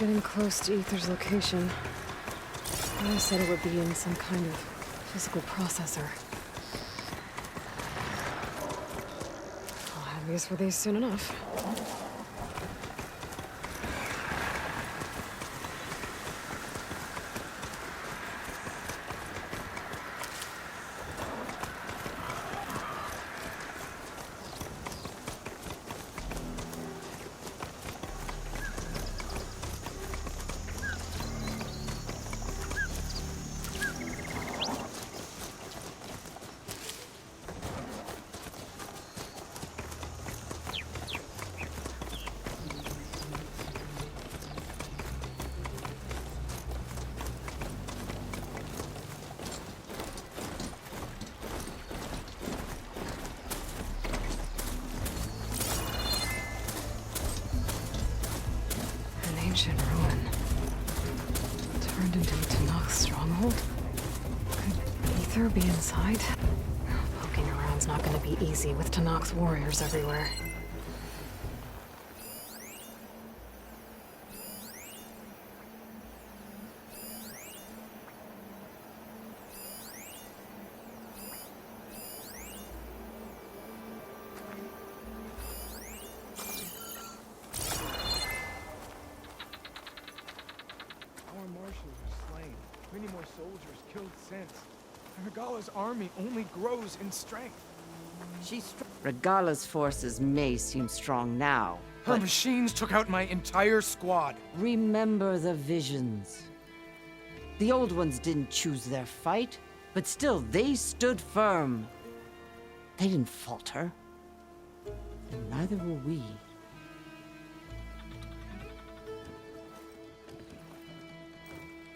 getting close to Aether's location. I said it would be in some kind of physical processor. I'll have use for these soon enough. Ancient ruin. Turned into a Tenakth stronghold? Could Aether be inside? Poking around's not gonna be easy with Tenakth's warriors everywhere. Many more soldiers killed since. Regala's army only grows in strength. Regala's forces may seem strong now. Her machines took out my entire squad. Remember the visions. The old ones didn't choose their fight, but still they stood firm. They didn't falter. And neither will we.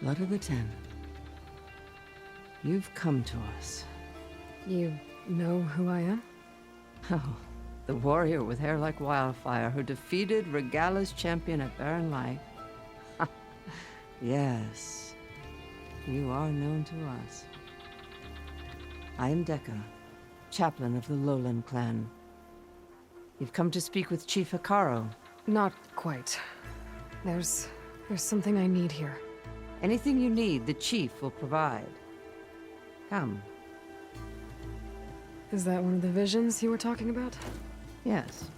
Blood of the Ten. You've come to us. You know who I am? Oh, the warrior with hair like wildfire who defeated Regala's champion at Barren Light. Yes, you are known to us. I am Dekka, chaplain of the Lowland clan. You've come to speak with Chief Hekarro. Not quite. There's something I need here. Anything you need, the chief will provide. Come. Is that one of the visions you were talking about? Yes.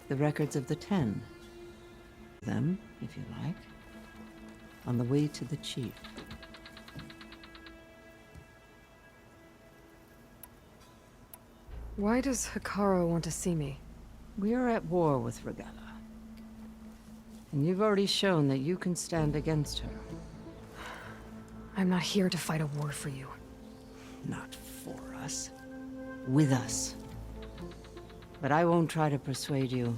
The records of the Ten. Them, if you like. On the way to the chief. Why does Hekarro want to see me? We are at war with Regala. And you've already shown that you can stand against her. I'm not here to fight a war for you. Not for us. With us. But I won't try to persuade you.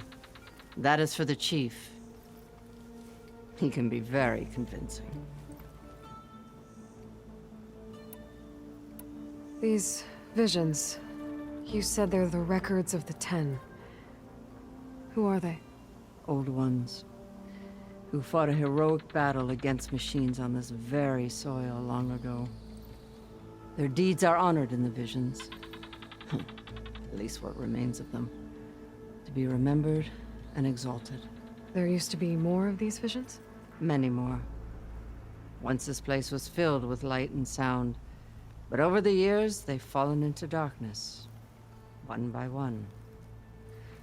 That is for the chief. He can be very convincing. These visions, you said they're the records of the Ten. Who are they? Old ones. Who fought a heroic battle against machines on this very soil long ago. Their deeds are honored in the visions. At least what remains of them. To be remembered and exalted. There used to be more of these visions? Many more. Once this place was filled with light and sound. But over the years, they've fallen into darkness. One by one.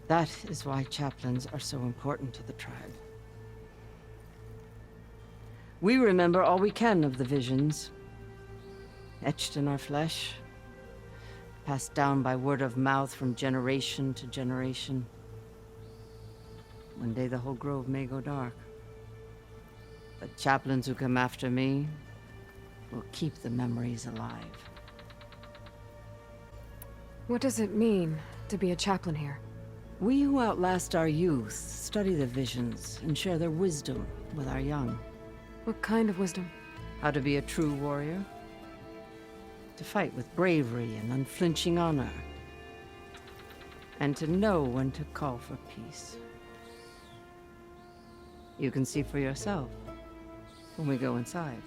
That is why chaplains are so important to the tribe. We remember all we can of the visions. Etched in our flesh. Passed down by word of mouth from generation to generation. One day the whole grove may go dark. But chaplains who come after me will keep the memories alive. What does it mean to be a chaplain here? We who outlast our youth study the visions and share their wisdom with our young. What kind of wisdom? How to be a true warrior. To fight with bravery and unflinching honor. And to know when to call for peace. You can see for yourself when we go inside.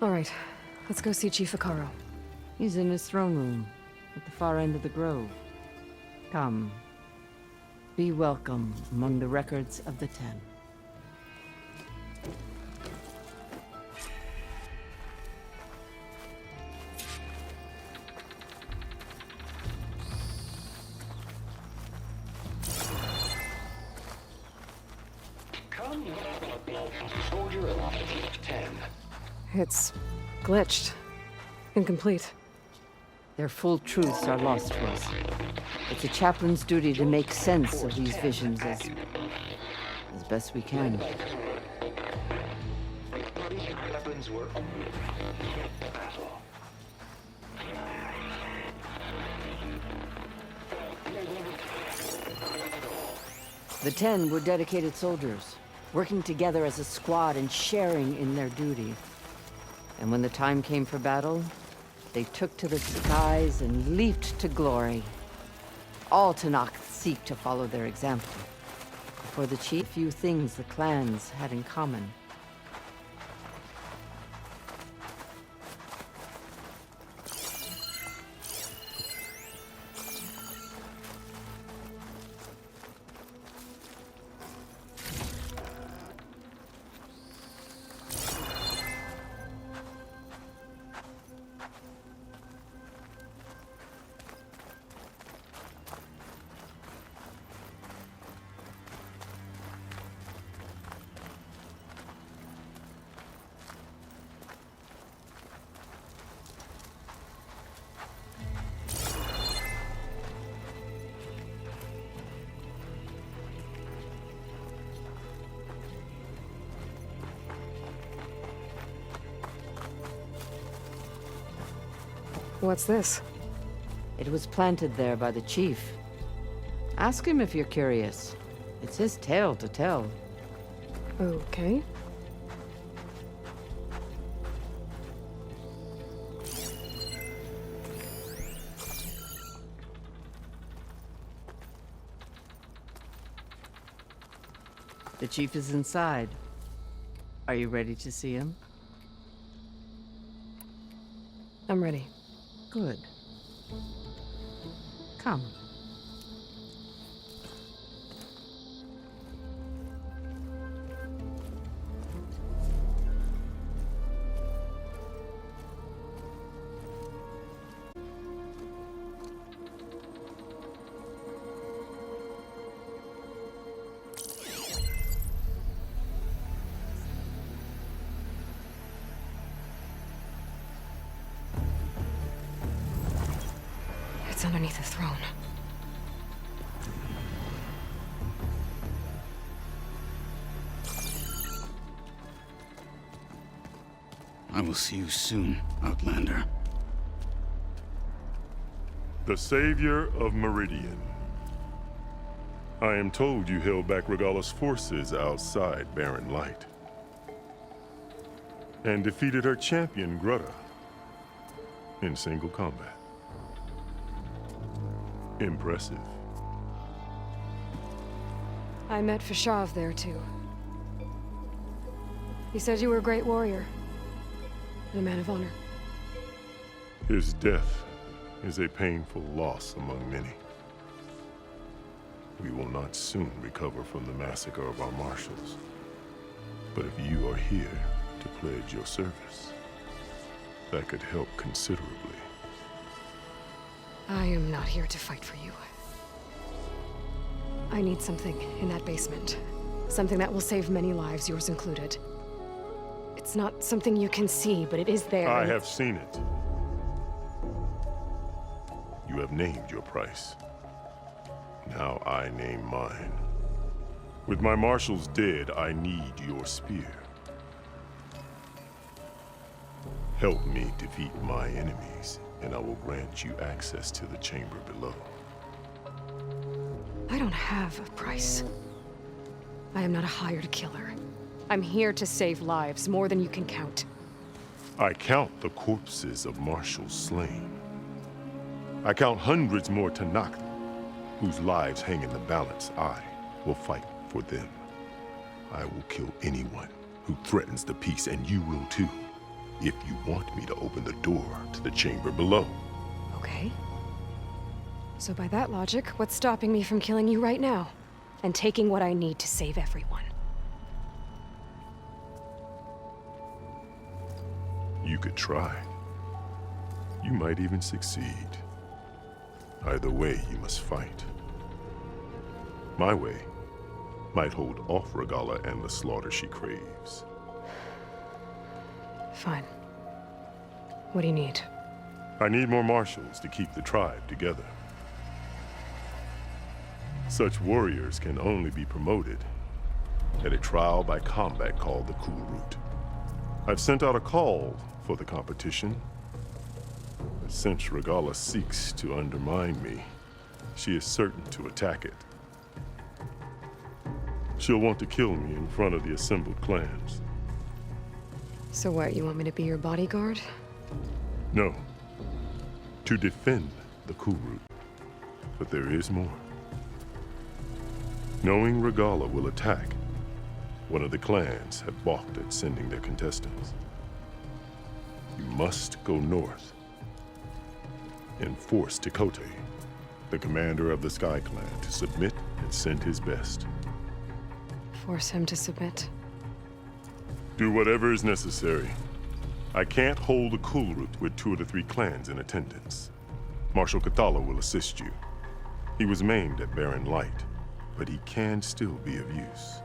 All right, let's go see Chief Hekarro. He's in his throne room at the far end of the grove. Come. Be welcome among the records of the Ten. Come, soldier of 10. It's glitched. Incomplete. Their full truths are lost to us. It's a chaplain's duty to make sense of these visions as best we can. Weapons were battle. The Ten were dedicated soldiers, working together as a squad and sharing in their duty. And when the time came for battle, they took to the skies and leaped to glory. All Tenakth seek to follow their example. For the chief, few things the clans had in common. What's this? It was planted there by the chief. Ask him if you're curious. It's his tale to tell. Okay. The chief is inside. Are you ready to see him? I'm ready. Good. Come. It's underneath the throne. I will see you soon, Outlander. The Savior of Meridian. I am told you held back Regalla's forces outside Barren Light. And defeated her champion, Grudda, in single combat. Impressive. I met Fashav there, too. He said you were a great warrior. And a man of honor. His death is a painful loss among many. We will not soon recover from the massacre of our marshals. But if you are here to pledge your service, that could help considerably. I am not here to fight for you. I need something in that basement. Something that will save many lives, yours included. It's not something you can see, but it is there. I have seen it. You have named your price. Now I name mine. With my marshals dead, I need your spear. Help me defeat my enemies, and I will grant you access to the chamber below. I don't have a price. I am not a hired killer. I'm here to save lives, more than you can count. I count the corpses of marshals slain. I count hundreds more Tenakth, whose lives hang in the balance. I will fight for them. I will kill anyone who threatens the peace, and you will too, if you want me to open the door to the chamber below. Okay. So by that logic, what's stopping me from killing you right now? and taking what I need to save everyone. You could try. You might even succeed. Either way, you must fight. My way might hold off Regalla and the slaughter she craves. Fine. What do you need? I need more marshals to keep the tribe together. Such warriors can only be promoted at a trial by combat called the Kulrut. I've sent out a call for the competition. But since Regalla seeks to undermine me, she is certain to attack it. She'll want to kill me in front of the assembled clans. So what, you want me to be your bodyguard? No. To defend the Kulrut. But there is more. Knowing Regalla will attack, one of the clans have balked at sending their contestants. You must go north and force Tekote, the commander of the Sky Clan, to submit and send his best. Force him to submit? Do whatever is necessary. I can't hold the Kulrut with 2 of the 3 clans in attendance. Marshal Kathala will assist you. He was maimed at Barren Light, but he can still be of use.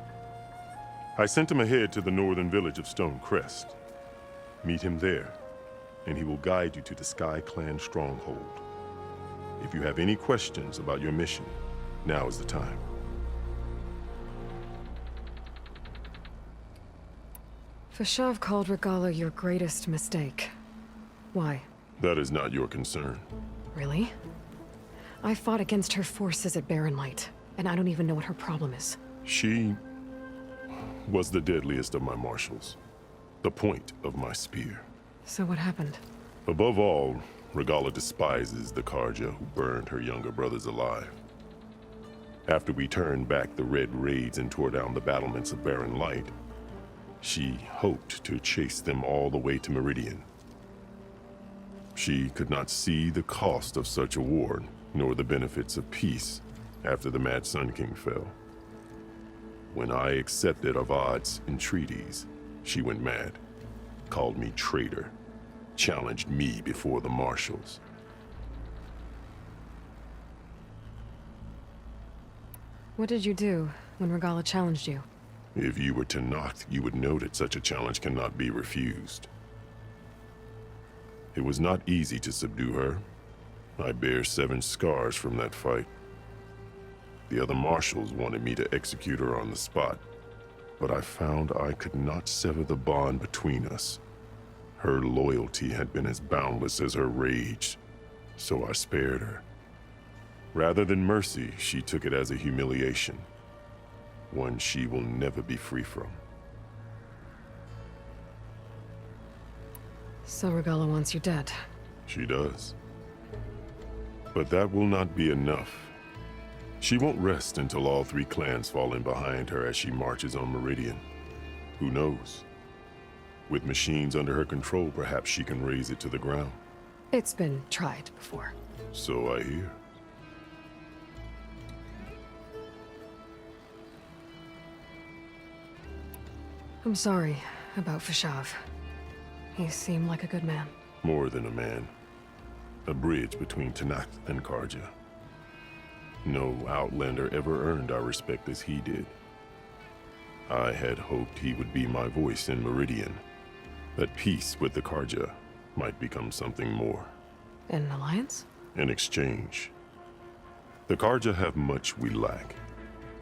I sent him ahead to the northern village of Stone Crest. Meet him there, and he will guide you to the Sky Clan stronghold. If you have any questions about your mission, now is the time. Fashav called Regalla your greatest mistake. Why? That is not your concern. Really? I fought against her forces at Barren Light, and I don't even know what her problem is. She was the deadliest of my marshals, the point of my spear. So what happened? Above all, Regalla despises the Carja who burned her younger brothers alive. After we turned back the Red Raids and tore down the battlements of Barren Light, she hoped to chase them all the way to Meridian. She could not see the cost of such a war, nor the benefits of peace after the Mad Sun King fell. When I accepted Avad's entreaties, she went mad, called me traitor, challenged me before the marshals. What did you do when Regalla challenged you? If you were Tenakth, you would know that such a challenge cannot be refused. It was not easy to subdue her. I bear 7 scars from that fight. The other marshals wanted me to execute her on the spot, but I found I could not sever the bond between us. Her loyalty had been as boundless as her rage, so I spared her. Rather than mercy, she took it as a humiliation, one she will never be free from. So Regalla wants you dead. She does. But that will not be enough. She won't rest until all 3 clans fall in behind her as she marches on Meridian. Who knows? With machines under her control, perhaps she can raze it to the ground. It's been tried before. So I hear. I'm sorry about Fashav. He seemed like a good man. More than a man. A bridge between Tenakth and Carja. No Outlander ever earned our respect as he did. I had hoped he would be my voice in Meridian, that peace with the Carja might become something more. An alliance? In exchange. The Carja have much we lack.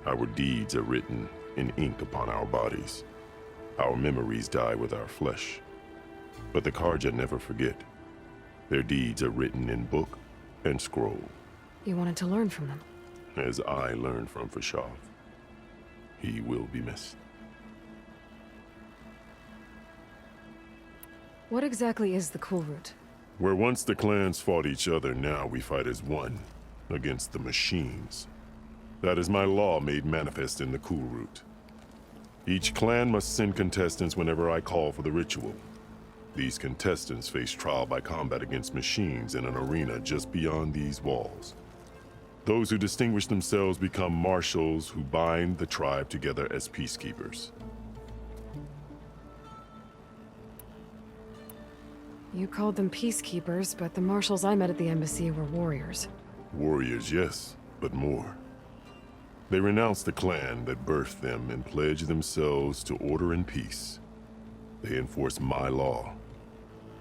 Our deeds are written in ink upon our bodies. Our memories die with our flesh. But the Carja never forget. Their deeds are written in book and scroll. You wanted to learn from them. As I learned from Fashav. He will be missed. What exactly is the Kulrut? Where once the clans fought each other, now we fight as one, against the machines. That is my law made manifest in the Kulrut. Each clan must send contestants whenever I call for the ritual. These contestants face trial by combat against machines in an arena just beyond these walls. Those who distinguish themselves become marshals who bind the tribe together as peacekeepers. You called them peacekeepers, but the marshals I met at the embassy were warriors. Warriors, yes, but more. They renounce the clan that birthed them and pledge themselves to order and peace. They enforce my law.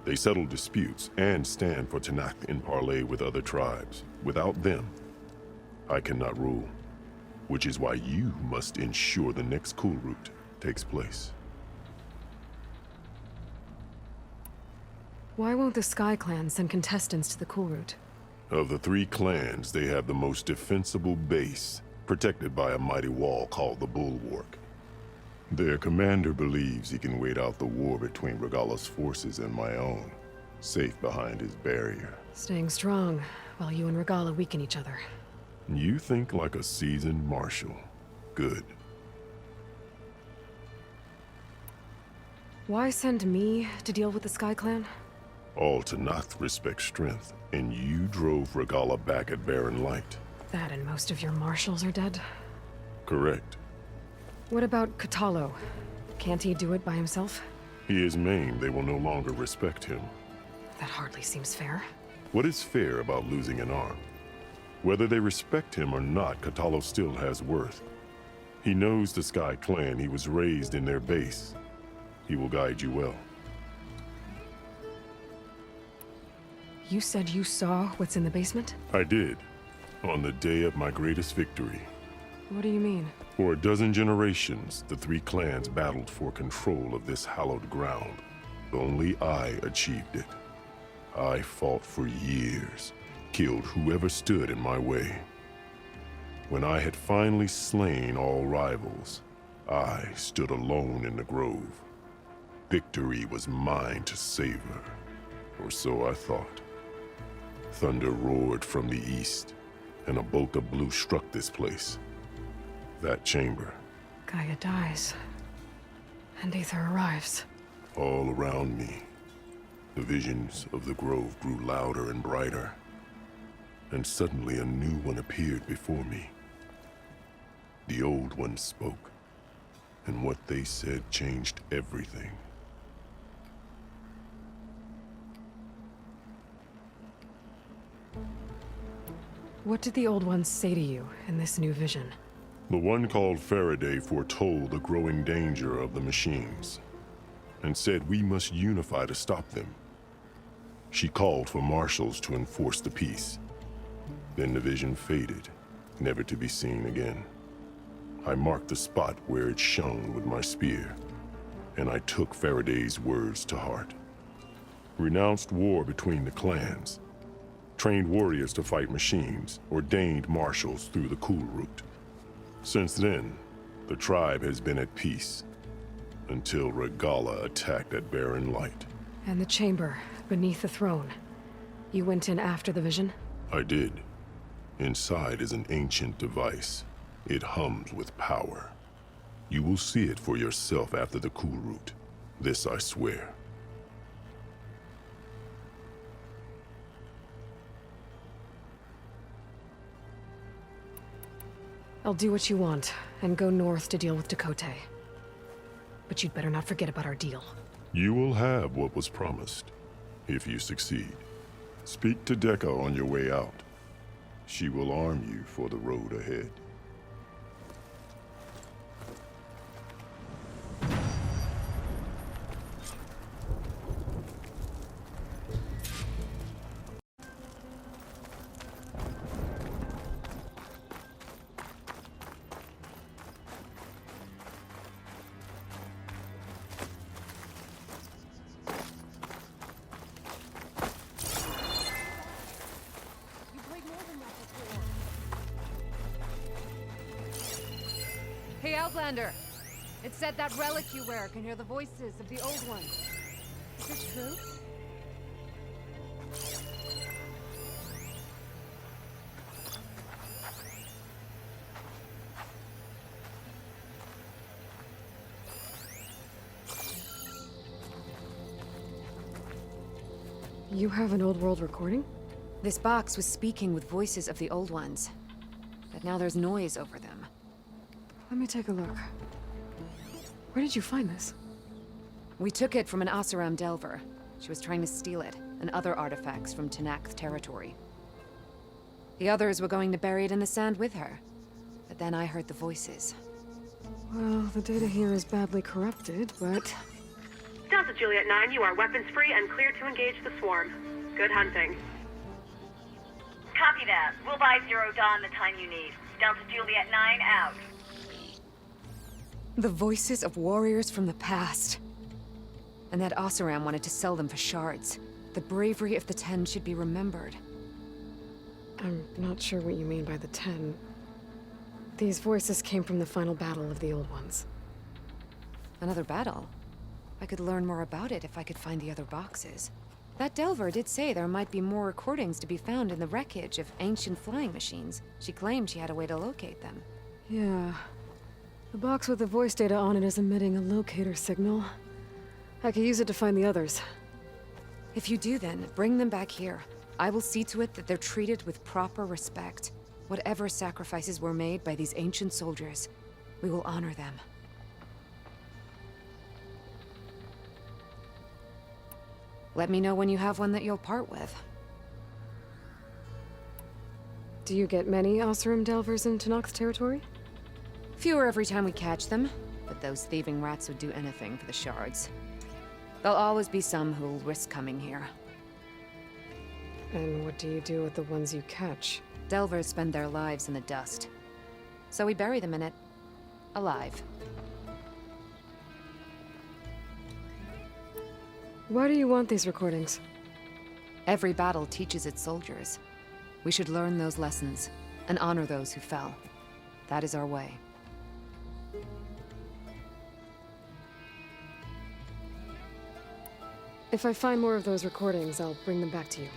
They settle disputes and stand for Tenakth in parley with other tribes. Without them, I cannot rule, which is why you must ensure the next Kulrut takes place. Why won't the Sky Clan send contestants to the Kulrut? Of the three clans, they have the most defensible base, protected by a mighty wall called the Bulwark. Their commander believes he can wait out the war between Regalla's forces and my own, safe behind his barrier. Staying strong, while you and Regalla weaken each other. You think like a seasoned marshal. Good. Why send me to deal with the Sky Clan? All Tenakth respect strength, and you drove Regalla back at Barren Light. That and most of your marshals are dead? Correct. What about Kotallo? Can't he do it by himself? He is maimed. They will no longer respect him. That hardly seems fair. What is fair about losing an arm? Whether they respect him or not, Kotallo still has worth. He knows the Sky Clan. He was raised in their base. He will guide you well. You said you saw what's in the basement? I did, on the day of my greatest victory. What do you mean? For a dozen generations, the three clans battled for control of this hallowed ground. Only I achieved it. I fought for years, killed whoever stood in my way. When I had finally slain all rivals, I stood alone in the grove. Victory was mine to savor, or so I thought. Thunder roared from the east, and a bolt of blue struck this place. That chamber. Gaia dies. And Aether arrives. All around me, the visions of the grove grew louder and brighter, and suddenly a new one appeared before me. The old one spoke, and what they said changed everything. What did the Old Ones say to you in this new vision? The one called Faraday foretold the growing danger of the machines, and said we must unify to stop them. She called for marshals to enforce the peace. Then the vision faded, never to be seen again. I marked the spot where it shone with my spear, and I took Faraday's words to heart. Renounced war between the clans, trained warriors to fight machines, ordained marshals through the Kulrut. Since then, the tribe has been at peace, until Regalla attacked at Barren Light. And the chamber, beneath the throne. You went in after the vision? I did. Inside is an ancient device. It hums with power. You will see it for yourself after the Kulrut. This I swear. I'll do what you want, and go north to deal with Dakote. But you'd better not forget about our deal. You will have what was promised, if you succeed. Speak to Dekka on your way out. She will arm you for the road ahead. Hey, Outlander! It said that relic you wear can hear the voices of the old ones. Is it true? You have an old world recording? This box was speaking with voices of the old ones. but now there's noise over them. Let me take a look. Where did you find this? We took it from an Oseram Delver. She was trying to steal it, and other artifacts from Tenakth territory. The others were going to bury it in the sand with her. But then I heard the voices. Well, the data here is badly corrupted, but... Delta Juliet 9, you are weapons-free and clear to engage the swarm. Good hunting. Copy that. We'll buy Zero Dawn the time you need. Delta Juliet 9 out. The voices of warriors from the past. And that Oseram wanted to sell them for shards. The bravery of the Ten should be remembered. I'm not sure what you mean by the Ten. These voices came from the final battle of the Old Ones. Another battle? I could learn more about it if I could find the other boxes. That Delver did say there might be more recordings to be found in the wreckage of ancient flying machines. She claimed she had a way to locate them. Yeah. The box with the voice data on it is emitting a locator signal. I could use it to find the others. If you do then, bring them back here. I will see to it that they're treated with proper respect. Whatever sacrifices were made by these ancient soldiers, we will honor them. Let me know when you have one that you'll part with. Do you get many Oseram Delvers in Tenakth territory? Fewer every time we catch them, but those thieving rats would do anything for the shards. There'll always be some who'll risk coming here. And what do you do with the ones you catch? Delvers spend their lives in the dust. So we bury them in it. Alive. Why do you want these recordings? Every battle teaches its soldiers. We should learn those lessons, and honor those who fell. That is our way. If I find more of those recordings, I'll bring them back to you.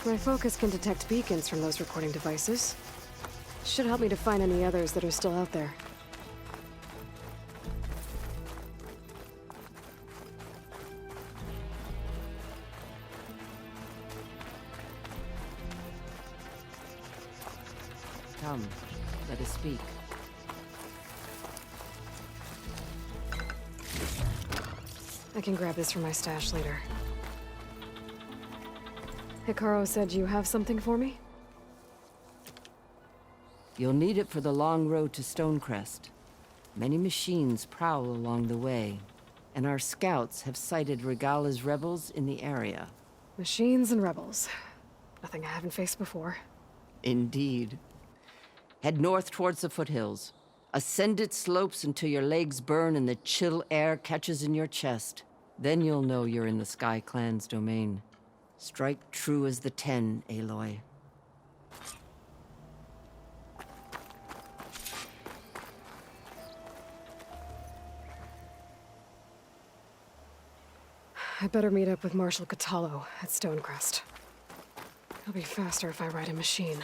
My focus can detect beacons from those recording devices. Should help me to find any others that are still out there. Come, let us speak. I can grab this from my stash later. Hikaru said you have something for me? You'll need it for the long road to Stonecrest. Many machines prowl along the way, and our scouts have sighted Regala's rebels in the area. Machines and rebels. Nothing I haven't faced before. Indeed. Head north towards the foothills. Ascend its slopes until your legs burn and the chill air catches in your chest. Then you'll know you're in the Sky Clan's domain. Strike true as the Ten, Aloy. I better meet up with Marshal Kotallo at Stonecrest. It'll be faster if I ride a machine.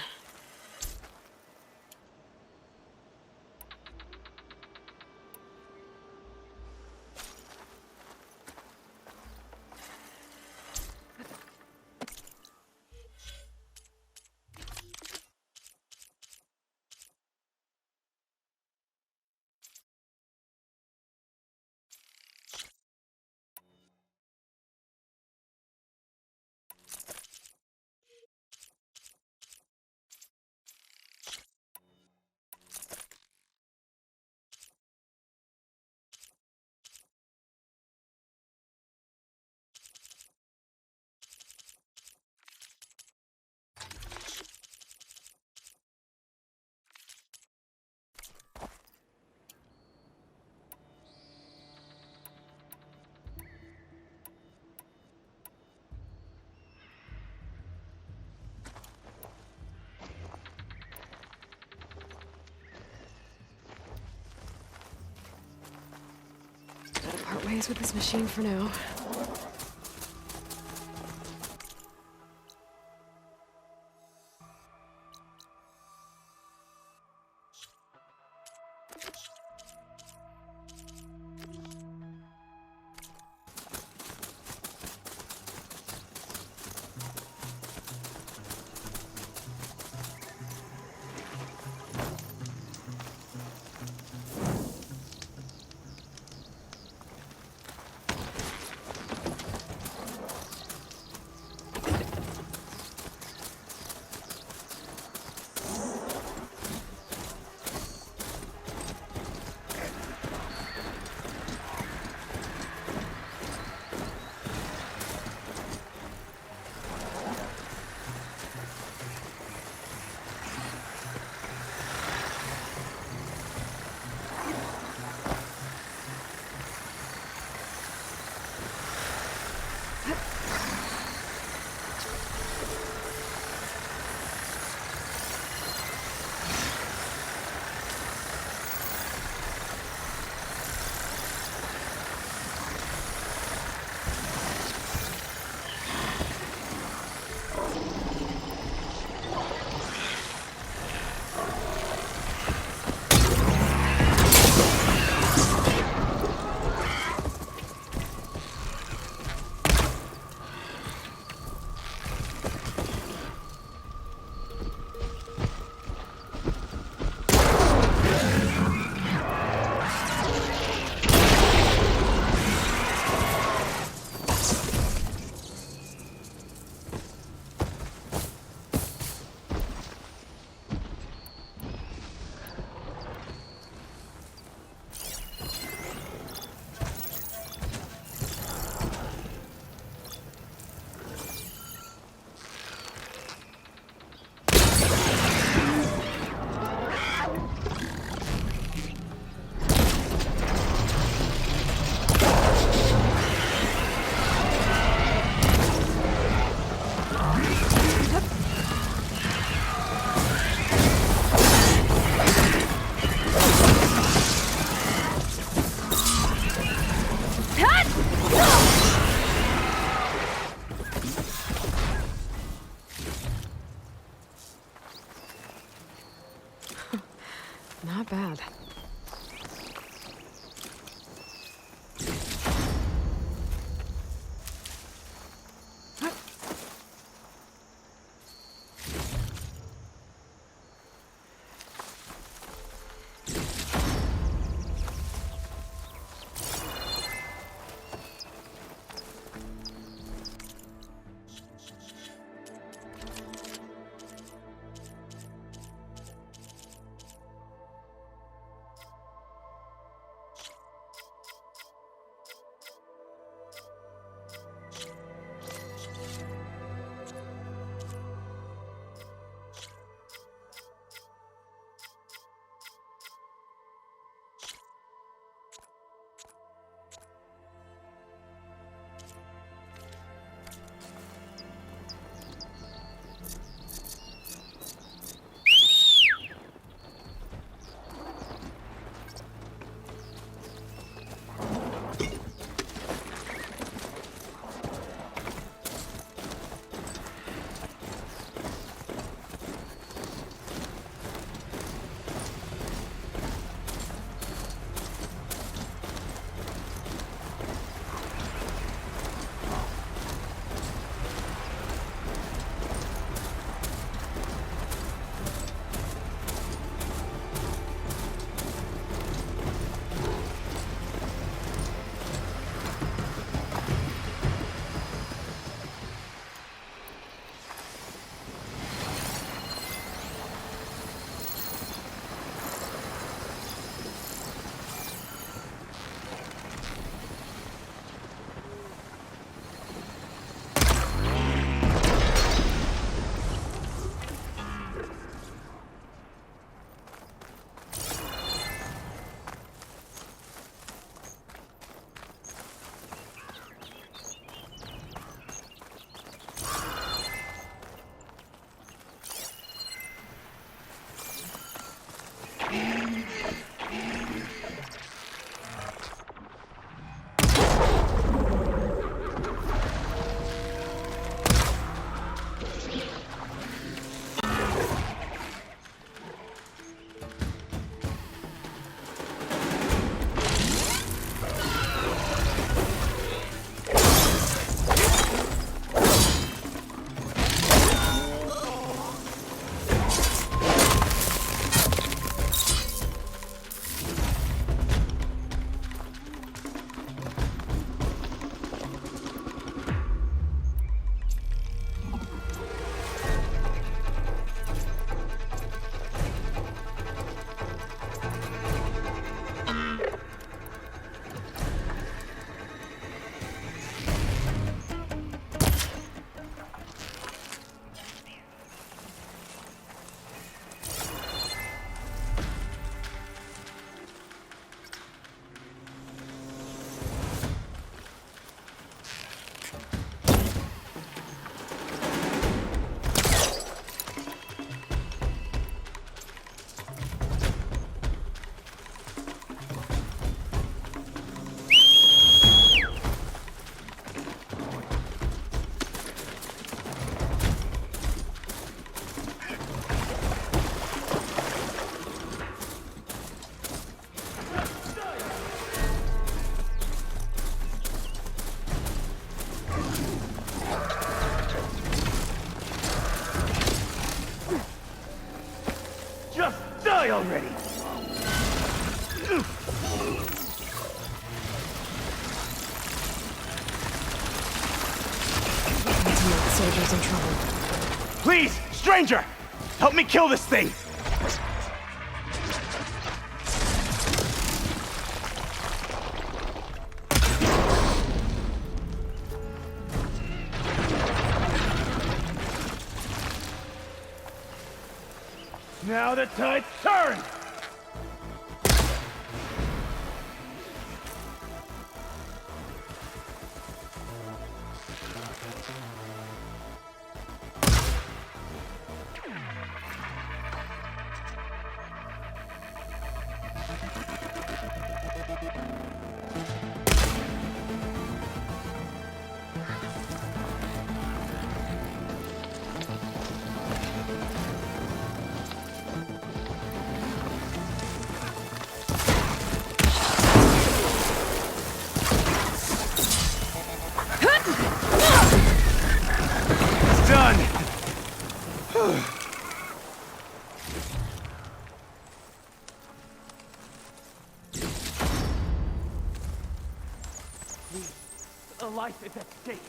Part ways with this machine for now. Not bad. Die already! Ultimate soldier's in trouble. Please, stranger! Help me kill this thing! Now the tide's turned! A life is at stake.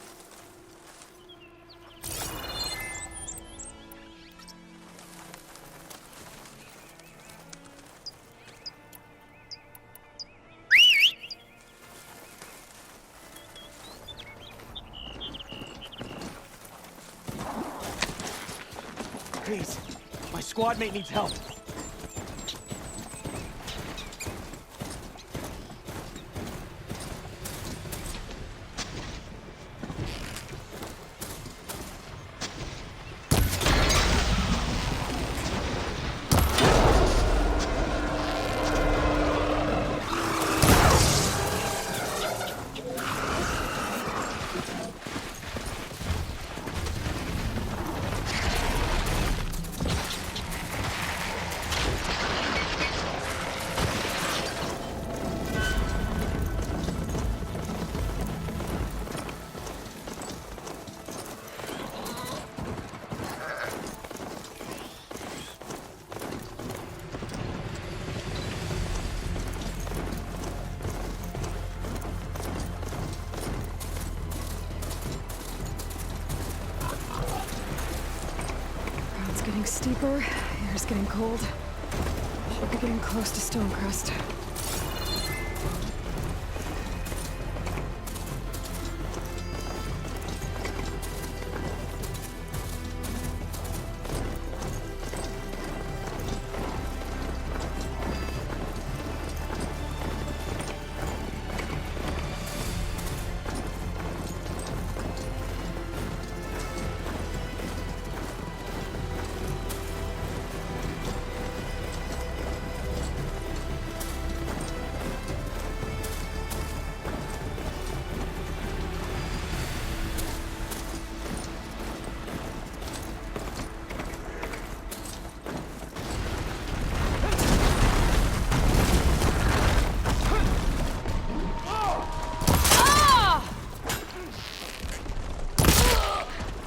Please, my squad mate needs help. Ground's getting steeper, air's getting cold. Should be getting close to Stonecrest.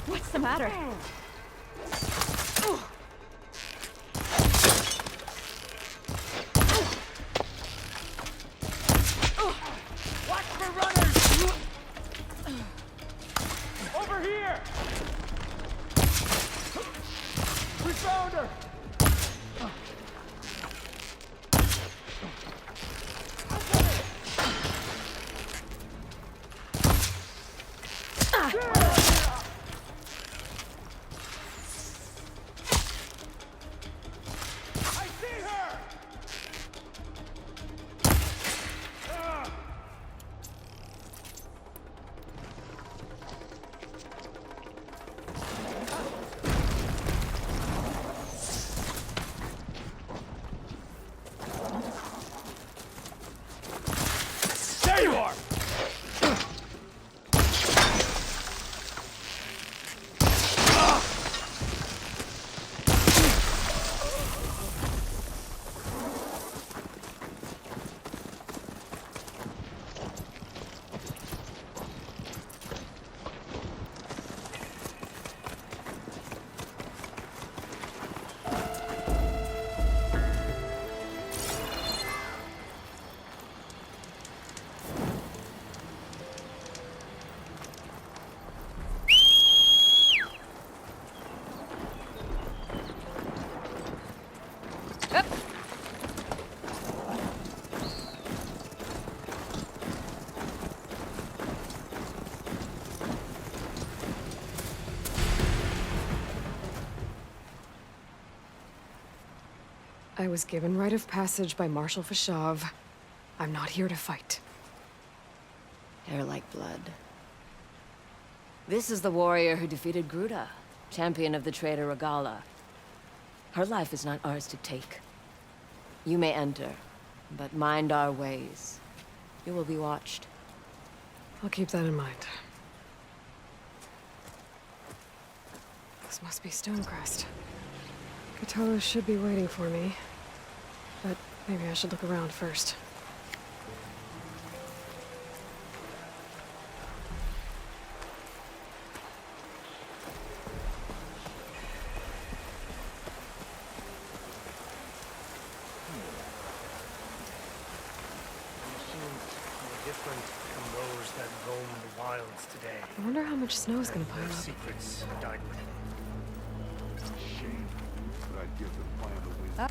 What's the matter? Watch for runners! Over here! We found her! I see her! There you are! I was given rite of passage by Marshal Fashav. I'm not here to fight. Hair like blood. This is the warrior who defeated Gruda, champion of the traitor Regala. Her life is not ours to take. You may enter, but mind our ways. You will be watched. I'll keep that in mind. This must be Stonecrest. Kotola should be waiting for me, but maybe I should look around first. Since today, I wonder how much snow's gonna pile their up. secrets died with him. Shame, but I'd give the plan a win.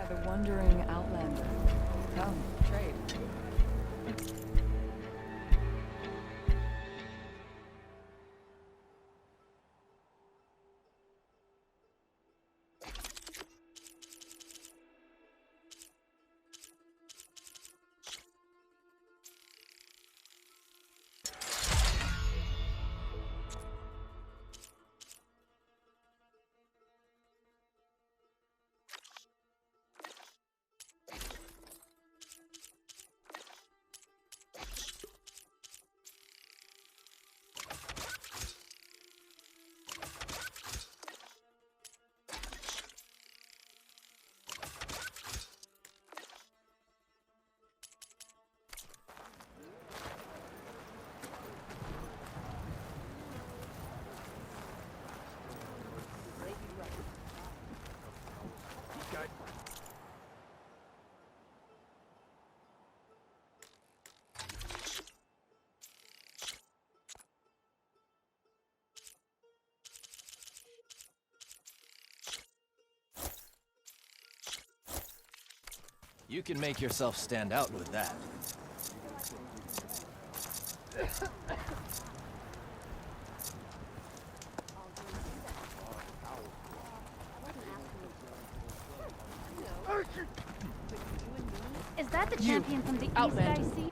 The wandering outlander. Come, trade. You can make yourself stand out with that. Is that the champion from the East I see?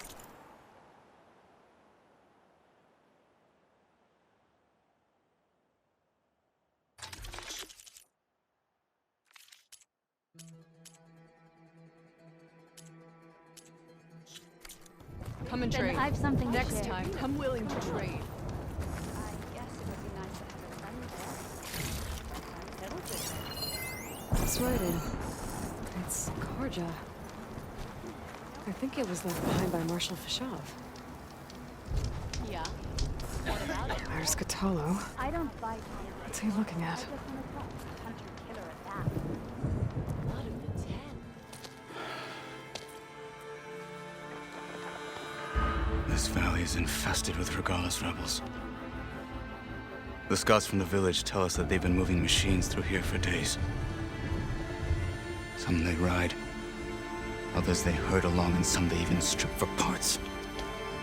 Come and Then trade. I've something to Next share. time, come willing to trade. I guess it would be nice to have a friend there. It's writing. It's Karja. I think it was left behind by Marshal Fashov. Yeah. What about it? There's Katalo. I don't bite. What's he looking I at? just want to talk. Hunter-killer at that. Not of the 10. This valley is infested with Regalis rebels. The scouts from the village tell us that they've been moving machines through here for days. Some they ride, others they herd along, and some they even strip for parts.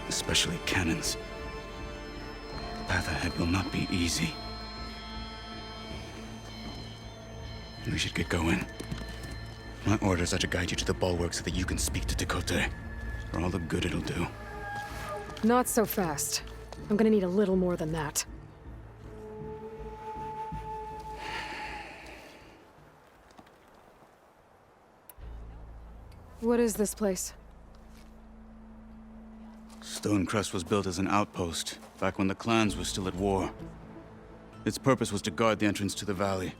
Especially cannons. The path ahead will not be easy. We should get going. My orders are to guide you to the bulwark so that you can speak to Tekote. For all the good it'll do. Not so fast. I'm gonna need a little more than that. What is this place? Stonecrest was built as an outpost, back when the clans were still at war. Its purpose was to guard the entrance to the valley,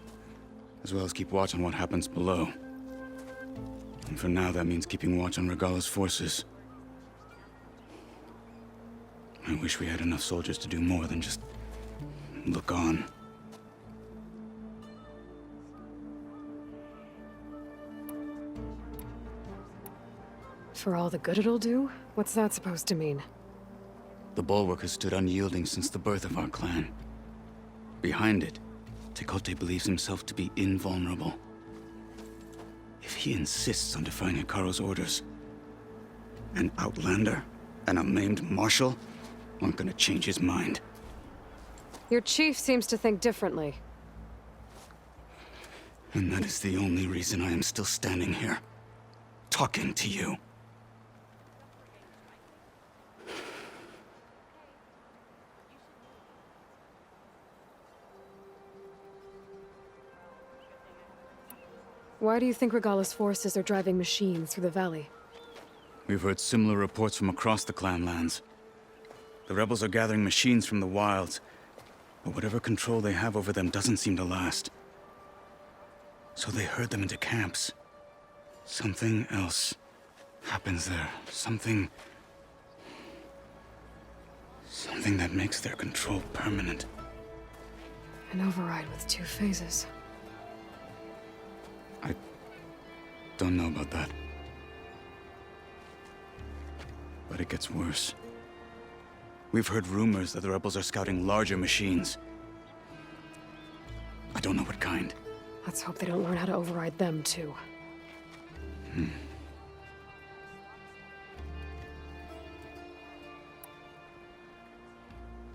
as well as keep watch on what happens below. And for now, that means keeping watch on Regalla's forces. I wish we had enough soldiers to do more than just look on. For all the good it'll do? What's that supposed to mean? The bulwark has stood unyielding since the birth of our clan. Behind it, Tekote believes himself to be invulnerable. If he insists on defying Hikaru's orders, an outlander and a maimed marshal aren't gonna change his mind. Your chief seems to think differently. And that is the only reason I am still standing here, talking to you. Why do you think Regala's forces are driving machines through the valley? We've heard similar reports from across the clan lands. The rebels are gathering machines from the wilds, but whatever control they have over them doesn't seem to last. So they herd them into camps. Something else happens there. Something that makes their control permanent. An override with 2 phases. I don't know about that. But it gets worse. We've heard rumors that the rebels are scouting larger machines. I don't know what kind. Let's hope they don't learn how to override them, too.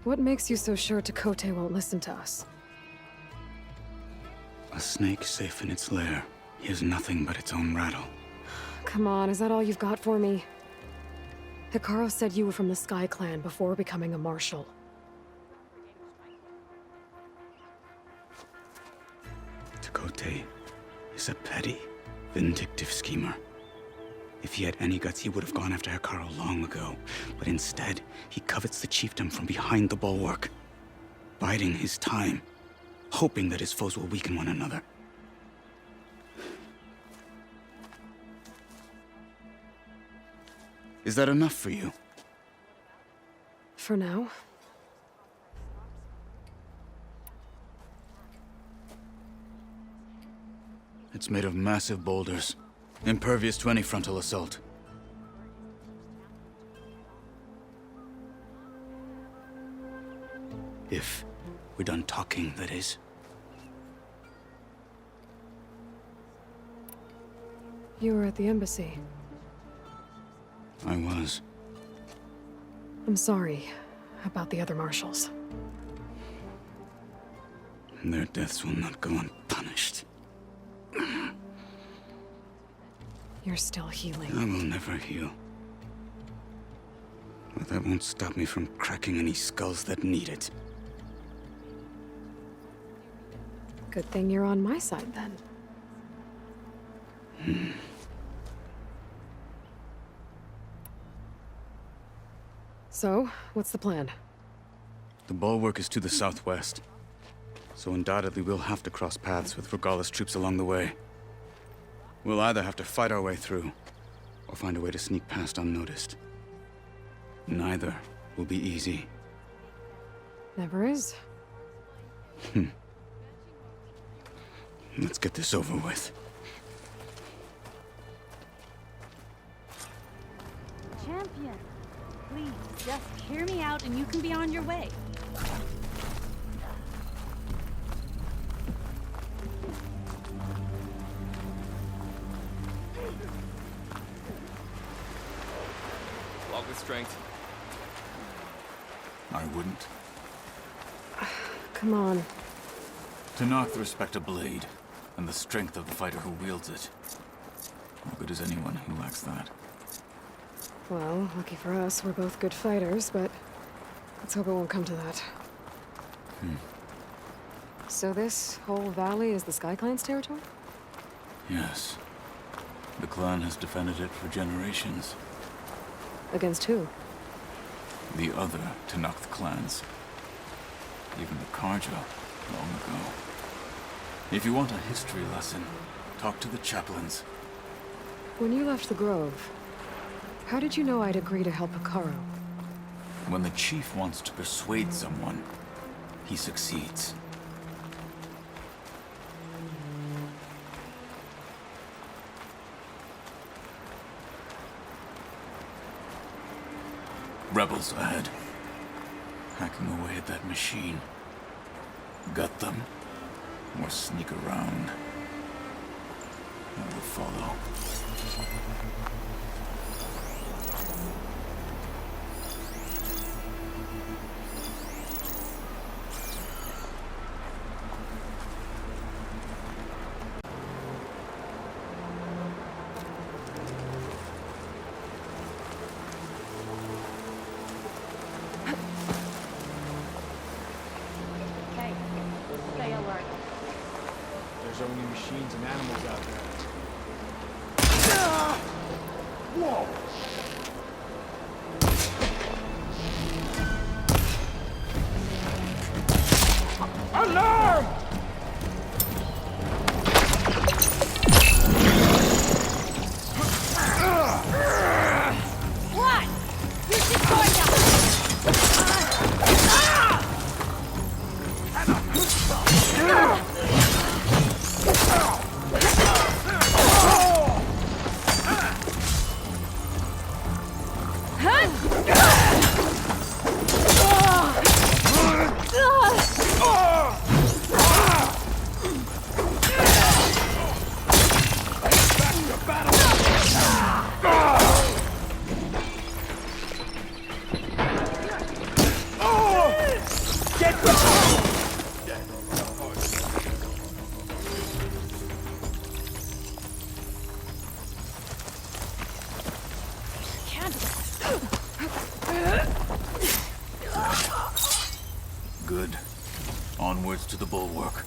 What makes you so sure Tekote won't listen to us? A snake safe in its lair hears nothing but its own rattle. Come on, is that all you've got for me? Hikaru said you were from the Sky Clan before becoming a marshal. Tekote is a petty, vindictive schemer. If he had any guts, he would have gone after Hikaru long ago. But instead, he covets the chiefdom from behind the bulwark, biding his time, hoping that his foes will weaken one another. Is that enough for you? For now. It's made of massive boulders, impervious to any frontal assault. If we're done talking, that is. You were at the embassy. I was. I'm sorry about the other marshals. Their deaths will not go unpunished. You're still healing. I will never heal. But that won't stop me from cracking any skulls that need it. Good thing you're on my side, then. So, what's the plan? The bulwark is to the southwest, so undoubtedly we'll have to cross paths with Regala's troops along the way. We'll either have to fight our way through, or find a way to sneak past unnoticed. Neither will be easy. Never is. Let's get this over with. Champion, please, just hear me out and you can be on your way. Walk with strength. I wouldn't. Come on. To knock the respect of blade, and the strength of the fighter who wields it. How good is anyone who lacks that? Well, lucky for us, we're both good fighters, but let's hope it won't come to that. So this whole valley is the Sky Clan's territory? Yes. The clan has defended it for generations. Against who? The other Tenakth clans. Even the Karja, long ago. If you want a history lesson, talk to the chaplains. When you left the Grove, how did you know I'd agree to help Hikaru? When the chief wants to persuade someone, he succeeds. Rebels ahead. Hacking away at that machine. Gut them, or sneak around. I will follow. Hey, stay alert. There's only machines and animals out there. Whoa! Alarm! What? You should join Good. Onwards to the bulwark.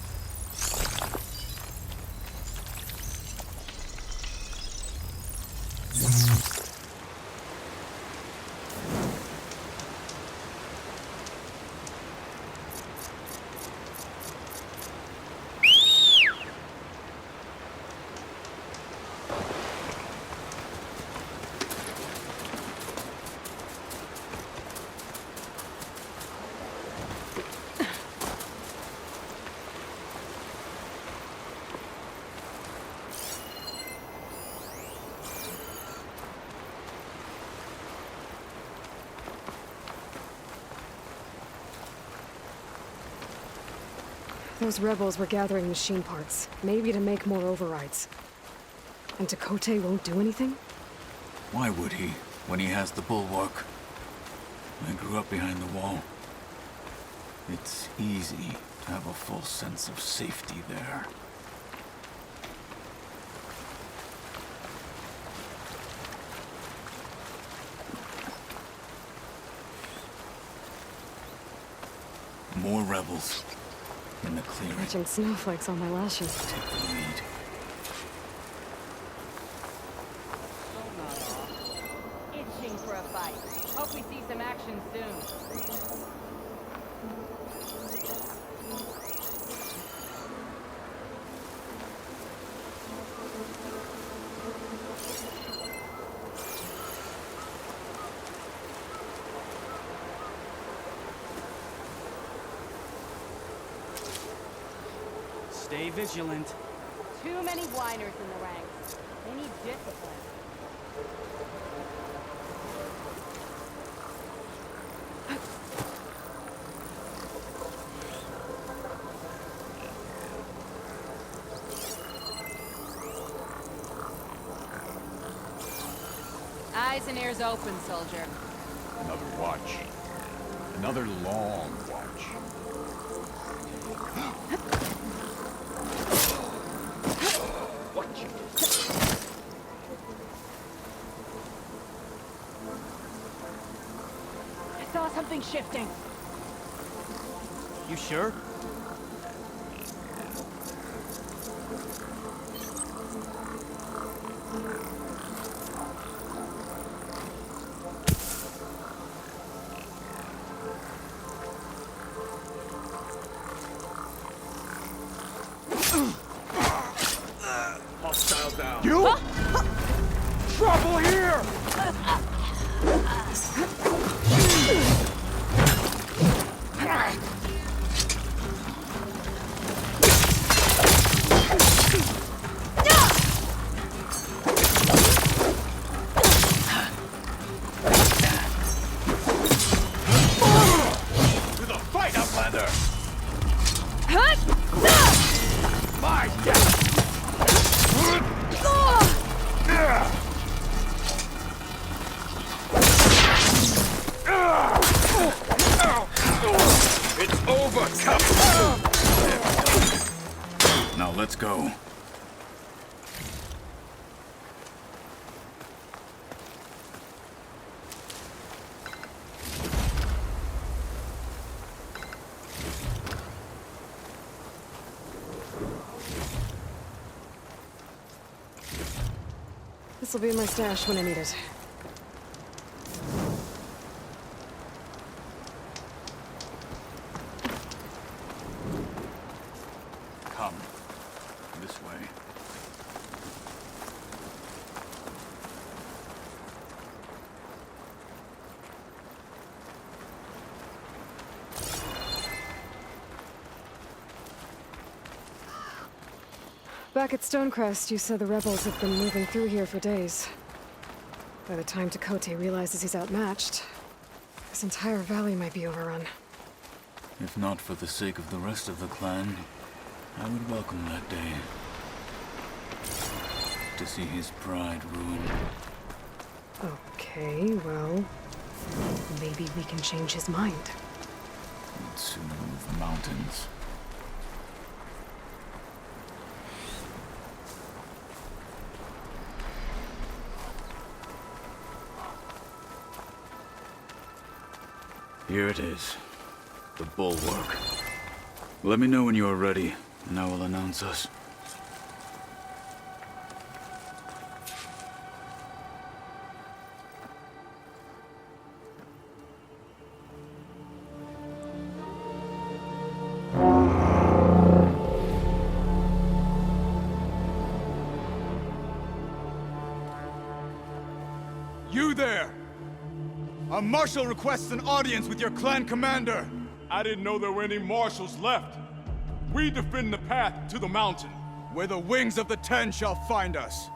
Those rebels were gathering machine parts, maybe to make more overrides. And Tekote won't do anything? Why would he, when he has the bulwark? I grew up behind the wall. It's easy to have a full sense of safety there. More rebels in the clearing. Catching snowflakes on my lashes. Take the lead. itching for a fight. Hope we see some action soon. Stay vigilant. Too many whiners in the ranks. They need discipline. Eyes and ears open, soldier. Another watch. Another long watch. Watch it. I saw something shifting. You sure? Hostile down. You? Trouble here! over, Cap! Now let's go. This'll be my stash when I need it. Come. This way. Back at Stonecrest, you said the rebels have been moving through here for days. By the time Tekote realizes he's outmatched, this entire valley might be overrun. If not for the sake of the rest of the clan, I would welcome that day. To see his pride ruined. Okay, well, maybe we can change his mind. Would soon move mountains. Here it is. The bulwark. Let me know when you are ready, and I will announce us. You there! A marshal requests an audience with your clan commander. I didn't know there were any marshals left. We defend the path to the mountain. Where the wings of the Ten shall find us.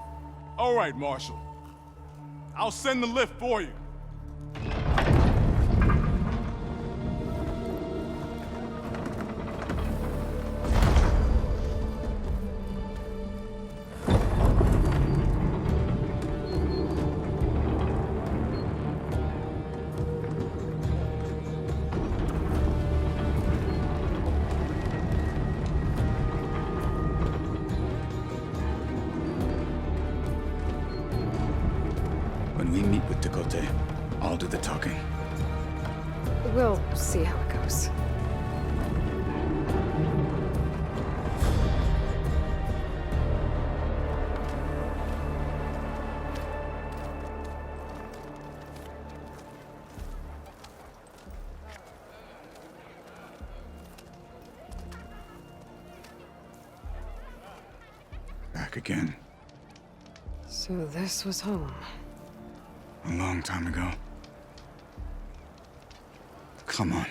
All right, Marshal. I'll send the lift for you. When we meet with Tekote, I'll do the talking. We'll see how it goes. Back again. So this was home. A long time ago. Come on.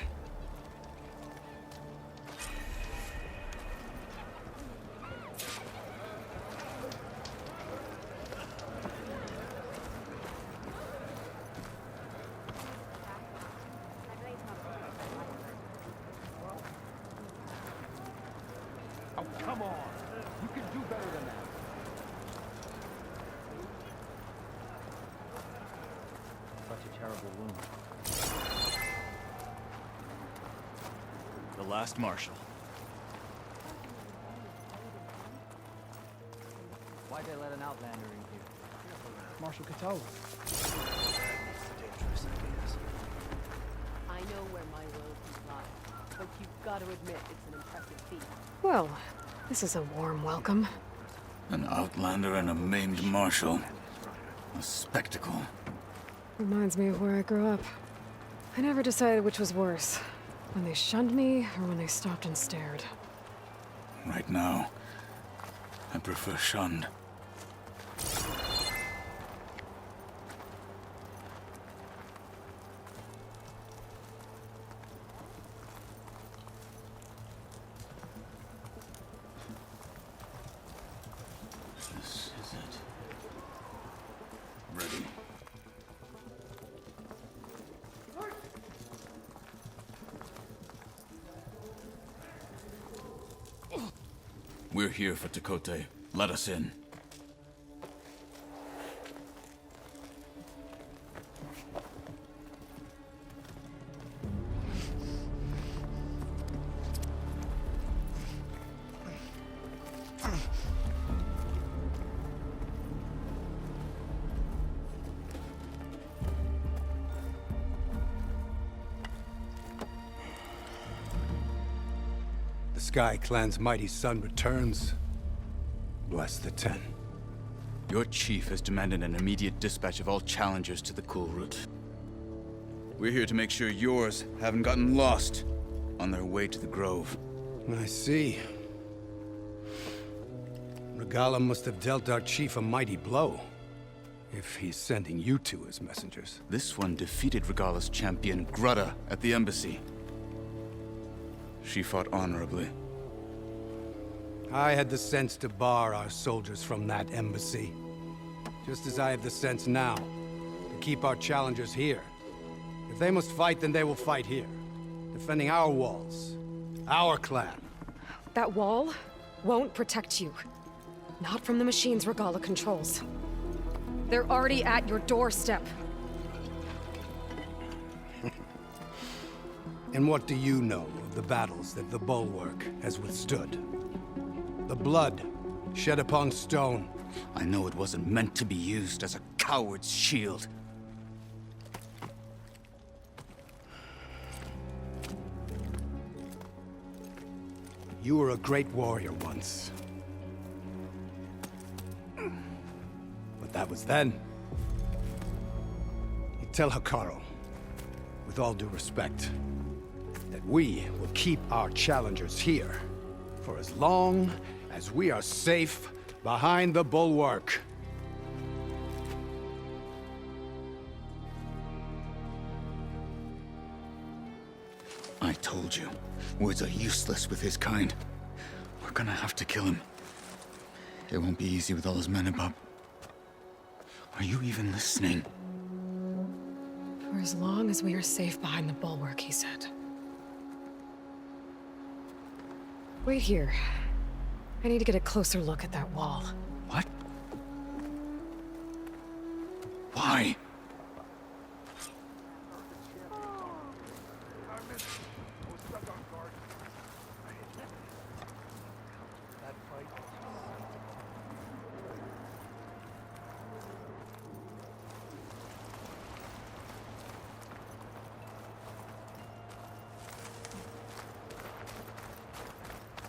Oh, come on. You can do better than that. Such a terrible wound. The last marshal. Why'd they let an outlander in here? Marshal Katoa. Dangerous ideas. I know where my loyalties lie, but you've got to admit it's an impressive feat. Well, this is a warm welcome. An outlander and a maimed marshal. A spectacle. Reminds me of where I grew up. I never decided which was worse. When they shunned me, or when they stopped and stared. Right now, I prefer shunned. This is it. Ready. We're here for Tekote. Let us in. Sky Clan's mighty son returns, bless the Ten. Your chief has demanded an immediate dispatch of all challengers to the Cool Route. We're here to make sure yours haven't gotten lost on their way to the Grove. I see. Regala must have dealt our chief a mighty blow, if he's sending you two as messengers. This one defeated Regala's champion, Grudda, at the embassy. She fought honorably. I had the sense to bar our soldiers from that embassy. Just as I have the sense now, to keep our challengers here. If they must fight, then they will fight here. Defending our walls. Our clan. That wall won't protect you. Not from the machines Regala controls. They're already at your doorstep. And what do you know of the battles that the Bulwark has withstood? The blood shed upon stone. I know it wasn't meant to be used as a coward's shield. You were a great warrior once. But that was then. You tell Hekarro, with all due respect, that we will keep our challengers here for as long as we are safe behind the Bulwark. I told you, words are useless with his kind. We're gonna have to kill him. It won't be easy with all his men about. Are you even listening? For as long as we are safe behind the Bulwark, he said. Wait here. I need to get a closer look at that wall. What? Why?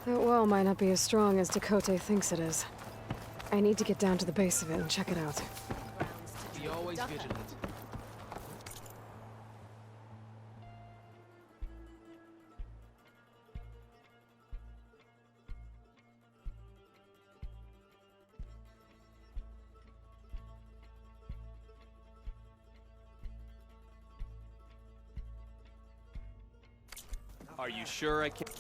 That wall might not be as strong as Tekotteh thinks it is. I need to get down to the base of it and check it out. Be always vigilant. Are you sure I can't?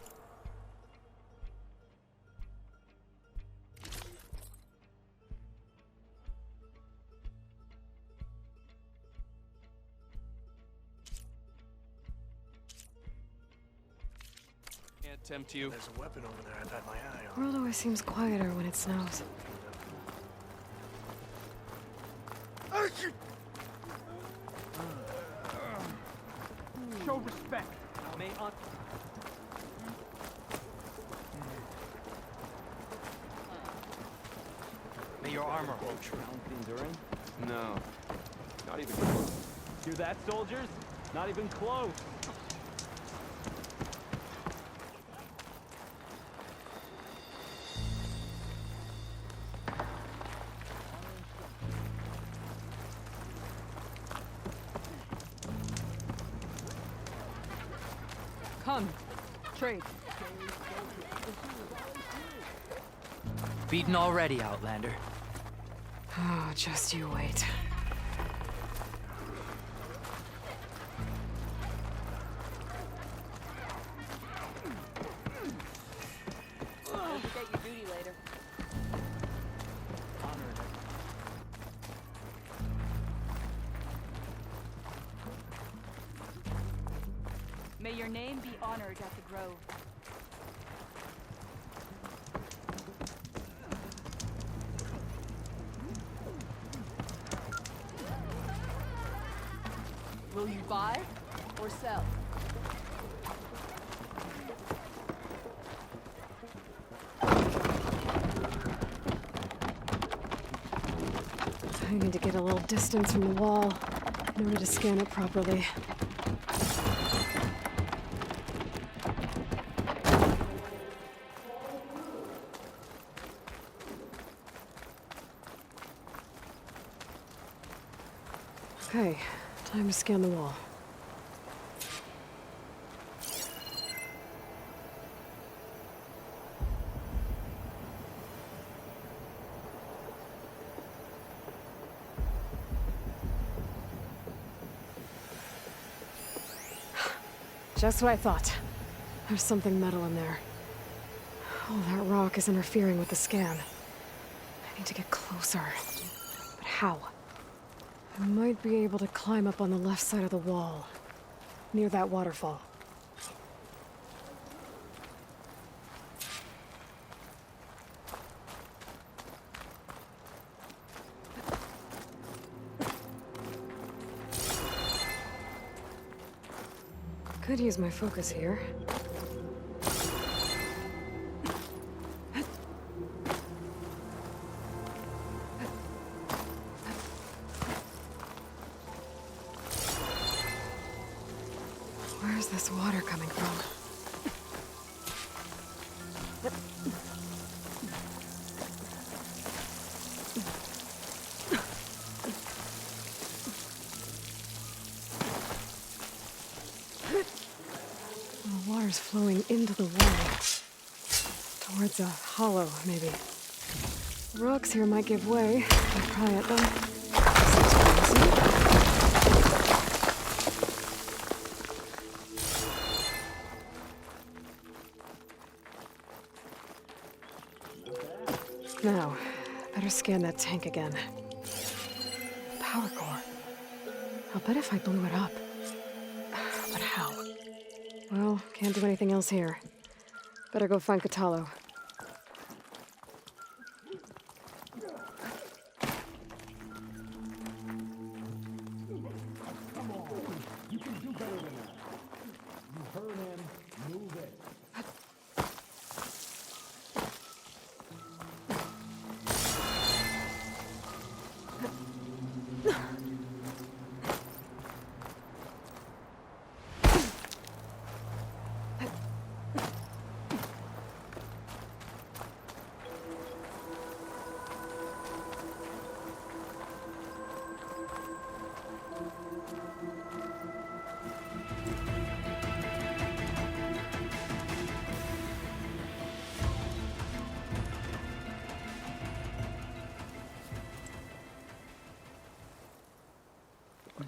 Can't tempt you. There's a weapon over there I've had my eye The world always seems quieter when it snows. Show respect. May on. May your armor hold true. No. Not even close. Hear that, soldiers? Not even close. Come, trade. Beaten already, Outlander. Oh, just you wait. Don't forget your duty later. May your name be honored at the Grove. Will you buy or sell? I need to get a little distance from the wall in order to scan it properly. Okay, time to scan the wall. Just what I thought. There's something metal in there. Oh, that rock is interfering with the scan. I need to get closer. But how? I might be able to climb up on the left side of the wall, near that waterfall. Could use my focus here. Where's this water coming from? The water's flowing into the wall. Towards a hollow, maybe. Rocks here might give way if I pry at them. Now, better scan that tank again. Power core. I'll bet if I blew it up. But how? Well, can't do anything else here. Better go find Kotallo.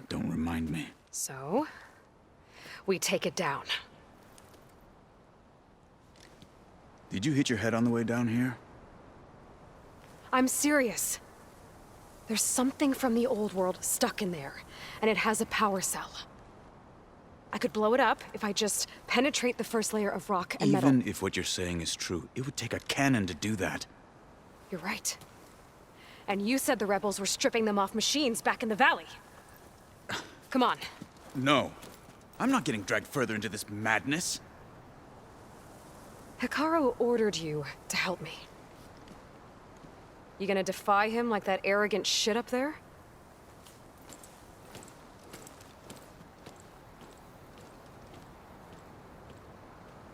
Don't remind me. So, we take it down. Did you hit your head on the way down here? I'm serious. There's something from the old world stuck in there, and it has a power cell. I could blow it up if I just penetrate the first layer of rock and metal. Even if what you're saying is true, it would take a cannon to do that. You're right. And you said the rebels were stripping them off machines back in the valley. Come on. No. I'm not getting dragged further into this madness. Hekarro ordered you to help me. You gonna defy him like that arrogant shit up there?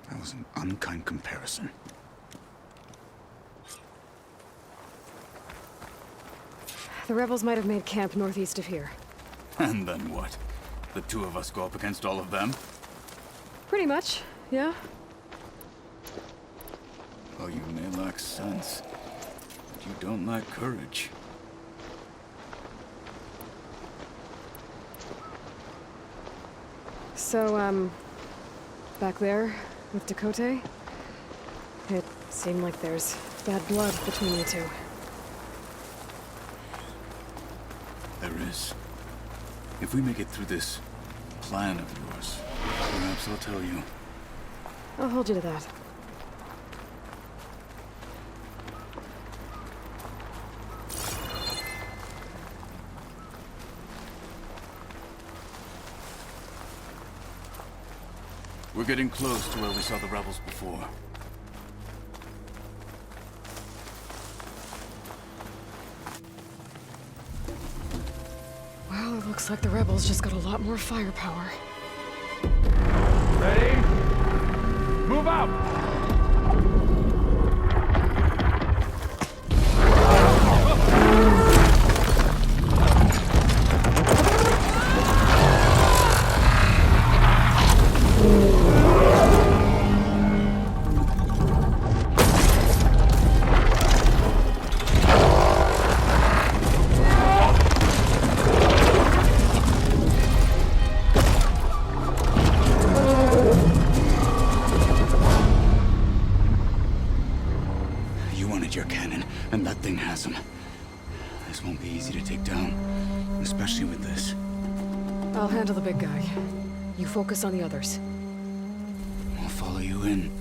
That was an unkind comparison. The rebels might have made camp northeast of here. And then what? The two of us go up against all of them? Pretty much, yeah. Oh, you may lack sense, but you don't lack courage. So, back there with Dakota, it seemed like there's bad blood between you two. There is. If we make it through this plan of yours, perhaps I'll tell you. I'll hold you to that. We're getting close to where we saw the rebels before. Well, it looks like the rebels just got a lot more firepower. Ready? Move out! the big guy. You focus on the others. I'll follow you in.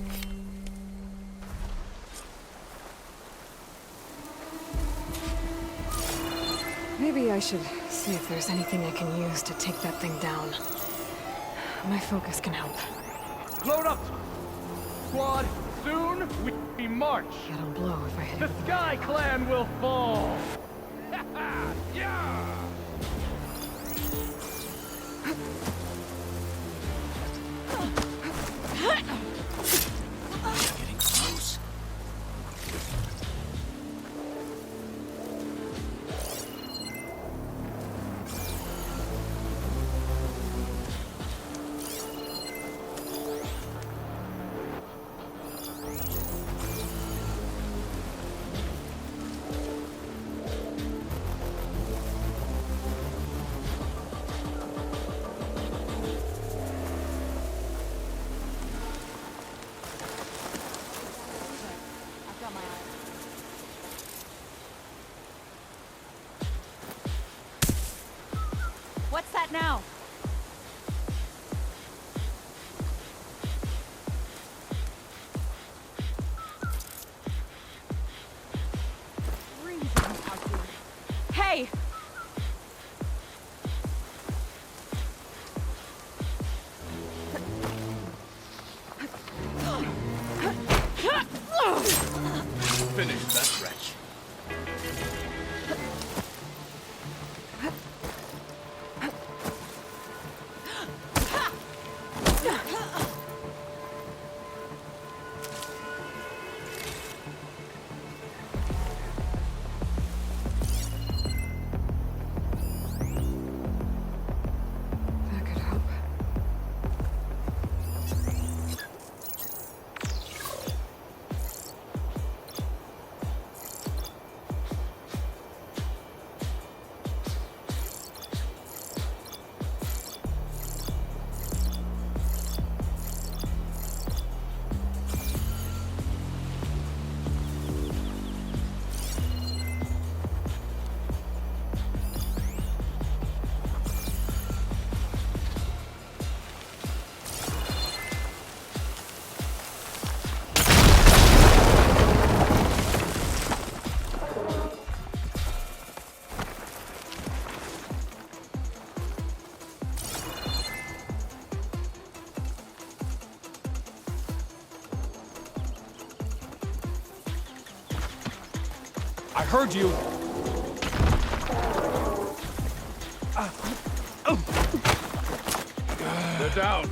Maybe I should see if there's anything I can use to take that thing down. My focus can help. Load up! Squad, soon we march! That'll blow if I hit The it. Sky Clan will fall! Yeah! Getting close. I've got my eyes. What's that now? Hey! Finish that wretch. That could help. I heard you. They're down.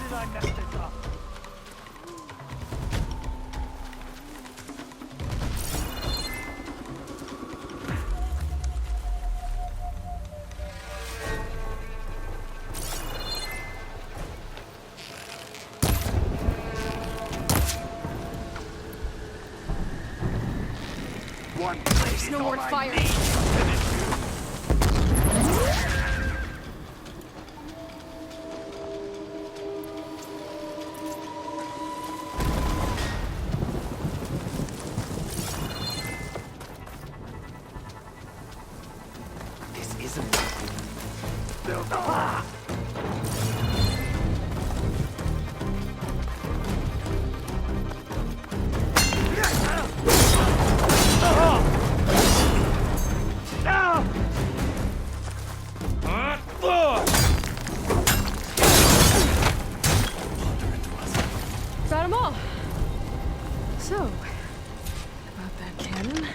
did I mess this up? There's no more fire. This isn't built up. Got them all. So, about that cannon.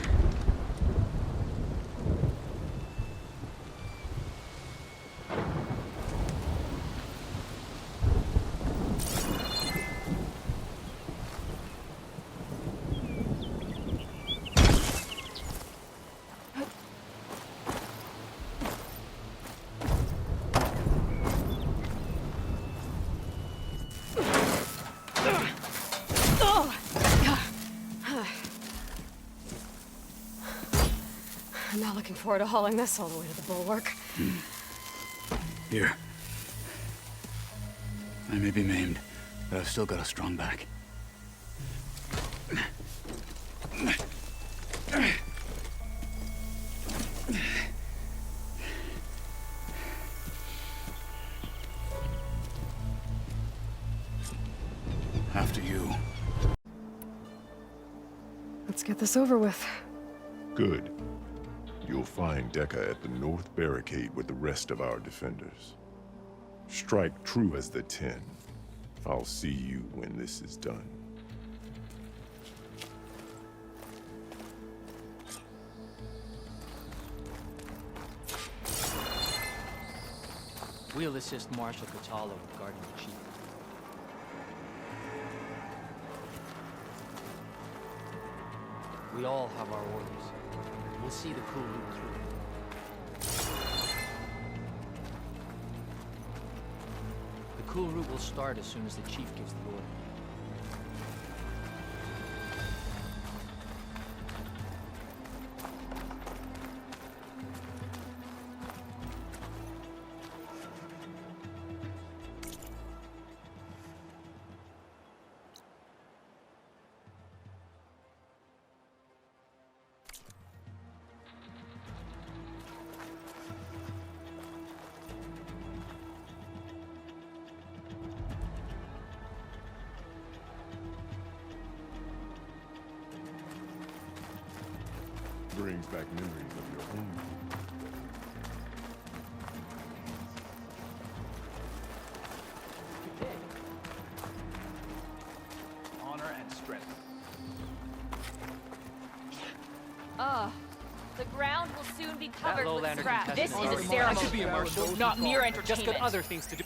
I'm not looking forward to hauling this all the way to the bulwark. Here. I may be maimed, but I've still got a strong back. After you. Let's get this over with. Good. You'll find Dekka at the north barricade with the rest of our defenders. Strike true as the 10. I'll see you when this is done. We'll assist Marshal Catallo regarding the chief. We all have our orders. We'll see the coup route through. The coup route will start as soon as the chief gives the order. Brings back memories of your home. Honor and strength. The ground will soon be That covered with Lowlander scraps. This contestant is a I ceremony, should be a marshal, not mere Just got entertainment. other things to do.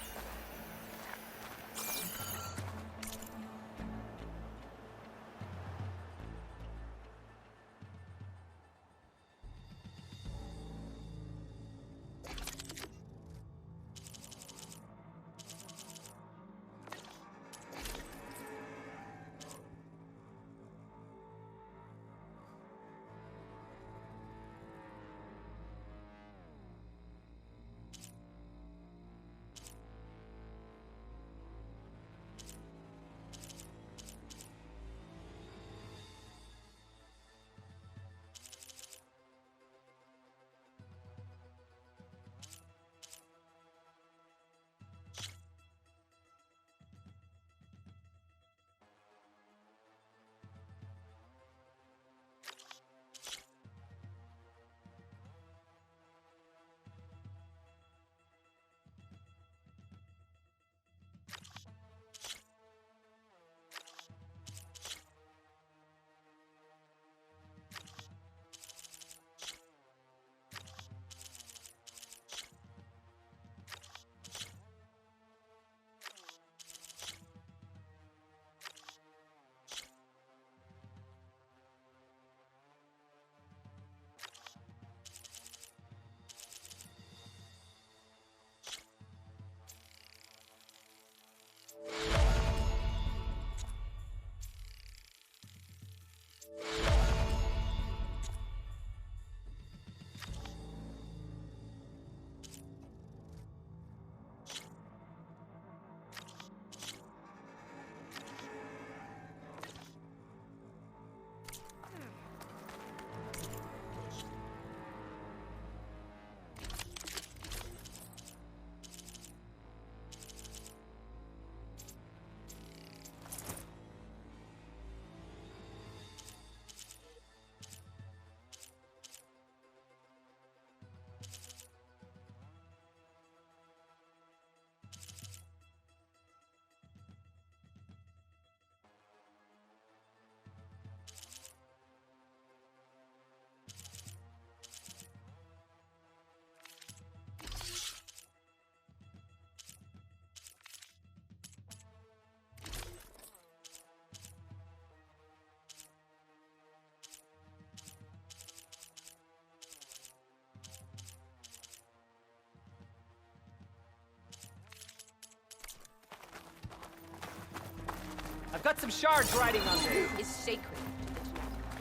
got some shards riding on there. Is sacred.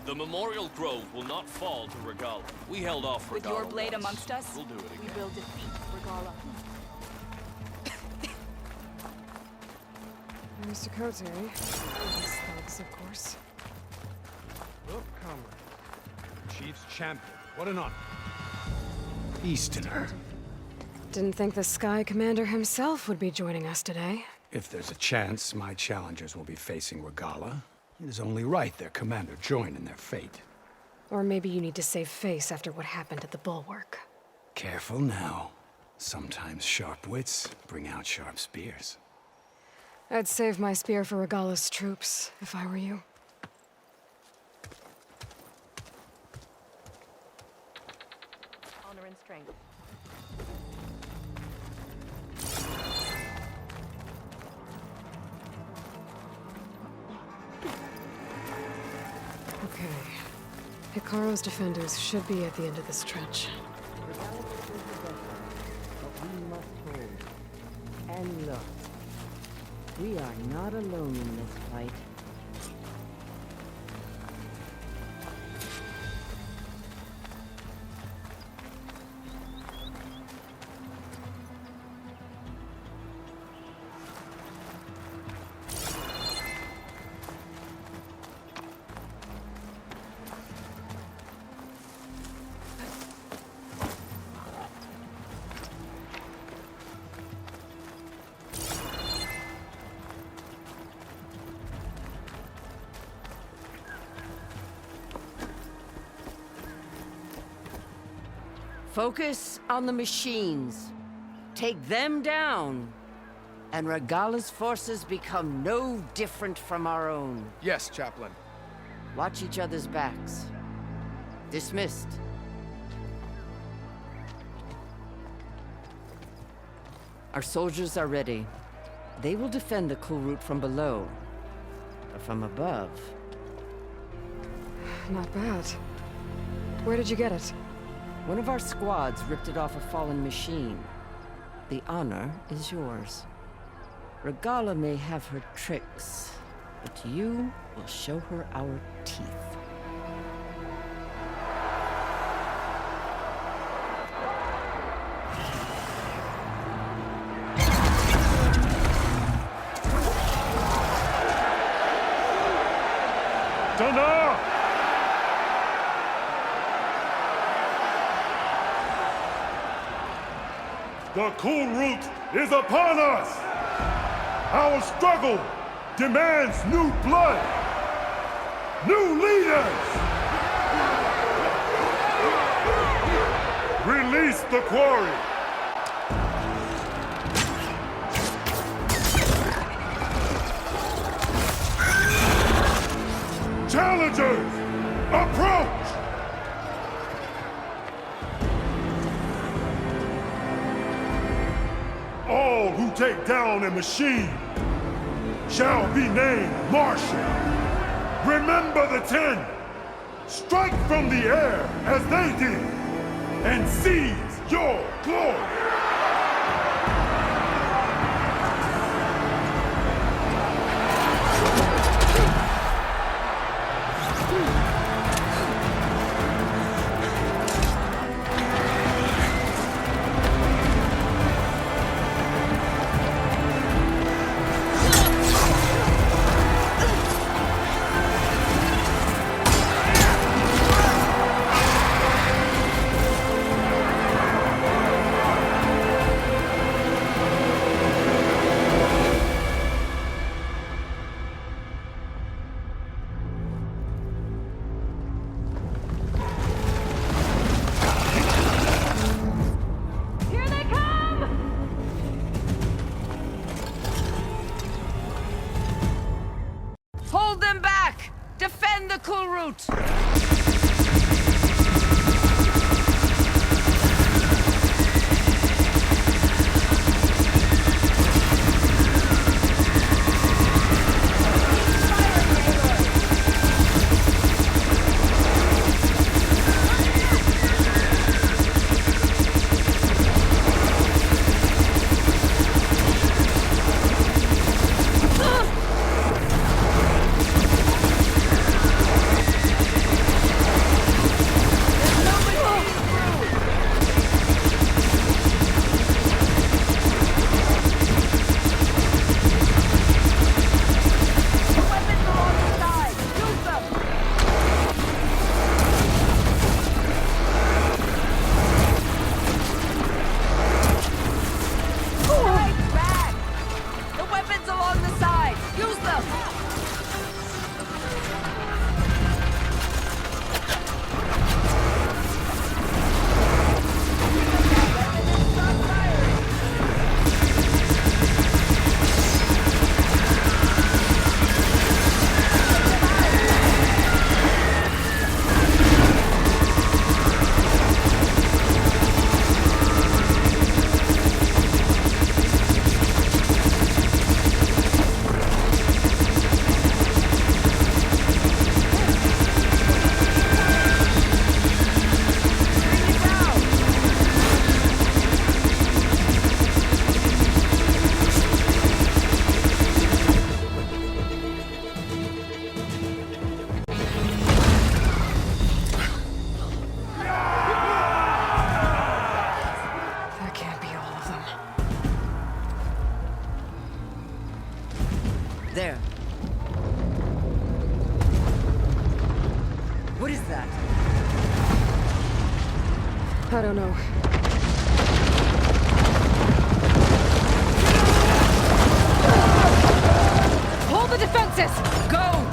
The Memorial Grove will not fall to Regalla. We held off Regalla With your blade once. amongst us, We'll do it we again. will defeat Regalla. Mr. Cote, eh? These thugs, of course. Look, comrade. Chief's champion. What an honor. Easterner. Didn't think the Sky Commander himself would be joining us today. If there's a chance my challengers will be facing Regalla, it is only right their commander join in their fate. Or maybe you need to save face after what happened at the Bulwark. Careful now. Sometimes sharp wits bring out sharp spears. I'd save my spear for Regalla's troops, if I were you. Honor and strength. Okay. Hikaru's defenders should be at the end of the stretch. But we must hold. And look, we are not alone in this fight. Focus on the machines. Take them down. And Regalla's forces become no different from our own. Yes, Chaplain. Watch each other's backs. Dismissed. Our soldiers are ready. They will defend the Kulrut from below. But from above... Not bad. Where did you get it? One of our squads ripped it off a fallen machine. The honor is yours. Regalla may have her tricks, but you will show her our teeth. Dana! The Kulrut is upon us! Our struggle demands new blood! New leaders! Release the quarry! Challengers, approach! All who take down a machine shall be named Marshal. Remember the 10. Strike from the air as they did, and seize your glory. Hold them back! Defend the Kulrut! There. What is that? I don't know. Hold the defenses! Go!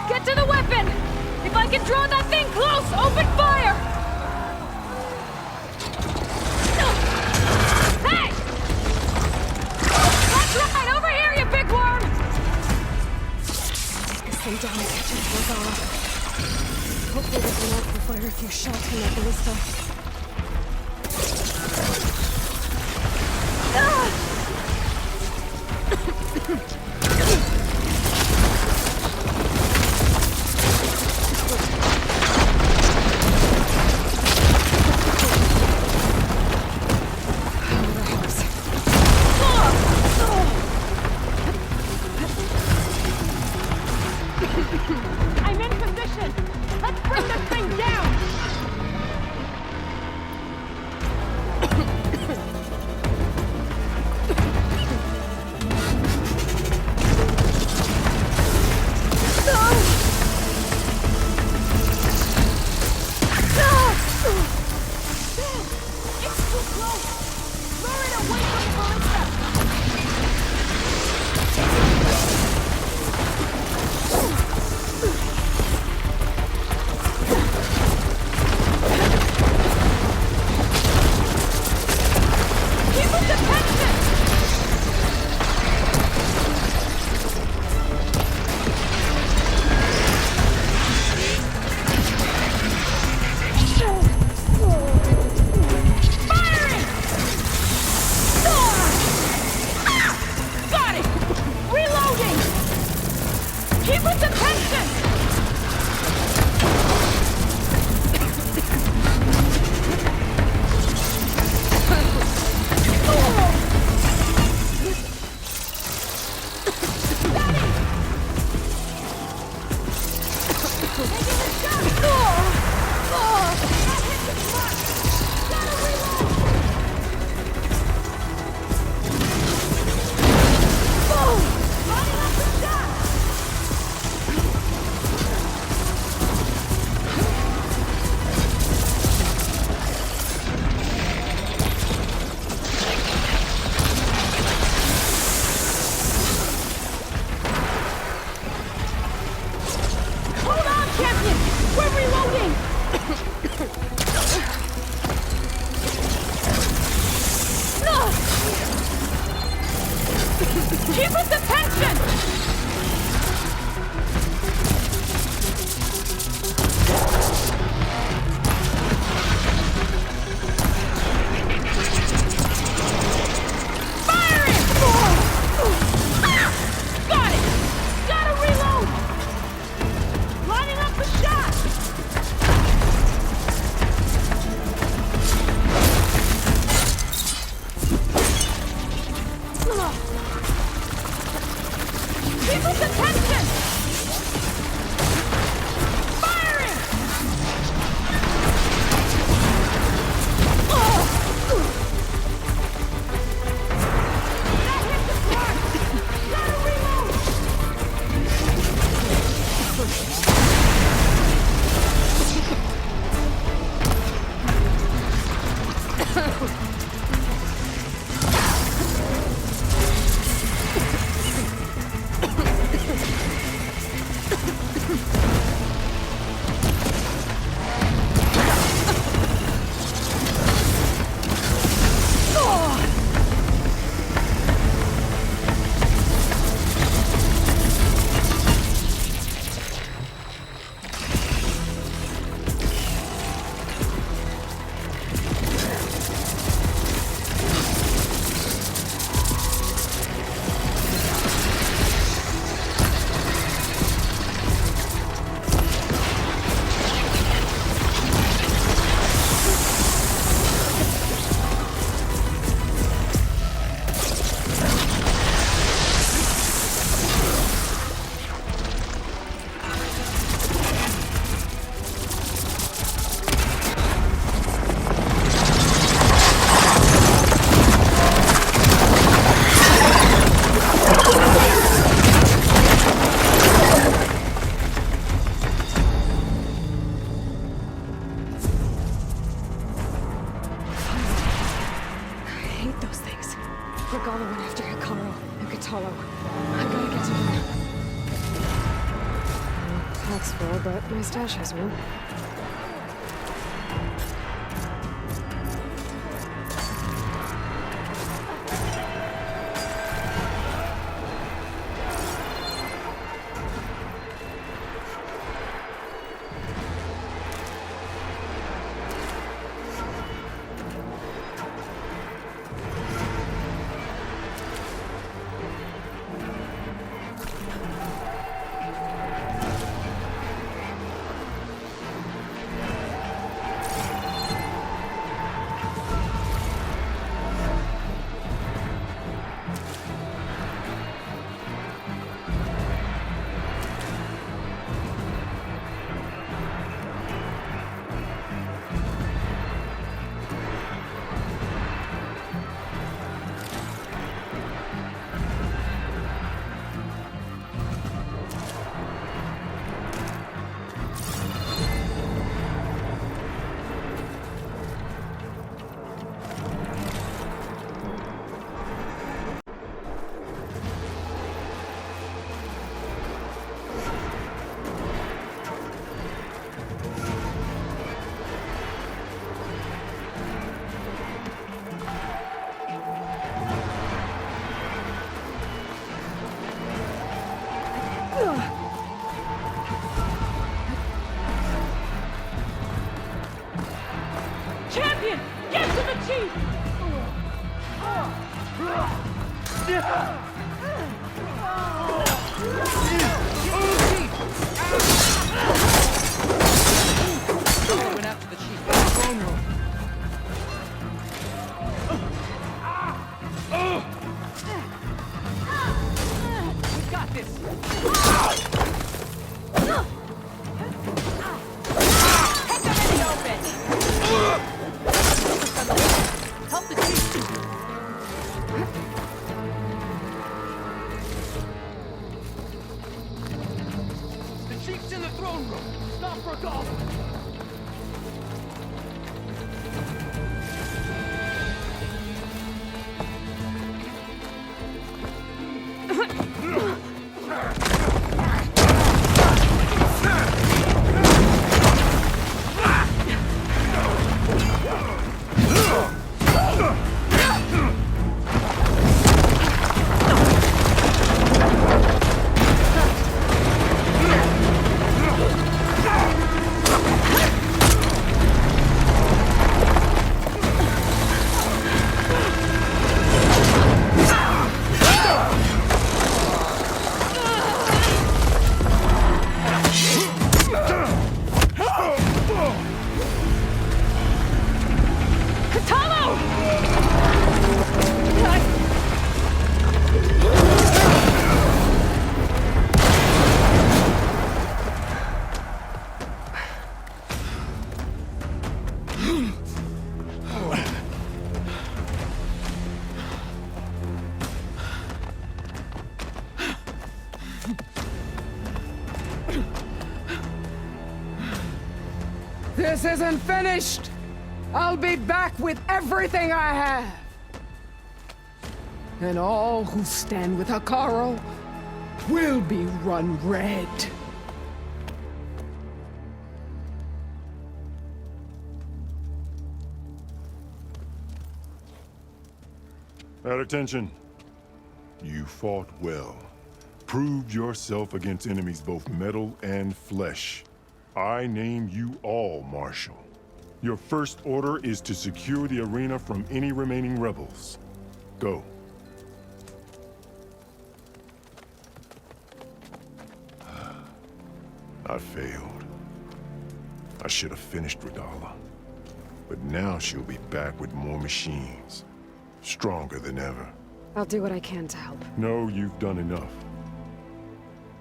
Get to the weapon! If I can draw that thing close, open fire! Hey! That's right! Over here, you big worm! Take this thing down and catch up to Regala. Hopefully this one will fire a few shots from that ballista. I'm in position! Let's bring this thing down! It's too close! Lure it away from the ballista! Keep up the tension! Firing! Got it! Reloading! Keep up the tension! Hold on, champion! We're reloading! Keep up the tension! Firing! Got it! Gotta reload! Lining up the shot! People's attention! Firing! That hit the mark! Gotta reload! Regala went after Hikaru and Katalo. I gotta get to them. Pack's full, but my stash has room. Champion! Get to the chief! Went after the chief. Throne room. We got this. Help the chief. The chief's in the throne room. Stop Regala. This isn't finished! I'll be back with everything I have! And all who stand with Hekarro will be run red. At attention. You fought well. Proved yourself against enemies both metal and flesh. I name you all Marshal. Your first order is to secure the arena from any remaining rebels. Go. I failed. I should have finished Regalla. But now she'll be back with more machines. Stronger than ever. I'll do what I can to help. No, you've done enough.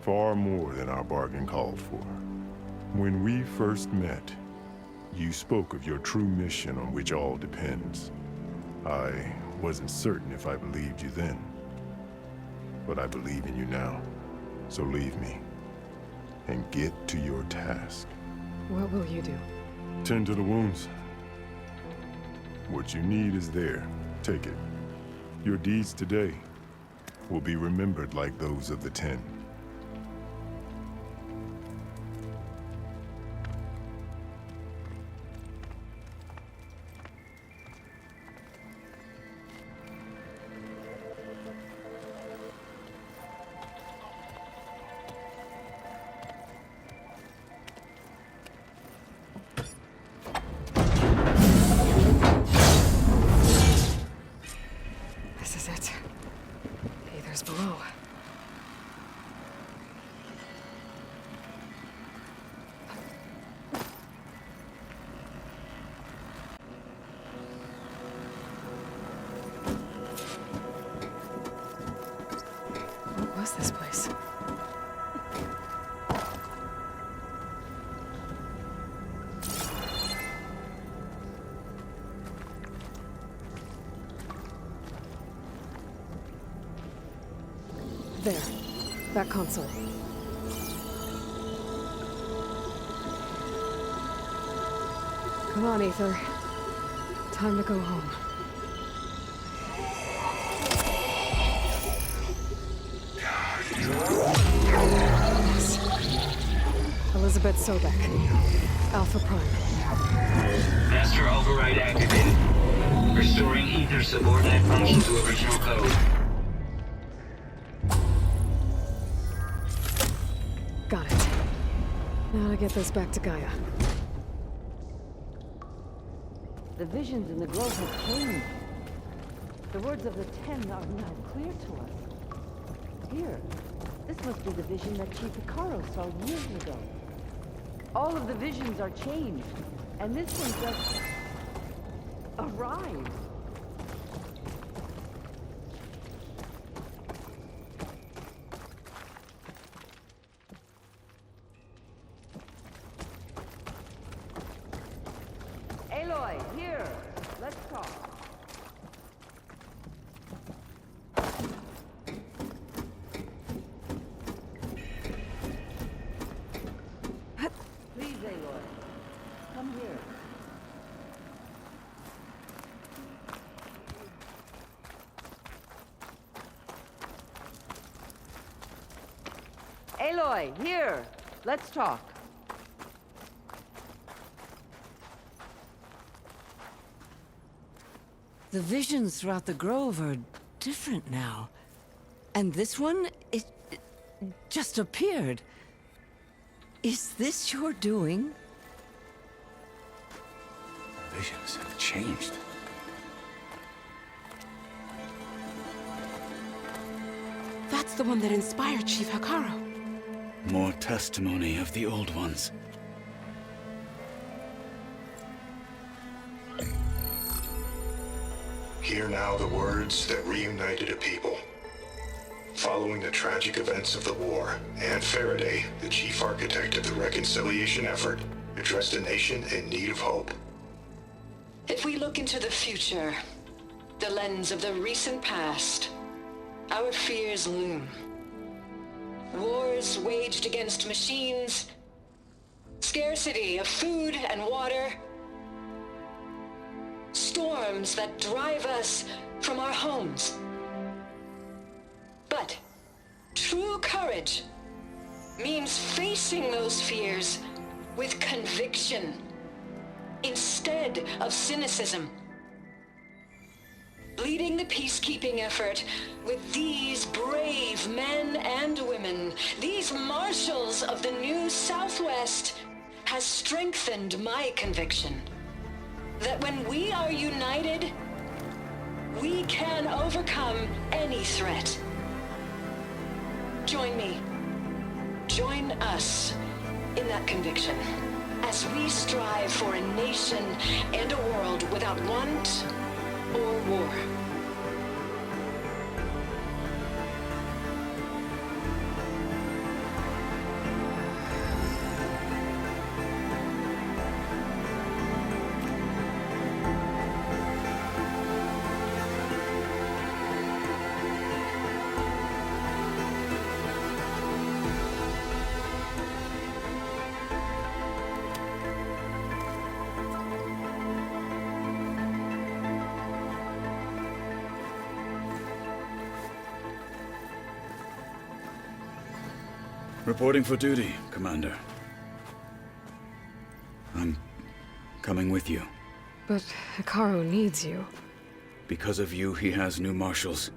Far more than our bargain called for. When we first met, you spoke of your true mission on which all depends. I wasn't certain if I believed you then. But I believe in you now. So leave me. And get to your task. What will you do? Tend to the wounds. What you need is there. Take it. Your deeds today will be remembered like those of the Ten. This is it. Aether's below. What was this place? There. That console. Come on, Aether. Time to go home. Yes. Elizabeth Sobek. Alpha Prime. Master override activated. Restoring Aether subordinate function to original code. Got it. Now to get this back to Gaia. The visions in the grove have changed. The words of the Ten are now clear to us. Here, this must be the vision that Chief Hekarro saw years ago. All of the visions are changed, and this one just arrived. Aloy, here. Let's talk. Please, Aloy. Come here. Aloy, here. Let's talk. The visions throughout the grove are different now. And this one, it just appeared. Is this your doing? Visions have changed. That's the one that inspired Chief Hekarro. More testimony of the old ones. Hear now the words that reunited a people. Following the tragic events of the war, Anne Faraday, the chief architect of the reconciliation effort, addressed a nation in need of hope. If we look into the future, the lens of the recent past, our fears loom. Wars waged against machines, Scarcity of food and water. Storms that drive us from our homes. But true courage means facing those fears with conviction instead of cynicism. Leading the peacekeeping effort with these brave men and women, these marshals of the new Southwest, has strengthened my conviction that when we are united, we can overcome any threat. Join me. Join us in that conviction as we strive for a nation and a world without want or war. Reporting for duty, Commander. I'm coming with you. But Hekarro needs you. Because of you, he has new marshals.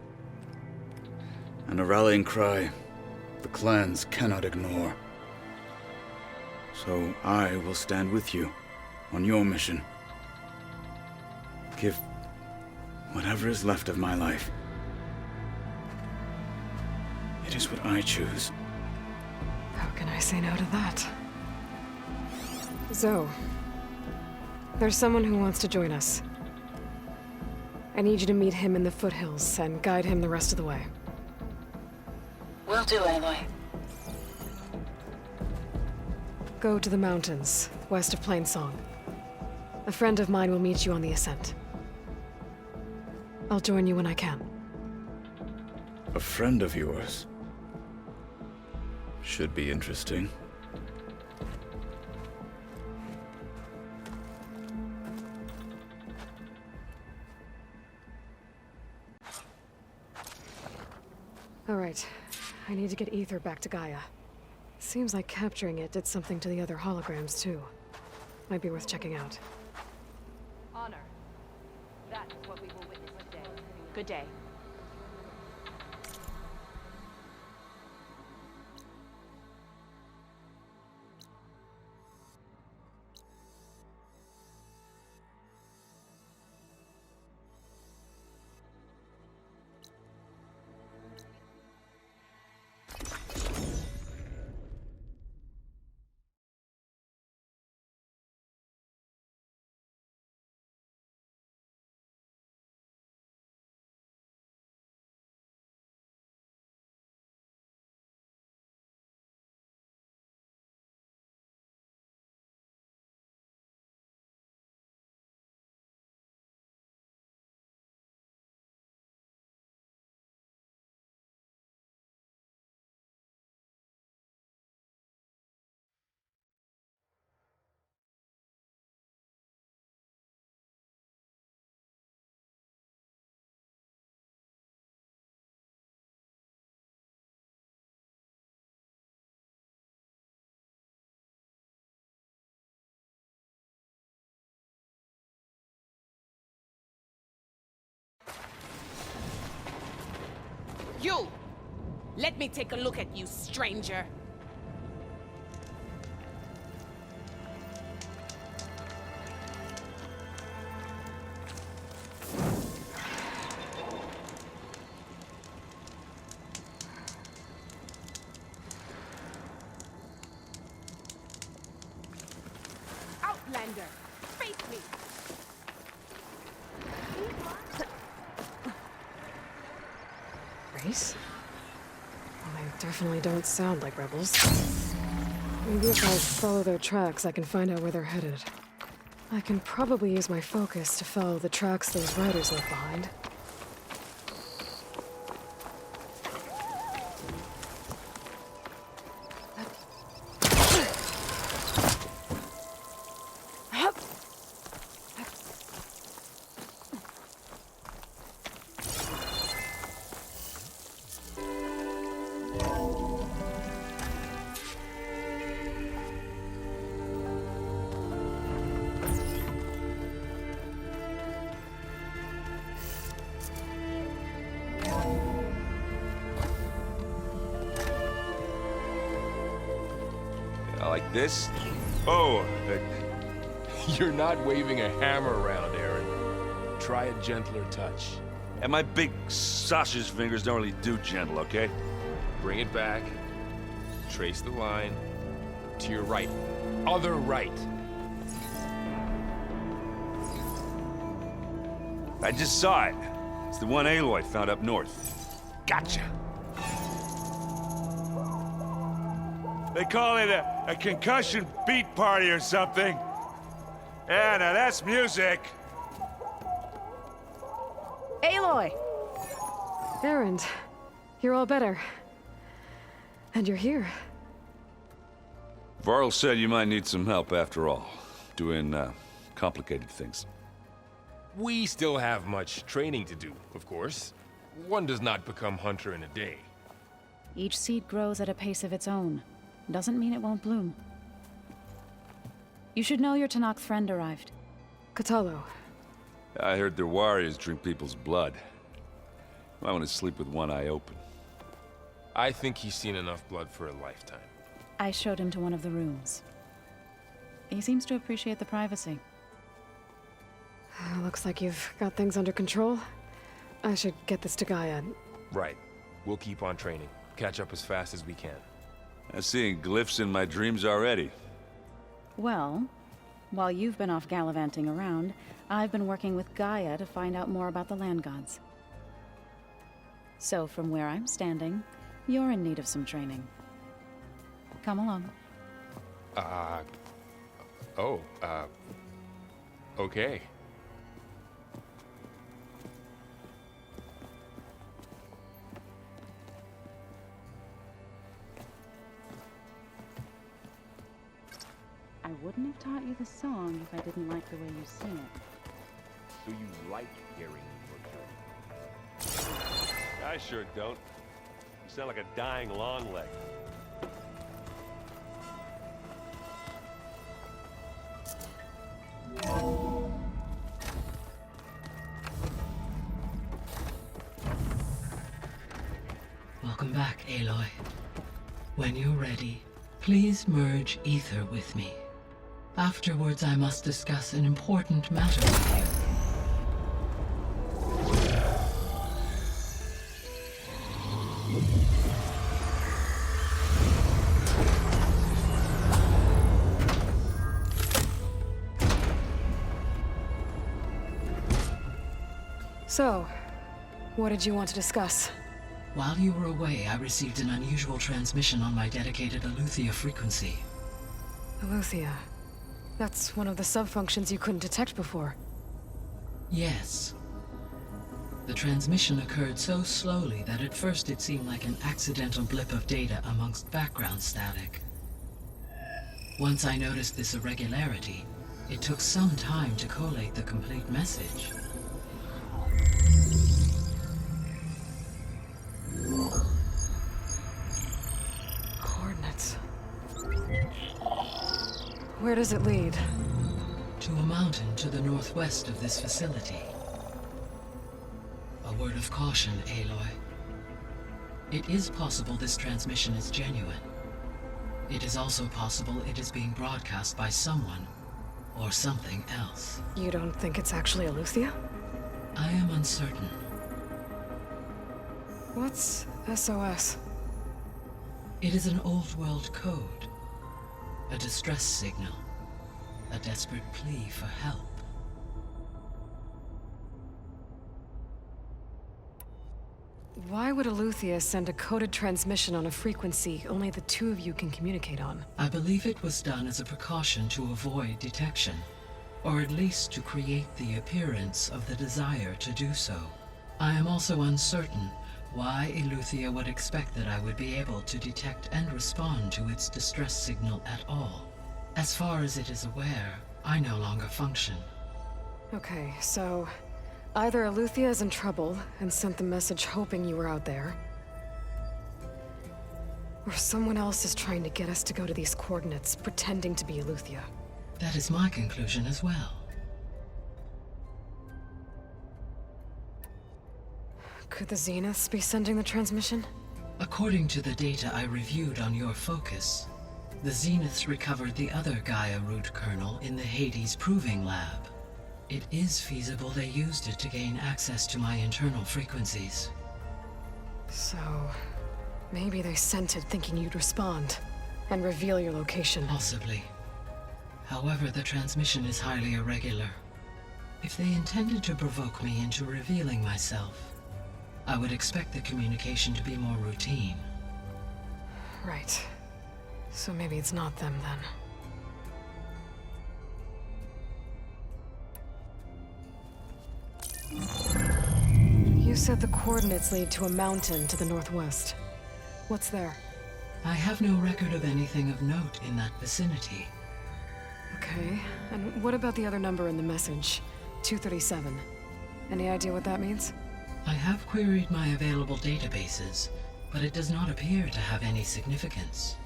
And a rallying cry the clans cannot ignore. So I will stand with you on your mission. Give whatever is left of my life. It is what I choose. How can I say no to that? Zoe, there's someone who wants to join us. I need you to meet him in the foothills and guide him the rest of the way. Will do, Aloy. Go to the mountains, west of Plainsong. A friend of mine will meet you on the ascent. I'll join you when I can. A friend of yours? Should be interesting. All right. I need to get Ether back to Gaia. Seems like capturing it did something to the other holograms, too. Might be worth checking out. Honor. That is what we will witness today. Good day. You! Let me take a look at you, stranger. Outlander, face me! Race? Well, they definitely don't sound like rebels. Maybe if I follow their tracks, I can find out where they're headed. I can probably use my focus to follow the tracks those riders left behind. Like this? Oh, You're not waving a hammer around, Aaron. Try a gentler touch. and my big sausage fingers don't really do gentle, okay? Bring it back. Trace the line. To your right. Other right. I just saw it. It's the one Aloy found up north. Gotcha. They call it a concussion beat party or something. Yeah, now that's music. Aloy! Erend, you're all better. And you're here. Varl said you might need some help after all, doing complicated things. We still have much training to do, of course. One does not become hunter in a day. Each seed grows at a pace of its own. Doesn't mean it won't bloom. You should know your Tanakh friend arrived. Kotallo. I heard their warriors drink people's blood. Might want to sleep with one eye open. I think he's seen enough blood for a lifetime. I showed him to one of the rooms. He seems to appreciate the privacy. Looks like you've got things under control. I should get this to Gaia. Right. We'll keep on training. Catch up as fast as we can. I'm seeing glyphs in my dreams already. Well, while you've been off gallivanting around, I've been working with Gaia to find out more about the land gods. So from where I'm standing, you're in need of some training. Come along. Okay. I wouldn't have taught you the song if I didn't like the way you sing it. So you like hearing butchered? I sure don't. You sound like a dying longleg. Welcome back, Aloy. When you're ready, please merge ether with me. Afterwards, I must discuss an important matter with you. So, what did you want to discuss? While you were away, I received an unusual transmission on my dedicated Eleuthia frequency. Eleuthia. That's one of the sub-functions you couldn't detect before. Yes. The transmission occurred so slowly that at first it seemed like an accidental blip of data amongst background static. Once I noticed this irregularity, it took some time to collate the complete message. Coordinates. Where does it lead? To a mountain to the northwest of this facility. A word of caution, Aloy. It is possible this transmission is genuine. It is also possible it is being broadcast by someone or something else. You don't think it's actually Eleuthia? I am uncertain. What's SOS? It is an old world code. A distress signal. A desperate plea for help. Why would Eleuthia send a coded transmission on a frequency only the two of you can communicate on? I believe it was done as a precaution to avoid detection, or at least to create the appearance of the desire to do so. I am also uncertain why Eleuthia would expect that I would be able to detect and respond to its distress signal at all. As far as it is aware, I no longer function. Okay, so either Eleuthia is in trouble and sent the message hoping you were out there, or someone else is trying to get us to go to these coordinates, pretending to be Eleuthia. That is my conclusion as well. Could the Zeniths be sending the transmission? According to the data I reviewed on your focus, The Zeniths recovered the other Gaia root kernel in the Hades Proving Lab. It is feasible they used it to gain access to my internal frequencies. So, maybe they sent it thinking you'd respond and reveal your location. Possibly. However, the transmission is highly irregular. If they intended to provoke me into revealing myself, I would expect the communication to be more routine. Right. So maybe it's not them then. You said the coordinates lead to a mountain to the northwest. What's there? I have no record of anything of note in that vicinity. Okay, and what about the other number in the message? 237. Any idea what that means? I have queried my available databases, but it does not appear to have any significance.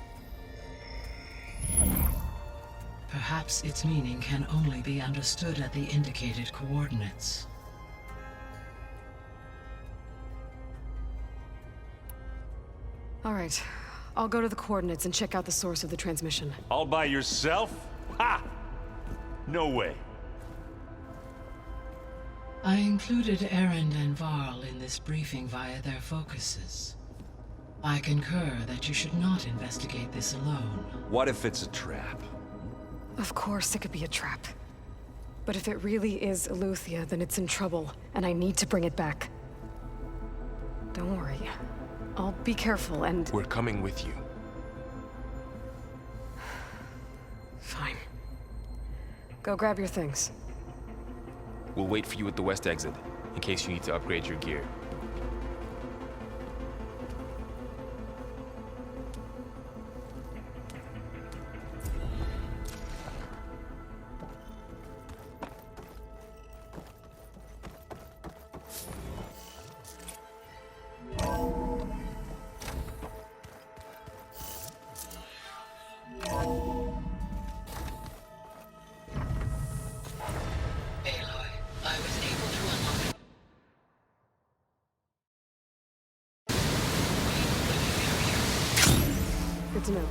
Perhaps its meaning can only be understood at the indicated coordinates. All right. I'll go to the coordinates and check out the source of the transmission. All by yourself? Ha! No way. I included Erend and Varl in this briefing via their focuses. I concur that you should not investigate this alone. What if it's a trap? Of course it could be a trap. But if it really is Eleuthia, then it's in trouble, and I need to bring it back. Don't worry. I'll be careful and... We're coming with you. Fine. Go grab your things. We'll wait for you at the west exit, in case you need to upgrade your gear. Good to know.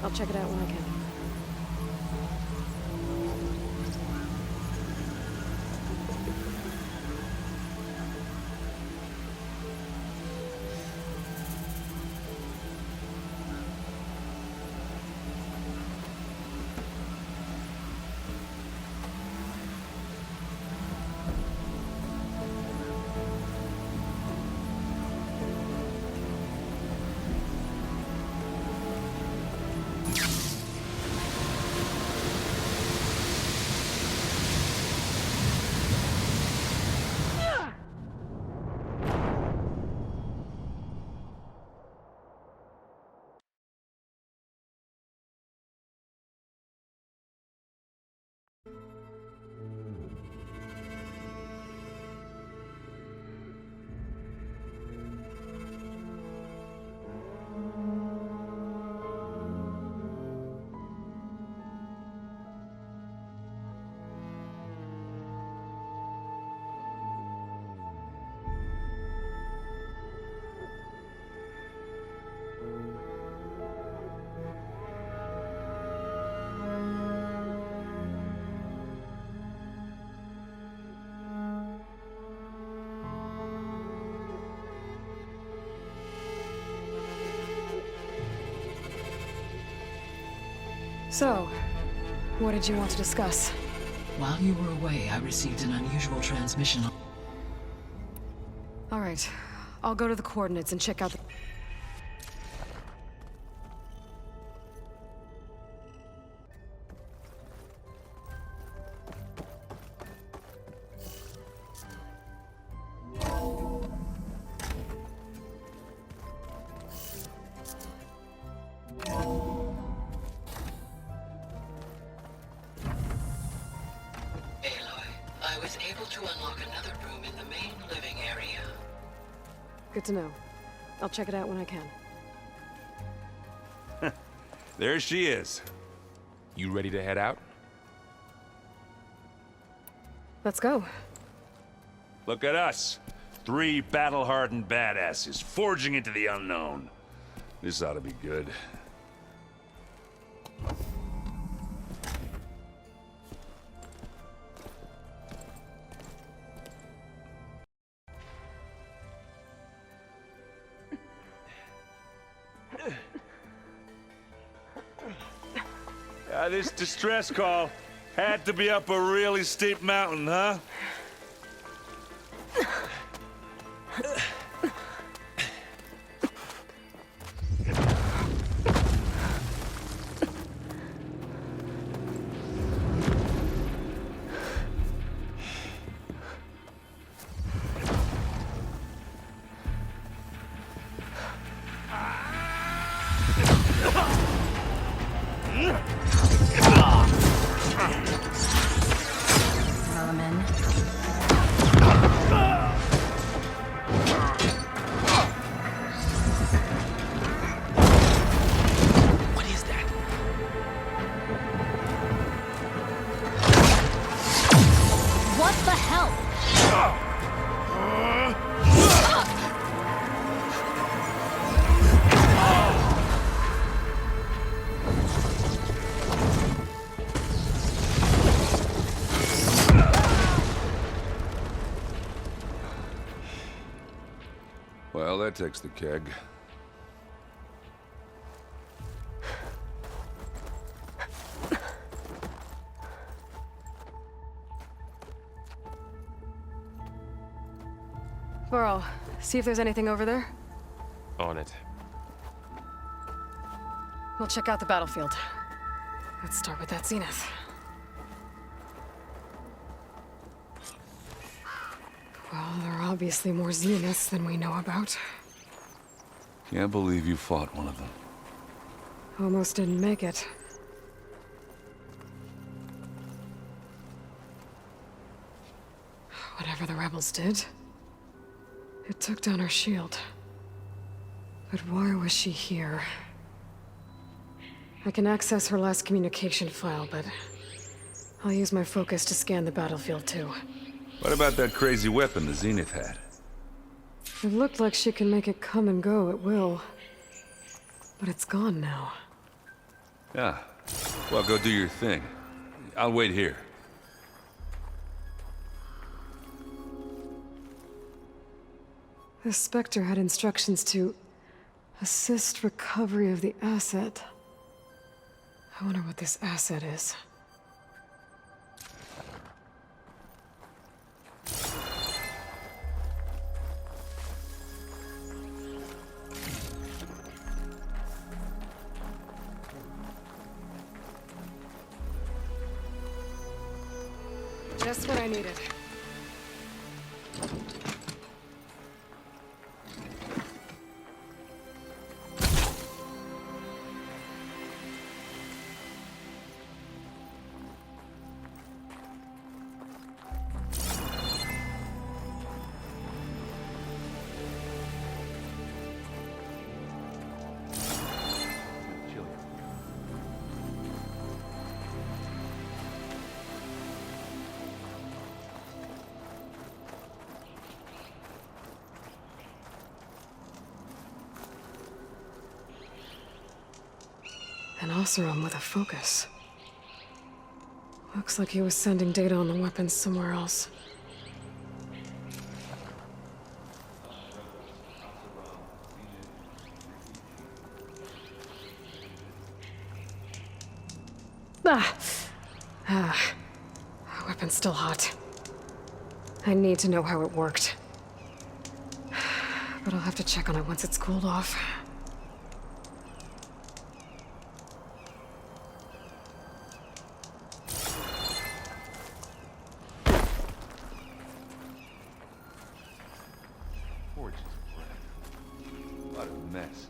I'll check it out when I can. So, what did you want to discuss? While you were away, I received an unusual transmission. All right. I'll go to the coordinates and check out the... I was able to unlock another room in the main living area. Good to know. I'll check it out when I can. There she is. You ready to head out? Let's go. Look at us. 3 battle-hardened badasses forging into the unknown. This ought to be good. This distress call had to be up a really steep mountain, huh? Well, that takes the keg. Varl, see if there's anything over there. On it. We'll check out the battlefield. Let's start with that zenith. Well, there are obviously more zeniths than we know about. Can't believe you fought one of them. Almost didn't make it. Whatever the rebels did, it took down her shield. But why was she here? I can access her last communication file, but I'll use my focus to scan the battlefield too. What about that crazy weapon the Zenith had? It looked like she can make it come and go at will. But it's gone now. Yeah. Well, go do your thing. I'll wait here. The Spectre had instructions to assist recovery of the asset. I wonder what this asset is. Just what I needed. An Oseram with a focus. Looks like he was sending data on the weapons somewhere else. Weapon's still hot. I need to know how it worked. But I'll have to check on it once it's cooled off. What a mess.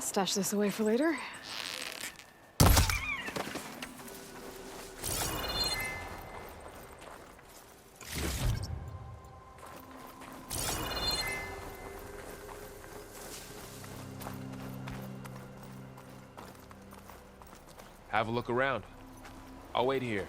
Stash this away for later. Have a look around. I'll wait here.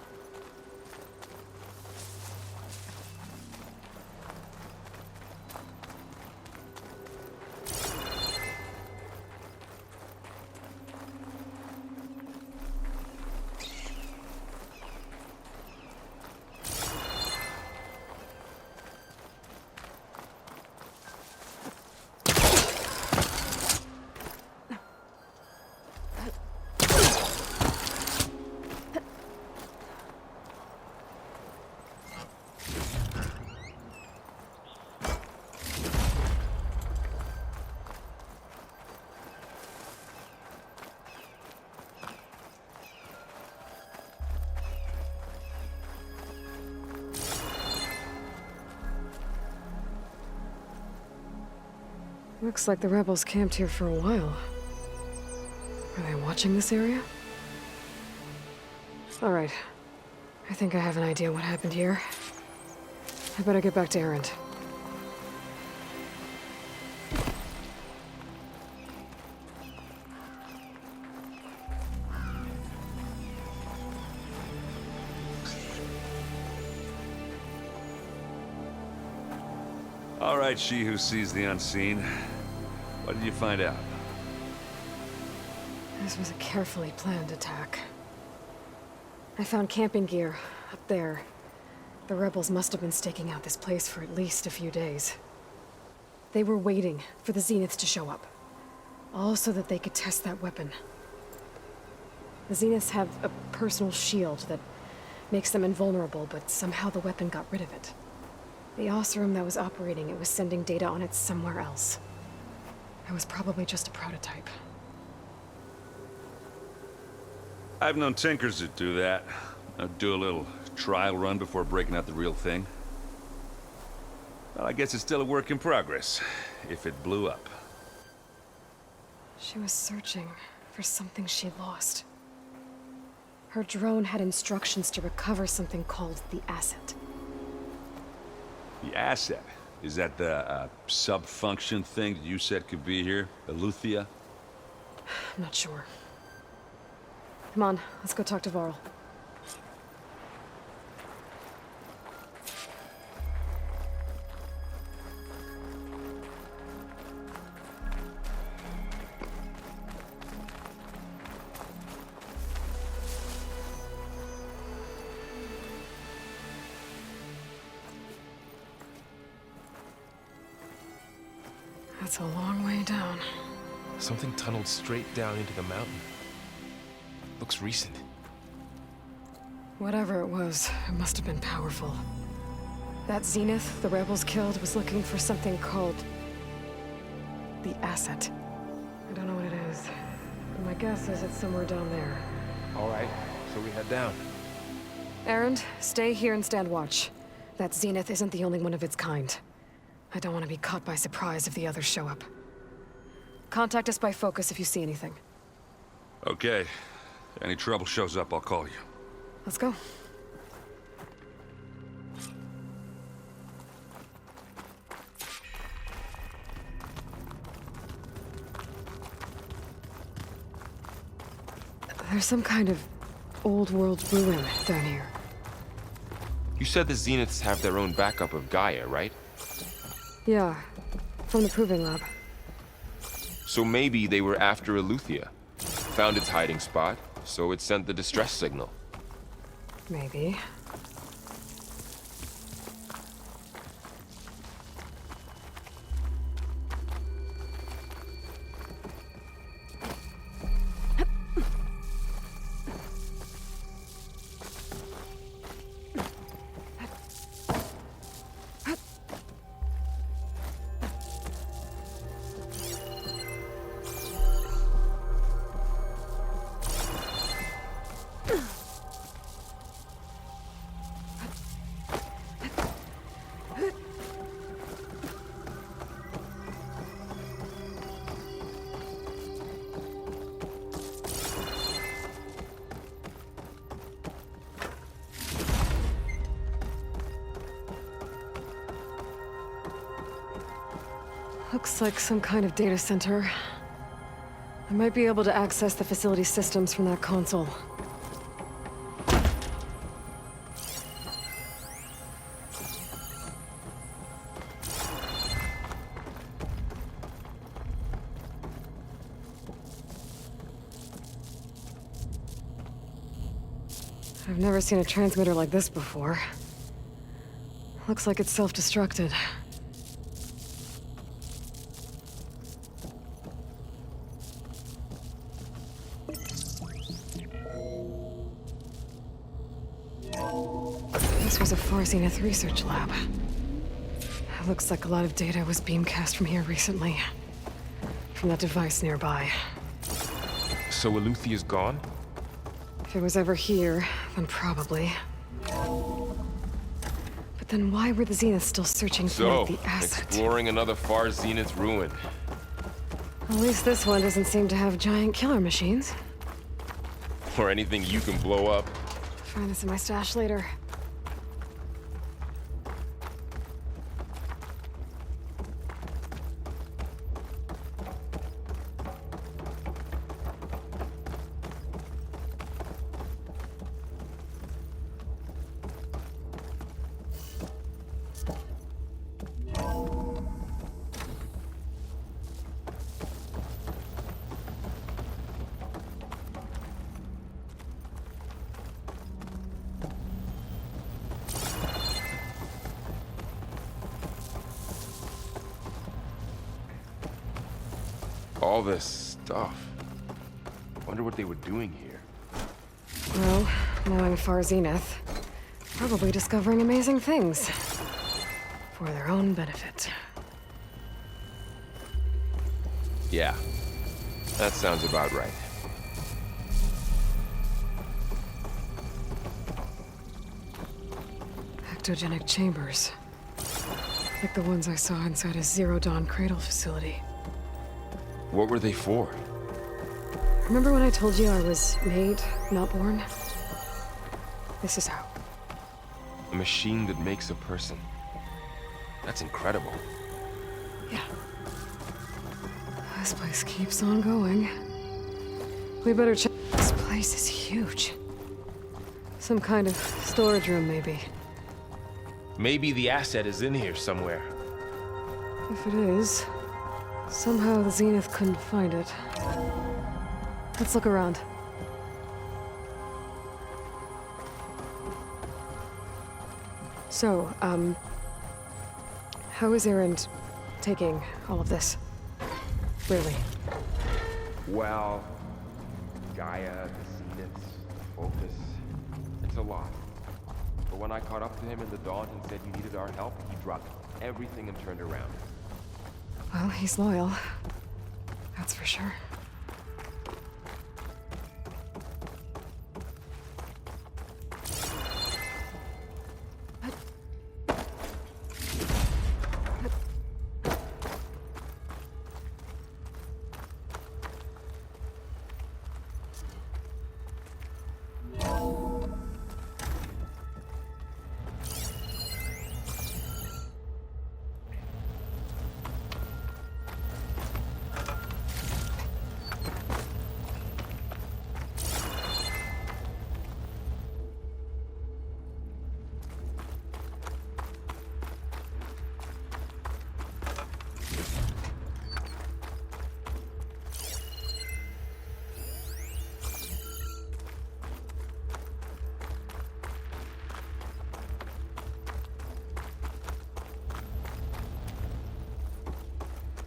Looks like the rebels camped here for a while. Are they watching this area? All right. I think I have an idea what happened here. I better get back to Erend. All right, she who sees the unseen. What did you find out? This was a carefully planned attack. I found camping gear up there. The rebels must have been staking out this place for at least a few days. They were waiting for the Zeniths to show up. All so that they could test that weapon. The Zeniths have a personal shield that makes them invulnerable, but somehow the weapon got rid of it. The Oseram that was operating it was sending data on it somewhere else. It was probably just a prototype. I've known tinkers that do that. They'll do a little trial run before breaking out the real thing. Well, I guess it's still a work in progress, if it blew up. She was searching for something she lost. Her drone had instructions to recover something called the Asset. The Asset? Is that the sub-function thing that you said could be here? Eleuthia? I'm not sure. Come on, let's go talk to Varl. That's a long way down. Something tunneled straight down into the mountain. Looks recent. Whatever it was, it must have been powerful. That Zenith the rebels killed was looking for something called the Asset. I don't know what it is, but my guess is it's somewhere down there. All right, so we head down. Erend, stay here and stand watch. That Zenith isn't the only one of its kind. I don't want to be caught by surprise if the others show up. Contact us by focus if you see anything. Okay. Any trouble shows up, I'll call you. Let's go. There's some kind of old world ruin down here. You said the Zeniths have their own backup of Gaia, right? Yeah, from the Proving Lab. So maybe they were after Eleuthia. Found its hiding spot, so it sent the distress signal. Maybe. Looks like some kind of data center. I might be able to access the facility systems from that console. I've never seen a transmitter like this before. Looks like it's self-destructed. This was a Far Zenith research lab. It looks like a lot of data was beamcast from here recently. From that device nearby. So Eluthia's gone? If it was ever here, then probably. But then why were the Zeniths still searching for the asset? Exploring another Far Zenith ruin. At least this one doesn't seem to have giant killer machines. Or anything you can blow up. Find this in my stash later. All this stuff. Wonder what they were doing here. Well, knowing Far Zenith, probably discovering amazing things. For their own benefit. Yeah, that sounds about right. Ectogenic chambers. Like the ones I saw inside a Zero Dawn cradle facility. What were they for? Remember when I told you I was made, not born? This is how. A machine that makes a person. That's incredible. Yeah. This place keeps on going. We better check. This place is huge. Some kind of storage room, maybe. Maybe the asset is in here somewhere. If it is, somehow the Zenith couldn't find it. Let's look around. So, how is Erend taking all of this? Really? Well, Gaia, the Zeniths, Focus. It's a lot. But when I caught up to him in the dawn and said you needed our help, he dropped everything and turned around. Well, he's loyal. That's for sure.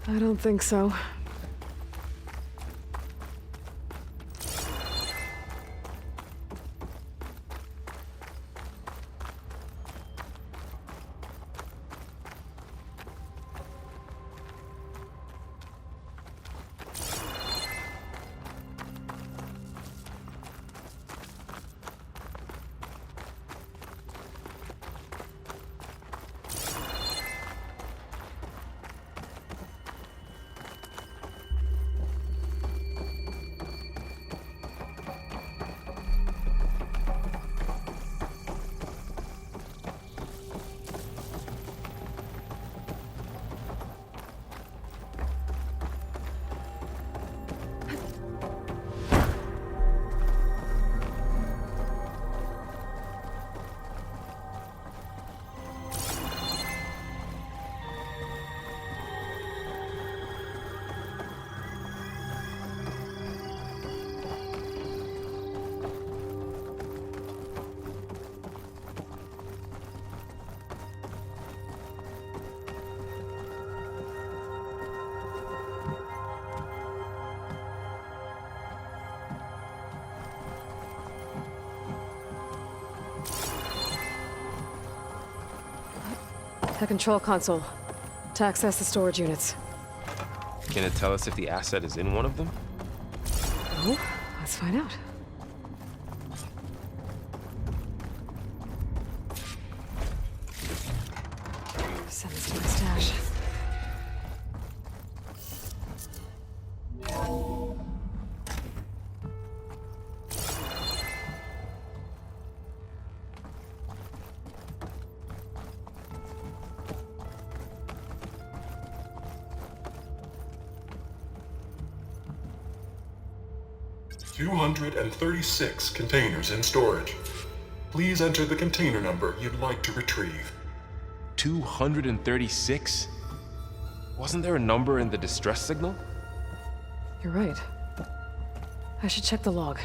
I don't think so. The control console. To access the storage units. Can it tell us if the asset is in one of them? Oh, let's find out. Send this to my stash. $236 containers in storage. Please enter the container number you'd like to retrieve. 236? Wasn't there a number in the distress signal? You're right. I should check the log.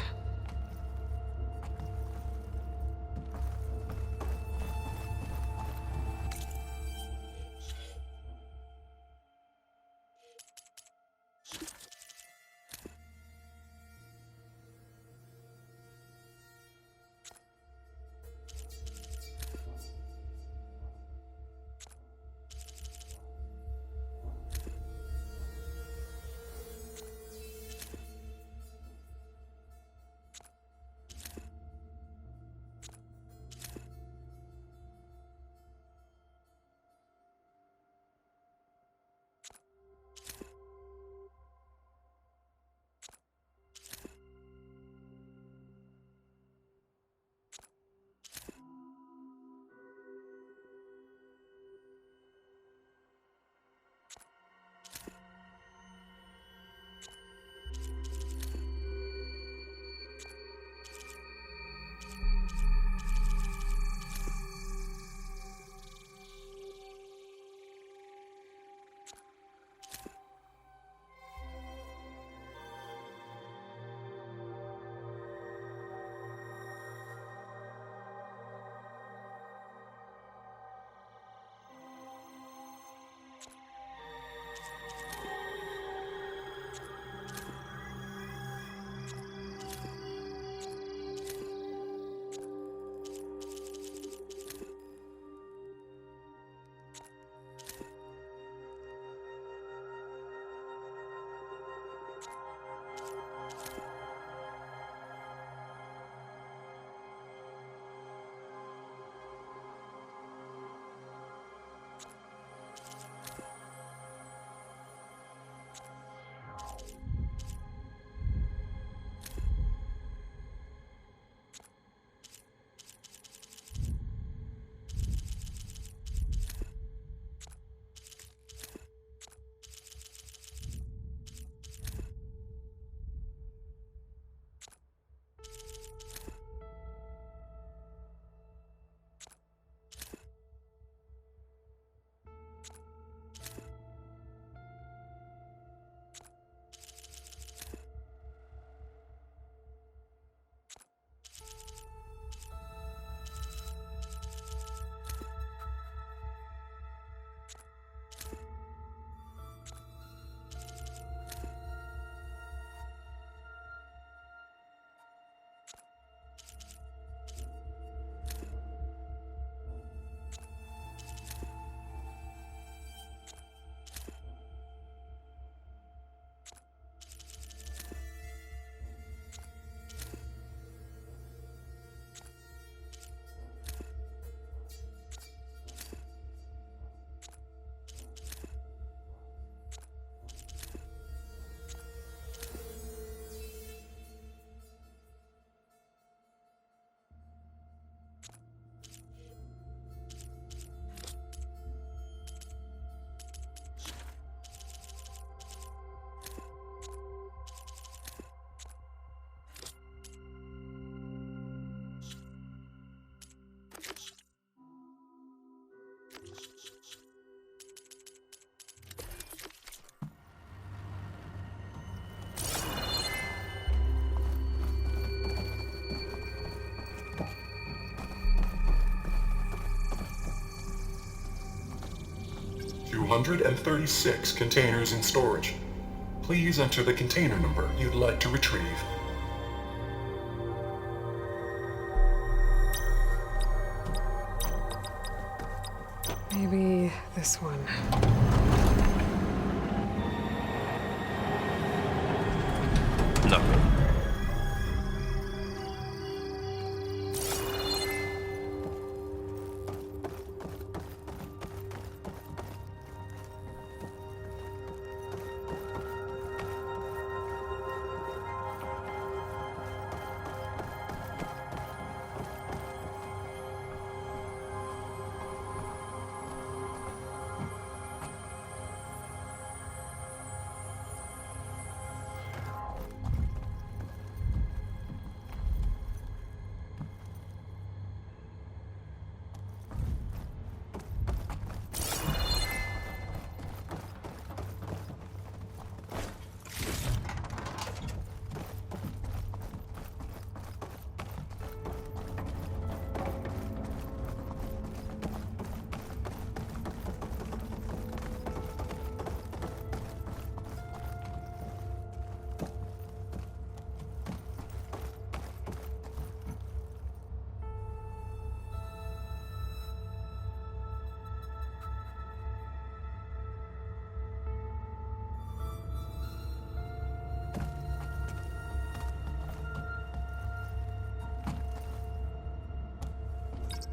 $236 containers in storage. Please enter the container number you'd like to retrieve. Maybe this one. Nothing.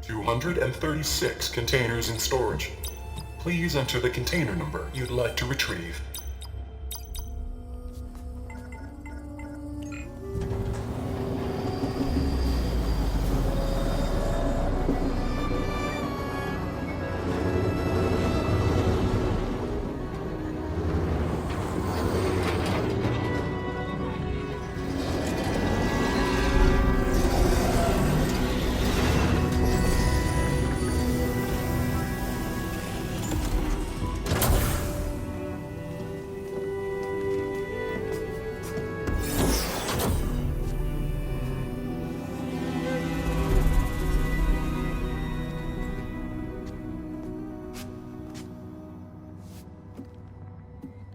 $236 containers in storage. Please enter the container number you'd like to retrieve.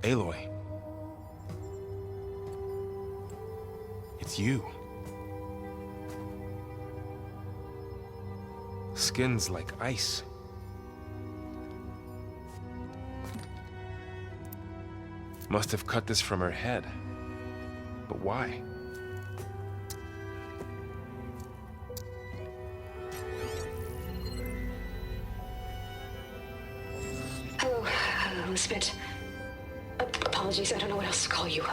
Aloy. It's you. Skin's like ice. Must have cut this from her head. But why? Hello, Elizabeth. Apologies, I don't know what else to call you.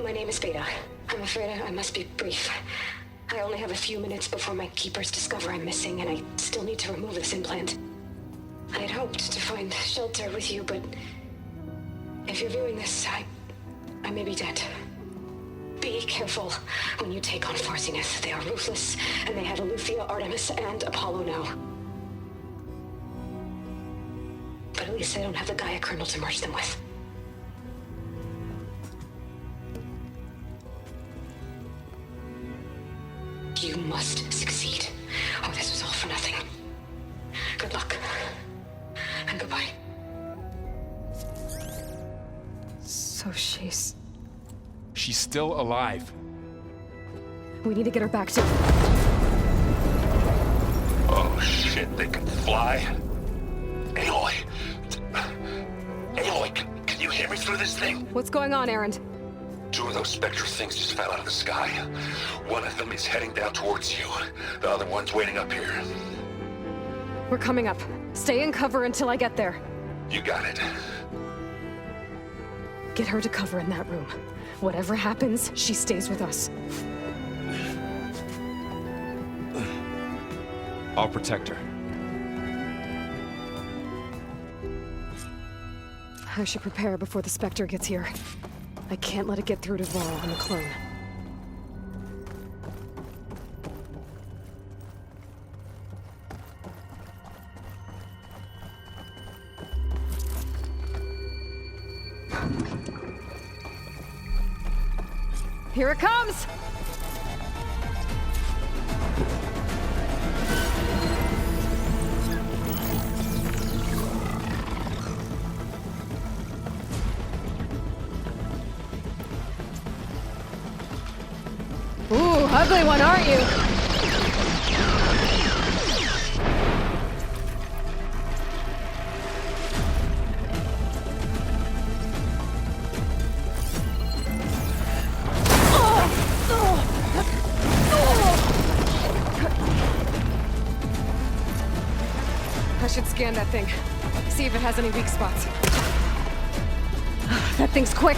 My name is Beta. I'm afraid I must be brief. I only have a few minutes before my keepers discover I'm missing, and I still need to remove this implant. I had hoped to find shelter with you, but if you're viewing this, I may be dead. Be careful when you take on Far Zenith. They are ruthless, and they have Eleuthia, Artemis, and Apollo now. But at least they don't have the Gaia kernel to merge them with. You must succeed, or this was all for nothing. Good luck. And goodbye. So she's... She's still alive. We need to get her back to... Oh shit, they can fly? Aloy! Aloy, can you hear me through this thing? What's going on, Erend? 2 of those Spectre things just fell out of the sky. One of them is heading down towards you. The other one's waiting up here. We're coming up. Stay in cover until I get there. You got it. Get her to cover in that room. Whatever happens, she stays with us. I'll protect her. I should prepare before the Spectre gets here. I can't let it get through to Varl and the clone. Here it comes! Ooh, ugly one, aren't you? should scan that thing. See if it has any weak spots. That thing's quick!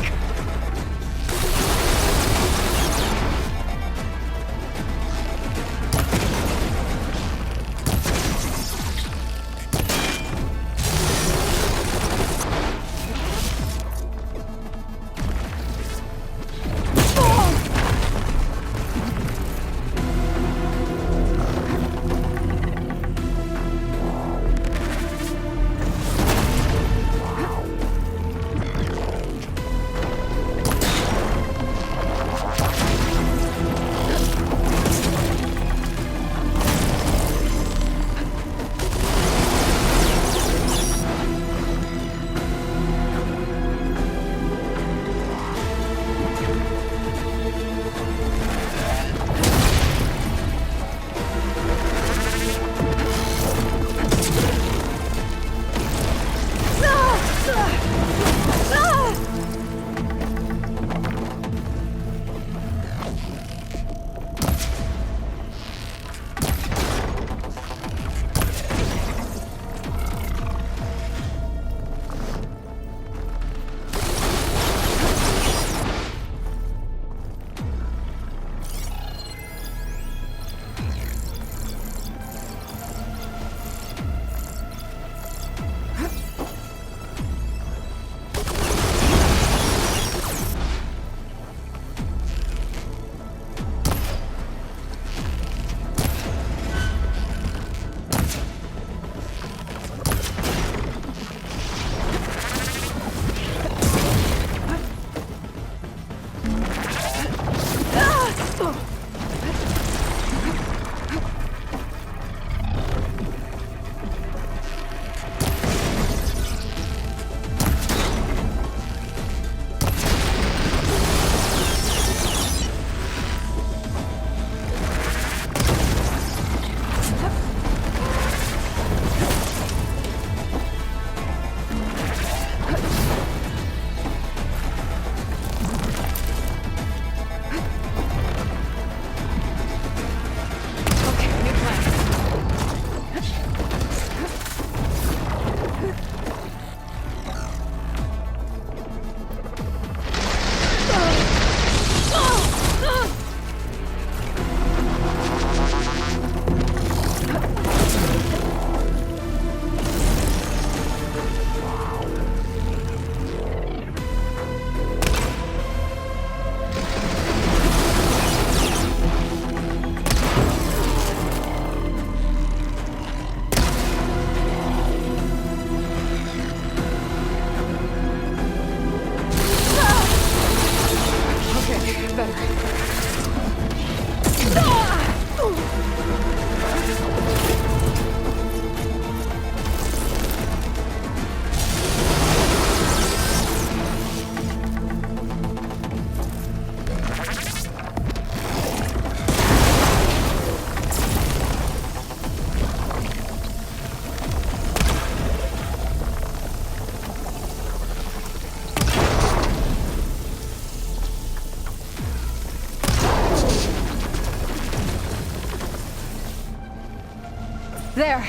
There.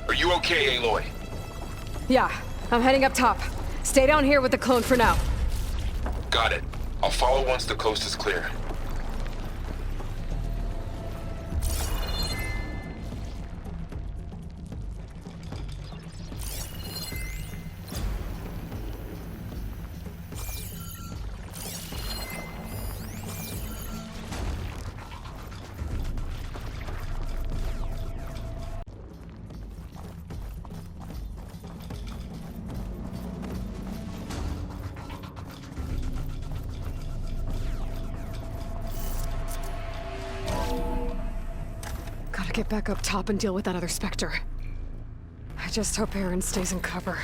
Are you okay, Aloy? Yeah, I'm heading up top. Stay down here with the clone for now. Got it. I'll follow once the coast is clear. Gotta get back up top and deal with that other Spectre. I just hope Aaron stays in cover.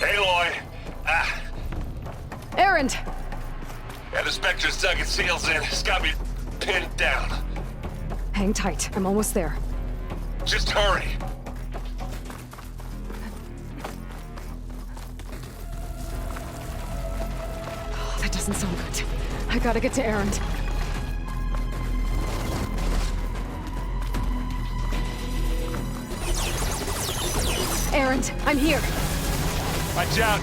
Aloy, Erend! Yeah, the Spectre's dug its heels in. It's got me pinned down. Hang tight. I'm almost there. Just hurry. Oh, that doesn't sound good. I gotta get to Erend. Erend, I'm here. Watch out.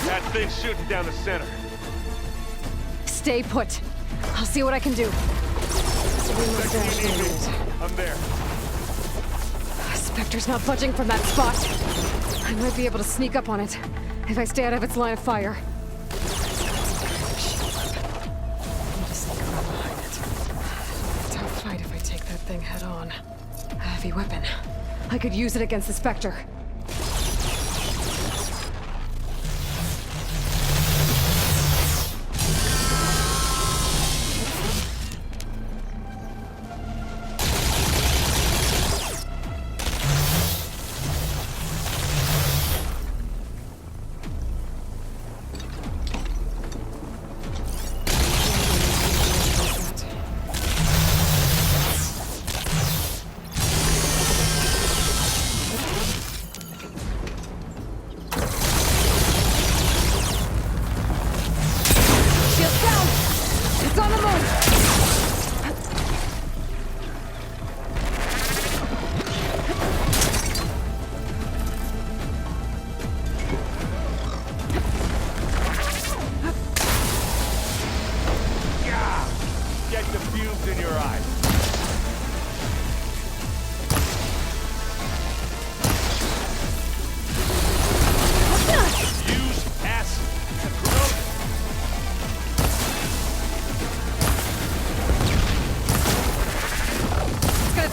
That thing's shooting down the center. Stay put. I'll see what I can do. This will be my dash in a minute. I'm there. Spectre's not budging from that spot. I might be able to sneak up on it if I stay out of its line of fire. Need to sneak around behind it. Tough fight if I take that thing head on. A heavy weapon. I could use it against the Spectre.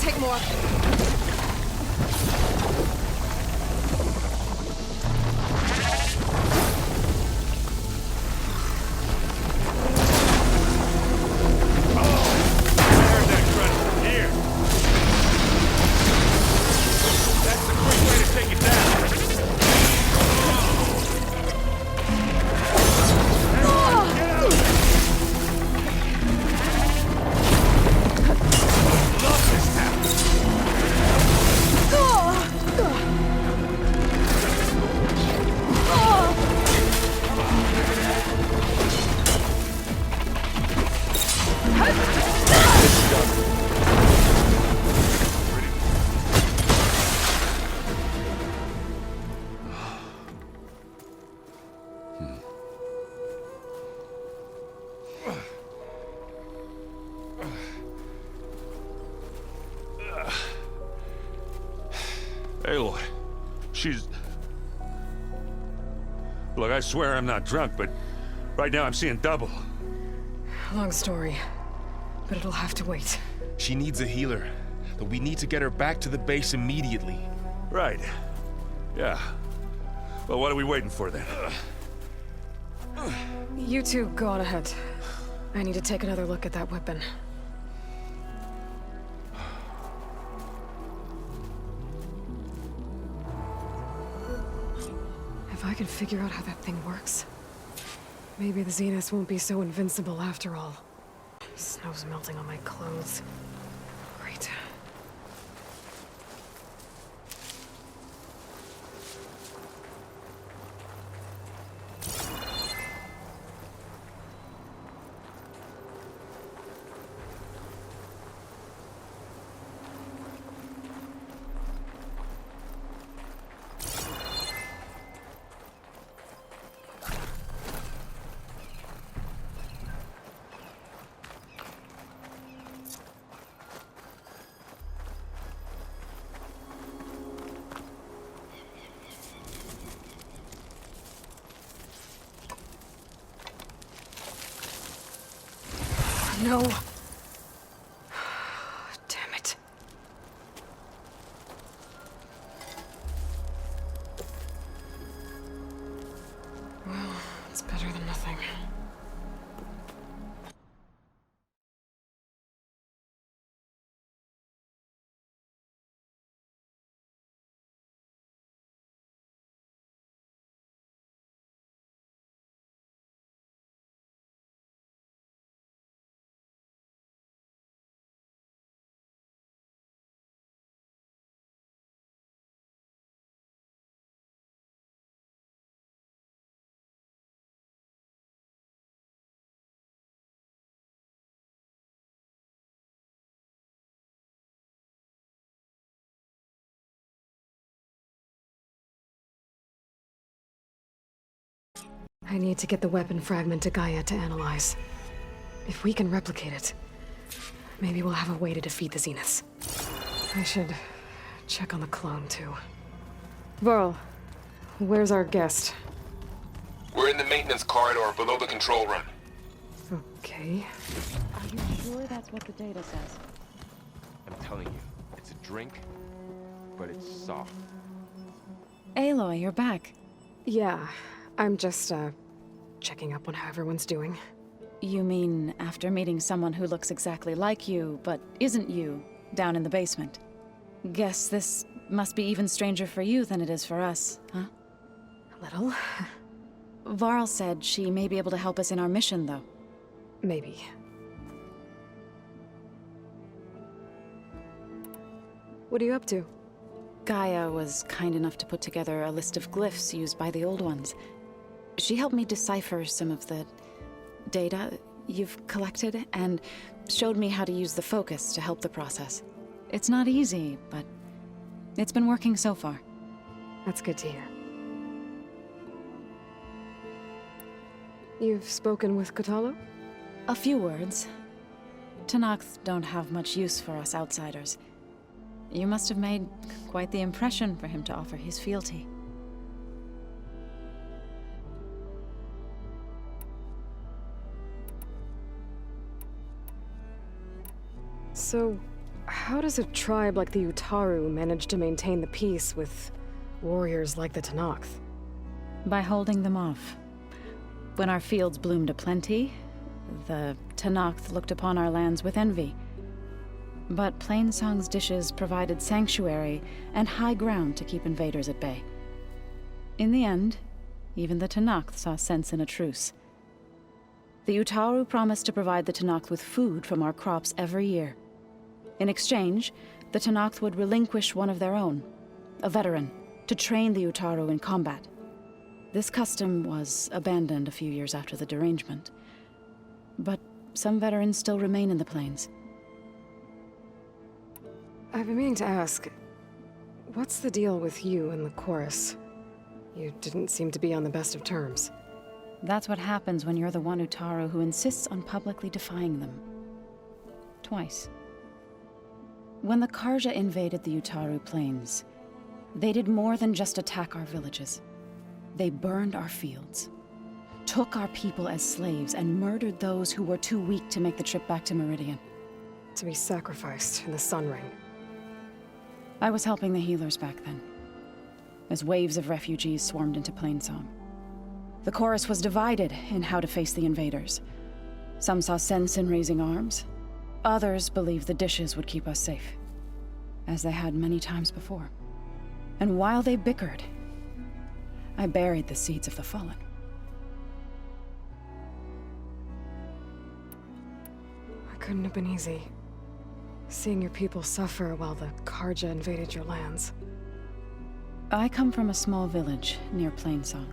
Take more. Aloy, she's... Look, I swear I'm not drunk, but right now I'm seeing double. Long story, but it'll have to wait. She needs a healer, but we need to get her back to the base immediately. Right. Yeah. Well, what are we waiting for then? You two go on ahead. I need to take another look at that weapon. If I can figure out how that thing works, maybe the Zeniths won't be so invincible after all. Snow's melting on my clothes. Great. No. Damn it. Well, it's better than nothing. I need to get the weapon fragment to Gaia to analyze. If we can replicate it, maybe we'll have a way to defeat the Zeniths. I should check on the clone, too. Varl, where's our guest? We're in the maintenance corridor below the control room. Okay. Are you sure that's what the data says? I'm telling you, it's a drink, but it's soft. Aloy, you're back. Yeah, I'm just, checking up on how everyone's doing. You mean after meeting someone who looks exactly like you, but isn't you, down in the basement? Guess this must be even stranger for you than it is for us, huh? A little. Varl said she may be able to help us in our mission, though. Maybe. What are you up to? Gaia was kind enough to put together a list of glyphs used by the Old Ones. She helped me decipher some of the data you've collected, and showed me how to use the focus to help the process. It's not easy, but it's been working so far. That's good to hear. You've spoken with Kotallo? A few words. Tenakth don't have much use for us outsiders. You must have made quite the impression for him to offer his fealty. So, how does a tribe like the Utaru manage to maintain the peace with warriors like the Tenakth? By holding them off. When our fields bloomed aplenty, the Tenakth looked upon our lands with envy. But Plainsong's dishes provided sanctuary and high ground to keep invaders at bay. In the end, even the Tenakth saw sense in a truce. The Utaru promised to provide the Tenakth with food from our crops every year. In exchange, the Tenakth would relinquish one of their own, a veteran, to train the Utaru in combat. This custom was abandoned a few years after the derangement. But some veterans still remain in the plains. I've been meaning to ask, what's the deal with you and the chorus? You didn't seem to be on the best of terms. That's what happens when you're the one Utaru who insists on publicly defying them. Twice. When the Karja invaded the Utaru plains, they did more than just attack our villages. They burned our fields, took our people as slaves, and murdered those who were too weak to make the trip back to Meridian. To be sacrificed in the Sun Ring. I was helping the healers back then, as waves of refugees swarmed into Plainsong. The chorus was divided in how to face the invaders. Some saw sense in raising arms. Others believed the dishes would keep us safe, as they had many times before. And while they bickered, I buried the seeds of the fallen. It couldn't have been easy. Seeing your people suffer while the Karja invaded your lands. I come from a small village near Plainsong.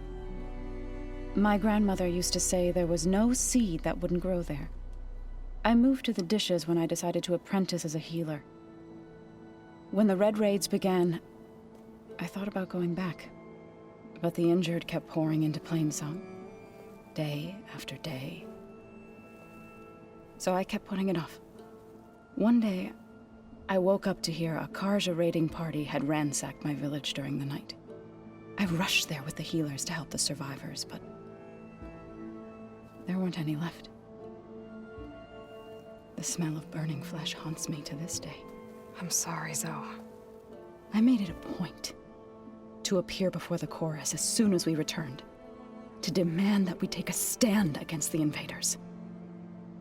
My grandmother used to say there was no seed that wouldn't grow there. I moved to the dishes when I decided to apprentice as a healer. When the Red Raids began, I thought about going back. But the injured kept pouring into Plainsong, day after day. So I kept putting it off. One day, I woke up to hear a Karja raiding party had ransacked my village during the night. I rushed there with the healers to help the survivors, but there weren't any left. The smell of burning flesh haunts me to this day. I'm sorry, Zoe. I made it a point to appear before the chorus as soon as we returned, to demand that we take a stand against the invaders.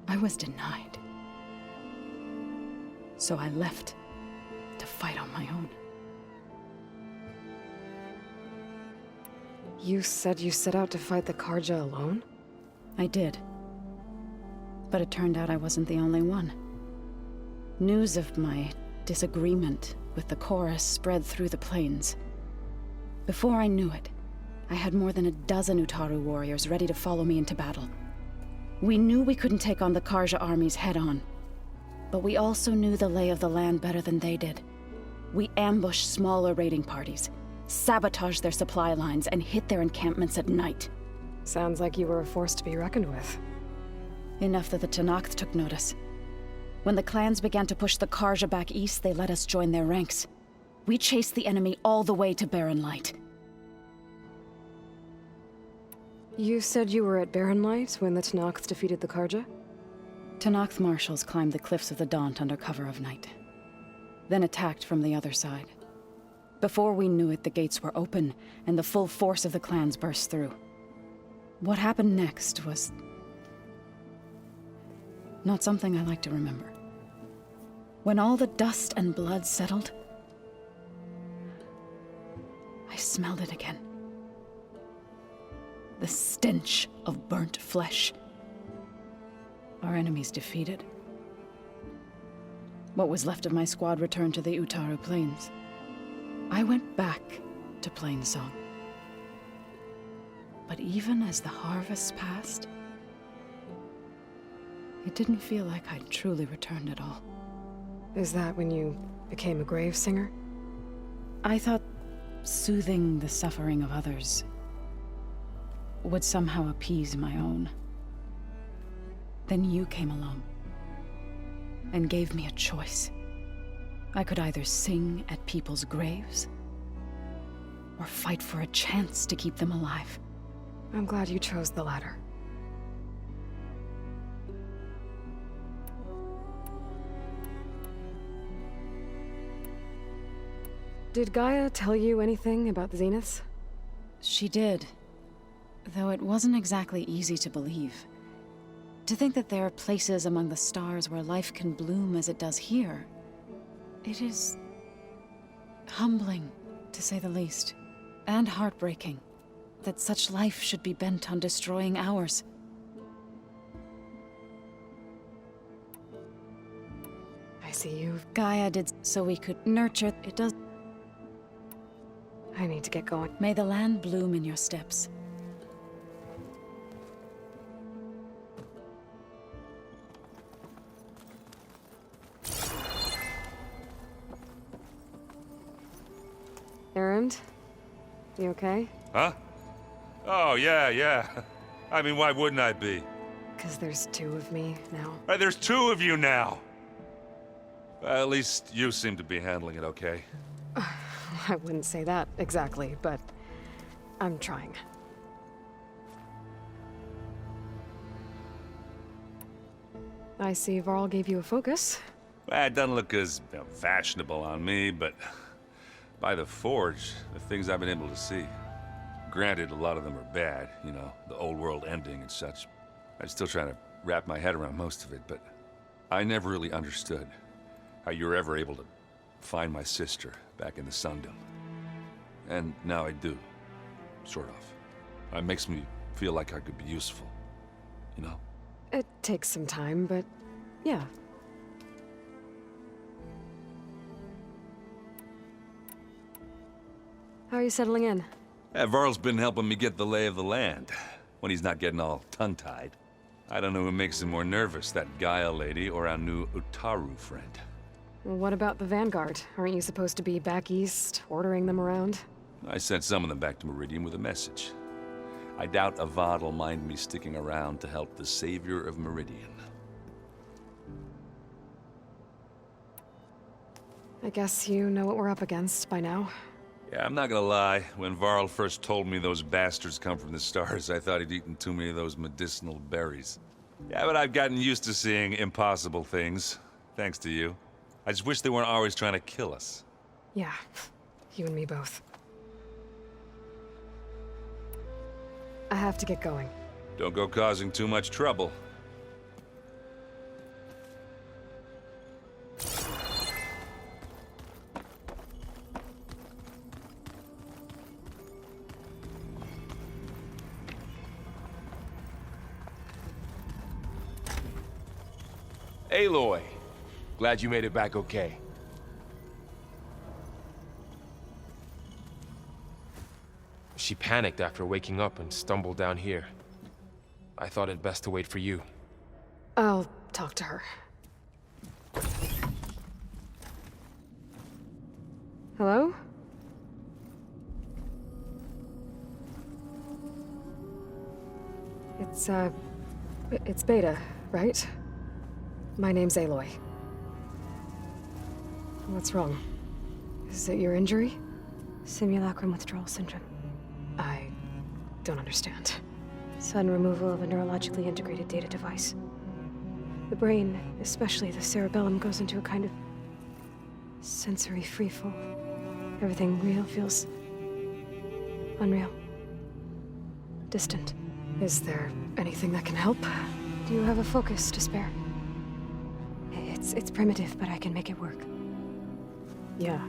I was denied. So I left to fight on my own. You said you set out to fight the Karja alone? I did. But it turned out I wasn't the only one. News of my disagreement with the chorus spread through the plains. Before I knew it, I had more than a dozen Utaru warriors ready to follow me into battle. We knew we couldn't take on the Karja armies head-on, but we also knew the lay of the land better than they did. We ambushed smaller raiding parties, sabotaged their supply lines, and hit their encampments at night. Sounds like you were a force to be reckoned with. Enough that the Tenakth took notice. When the clans began to push the Karja back east, they let us join their ranks. We chased the enemy all the way to Barren Light. You said you were at Barren Light when the Tenakth defeated the Karja? Tenakth marshals climbed the cliffs of the Daunt under cover of night, then attacked from the other side. Before we knew it, the gates were open, and the full force of the clans burst through. What happened next was not something I like to remember. When all the dust and blood settled, I smelled it again. The stench of burnt flesh. Our enemies defeated. What was left of my squad returned to the Utaru Plains. I went back to Plainsong. But even as the harvest passed, it didn't feel like I'd truly returned at all. Is that when you became a grave singer? I thought soothing the suffering of others would somehow appease my own. Then you came along and gave me a choice. I could either sing at people's graves or fight for a chance to keep them alive. I'm glad you chose the latter. Did Gaia tell you anything about the Zeniths? She did, though it wasn't exactly easy to believe. To think that there are places among the stars where life can bloom as it does here, it is humbling, to say the least, and heartbreaking that such life should be bent on destroying ours. I see you. Gaia did so we could nurture. It does. I need to get going. May the land bloom in your steps. Erend? You okay? Huh? Oh, yeah. I mean, why wouldn't I be? 'Cause there's two of me now. There's two of you now! At least you seem to be handling it okay. I wouldn't say that exactly, but I'm trying. I see Varl gave you a focus. Well, it doesn't look as fashionable on me, but by the Forge, the things I've been able to see. Granted, a lot of them are bad, you know, the old world ending and such. I'm still trying to wrap my head around most of it, but I never really understood how you were ever able to find my sister back in the Sundom. And now I do, sort of. It makes me feel like I could be useful, you know? It takes some time, but yeah. How are you settling in? Varl's been helping me get the lay of the land, when he's not getting all tongue-tied. I don't know who makes him more nervous, that Gaia lady or our new Utaru friend. Well, what about the Vanguard? Aren't you supposed to be back east, ordering them around? I sent some of them back to Meridian with a message. I doubt Avad'll mind me sticking around to help the savior of Meridian. I guess you know what we're up against by now. Yeah, I'm not gonna lie. When Varl first told me those bastards come from the stars, I thought he'd eaten too many of those medicinal berries. Yeah, but I've gotten used to seeing impossible things, thanks to you. I just wish they weren't always trying to kill us. Yeah, you and me both. I have to get going. Don't go causing too much trouble. Aloy, glad you made it back okay. She panicked after waking up and stumbled down here. I thought it best to wait for you. I'll talk to her. Hello? It's Beta, right? My name's Aloy. What's wrong? Is it your injury? Simulacrum withdrawal syndrome. I don't understand. Sudden removal of a neurologically integrated data device. The brain, especially the cerebellum, goes into a kind of sensory freefall. Everything real feels unreal. Distant. Is there anything that can help? Do you have a focus to spare? It's primitive, but I can make it work. Yeah.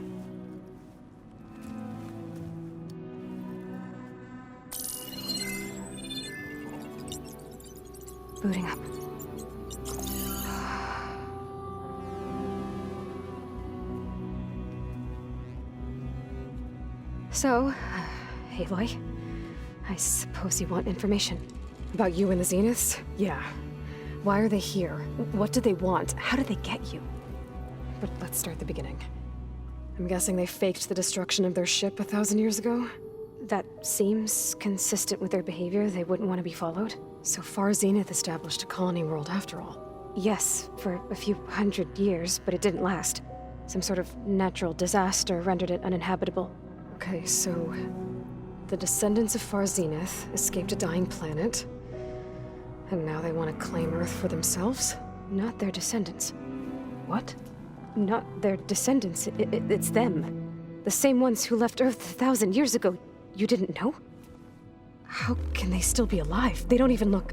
Booting up. So, Aloy, I suppose you want information. About you and the Zeniths? Yeah. Why are they here? What do they want? How did they get you? But let's start at the beginning. I'm guessing they faked the destruction of their ship 1,000 years ago? That seems consistent with their behavior. They wouldn't want to be followed. So far, Zenith established a colony world after all. Yes, for a few hundred years, but it didn't last. Some sort of natural disaster rendered it uninhabitable. Okay, so the descendants of Far Zenith escaped a dying planet, and now they want to claim Earth for themselves? Not their descendants. What? Not their descendants. It's them. The same ones who left Earth 1,000 years ago. You didn't know? How can they still be alive? They don't even look...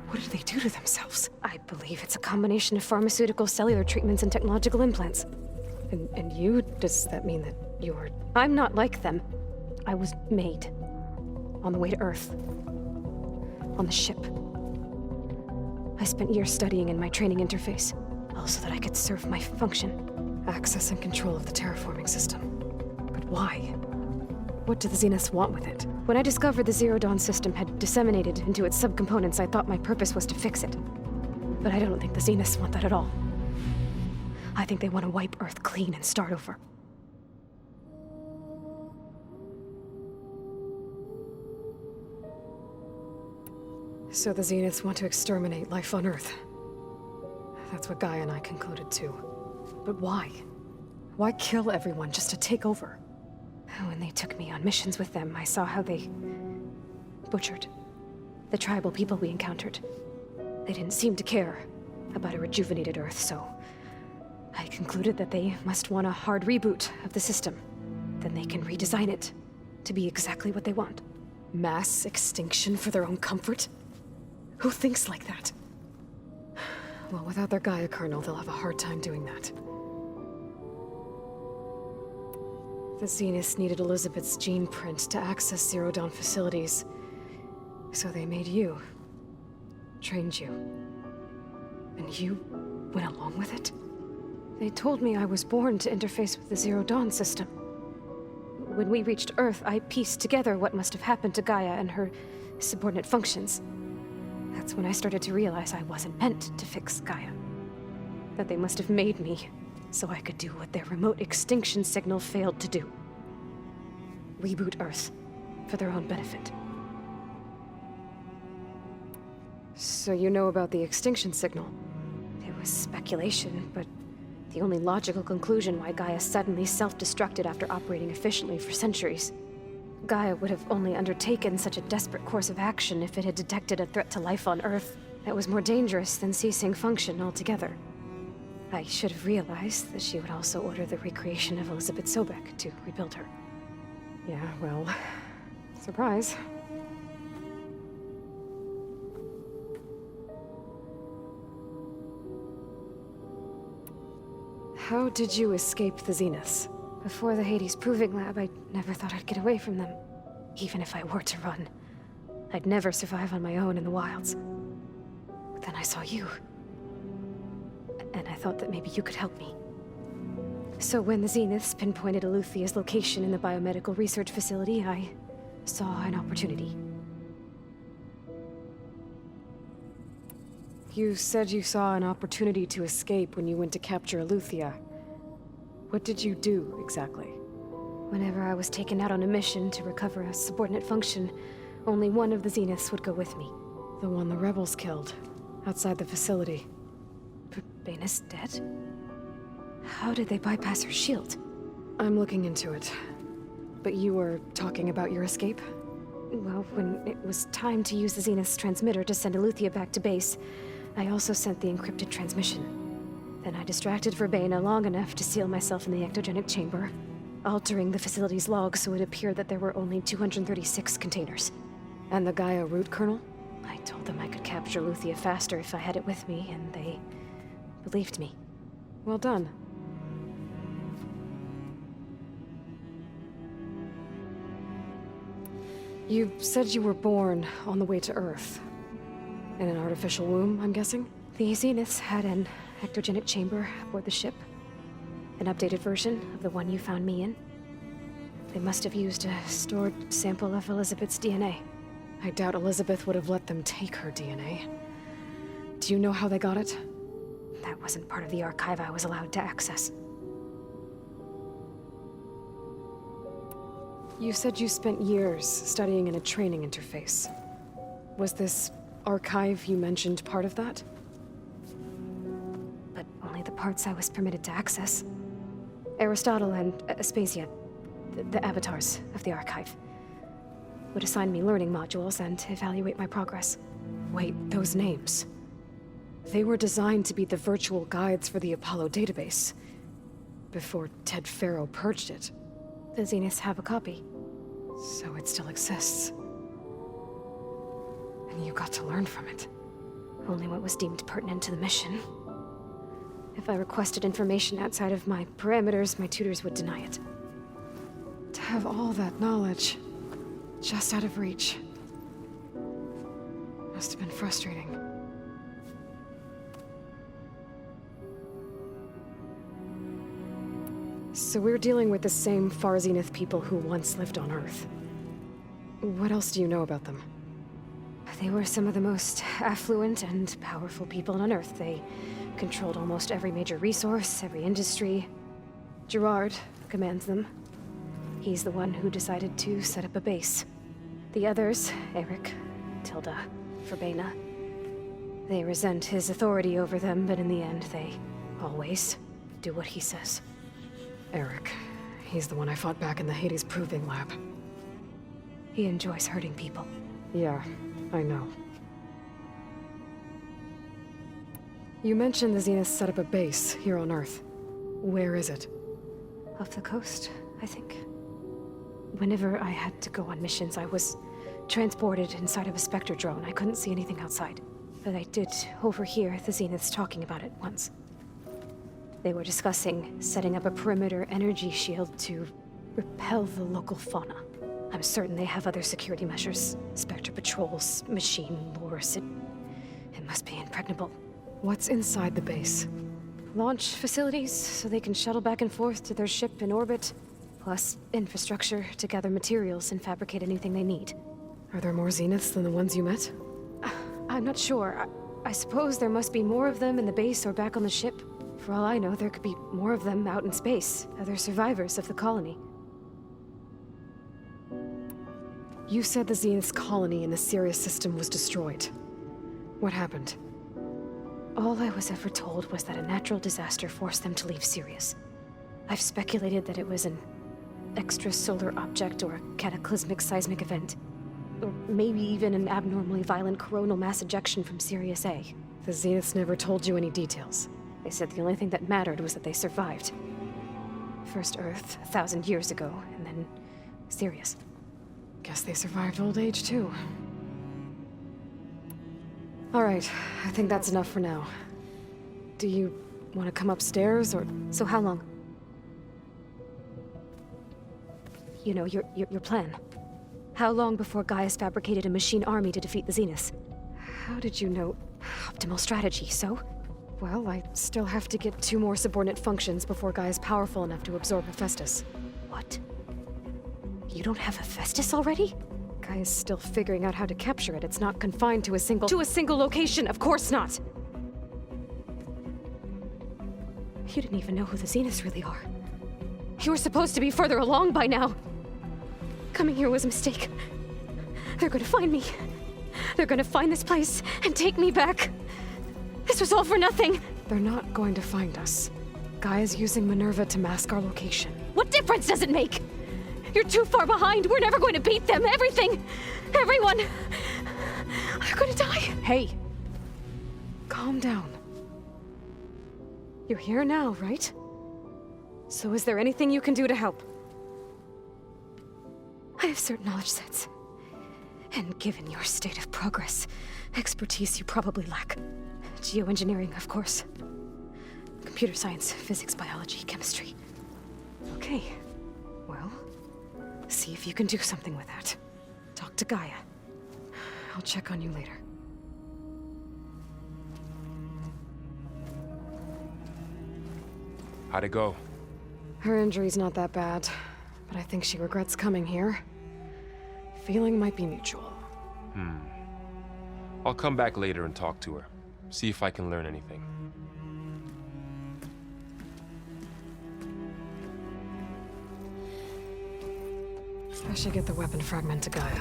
What did they do to themselves? I believe it's a combination of pharmaceutical, cellular treatments, and technological implants. And you? Does that mean that you're... I'm not like them. I was made. On the way to Earth. On the ship. I spent years studying in my training interface, all so that I could serve my function. Access and control of the terraforming system. But why? What do the Zeniths want with it? When I discovered the Zero Dawn system had disseminated into its subcomponents, I thought my purpose was to fix it. But I don't think the Zeniths want that at all. I think they want to wipe Earth clean and start over. So the Zeniths want to exterminate life on Earth. That's what Gaia and I concluded too. But why? Why kill everyone just to take over? When they took me on missions with them, I saw how they butchered the tribal people we encountered. They didn't seem to care about a rejuvenated Earth, so I concluded that they must want a hard reboot of the system. Then they can redesign it to be exactly what they want. Mass extinction for their own comfort? Who thinks like that? Well, without their Gaia kernel, they'll have a hard time doing that. The Zeniths needed Elizabeth's gene print to access Zero Dawn facilities. So they made you. Trained you. And you went along with it? They told me I was born to interface with the Zero Dawn system. When we reached Earth, I pieced together what must have happened to Gaia and her subordinate functions. That's when I started to realize I wasn't meant to fix Gaia. That they must have made me so I could do what their remote extinction signal failed to do. Reboot Earth for their own benefit. So you know about the extinction signal? It was speculation, but the only logical conclusion why Gaia suddenly self-destructed after operating efficiently for centuries. Gaia would have only undertaken such a desperate course of action if it had detected a threat to life on Earth that was more dangerous than ceasing function altogether. I should have realized that she would also order the recreation of Elizabeth Sobek to rebuild her. Yeah, well, surprise. How did you escape the Zeniths? Before the Hades Proving Lab, I never thought I'd get away from them. Even if I were to run. I'd never survive on my own in the wilds. But then I saw you. And I thought that maybe you could help me. So when the Zeniths pinpointed Eluthia's location in the biomedical research facility, I saw an opportunity. You said you saw an opportunity to escape when you went to capture Eluthia. What did you do, exactly? Whenever I was taken out on a mission to recover a subordinate function, Only one of the Zeniths would go with me. The one the rebels killed, outside the facility. Baina's dead? How did they bypass her shield? I'm looking into it. But you were talking about your escape? Well, when it was time to use the Zenith's transmitter to send Eleuthia back to base, I also sent the encrypted transmission. Then I distracted Verbena long enough to seal myself in the ectogenic chamber, altering the facility's log so it appeared that there were only 236 containers. And the Gaia root kernel? I told them I could capture Eleuthia faster if I had it with me, and they believed me. Well done. You said you were born on the way to Earth. In an artificial womb, I'm guessing? The Zeniths had an ectogenic chamber aboard the ship. An updated version of the one you found me in. They must have used a stored sample of Elizabeth's DNA. I doubt Elizabeth would have let them take her DNA. Do you know how they got it? That wasn't part of the archive I was allowed to access. You said you spent years studying in a training interface. Was this archive you mentioned part of that? But only the parts I was permitted to access. Aristotle and Aspasia, the avatars of the archive, would assign me learning modules and evaluate my progress. Wait, those names. They were designed to be the virtual guides for the Apollo database, before Ted Faro purged it. The Zeniths have a copy. So it still exists. And you got to learn from it. Only what was deemed pertinent to the mission. If I requested information outside of my parameters, my tutors would deny it. To have all that knowledge, just out of reach, must have been frustrating. So we're dealing with the same Far Zenith people who once lived on Earth. What else do you know about them? They were some of the most affluent and powerful people on Earth. They controlled almost every major resource, every industry. Gerard commands them. He's the one who decided to set up a base. The others, Eric, Tilda, Verbena, they resent his authority over them, but in the end, they always do what he says. Eric. He's the one I fought back in the Hades Proving Lab. He enjoys hurting people. Yeah, I know. You mentioned the Zeniths set up a base here on Earth. Where is it? Off the coast, I think. Whenever I had to go on missions, I was transported inside of a Spectre drone. I couldn't see anything outside. But I did overhear the Zeniths talking about it once. They were discussing setting up a perimeter energy shield to repel the local fauna. I'm certain they have other security measures. Spectre patrols, machine lures. It must be impregnable. What's inside the base? Launch facilities, so they can shuttle back and forth to their ship in orbit. Plus infrastructure to gather materials and fabricate anything they need. Are there more Zeniths than the ones you met? I'm not sure. I suppose there must be more of them in the base or back on the ship. For all I know, there could be more of them out in space, other survivors of the colony. You said the Zenith's colony in the Sirius system was destroyed. What happened? All I was ever told was that a natural disaster forced them to leave Sirius. I've speculated that it was an extrasolar object or a cataclysmic seismic event. Or maybe even an abnormally violent coronal mass ejection from Sirius A. The Zeniths never told you any details. They said the only thing that mattered was that they survived. First Earth, 1,000 years ago, and then Sirius. Guess they survived old age, too. All right, I think that's enough for now. Do you want to come upstairs, or...? So how long? You know, your plan. How long before Gaius fabricated a machine army to defeat the Zeniths? How did you know? Optimal strategy, so? Well, I still have to get 2 more subordinate functions before Gaia's powerful enough to absorb Hephaestus. What? You don't have Hephaestus already? Gaia's still figuring out how to capture it. It's not confined to a single location, of course not! You didn't even know who the Zeniths really are. You were supposed to be further along by now. Coming here was a mistake. They're gonna find me. They're gonna find this place and take me back. This was all for nothing. They're not going to find us. Gaia's using Minerva to mask our location. What difference does it make? You're too far behind. We're never going to beat them. Everything. Everyone. They're gonna die. Hey. Calm down. You're here now, right? So is there anything you can do to help? I have certain knowledge sets. And given your state of progress, expertise you probably lack. Geoengineering, of course. Computer science, physics, biology, chemistry. Okay. Well, see if you can do something with that. Talk to Gaia. I'll check on you later. How'd it go? Her injury's not that bad, but I think she regrets coming here. Feeling might be mutual. I'll come back later and talk to her. See if I can learn anything. I should get the weapon fragment to Gaia.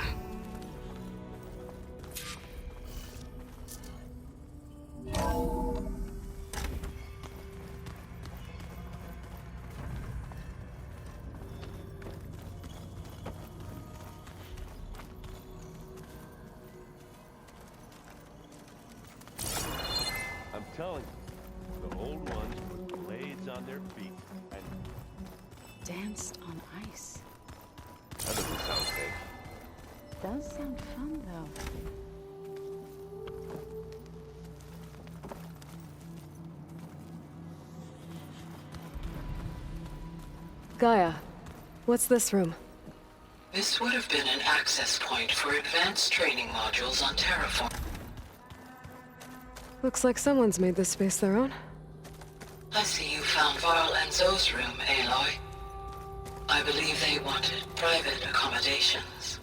I'm telling you, the old ones put blades on their feet and Danced on ice. that doesn't sound safe. Does sound fun, though. Gaia, what's this room? This would have been an access point for advanced training modules on Terraform. Looks like someone's made this space their own. I see you found Varl and Zoe's room, Aloy. I believe they wanted private accommodations.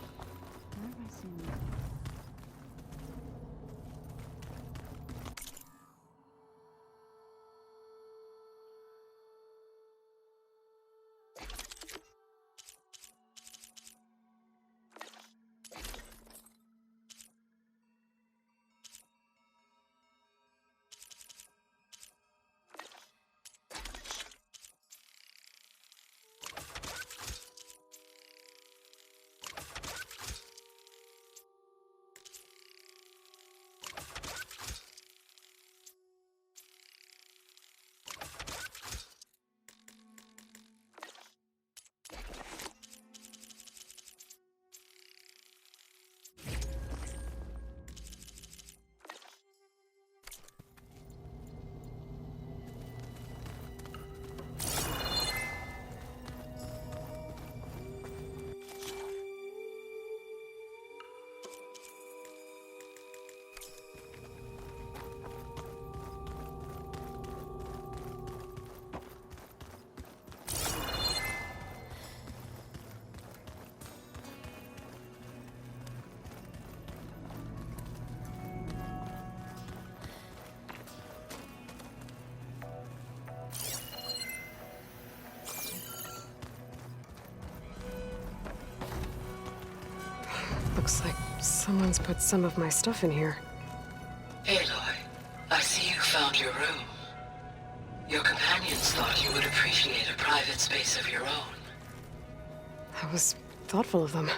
Looks like someone's put some of my stuff in here. Aloy, I see you found your room. Your companions thought you would appreciate a private space of your own. That was thoughtful of them.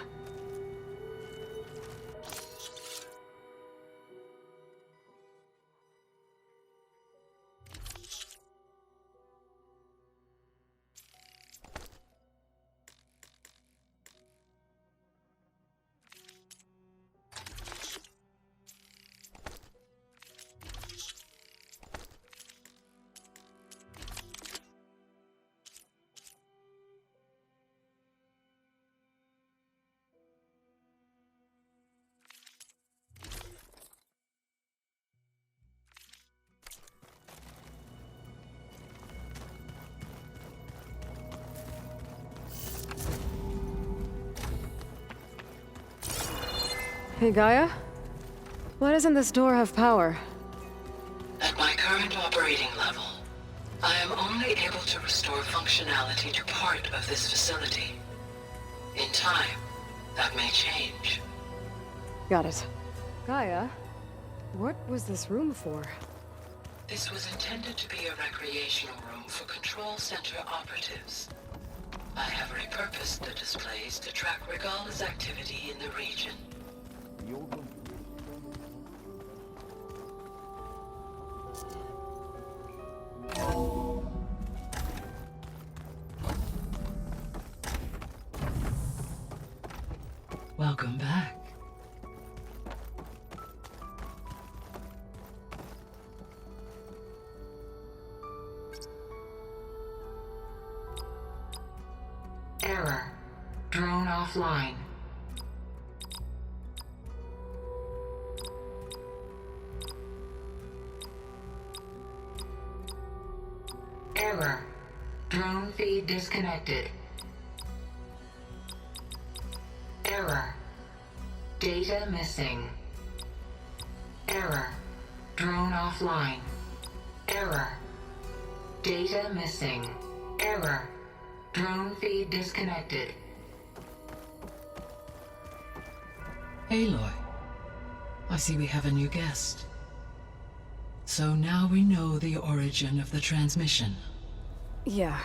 Hey, Gaia? Why doesn't this door have power? At my current operating level, I am only able to restore functionality to part of this facility. In time, that may change. Got it. Gaia, what was this room for? This was intended to be a recreational room for Control Center operatives. I have repurposed the displays to track Regala's activity in the region. Welcome back. Error. Drone offline. Error. Drone feed disconnected. Error. Data missing. Error. Drone offline. Error. Data missing. Error. Drone feed disconnected. Aloy, I see we have a new guest. So now we know the origin of the transmission. Yeah.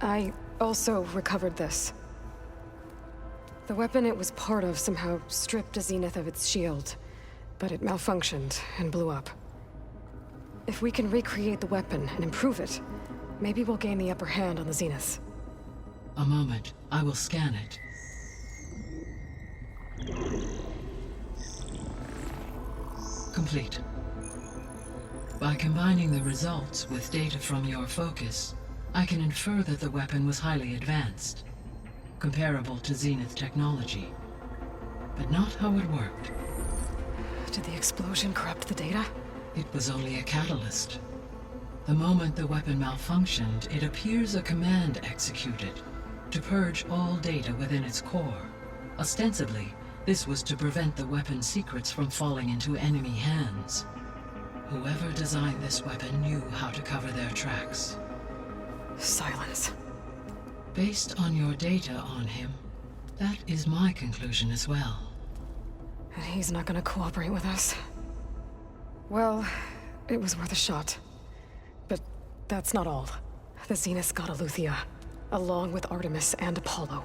I also recovered this. The weapon it was part of somehow stripped Zenith of its shield, but it malfunctioned and blew up. If we can recreate the weapon and improve it, maybe we'll gain the upper hand on the Zeniths. A moment, I will scan it. Complete. By combining the results with data from your focus, I can infer that the weapon was highly advanced, comparable to Zenith technology, but not how it worked. Did the explosion corrupt the data? It was only a catalyst. The moment the weapon malfunctioned, it appears a command executed to purge all data within its core. Ostensibly, this was to prevent the weapon's secrets from falling into enemy hands. Whoever designed this weapon knew how to cover their tracks. Silence. Based on your data on him, that is my conclusion as well. And he's not gonna cooperate with us. Well, it was worth a shot. But that's not all. The Zeniths got Eleuthia, along with Artemis and Apollo.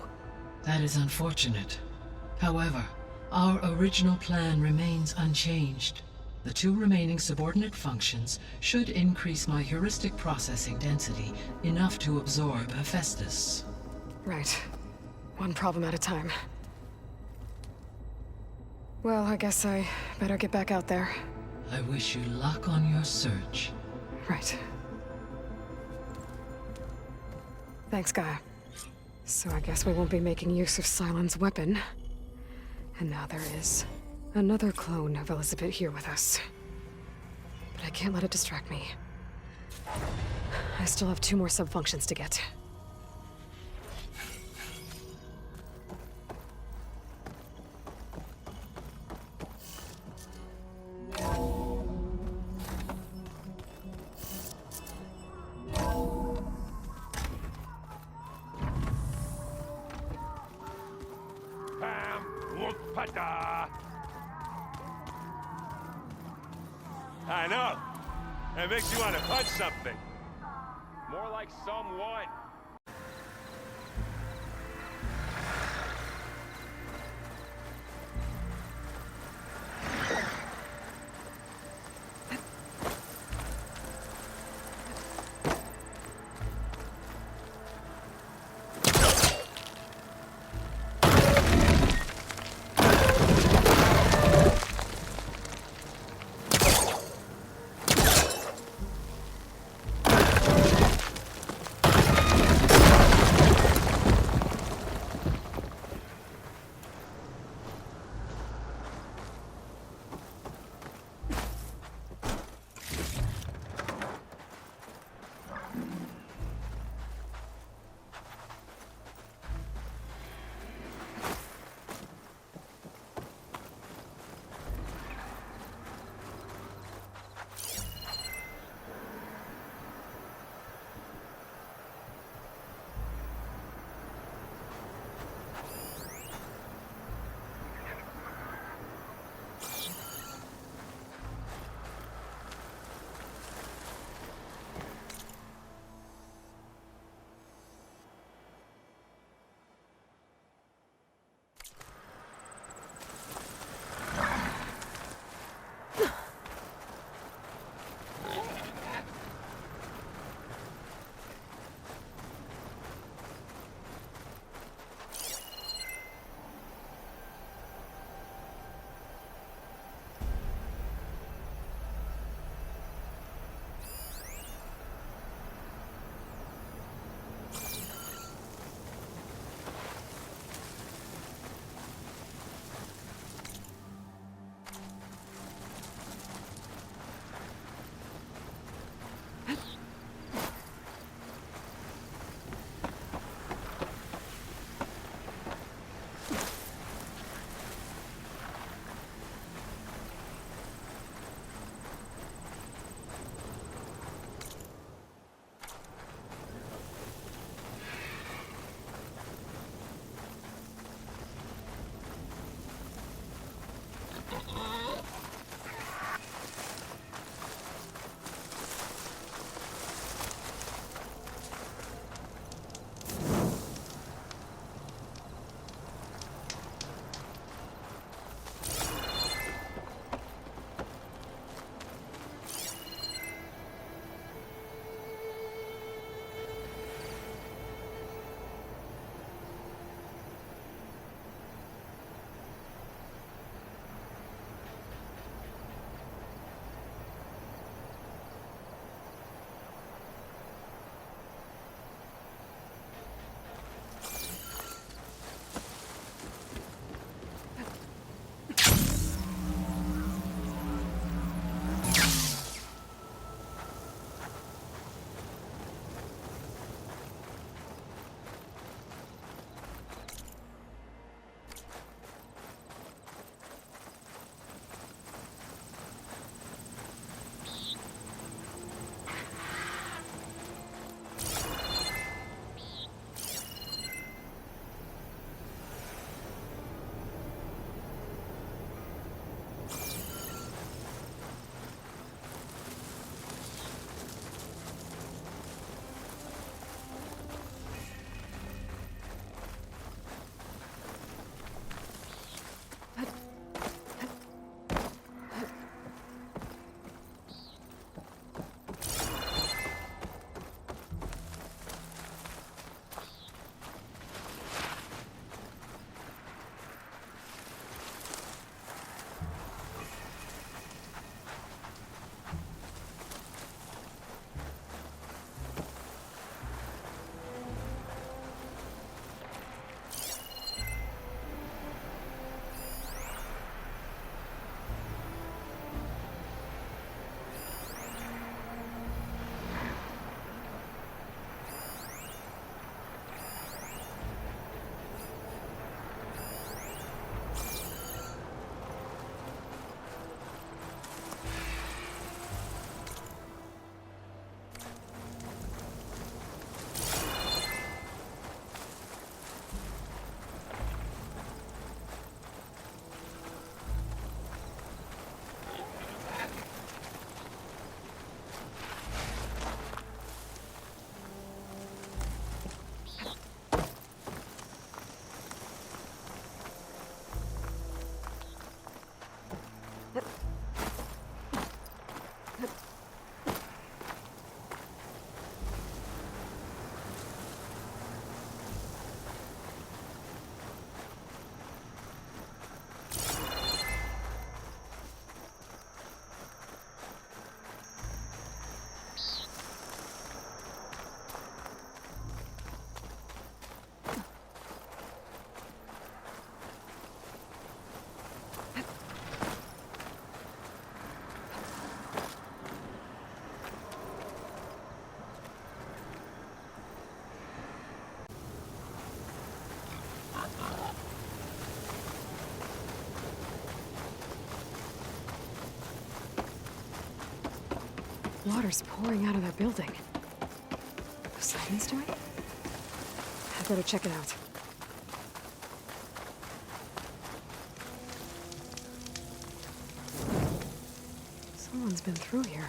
That is unfortunate. However, our original plan remains unchanged. The 2 remaining subordinate functions should increase my heuristic processing density enough to absorb Hephaestus. Right. One problem at a time. Well, I guess I better get back out there. I wish you luck on your search. Right. Thanks, Gaia. So I guess we won't be making use of Cylon's weapon. And now there is another clone of Elizabeth here with us. But I can't let it distract me. I still have 2 more sub-functions to get. I know. It makes you want to punch something. More like someone. water's pouring out of that building. What's Simon's doing? I better check it out. Someone's been through here.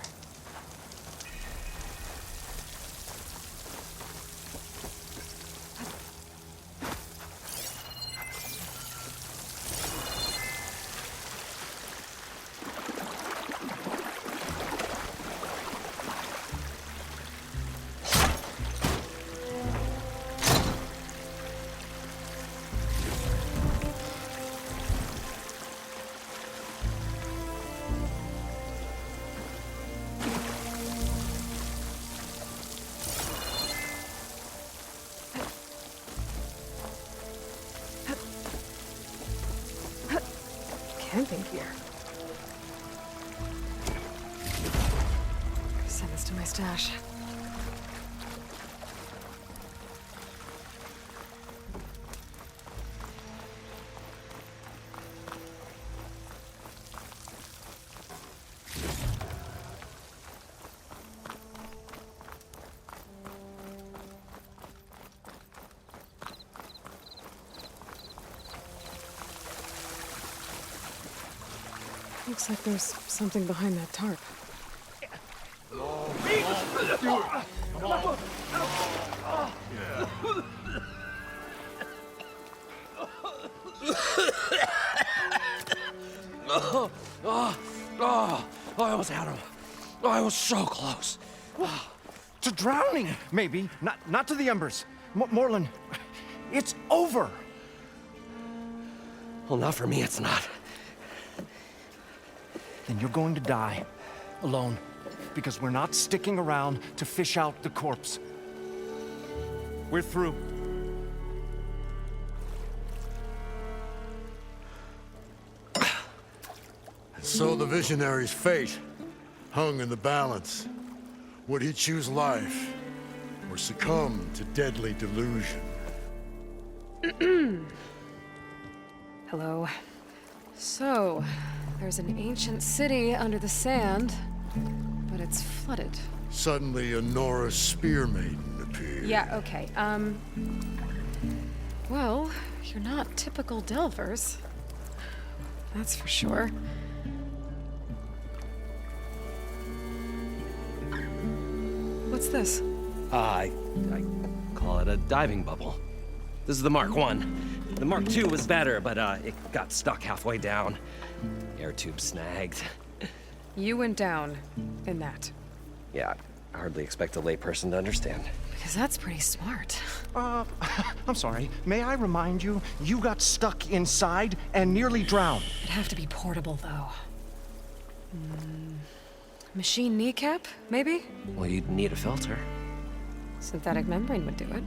Camping gear. Send this to my stash. Looks like there's something behind that tarp. I almost had him. I was so close. To drowning, maybe. Not to the embers. Morlund, it's over. Well, not for me, it's not. Then you're going to die. Alone. Because we're not sticking around to fish out the corpse. We're through. So the visionary's fate hung in the balance. Would he choose life or succumb to deadly delusion? Hello. So, there's an ancient city under the sand, but it's flooded. Suddenly, a Norse spear maiden appeared. Yeah, okay. Well, you're not typical Delvers. That's for sure. What's this? I call it a diving bubble. This is the Mark I. The Mark II was better, but it got stuck halfway down. Air tube snagged. You went down in that. Yeah, I hardly expect a layperson to understand. Because that's pretty smart. I'm sorry. May I remind you, you got stuck inside and nearly drowned. It'd have to be portable, though. Machine kneecap, maybe? Well, you'd need a filter. Synthetic membrane would do it.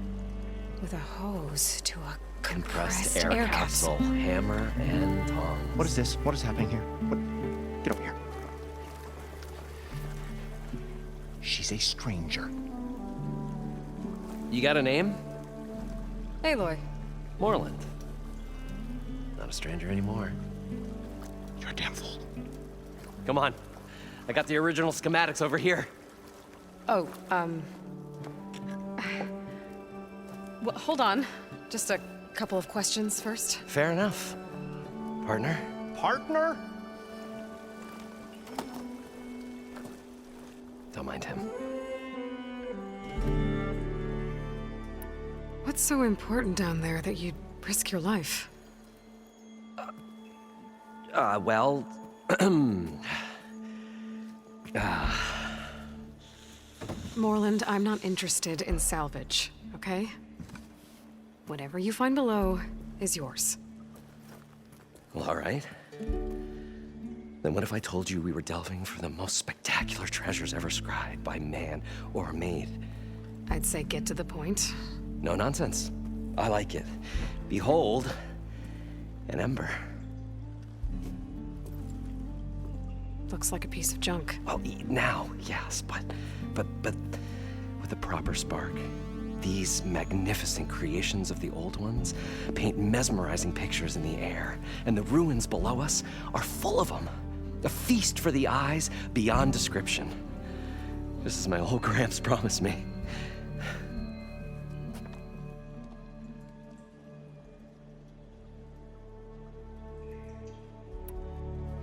With a hose to a compressed air capsule. Hammer and tongs. What is this? What is happening here? Get over here. She's a stranger. You got a name? Aloy. Morlund. Not a stranger anymore. You're a damn fool. Come on. I got the original schematics over here. Oh, well, hold on. Just a couple of questions first. Fair enough. Partner? Partner? Don't mind him. What's so important down there that you'd risk your life? Well... Morlund, I'm not interested in salvage, okay? Whatever you find below is yours. Well, all right. Then what if I told you we were delving for the most spectacular treasures ever scribed by man or maid? I'd say get to the point. No nonsense. I like it. Behold, an ember. Looks like a piece of junk. Well, now, yes, but with a proper spark. These magnificent creations of the old ones paint mesmerizing pictures in the air, and the ruins below us are full of them. A feast for the eyes beyond description. Just as my old Gramps promised me.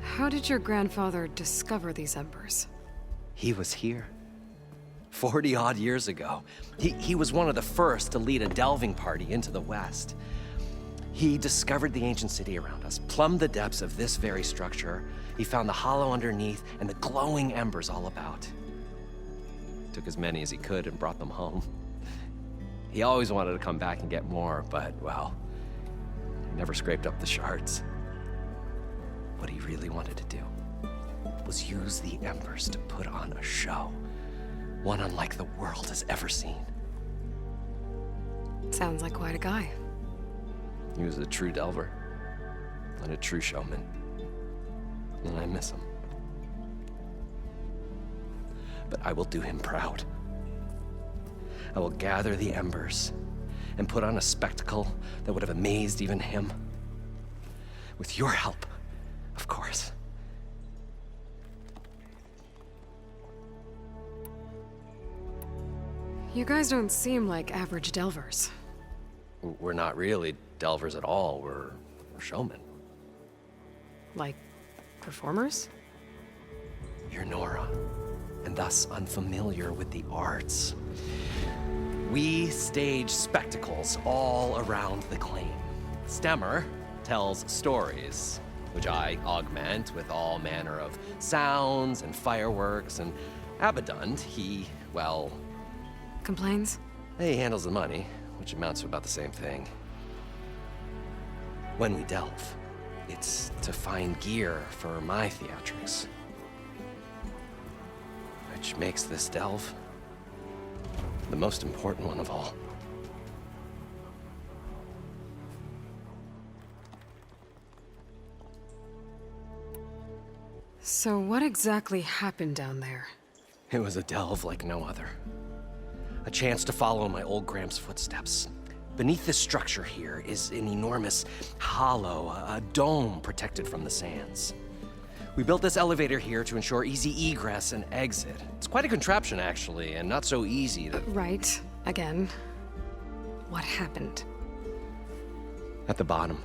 How did your grandfather discover these embers? He was here. 40-odd years ago. He was one of the first to lead a delving party into the West. He discovered the ancient city around us, plumbed the depths of this very structure. He found the hollow underneath and the glowing embers all about. Took as many as he could and brought them home. He always wanted to come back and get more, but, well, he never scraped up the shards. What he really wanted to do was use the embers to put on a show, one unlike the world has ever seen. Sounds like quite a guy. He was a true delver and a true showman, and I miss him. But I will do him proud. I will gather the embers and put on a spectacle that would have amazed even him. With your help, of course. You guys don't seem like average delvers. We're not really delvers at all. We're showmen. Like performers? You're Nora, and thus unfamiliar with the arts. We stage spectacles all around the claim. Stemmer tells stories, which I augment with all manner of sounds and fireworks, and Abaddon, he, well... Complains? He handles the money, which amounts to about the same thing. When we delve, it's to find gear for my theatrics. Which makes this delve the most important one of all. So what exactly happened down there? It was a delve like no other. A chance to follow my old Gramps' footsteps. Beneath this structure here is an enormous hollow, a dome protected from the sands. We built this elevator here to ensure easy egress and exit. It's quite a contraption, actually, and not so easy to... Right. Again. What happened? At the bottom,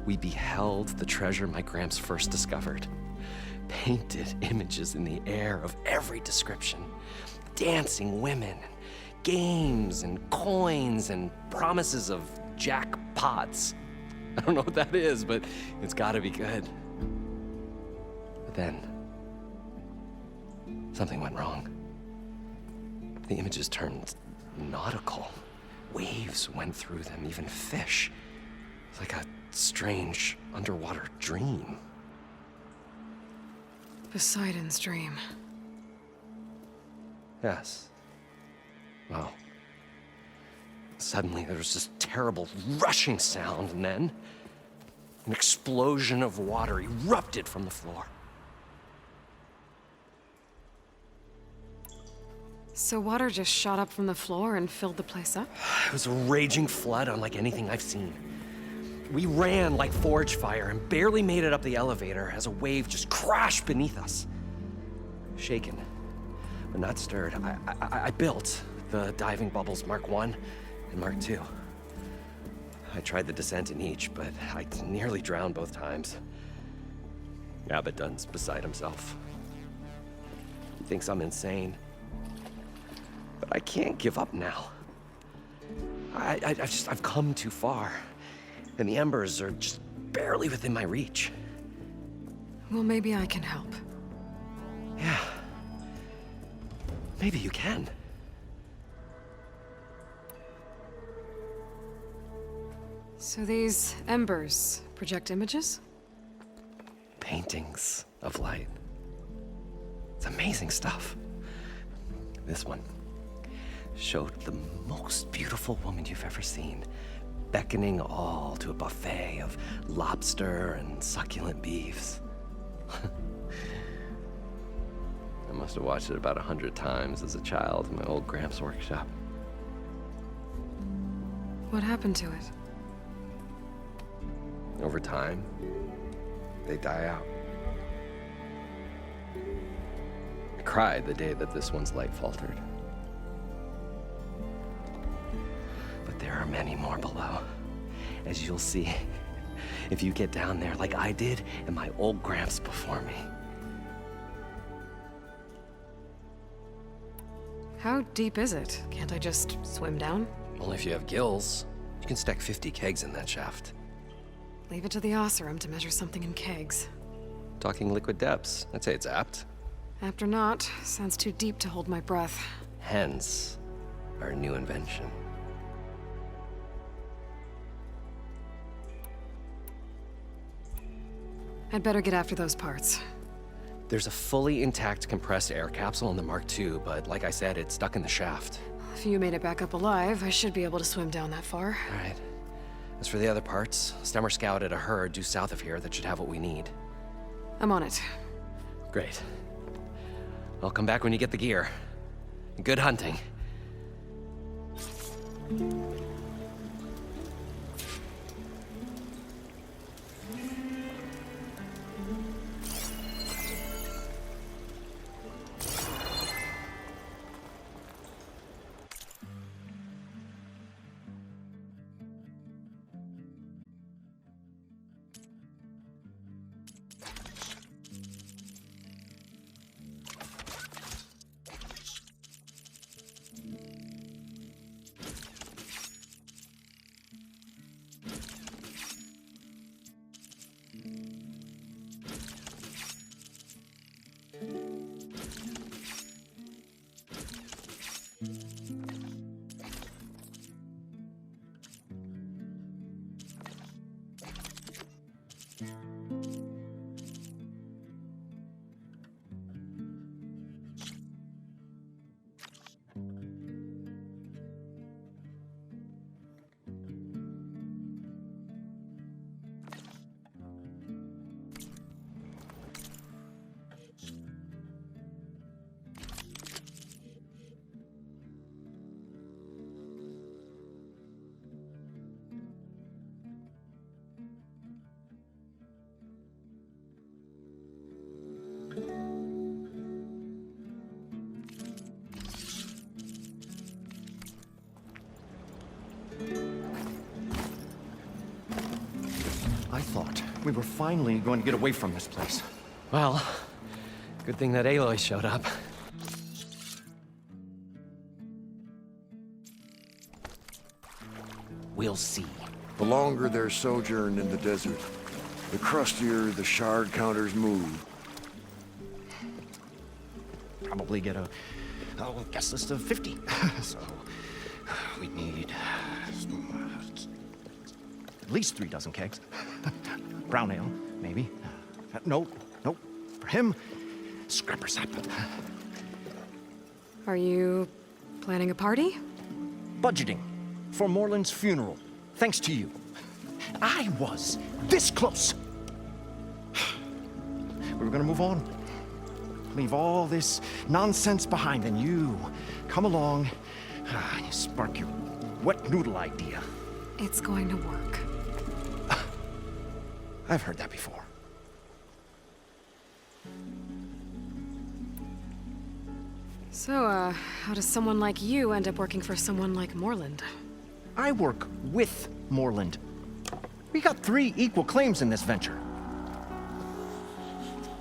we beheld the treasure my Gramps first discovered. Painted images in the air of every description. Dancing women, games and coins and promises of jackpots. I don't know what that is, but it's gotta be good. But then, something went wrong. The images turned nautical. Waves went through them, even fish. It's like a strange underwater dream. Poseidon's dream. Yes. Well, suddenly there was this terrible rushing sound, and then an explosion of water erupted from the floor. So water just shot up from the floor and filled the place up? It was a raging flood unlike anything I've seen. We ran like forge fire and barely made it up the elevator as a wave just crashed beneath us. Shaken, but not stirred, I built the diving bubbles Mark I and Mark II. I tried the descent in each, but I nearly drowned both times. Abaddon's beside himself. He thinks I'm insane. But I can't give up now. I've come too far. And the embers are just barely within my reach. Well, maybe I can help. Yeah. Maybe you can. So these embers project images? Paintings of light. It's amazing stuff. This one showed the most beautiful woman you've ever seen, beckoning all to a buffet of lobster and succulent beefs. I must have watched it about 100 times as a child in my old Gramps' workshop. What happened to it? Over time, they die out. I cried the day that this one's light faltered. But there are many more below, as you'll see if you get down there like I did and my old Gramps before me. How deep is it? Can't I just swim down? Only if you have gills. You can stack 50 kegs in that shaft. Leave it to the Oseram to measure something in kegs. Talking liquid depths, I'd say it's apt. Apt or not, sounds too deep to hold my breath. Hence, our new invention. I'd better get after those parts. There's a fully intact compressed air capsule in the Mark II, but like I said, it's stuck in the shaft. If you made it back up alive, I should be able to swim down that far. All right. As for the other parts, Stemmer scouted a herd due south of here that should have what we need. I'm on it. Great. I'll come back when you get the gear. Good hunting. I thought we were finally going to get away from this place. Well, good thing that Aloy showed up. We'll see. The longer their sojourn in the desert, the crustier the shard counters move. Probably get a guest list of 50. So we need at least 3 dozen kegs. Brown ale, maybe. Nope. For him, scrapper sap. Are you planning a party? Budgeting for Morland's funeral, thanks to you. I was this close. We were gonna move on. Leave all this nonsense behind, and you come along and you spark your wet noodle idea. It's going to work. I've heard that before. So, how does someone like you end up working for someone like Morland? I work with Morland. We got 3 equal claims in this venture.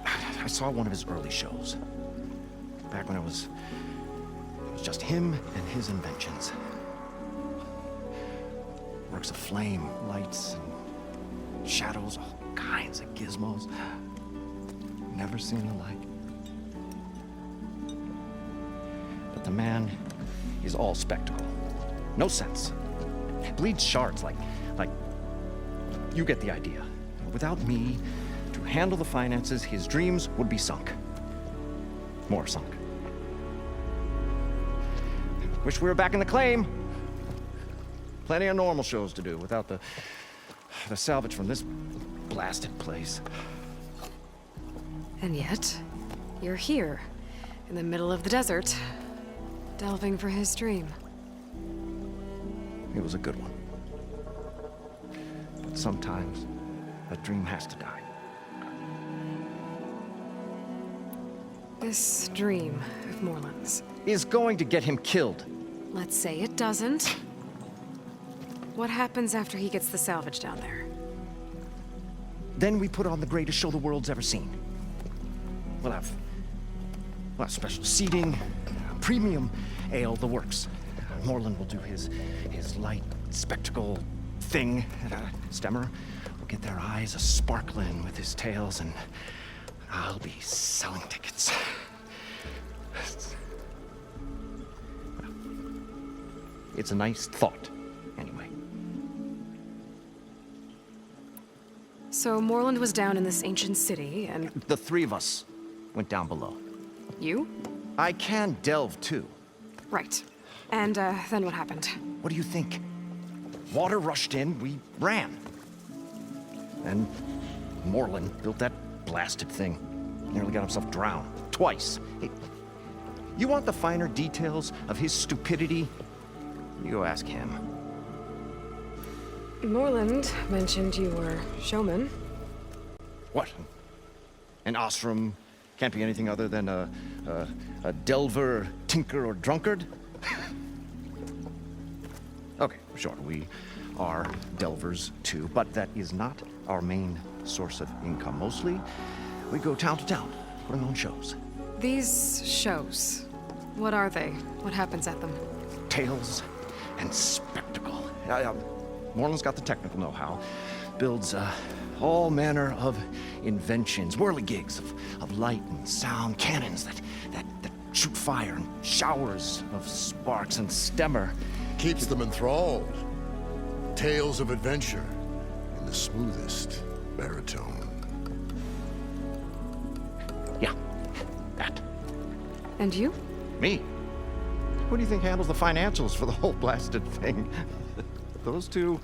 I saw one of his early shows. Back when it was just him and his inventions. Works of flame, lights, and shadows, all kinds of gizmos. Never seen the like. But the man is all spectacle. No sense. Bleeds shards like you get the idea. Without me to handle the finances, his dreams would be sunk. More sunk. Wish we were back in the claim. Plenty of normal shows to do without the salvage from this blasted place. And yet, you're here, in the middle of the desert, delving for his dream. It was a good one. But sometimes, a dream has to die. This dream of Moreland's is going to get him killed. Let's say it doesn't. What happens after he gets the salvage down there? Then we put on the greatest show the world's ever seen. We'll have special seating, premium ale, the works. Moreland will do his light spectacle thing. Stemmer will get their eyes a-sparkling with his tales, and I'll be selling tickets. It's a nice thought, anyway. So Moreland was down in this ancient city, and... The three of us went down below. You? I can delve, too. Right. And, then what happened? What do you think? Water rushed in, we ran. And Moreland built that blasted thing. Nearly got himself drowned. Twice. You want the finer details of his stupidity? You go ask him. Moreland mentioned you were showman. What? An Ostrom can't be anything other than a delver, tinker, or drunkard? Okay, sure, we are delvers too, but that is not our main source of income. Mostly, we go town to town, putting on shows. These shows, what are they? What happens at them? Tales and spectacle. Moreland's got the technical know-how. Builds all manner of inventions, whirligigs of light and sound, cannons that shoot fire, and showers of sparks, and Stemmer keeps them enthralled. Tales of adventure in the smoothest baritone. Yeah, that. And you? Me? Who do you think handles the financials for the whole blasted thing? Those two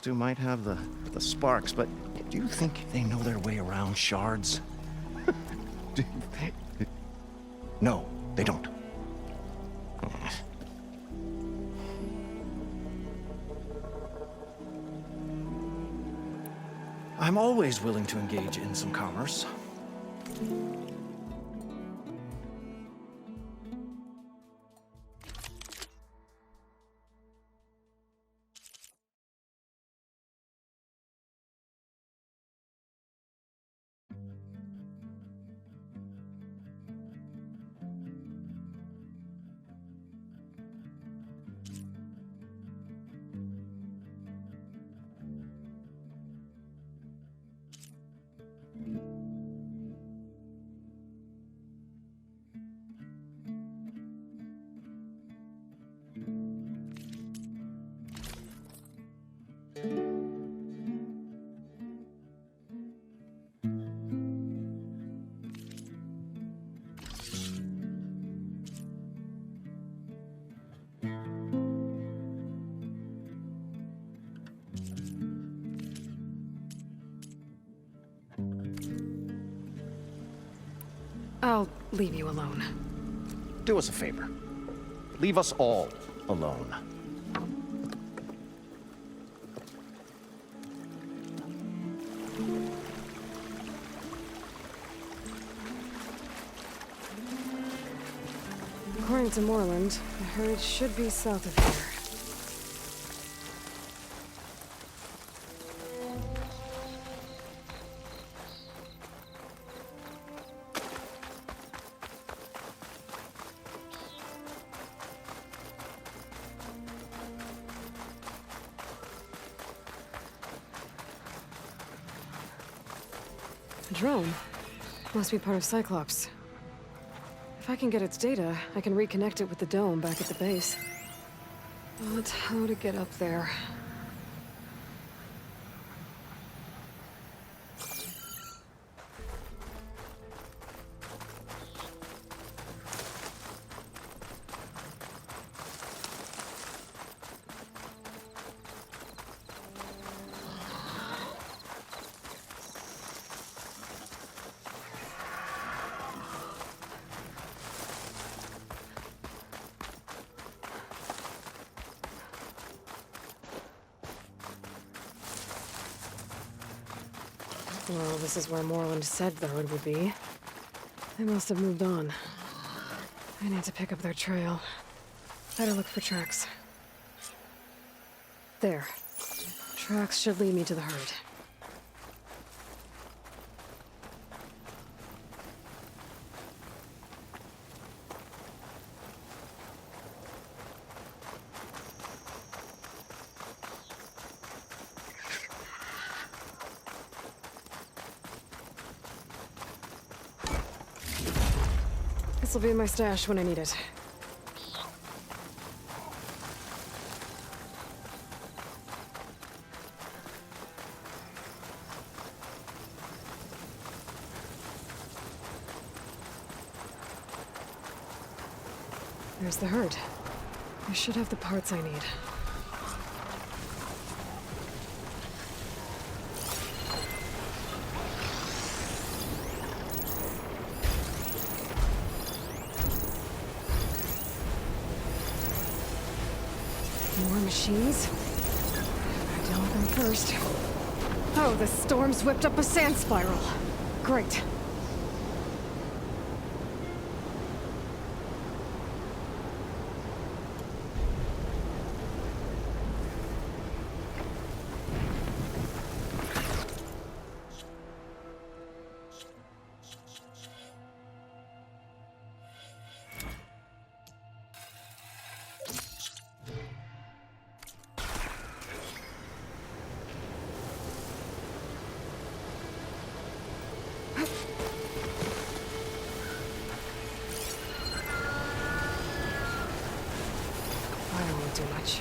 might have the sparks, but do you think they know their way around shards? No, they don't. I'm always willing to engage in some commerce. I'll leave you alone. Do us a favor. Leave us all alone. According to Moreland, the herd should be south of here. A drone. Must be part of Cyclops. If I can get its data, I can reconnect it with the dome back at the base. But how to get up there? Well, this is where Moreland said the road would be. They must have moved on. I need to pick up their trail. Better look for tracks. There. Tracks should lead me to the herd. This'll be in my stash when I need it. There's the herd. I should have the parts I need. More machines? I deal with them first. Oh, the storm's whipped up a sand spiral. Great. Too much.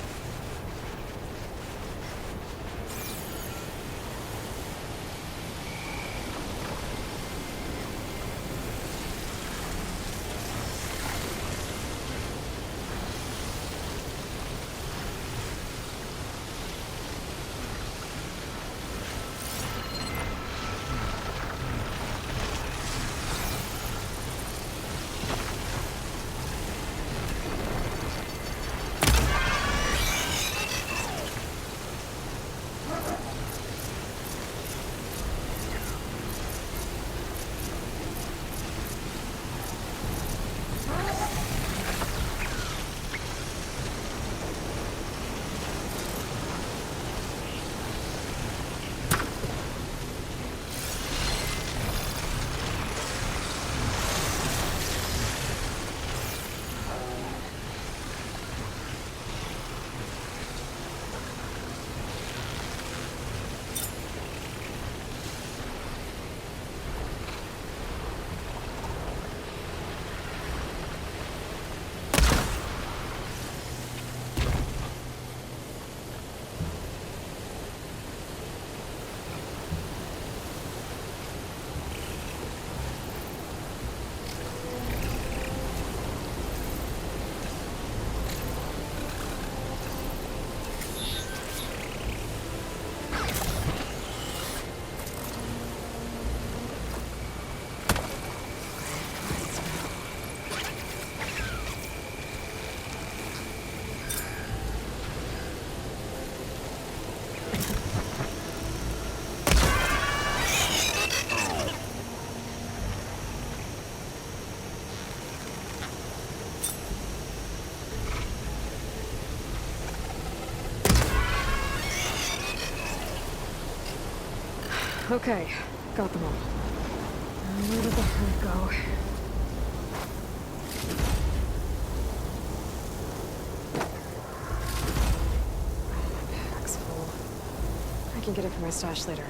Okay, got them all. Where did the herd go? My bag's full. I can get it from my stash later.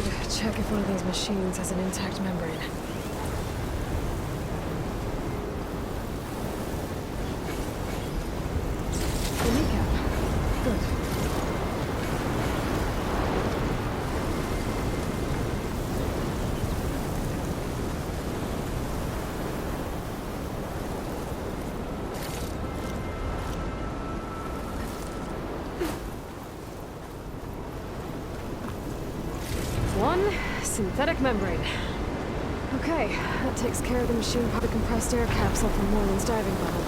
should check if one of those machines has an intact membrane. The kneecap. Good. One synthetic membrane. Okay, that takes care of the machine part of the compressed air capsule from Moreland's diving bubble.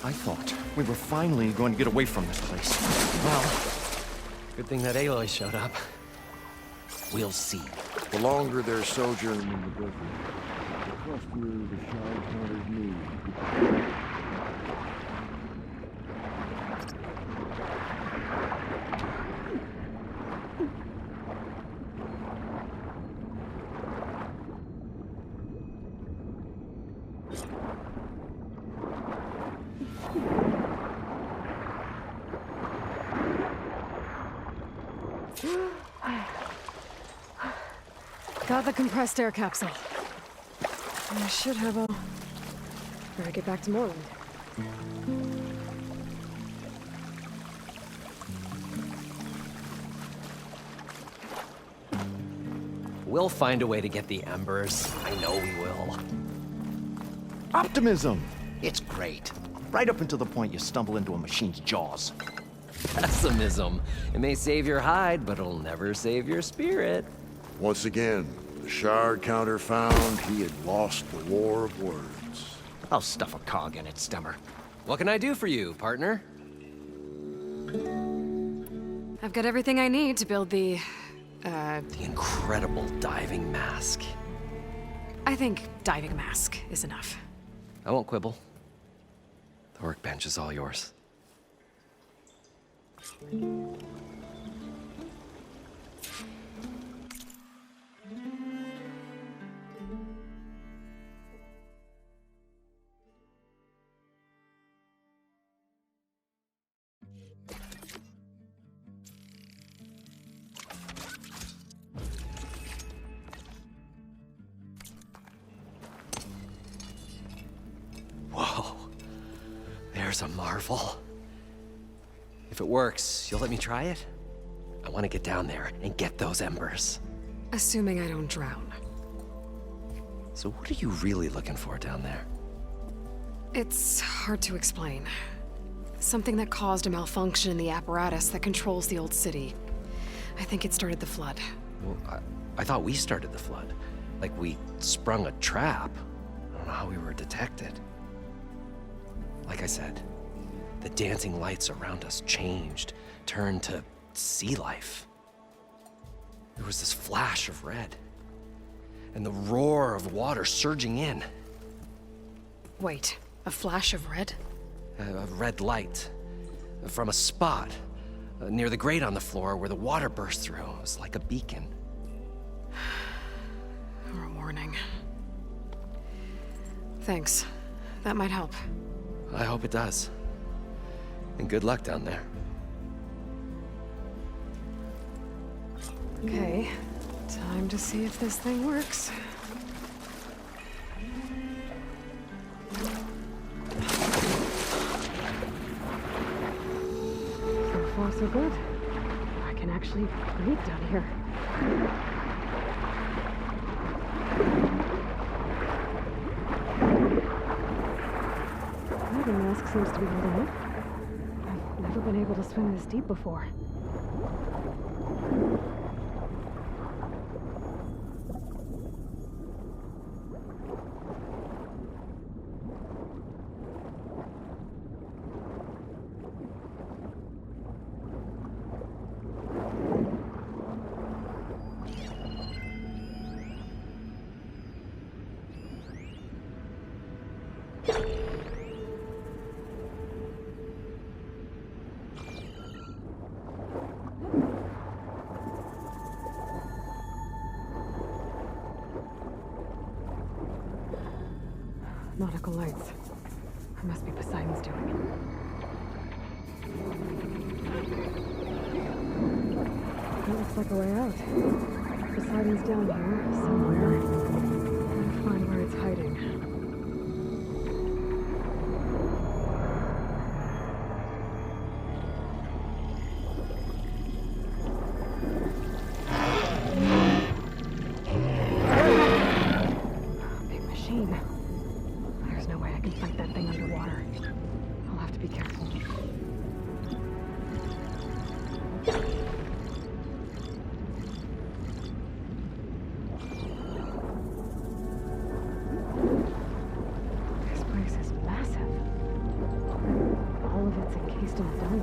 I thought we were finally going to get away from this place. Well, good thing that Aloy showed up. We'll see. The longer their sojourn in the desert, the crustier the Shard Counter's need. Got the compressed air capsule. I should have a... Better get back to Moreland. We'll find a way to get the embers. I know we will. Optimism! It's great. Right up until the point you stumble into a machine's jaws. Pessimism. It may save your hide, but it'll never save your spirit. Once again, the Shard Counter found he had lost the war of words. I'll stuff a cog in it, Stemmer. What can I do for you, partner? I've got everything I need to build the incredible diving mask. I think diving mask is enough. I won't quibble. The workbench is all yours. Whoa, there's a marvel. If it works, you'll let me try it? I want to get down there and get those embers. Assuming I don't drown. So what are you really looking for down there? It's hard to explain. Something that caused a malfunction in the apparatus that controls the old city. I think it started the flood. Well, I thought we started the flood. Like we sprung a trap. I don't know how we were detected. Like I said, the dancing lights around us changed, turned to sea life. There was this flash of red, and the roar of water surging in. Wait, a flash of red? A red light from a spot near the grate on the floor where the water burst through. It was like a beacon. Or a warning. Thanks. That might help. I hope it does. And good luck down there. Okay, time to see if this thing works. So far, so good. I can actually actually breathe down here. Well, the mask seems to be holding up. I've never been able to swim this deep before. Nautical lights. It must be Poseidon's doing. That looks like a way out. Poseidon's down here, somewhere. Gotta find where it's hiding. Big machine. There's no way I can fight that thing underwater. I'll have to be careful. This place is massive. All of it's encased in dome.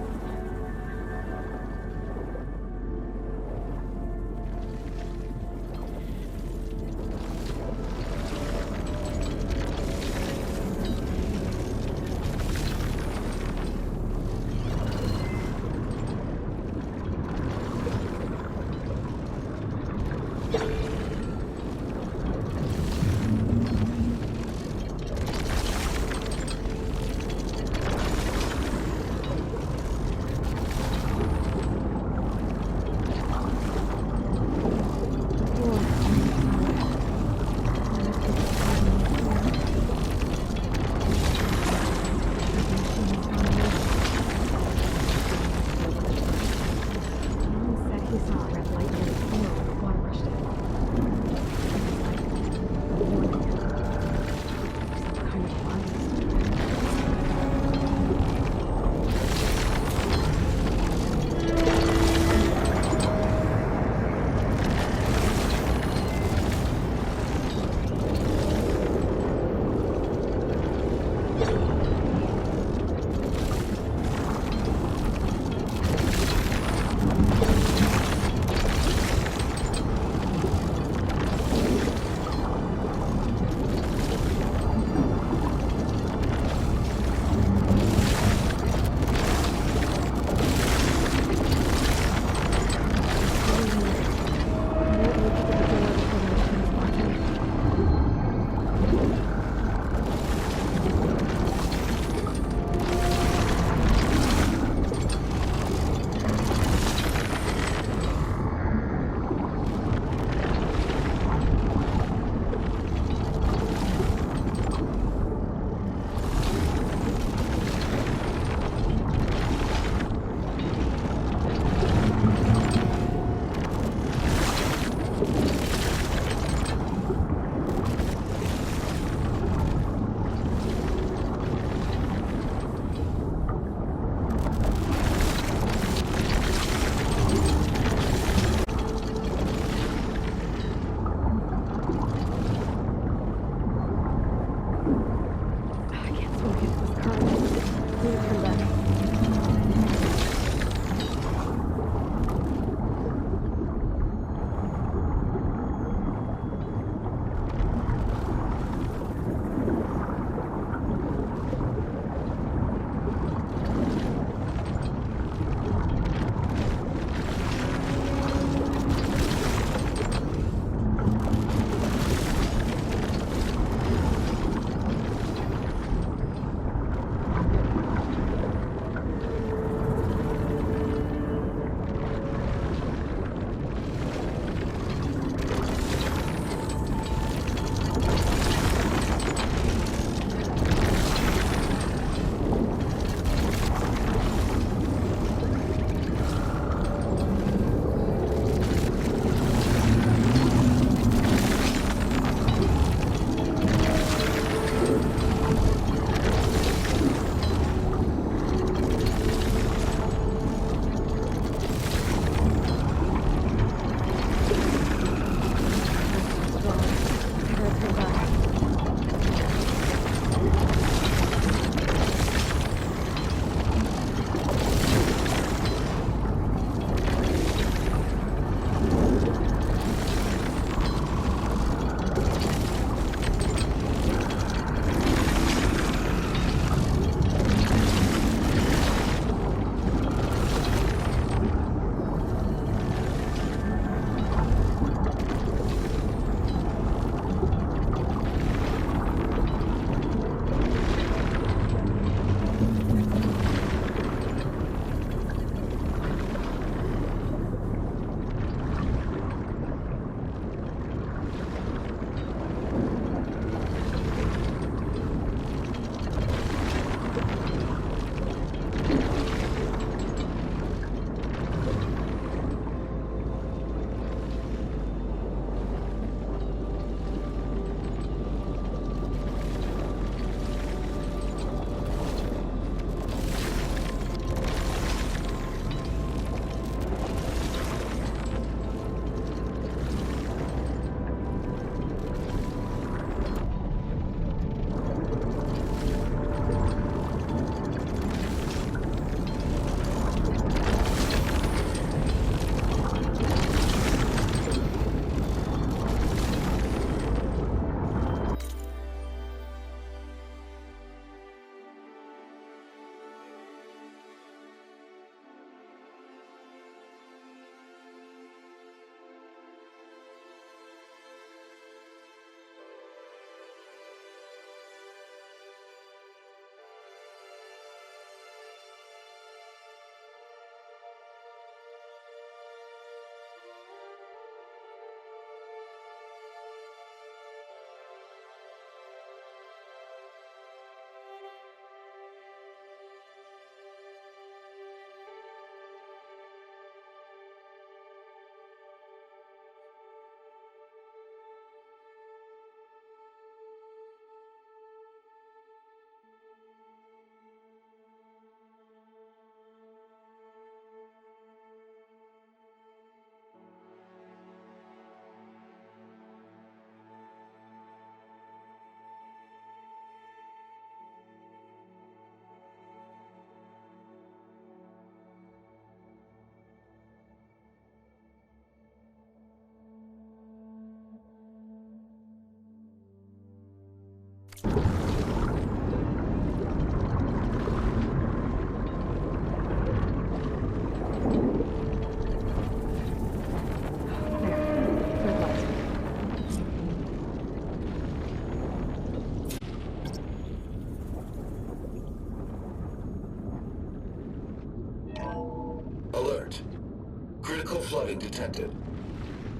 Critical flooding detected.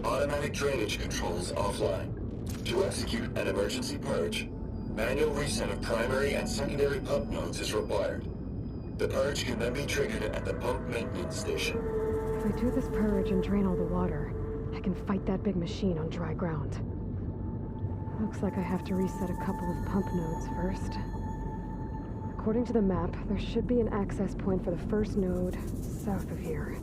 Automatic drainage controls offline. To execute an emergency purge, manual reset of primary and secondary pump nodes is required. The purge can then be triggered at the pump maintenance station. If I do this purge and drain all the water, I can fight that big machine on dry ground. Looks like I have to reset a couple of pump nodes first. According to the map, there should be an access point for the first node south of here.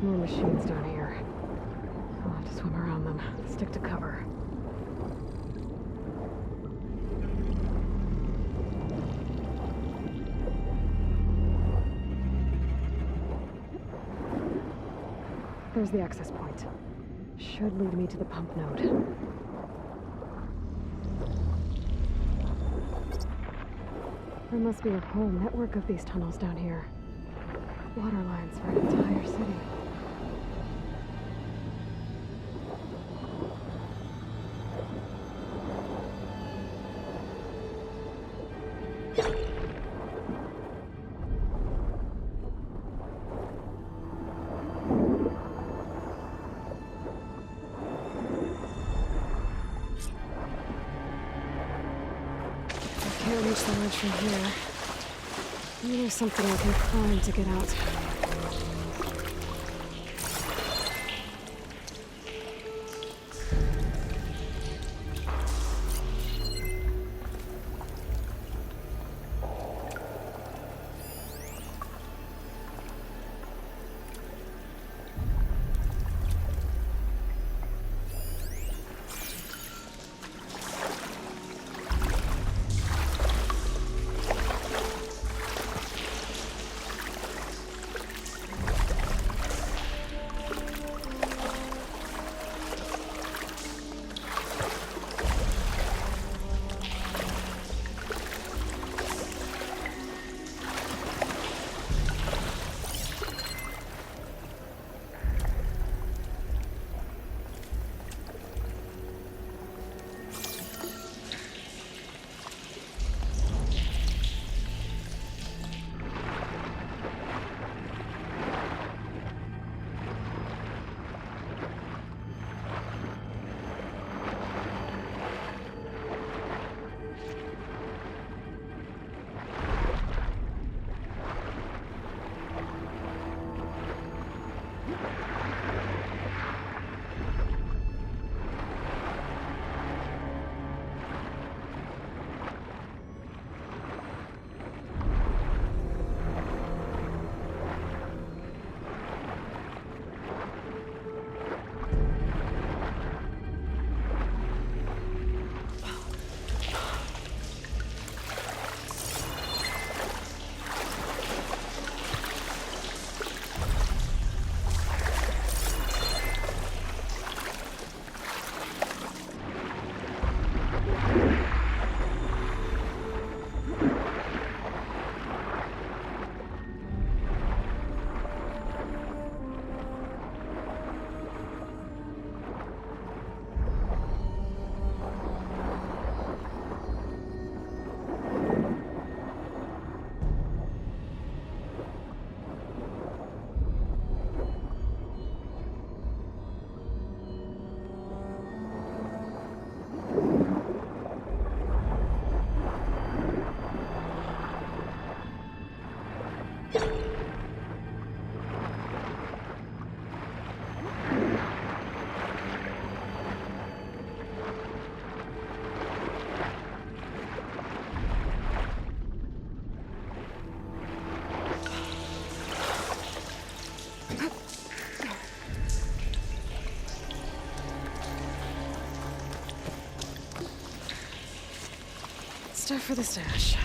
More machines down here. I'll have to swim around them. Stick to cover. There's the access point. Should lead me to the pump node. There must be a whole network of these tunnels down here. Water lines for an entire city. Can't reach the ledge from here. Maybe there's something I can climb to get out. Stuff for the stash.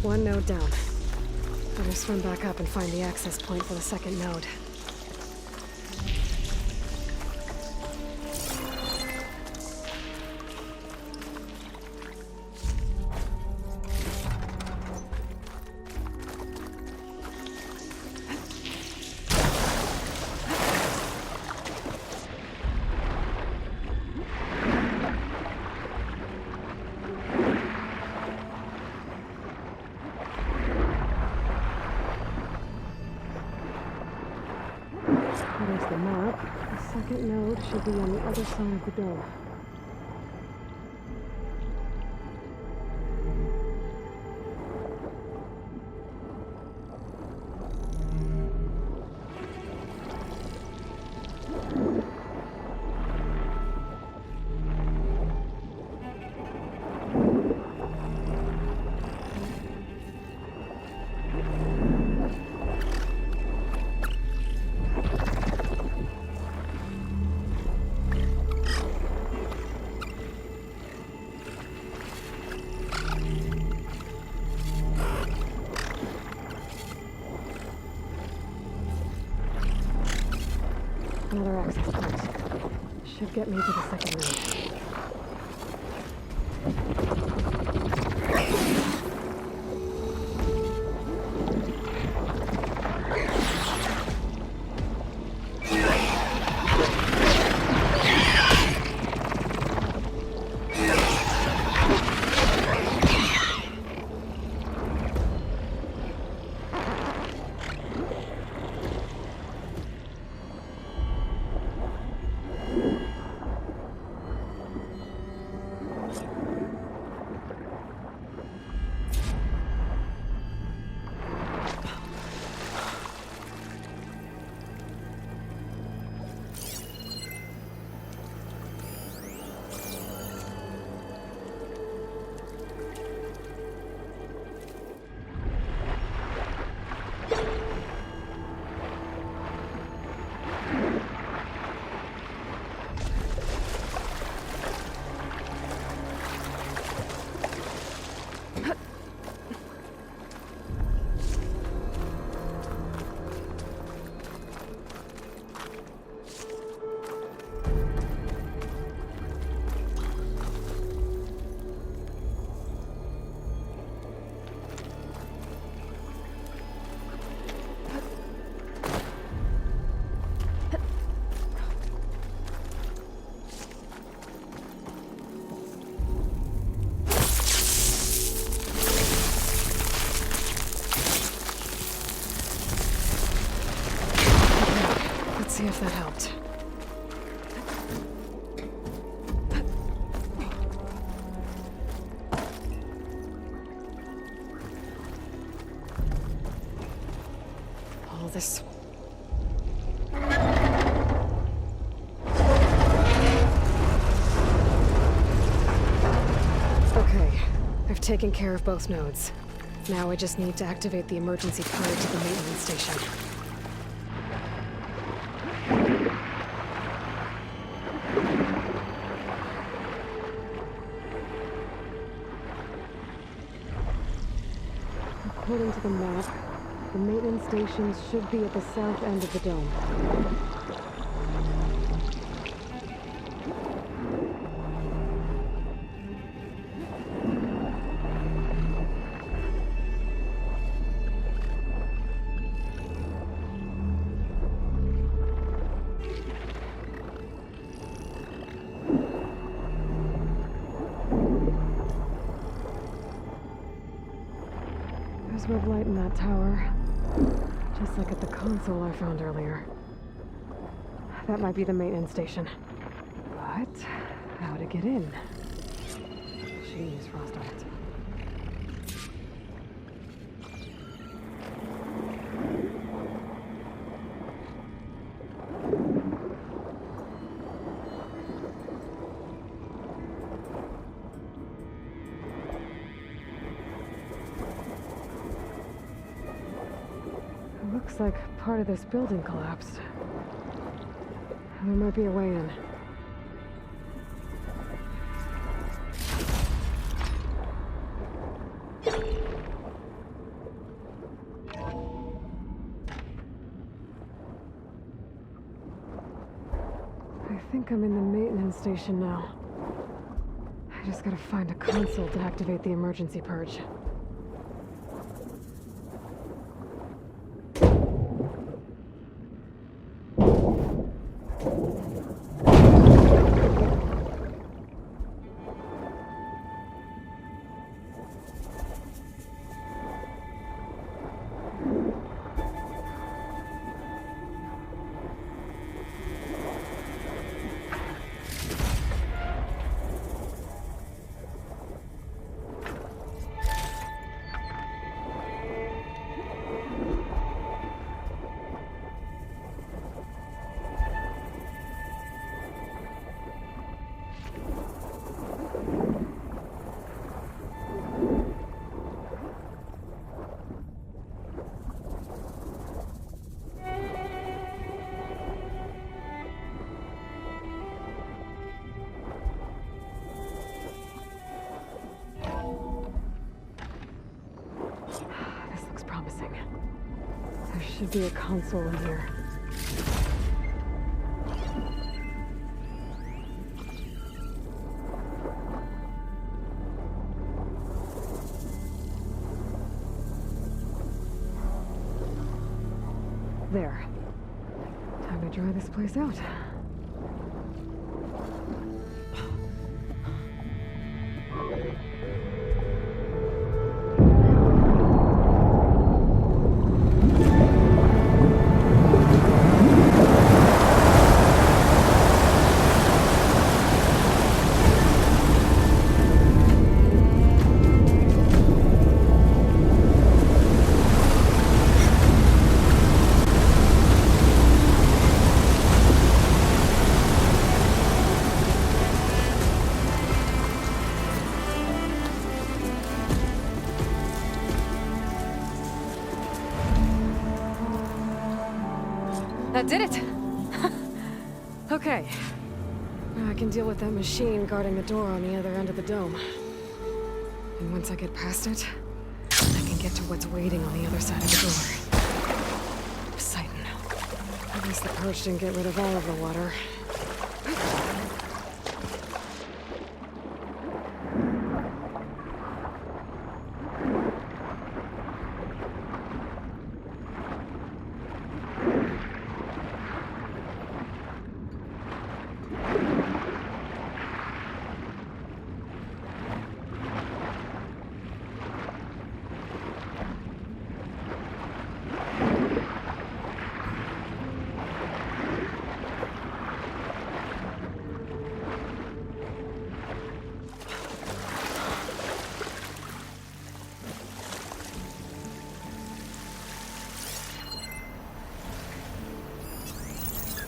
One node down. Better swim back up and find the access point for the second node. There's the map. The second node should be on the other side of the dome. Another access point. Should get me to the second node. See if that helped. All this. Okay, I've taken care of both nodes. Now I just need to activate the emergency power to the maintenance station. According to the map, the maintenance stations should be at the south end of the dome. There's red light in that tower, just like at the console I found earlier. That might be the maintenance station. But how to get in? Jeez, frostbite. Looks like part of this building collapsed. There might be a way in. think I'm in the maintenance station now. I just gotta find a console to activate the emergency purge. There should be a console in here. There. Time to dry this place out. That did it! Okay. Now I can deal with that machine guarding the door on the other end of the dome. And once I get past it, I can get to what's waiting on the other side of the door. Poseidon. At least the purge didn't get rid of all of the water.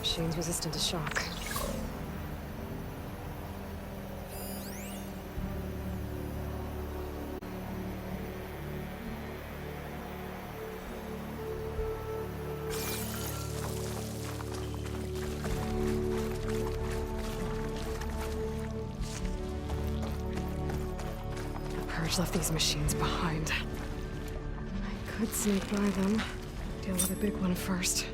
Machine's resistant to shock. The Purge left these machines behind. I could sneak by them, deal with a big one first.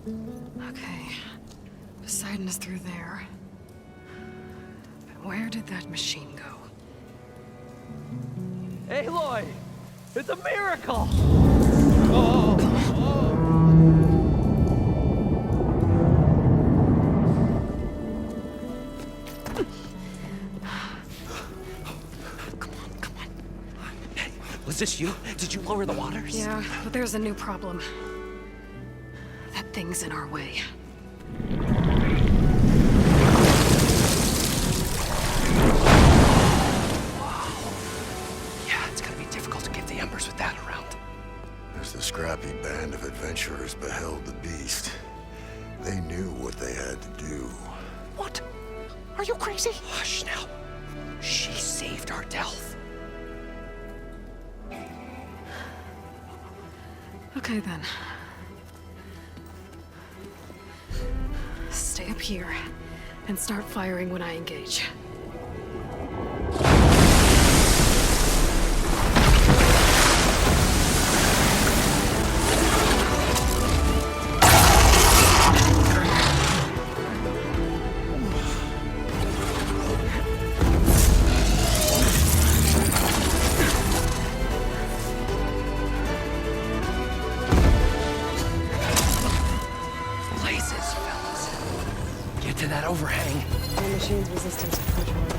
Okay. Poseidon is through there. But where did that machine go? Aloy! It's a miracle! Was this you? Did you lower the waters? Yeah, but there's a new problem. That thing's in our way. Yeah, it's gonna be difficult to get the embers with that around. As the scrappy band of adventurers beheld the beast, they knew what they had to do. What? Are you crazy? Hush now. She saved our Delph. Okay then. Stay up here and start firing when I engage. To that overhang. The machine's resistant to purge order.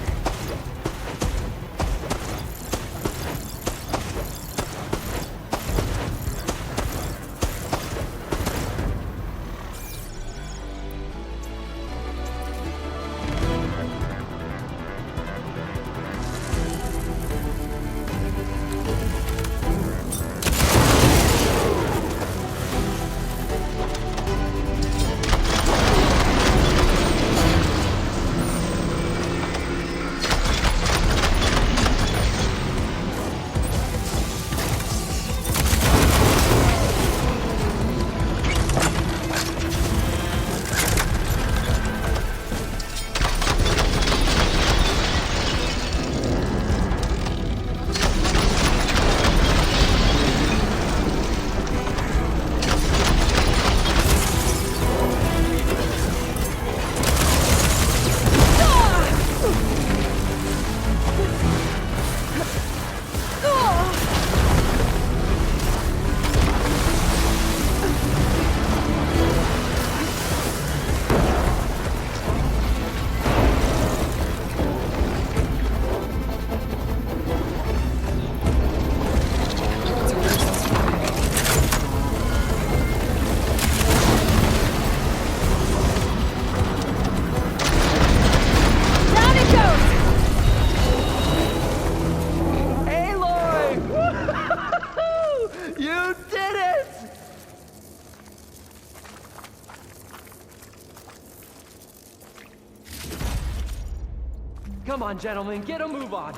Come on, gentlemen, get a move on.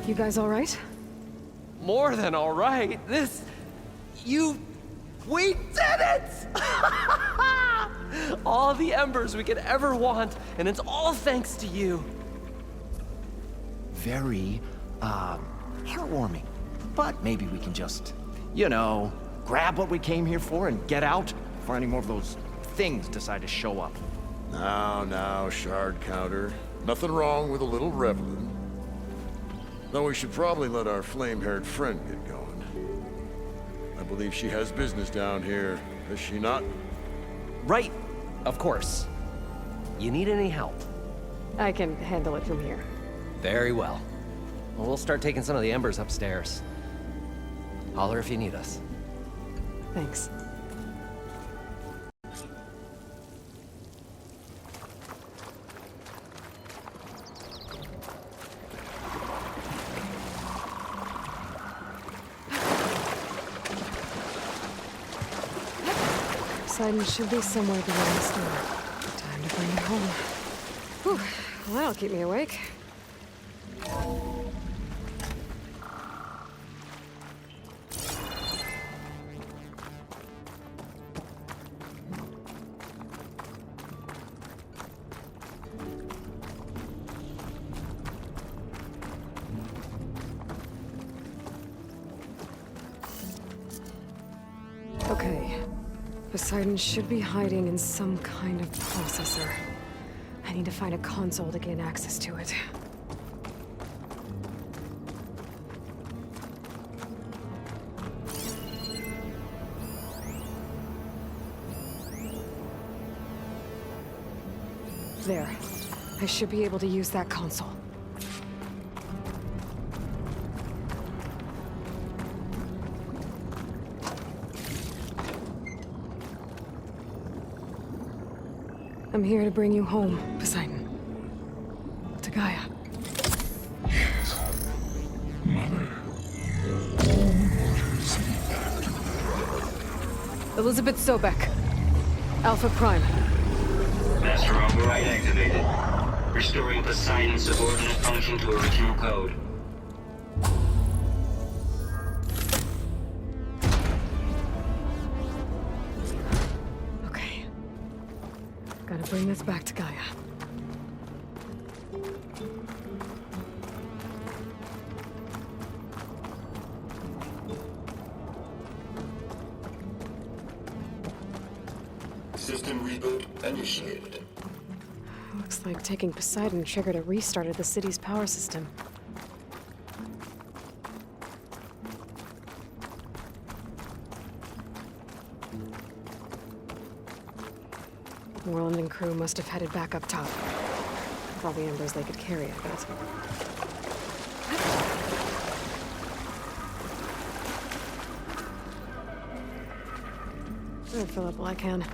You guys all right? More than all right. We did it! All the embers we could ever want, and it's all thanks to you. Very, heartwarming. But maybe we can just, grab what we came here for and get out before any more of those things decide to show up. Now, Shard Counter. Nothing wrong with a little reveling. Though we should probably let our flame-haired friend get going. I believe she has business down here, does she not? Right, of course. You need any help? I can handle it from here. Very well. Well, we'll start taking some of the embers upstairs. Holler if you need us. Thanks. Poseidon should be somewhere below the store. Time to bring it home. Whew. Well, that'll keep me awake. Okay. Poseidon should be hiding in some kind of processor. I need to find a console to gain access to it. There. I should be able to use that console. I'm here to bring you home, Poseidon. To Gaia. Elizabeth Sobek. Alpha Prime. Master override activated. Restoring Poseidon's subordinate function to original code. Okay. Gotta bring this back to Gaia. System reboot initiated. Looks like taking Poseidon triggered a restart of the city's power system. Moreland and crew must have headed back up top. With all the embers they could carry, I bet. I'll fill up while I can.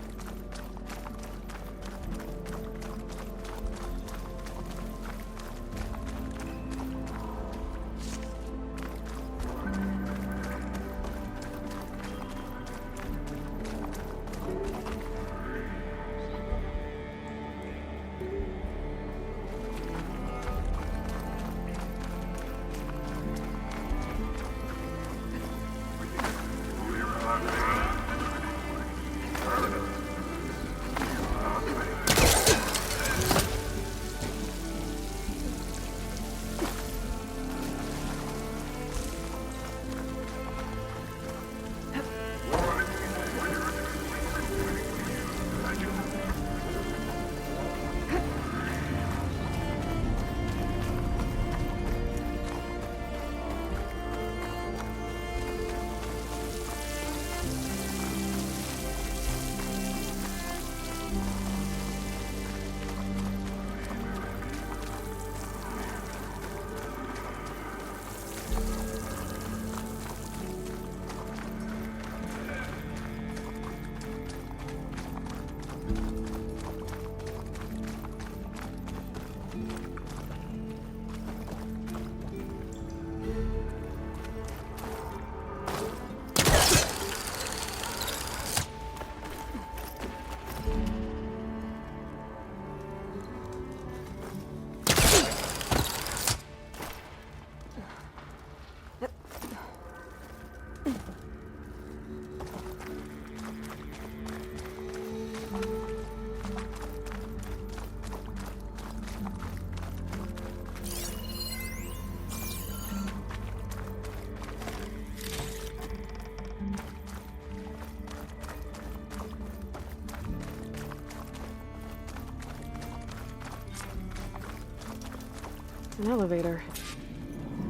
An elevator.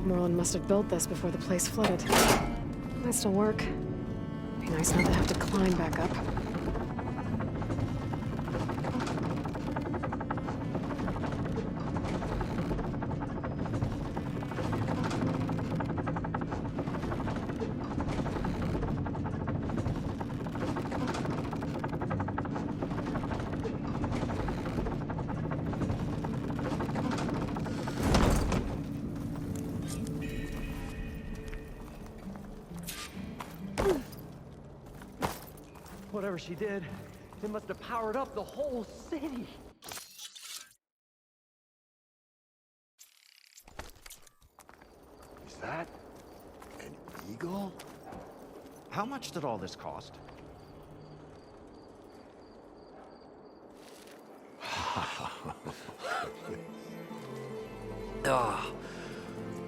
Moreland must have built this before the place flooded. Might still work. Be nice not to have to climb back up. Whatever she did, it must have powered up the whole city. Is that an eagle? How much did all this cost?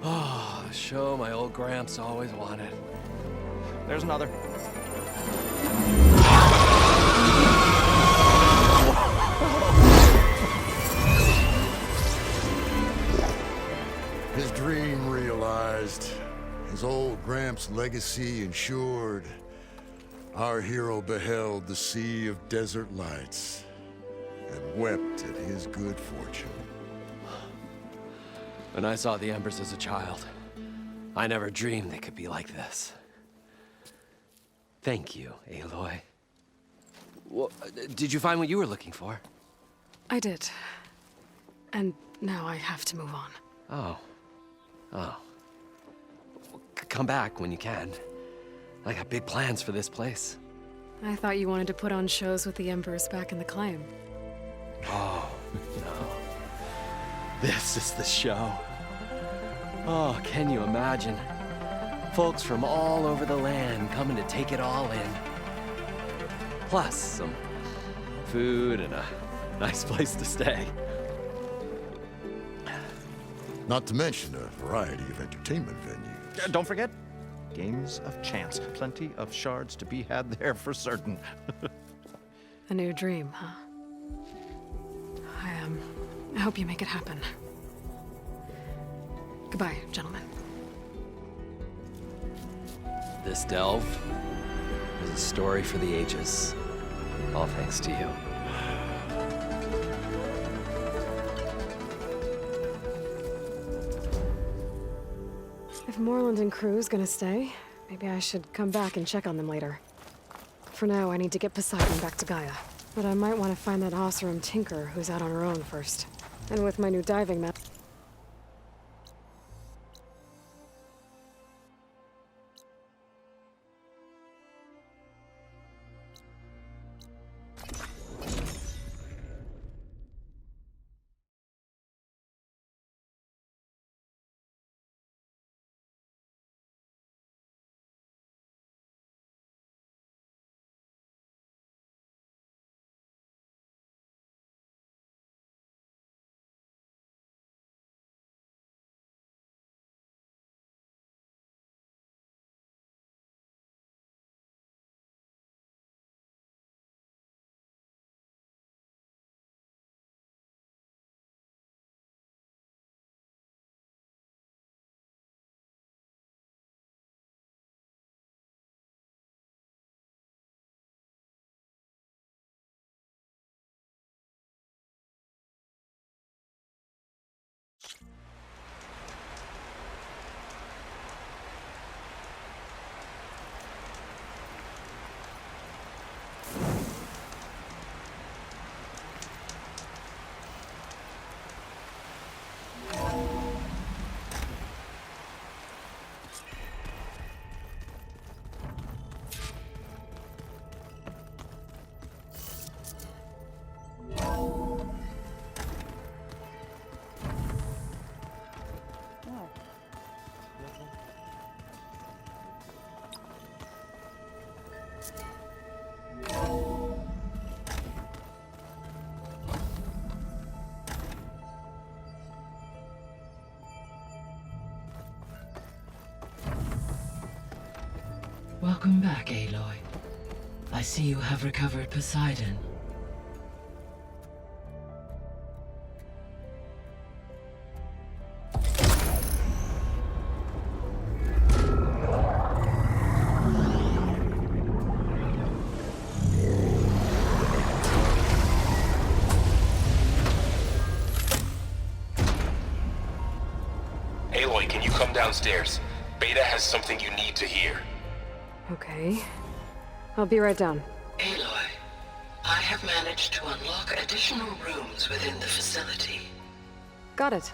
Oh, the show my old Gramps always wanted. there's another. His dream realized. His old Gramps' legacy ensured. Our hero beheld the sea of desert lights and wept at his good fortune. When I saw the Embers as a child, I never dreamed they could be like this. Thank you, Aloy. Well, did you find what you were looking for? I did. And now I have to move on. Oh. Oh. Come back when you can. I got big plans for this place. I thought you wanted to put on shows with the Embers back in the Claim. Oh, no. This is the show. Oh, can you imagine? Folks from all over the land coming to take it all in. Plus, some food and a nice place to stay. Not to mention a variety of entertainment venues. Don't forget, games of chance. Plenty of shards to be had there for certain. A new dream, huh? I hope you make it happen. Goodbye, gentlemen. This delve is a story for the ages. All thanks to you. If Moreland and crew's gonna stay, maybe I should come back and check on them later. For now, I need to get Poseidon back to Gaia. But I might want to find that Oseram tinker who's out on her own first. And with my new diving map. Welcome back, Aloy. I see you have recovered Poseidon. Aloy, can you come downstairs? Beta has something you need to hear. Okay. I'll be right down. Aloy, I have managed to unlock additional rooms within the facility. Got it.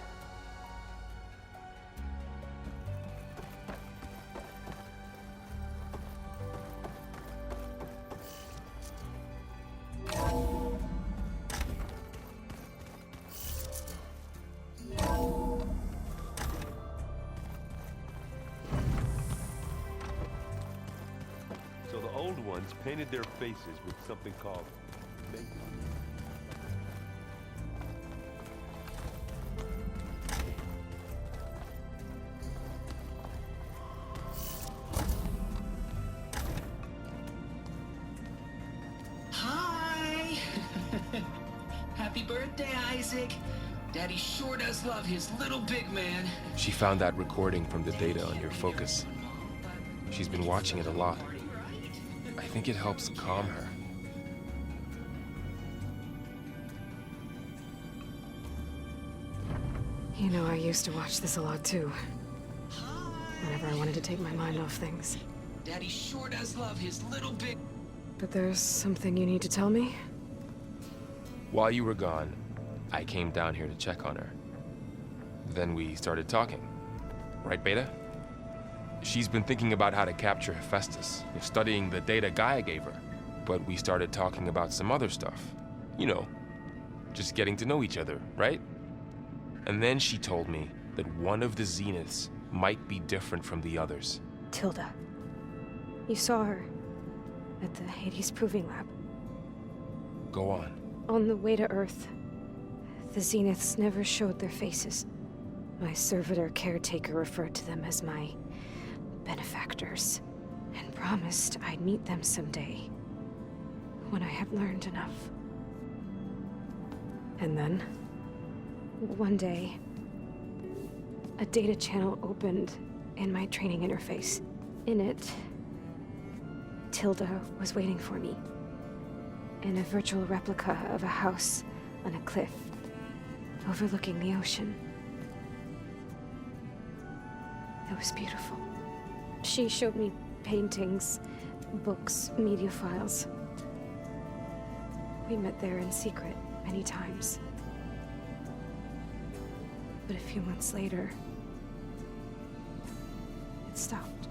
So the old ones painted their faces with something called makeup. birthday, Isaac. Daddy sure does love his little big man. She found that recording from the data on your focus. She's been watching it a lot. I think it helps calm her. You know, I used to watch this a lot too. Whenever I wanted to take my mind off things. Daddy sure does love his little big... But there's something you need to tell me? While you were gone, I came down here to check on her. Then we started talking. Right, Beta? She's been thinking about how to capture Hephaestus, studying the data Gaia gave her. But we started talking about some other stuff. You know, just getting to know each other, right? And then she told me that one of the Zeniths might be different from the others. Tilda. You saw her at the Hades Proving Lab. Go on. On the way to Earth, the Zeniths never showed their faces. My servitor caretaker referred to them as my benefactors, and promised I'd meet them someday, when I had learned enough. And then? One day, a data channel opened in my training interface. In it, Tilda was waiting for me, in a virtual replica of a house on a cliff, overlooking the ocean. It was beautiful. She showed me paintings, books, media files. We met there in secret many times. But a few months later, it stopped.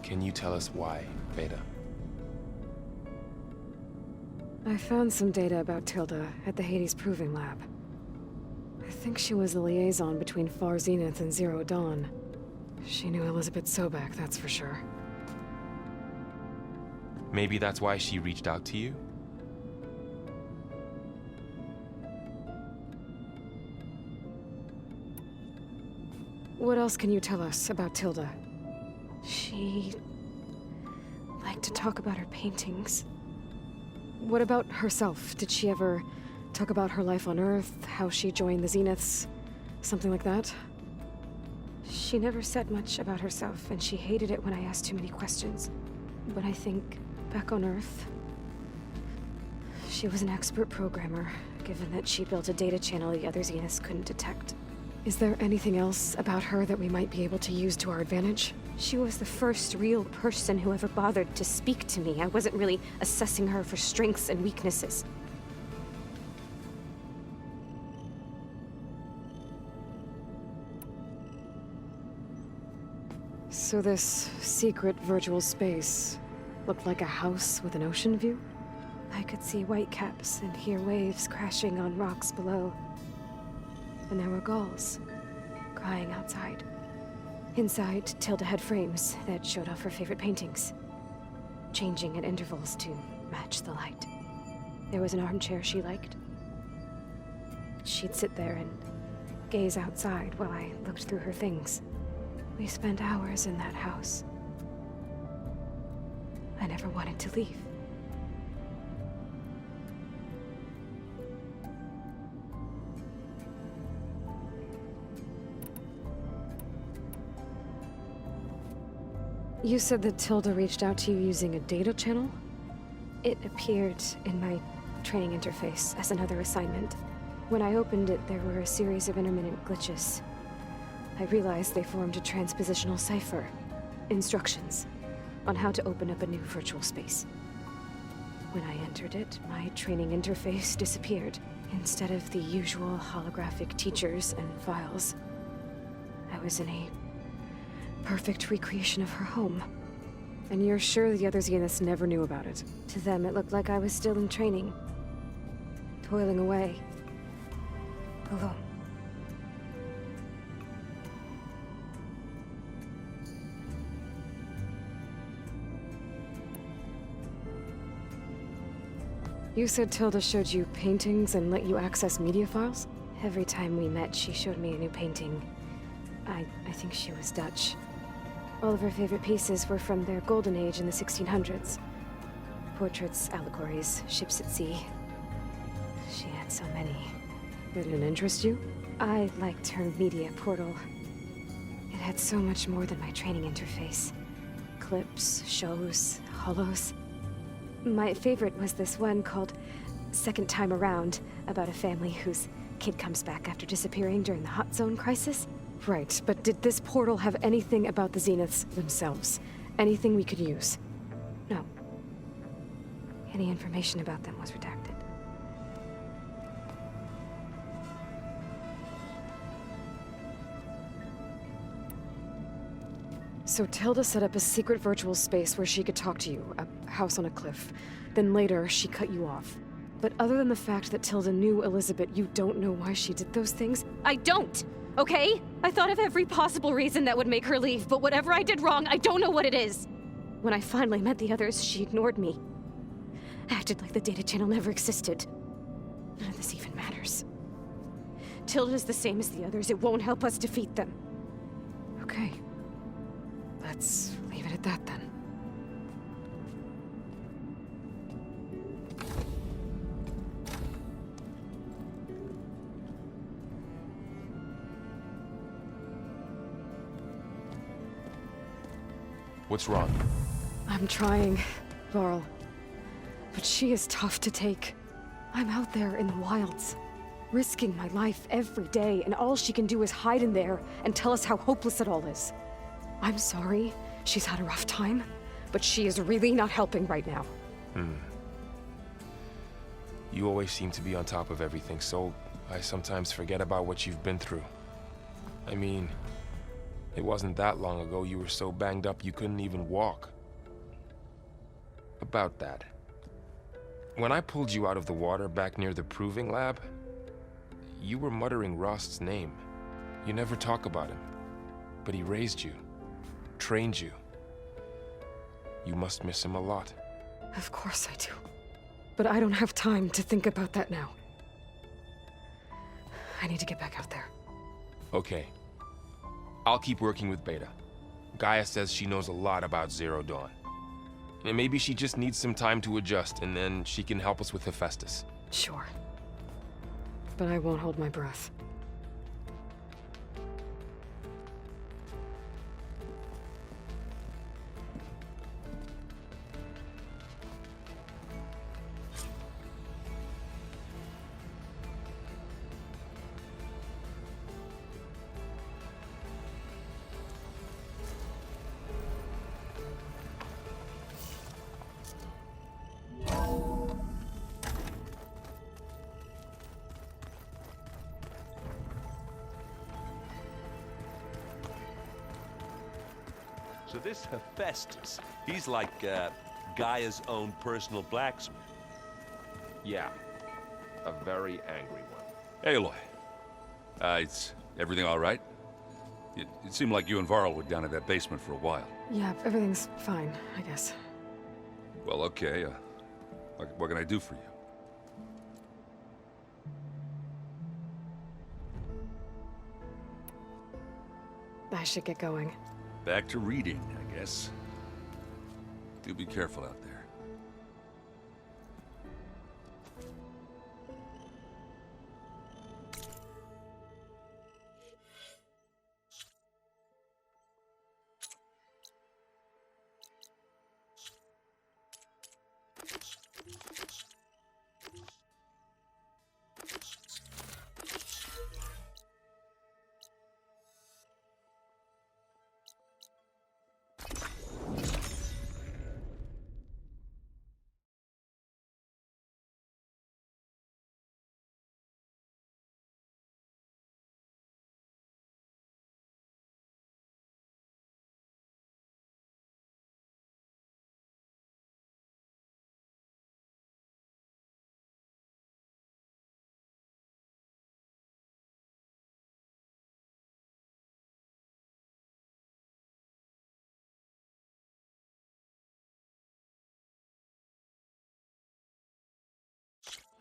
Can you tell us why, Beta? I found some data about Tilda at the Hades Proving Lab. I think she was the liaison between Far Zenith and Zero Dawn. She knew Elizabeth Sobek, that's for sure. Maybe that's why she reached out to you? What else can you tell us about Tilda? She liked to talk about her paintings. What about herself? Did she ever talk about her life on Earth, how she joined the Zeniths, something like that? She never said much about herself, and she hated it when I asked too many questions. But I think, back on Earth, she was an expert programmer, given that she built a data channel the other Zeniths couldn't detect. Is there anything else about her that we might be able to use to our advantage? She was the first real person who ever bothered to speak to me. I wasn't really assessing her for strengths and weaknesses. So this secret virtual space looked like a house with an ocean view? I could see whitecaps and hear waves crashing on rocks below. And there were gulls crying outside. Inside, Tilda had frames that showed off her favorite paintings, changing at intervals to match the light. There was an armchair she liked. She'd sit there and gaze outside while I looked through her things. We spent hours in that house. I never wanted to leave. You said that Tilda reached out to you using a data channel? It appeared in my training interface as another assignment. When I opened it, there were a series of intermittent glitches. I realized they formed a transpositional cipher. Instructions on how to open up a new virtual space. When I entered it, my training interface disappeared. Instead of the usual holographic teachers and files, I was in a perfect recreation of her home. And you're sure the other Zeniths never knew about it? To them, it looked like I was still in training. Toiling away. Alone. You said Tilda showed you paintings and let you access media files? Every time we met, she showed me a new painting. I think she was Dutch. All of her favorite pieces were from their golden age in the 1600s. Portraits, allegories, ships at sea. So many. Did it interest you? I liked her media portal. It had so much more than my training interface. Clips, shows, holos. My favorite was this one called Second Time Around, about a family whose kid comes back after disappearing during the Hot Zone crisis. Right, but did this portal have anything about the Zeniths themselves? Anything we could use? No. Any information about them was redacted. So Tilda set up a secret virtual space where she could talk to you, a house on a cliff. Then later, she cut you off. But other than the fact that Tilda knew Elizabeth, you don't know why she did those things? I don't! Okay? I thought of every possible reason that would make her leave, but whatever I did wrong, I don't know what it is. When I finally met the others, she ignored me. Acted like the data channel never existed. None of this even matters. Tilda's the same as the others. It won't help us defeat them. Okay. Let's leave it at that then. What's wrong? I'm trying, Varl. But she is tough to take. I'm out there in the wilds, risking my life every day, and all she can do is hide in there and tell us how hopeless it all is. I'm sorry she's had a rough time, but she is really not helping right now. You always seem to be on top of everything, so I sometimes forget about what you've been through. I mean, it wasn't that long ago you were so banged up you couldn't even walk. About that. When I pulled you out of the water back near the proving lab, you were muttering Rost's name. You never talk about him, but he raised you, trained you. You must miss him a lot. Of course I do. But I don't have time to think about that now. I need to get back out there. Okay. I'll keep working with Beta. Gaia says she knows a lot about Zero Dawn. And maybe she just needs some time to adjust, and then she can help us with Hephaestus. Sure. But I won't hold my breath. So this Hephaestus, he's like Gaia's own personal blacksmith. Yeah, a very angry one. Aloy. Is everything all right? It seemed like you and Varl were down in that basement for a while. Yeah, everything's fine, I guess. Well, okay. What can I do for you? I should get going. Back to reading, I guess. Do be careful out there.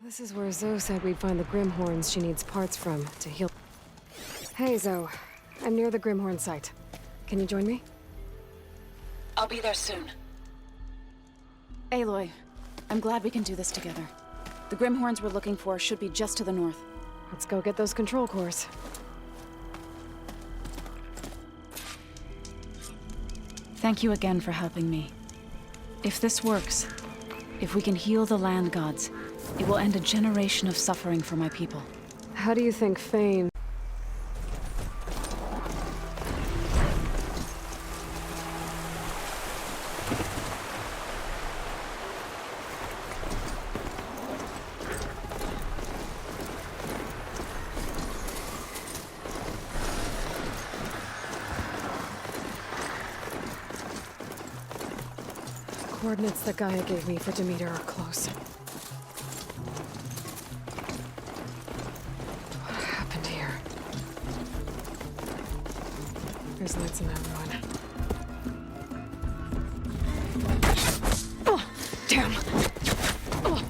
This is where Zoe said we'd find the Grimhorns she needs parts from to heal. Hey, Zoe. I'm near the Grimhorn site. Can you join me? I'll be there soon. Aloy, I'm glad we can do this together. The Grimhorns we're looking for should be just to the north. Let's go get those control cores. Thank you again for helping me. If this works, if we can heal the land gods, it will end a generation of suffering for my people. How do you think Fane... Coordinates that Gaia gave me for Demeter are close. What happened here? There's lights in that ruin. Oh, damn! Oh.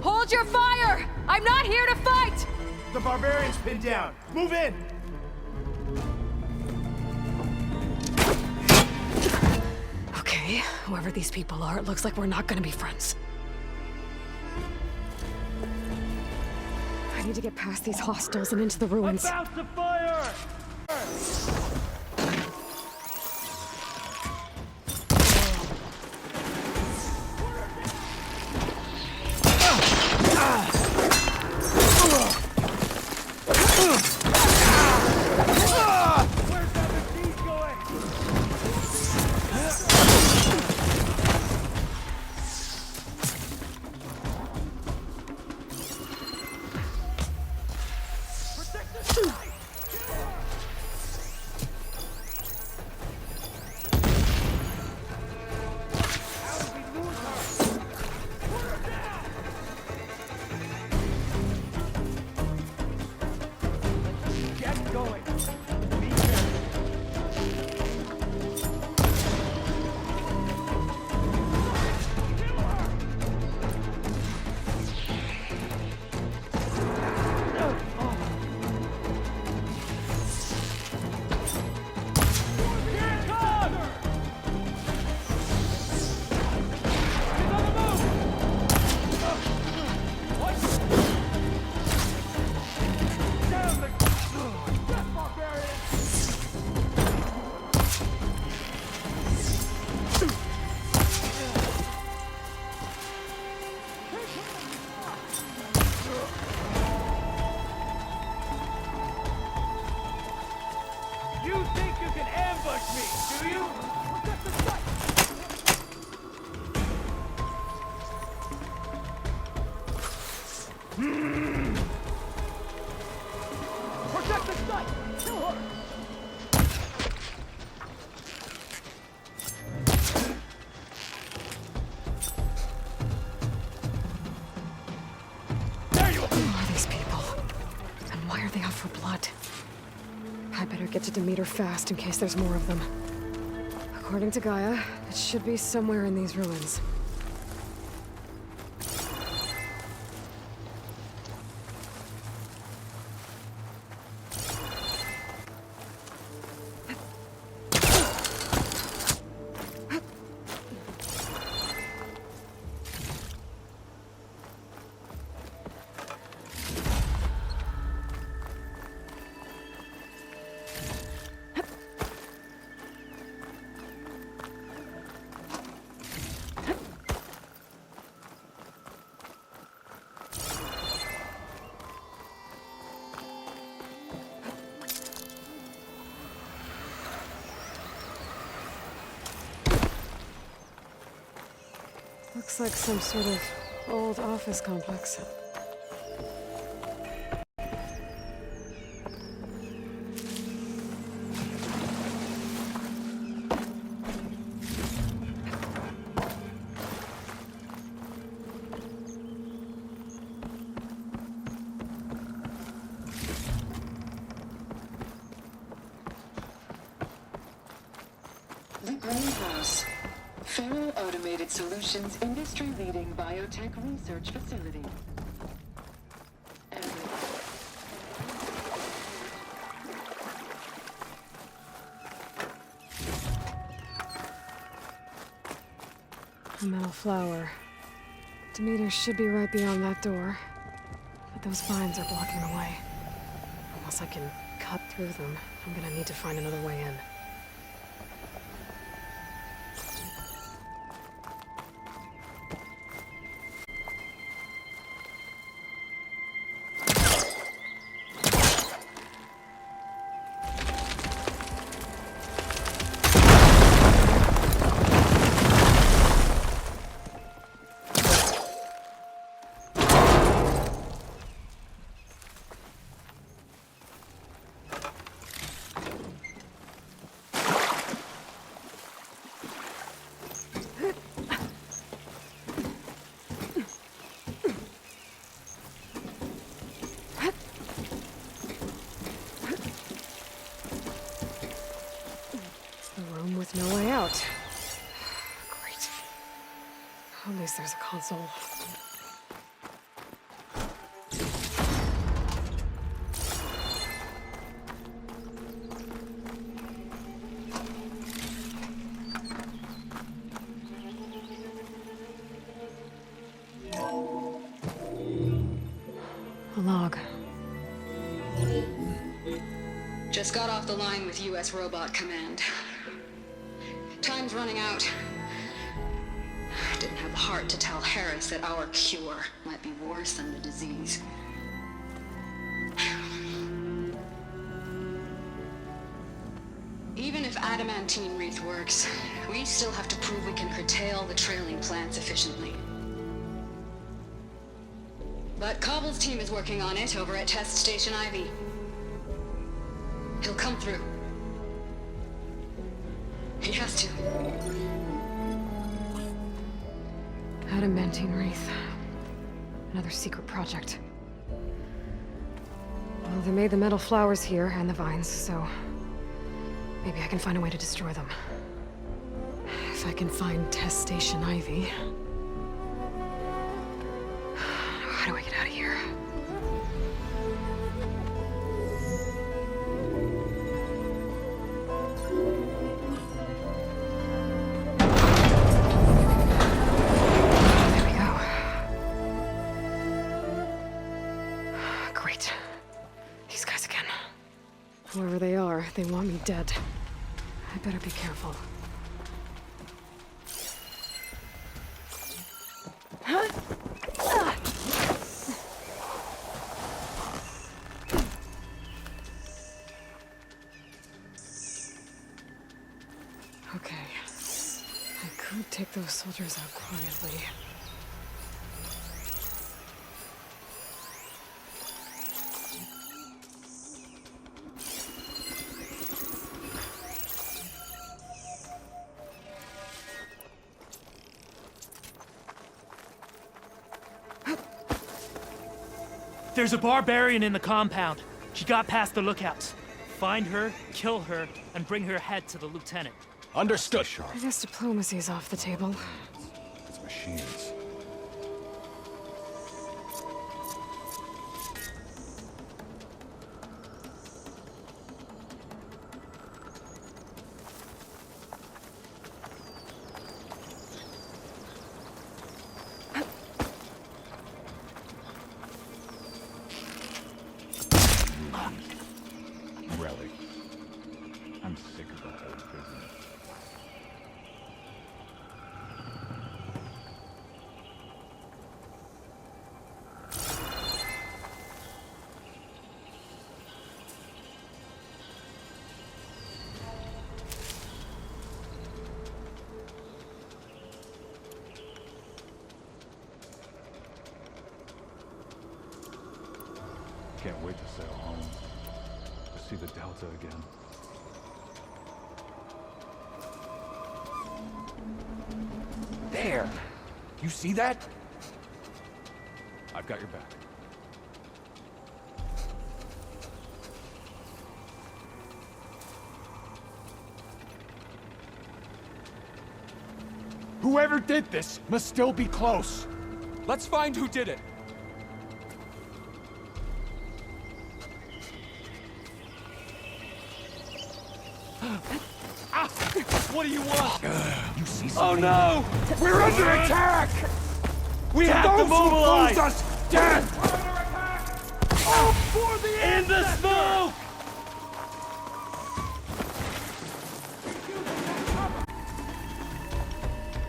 Hold your fire! I'm not here to fight! The barbarian's pinned down. Move in! Okay, whoever these people are, it looks like we're not gonna be friends. I need to get past these hostiles and into the ruins. About to fire! Get to Demeter fast in case there's more of them. According to Gaia, it should be somewhere in these ruins. Looks like some sort of old office complex. The Greenhouse. Faro Automated Solutions industry-leading biotech research facility. A metal flower. Demeter should be right beyond that door. But those vines are blocking the way. Unless I can cut through them, I'm gonna need to find another way in. With no way out. Great. At least there's a console. A log. Just got off the line with U.S. Robot Command. Time's running out. Didn't have the heart to tell Harris that our cure might be worse than the disease. Even if adamantine wreath works, we still have to prove we can curtail the trailing plants efficiently. But Cobble's team is working on it over at Test Station Ivy. He'll come through. He has to. Adamantine wreath. Another secret project. Well, they made the metal flowers here and the vines, so maybe I can find a way to destroy them. If I can find Test Station Ivy. How do I get out of here? Whoever they are, they want me dead. I better be careful. Okay. I could take those soldiers out quietly. There's a barbarian in the compound. She got past the lookouts. Find her, kill her, and bring her head to the lieutenant. Understood. I guess diplomacy's off the table. It's machines. Relic. I'm sick of that old prison. Can't wait to sail home. To see the Delta again. There! You see that? I've got your back. Whoever did this must still be close. Let's find who did it. What do you want? You see Oh something? no! We're under attack! We have to mobilize! Us dead! In the smoke!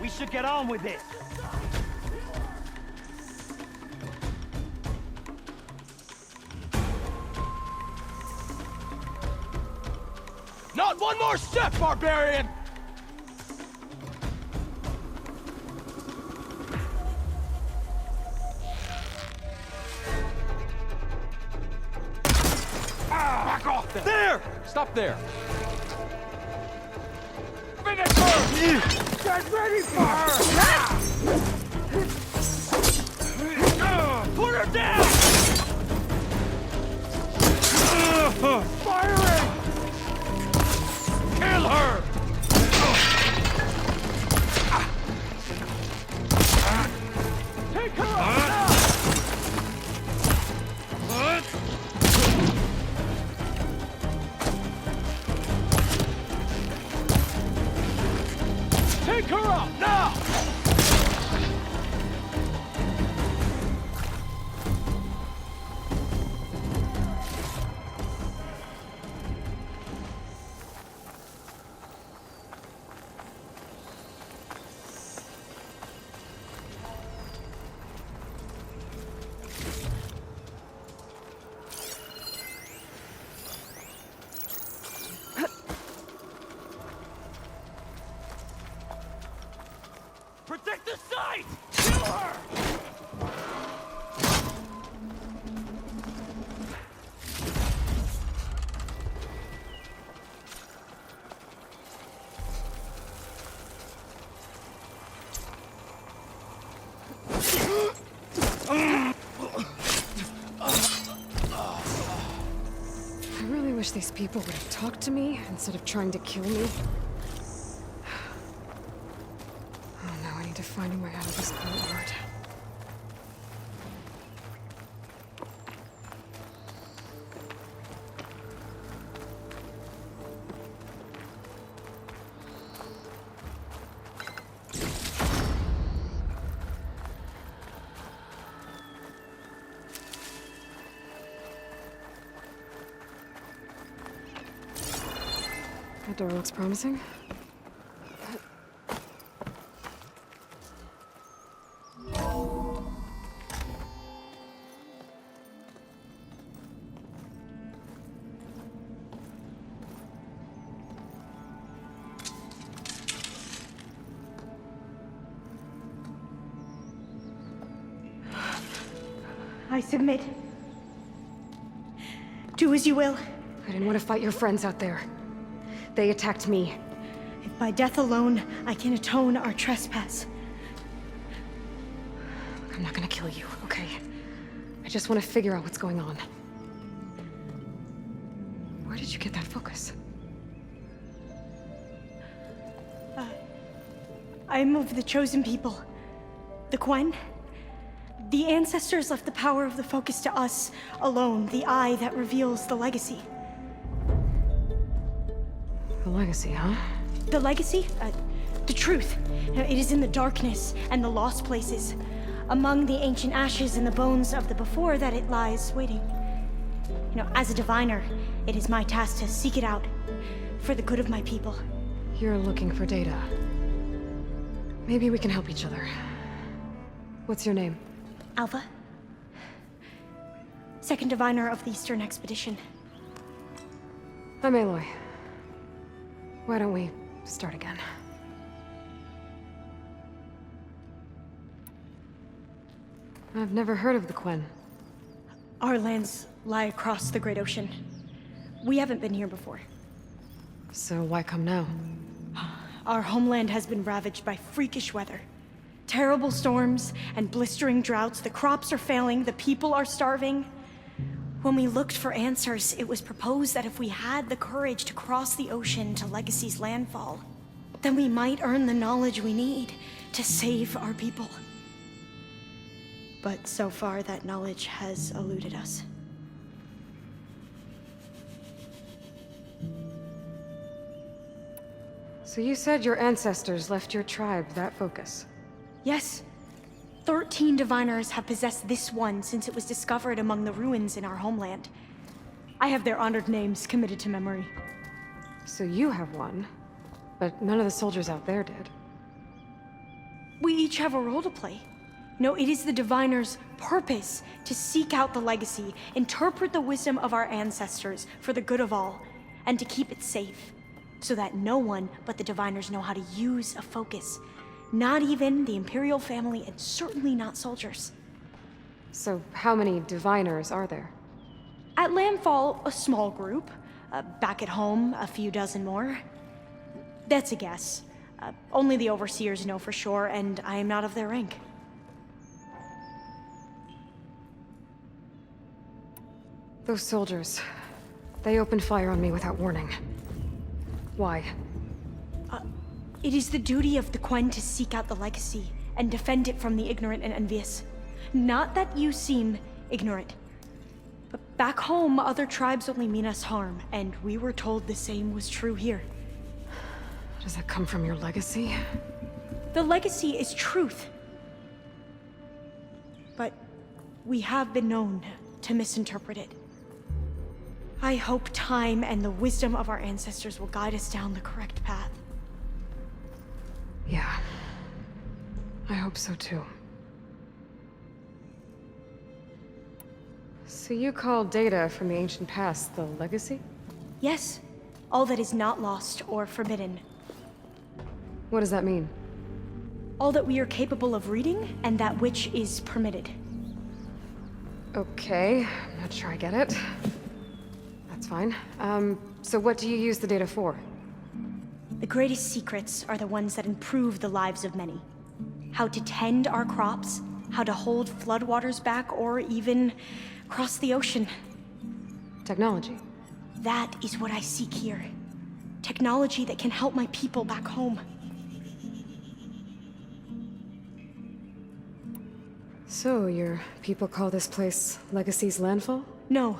We should get on with it. Not one more step, barbarian! Back off there! There! Stop there! Finish her! Get ready for her! Put her down! Firing! Kill her! Take her out now! Take her out now! Protect the site! Kill her! I really wish these people would have talked to me instead of trying to kill me. Oh no, I need to find a way out of this courtyard. That door looks promising. I submit. Do as you will. I didn't want to fight your friends out there. They attacked me. If by death alone I can atone our trespass. I'm not gonna kill you, okay? I just want to figure out what's going on. Where did you get that focus? I am of the chosen people. The Quen. The ancestors left the power of the focus to us alone, the eye that reveals the legacy. The legacy, huh? The legacy? The truth. It is in the darkness and the lost places. Among the ancient ashes and the bones of the before that it lies waiting. As a diviner, it is my task to seek it out for the good of my people. You're looking for data. Maybe we can help each other. What's your name? Alva. Second diviner of the Eastern Expedition. I'm Aloy. Why don't we start again? I've never heard of the Quen. Our lands lie across the Great Ocean. We haven't been here before. So why come now? Our homeland has been ravaged by freakish weather. Terrible storms and blistering droughts. The crops are failing, the people are starving. When we looked for answers, it was proposed that if we had the courage to cross the ocean to Legacy's landfall, then we might earn the knowledge we need to save our people. But so far, that knowledge has eluded us. So you said your ancestors left your tribe that focus? Yes. 13 diviners have possessed this one since it was discovered among the ruins in our homeland. I have their honored names committed to memory. So you have one, but none of the soldiers out there did. We each have a role to play. No, it is the diviner's purpose to seek out the legacy, interpret the wisdom of our ancestors for the good of all, and to keep it safe, so that no one but the diviners know how to use a focus. Not even the Imperial family, and certainly not soldiers. So how many diviners are there? At Landfall, a small group. Back at home, a few dozen more. That's a guess. Only the overseers know for sure, and I am not of their rank. Those soldiers, they opened fire on me without warning. Why? It is the duty of the Quen to seek out the legacy and defend it from the ignorant and envious. Not that you seem ignorant. But back home, other tribes only mean us harm, and we were told the same was true here. Does that come from your legacy? The legacy is truth. But we have been known to misinterpret it. I hope time and the wisdom of our ancestors will guide us down the correct path. Yeah. I hope so too. So you call data from the ancient past the legacy? Yes. All that is not lost or forbidden. What does that mean? All that we are capable of reading, and that which is permitted. Okay, I'm not sure I get it. That's fine. So what do you use the data for? The greatest secrets are the ones that improve the lives of many. How to tend our crops, how to hold floodwaters back, or even cross the ocean. Technology. That is what I seek here. Technology that can help my people back home. So, your people call this place Legacy's Landfall? No.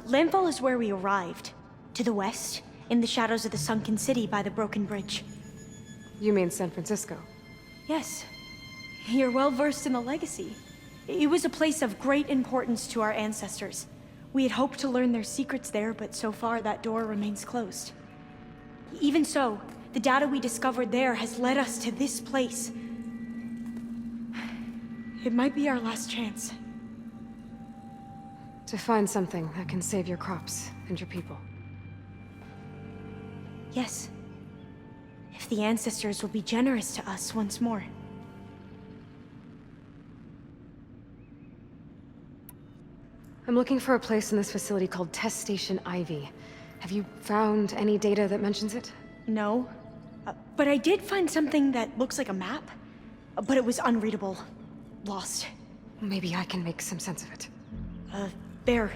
Landfall is where we arrived. To the west, in the shadows of the sunken city by the broken bridge. You mean San Francisco? Yes. You're well versed in the legacy. It was a place of great importance to our ancestors. We had hoped to learn their secrets there, but so far that door remains closed. Even so, the data we discovered there has led us to this place. It might be our last chance. To find something that can save your crops and your people. Yes. If the ancestors will be generous to us once more. I'm looking for a place in this facility called Test Station Ivy. Have you found any data that mentions it? No. But I did find something that looks like a map. But it was unreadable. Lost. Maybe I can make some sense of it. There.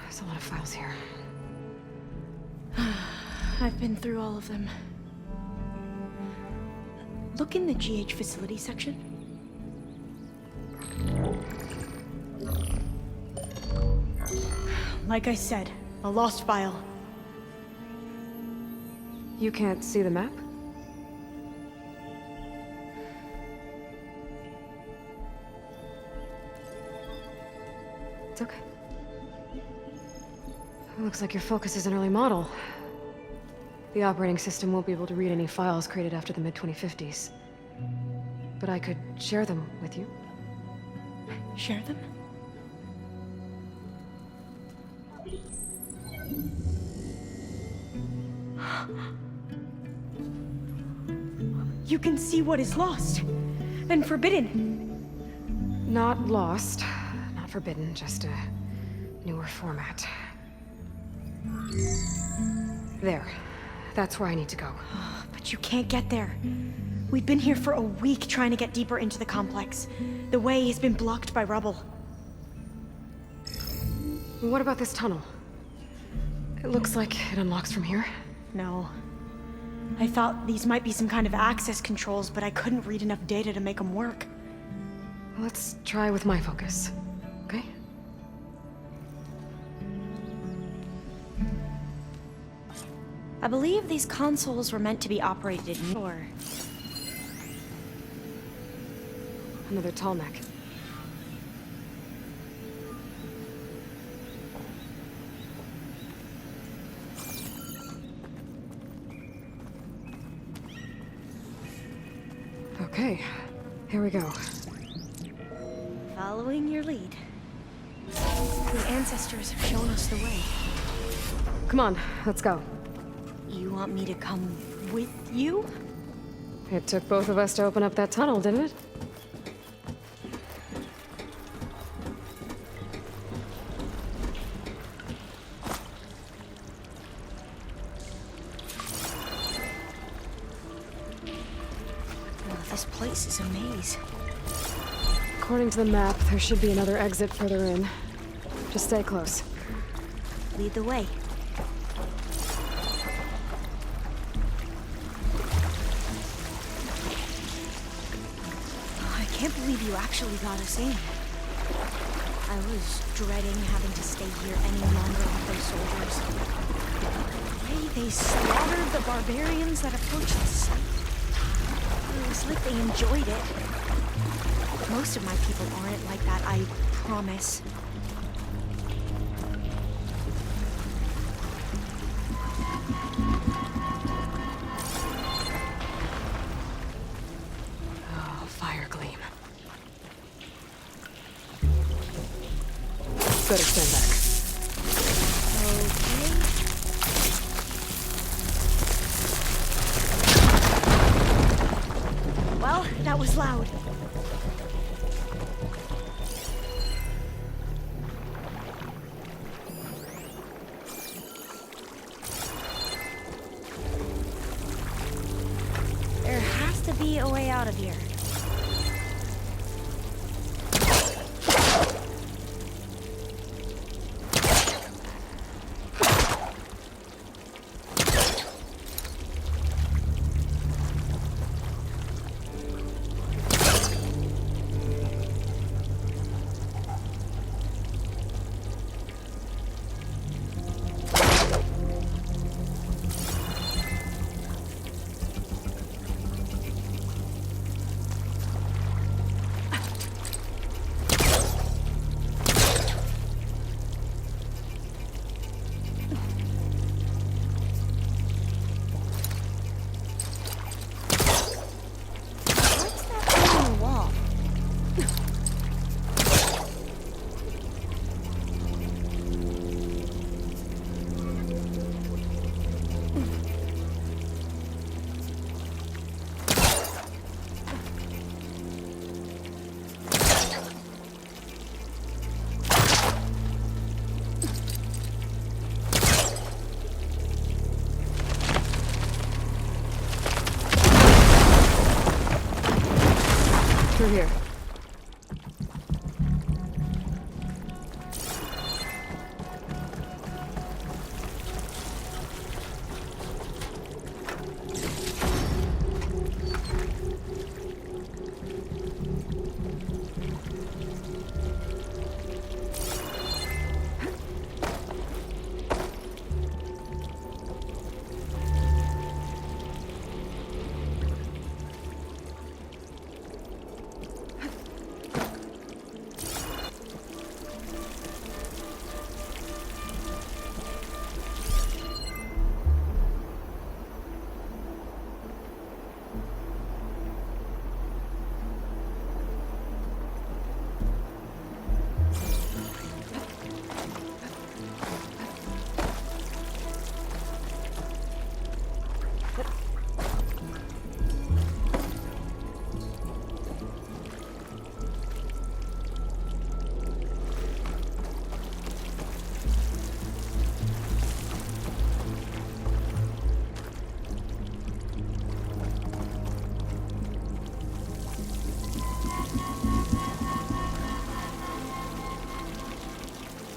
There's a lot of files here. I've been through all of them. Look in the GH facility section. Like I said, a lost file. You can't see the map? It's okay. It looks like your focus is an early model. The operating system won't be able to read any files created after the mid-2050s. But I could share them with you. Share them? You can see what is lost and forbidden. Not lost, not forbidden, just a newer format. There. That's where I need to go. But you can't get there. We've been here for a week trying to get deeper into the complex. The way has been blocked by rubble. What about this tunnel? It looks like it unlocks from here. No. I thought these might be some kind of access controls, but I couldn't read enough data to make them work. Let's try with my focus, okay? I believe these consoles were meant to be operated in or Another tall neck. Okay, here we go. Following your lead. The ancestors have shown us the way. Come on, let's go. You want me to come with you? It took both of us to open up that tunnel, didn't it? Oh, this place is a maze. According to the map, there should be another exit further in. Just stay close. Lead the way. I can't believe you actually got us in. I was dreading having to stay here any longer with those soldiers. The way they slaughtered the barbarians that approached the site. It was like they enjoyed it. Most of my people aren't like that, I promise. Oh, fire gleam. Better stand back. Okay. Well, that was loud. There has to be a way out of here. Through here.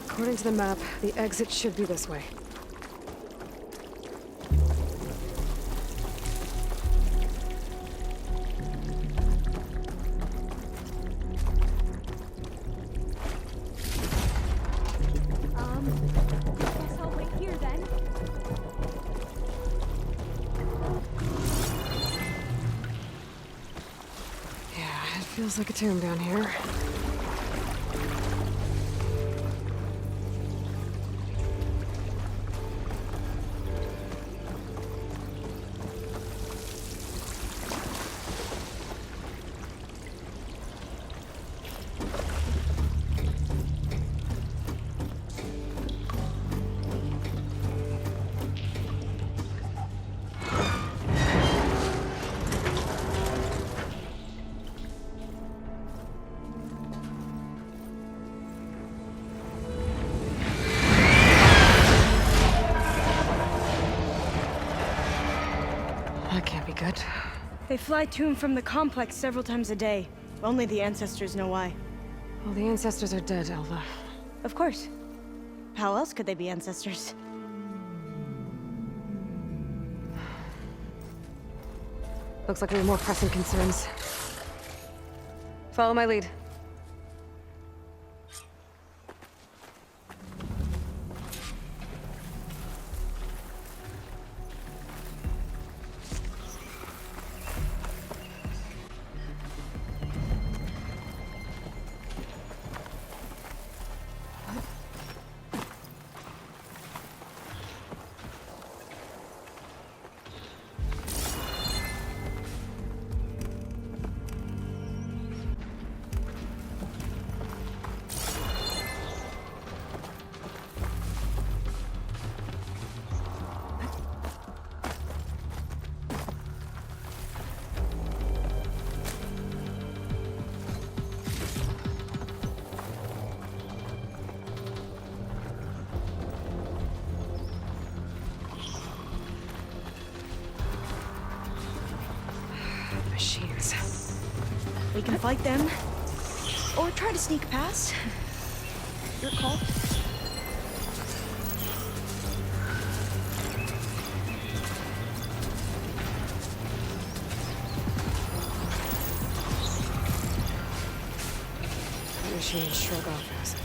According to the map, the exit should be this way. Guess I'll wait here then. Feels like a tomb down here. That can't be good. They fly to and from the complex several times a day. Only the ancestors know why. Well, the ancestors are dead, Elva. Of course. How else could they be ancestors? Looks like we have more pressing concerns. Follow my lead. Machines. We can fight them, or try to sneak past. Your call. The machines sure got fast.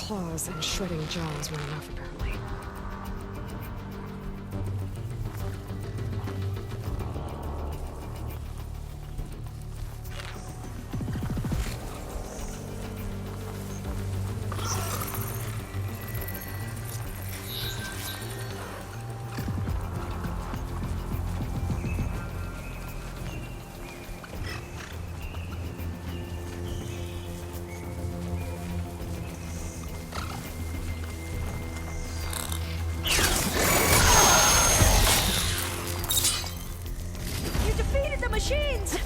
claws and shredding jaws weren't enough, apparently. Machines!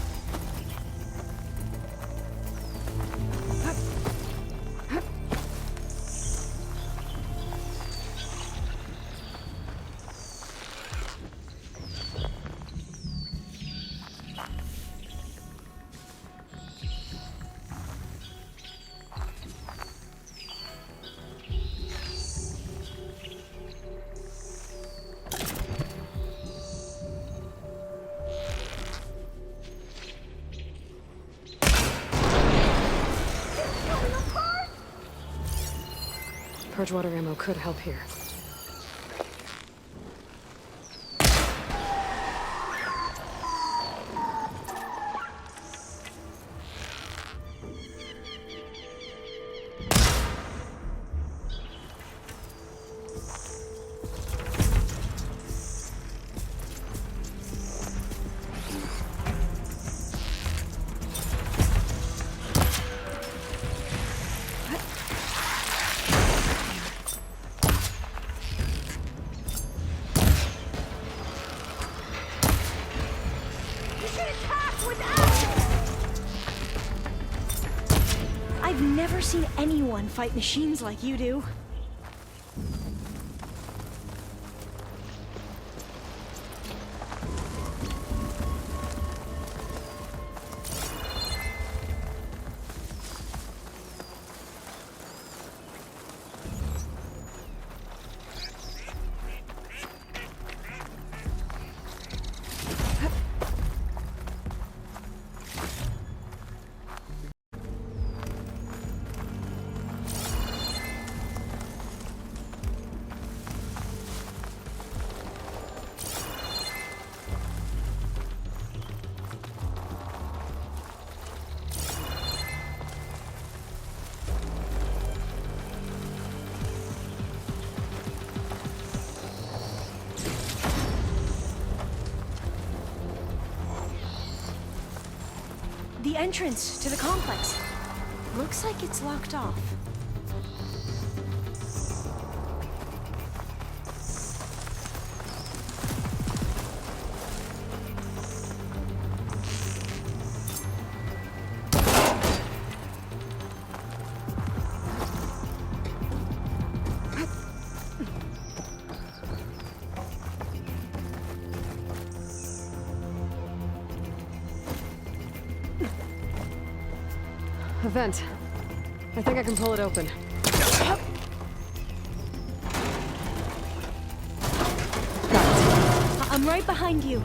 Purge water ammo could help here. I've never seen anyone fight machines like you do. The entrance to the complex. Looks like it's locked off. A vent. I think I can pull it open. I'm right behind you.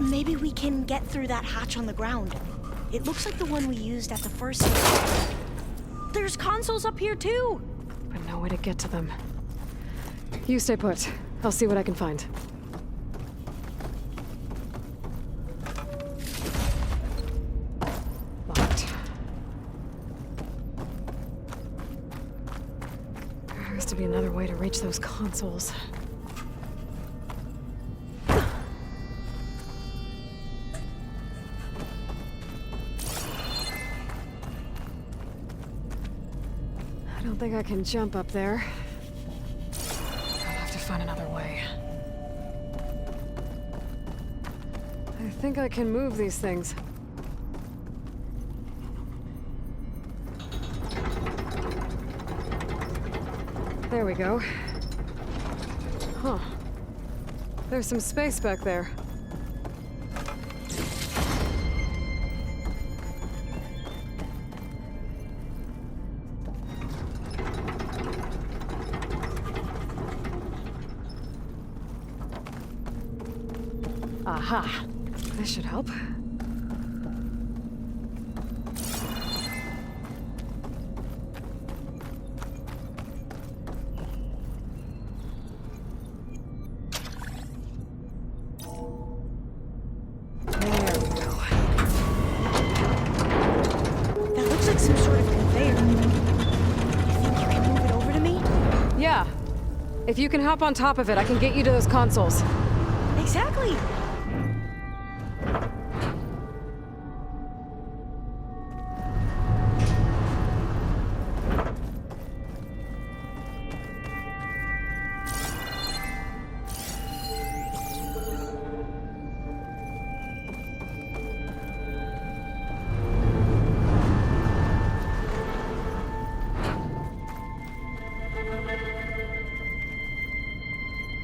Maybe we can get through that hatch on the ground. It looks like the one we used at the first... There's consoles up here too! But no way to get to them. You stay put. I'll see what I can find. Locked. There has to be another way to reach those consoles. I don't think I can jump up there. I'll have to find another way. I think I can move these things. There we go. Huh. There's some space back there. Aha. This should help. That looks like some sort of conveyor. You think you can move it over to me? Yeah. If you can hop on top of it, I can get you to those consoles. Exactly.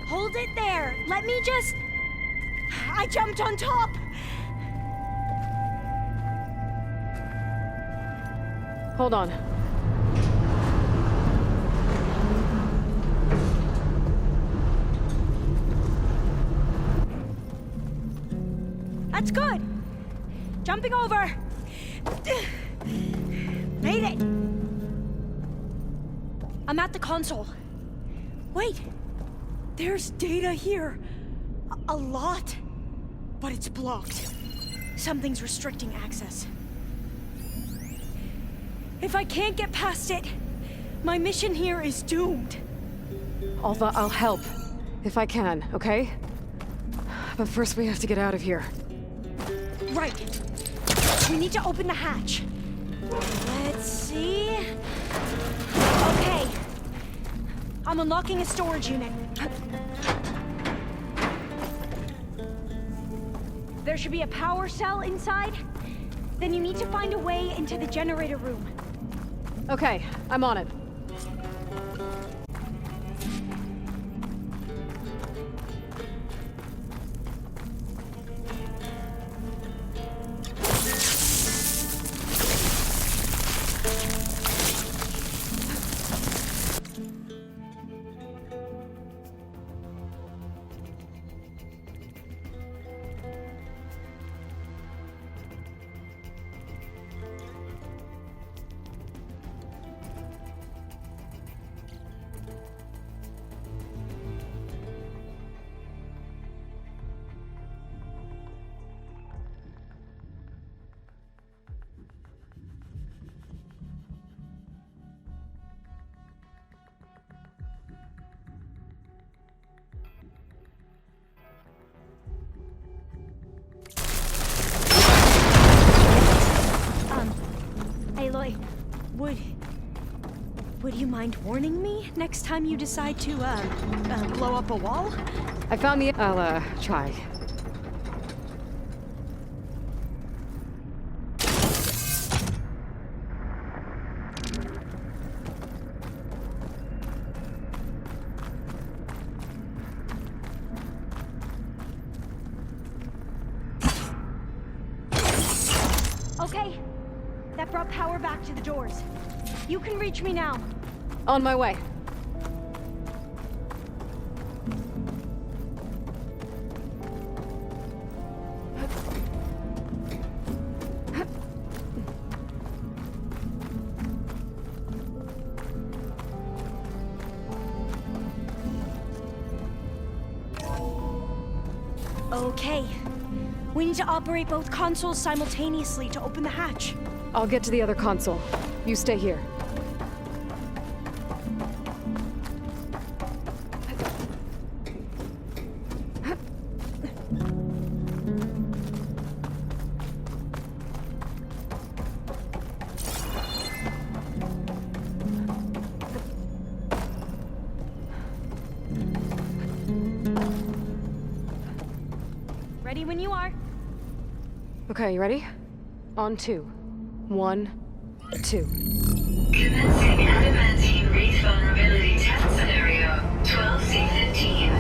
Hold it there. Let me just... I jumped on top. Hold on. That's good. Jumping over. Made it. I'm at the console. Wait. There's data here. A lot. But it's blocked. Something's restricting access. If I can't get past it, my mission here is doomed. Alva, I'll help. If I can, okay? But first we have to get out of here. Right. We need to open the hatch. Let's see... Okay. I'm unlocking a storage unit. There should be a power cell inside. Then you need to find a way into the generator room. Okay, I'm on it. Aloy, would you mind warning me next time you decide to, blow up a wall? I found the... I'll, try. Okay. That brought power back to the doors. You can reach me now. On my way. Okay. We need to operate both consoles simultaneously to open the hatch. I'll get to the other console. You stay here. Ready when you are. Okay, you ready? On 2. 1, 2. Commencing adamantine wraith vulnerability test scenario 12C15.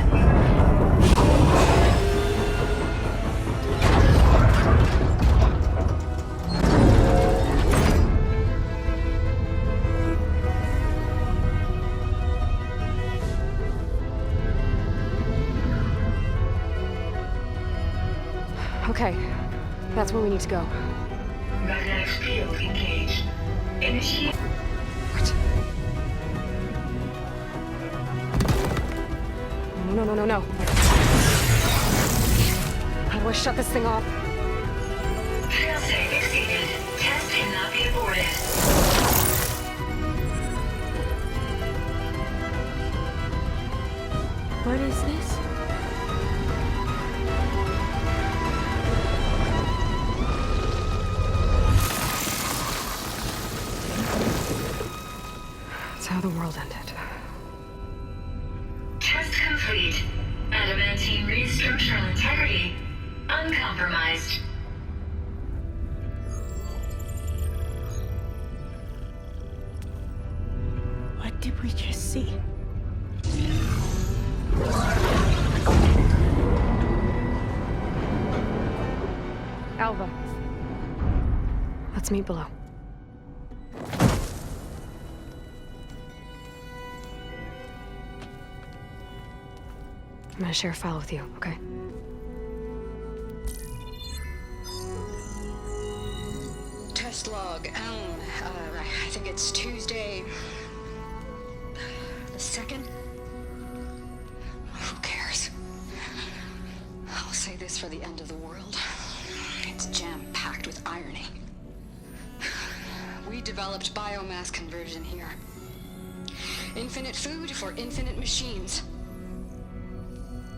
Okay, that's where we need to go. Magnetic field engaged. Initiate. No. How do I shut this thing off? Failsafe exceeded. Test cannot be aborted. What is this? That's how the world ended. Test complete. Adamantine read structural integrity uncompromised. What did we just see? Alva. Let's meet below. I'm gonna share a file with you, okay? Test log, Elm. I think it's Tuesday... the 2nd? Who cares? I'll say this for the end of the world. It's jam-packed with irony. We developed biomass conversion here. Infinite food for infinite machines.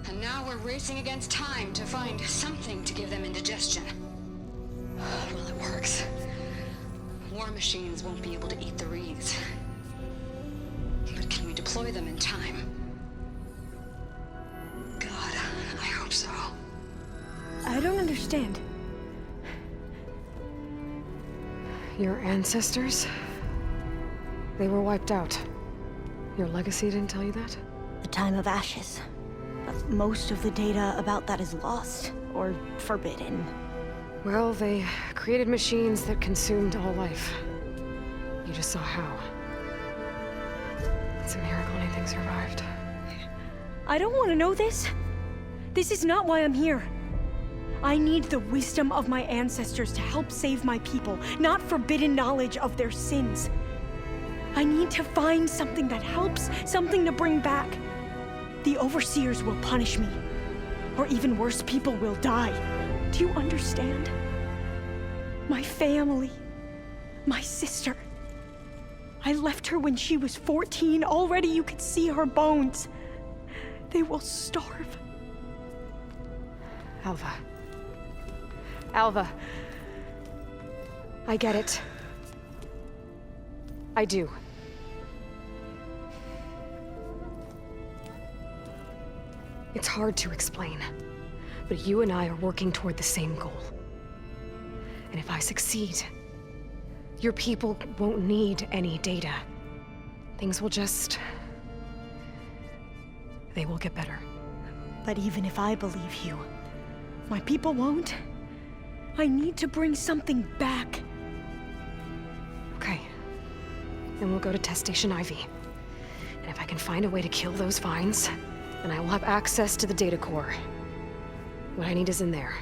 And now we're racing against time to find something to give them indigestion. Well, it works. War machines won't be able to eat the wreaths. But can we deploy them in time? God, I hope so. I don't understand. Your ancestors? They were wiped out. Your legacy didn't tell you that? The time of ashes. But most of the data about that is lost, or forbidden. Well, they created machines that consumed all life. You just saw how. It's a miracle anything survived. I don't want to know this. This is not why I'm here. I need the wisdom of my ancestors to help save my people, not forbidden knowledge of their sins. I need to find something that helps, something to bring back. The Overseers will punish me. Or even worse, people will die. Do you understand? My family. My sister. I left her when she was 14. Already you could see her bones. They will starve. Alva. Alva. I get it. I do. It's hard to explain, but you and I are working toward the same goal. And if I succeed, your people won't need any data. Things will just... they will get better. But even if I believe you, my people won't. I need to bring something back. Okay. Then we'll go to Test Station Ivy. And if I can find a way to kill those vines, then I will have access to the data core. What I need is in there.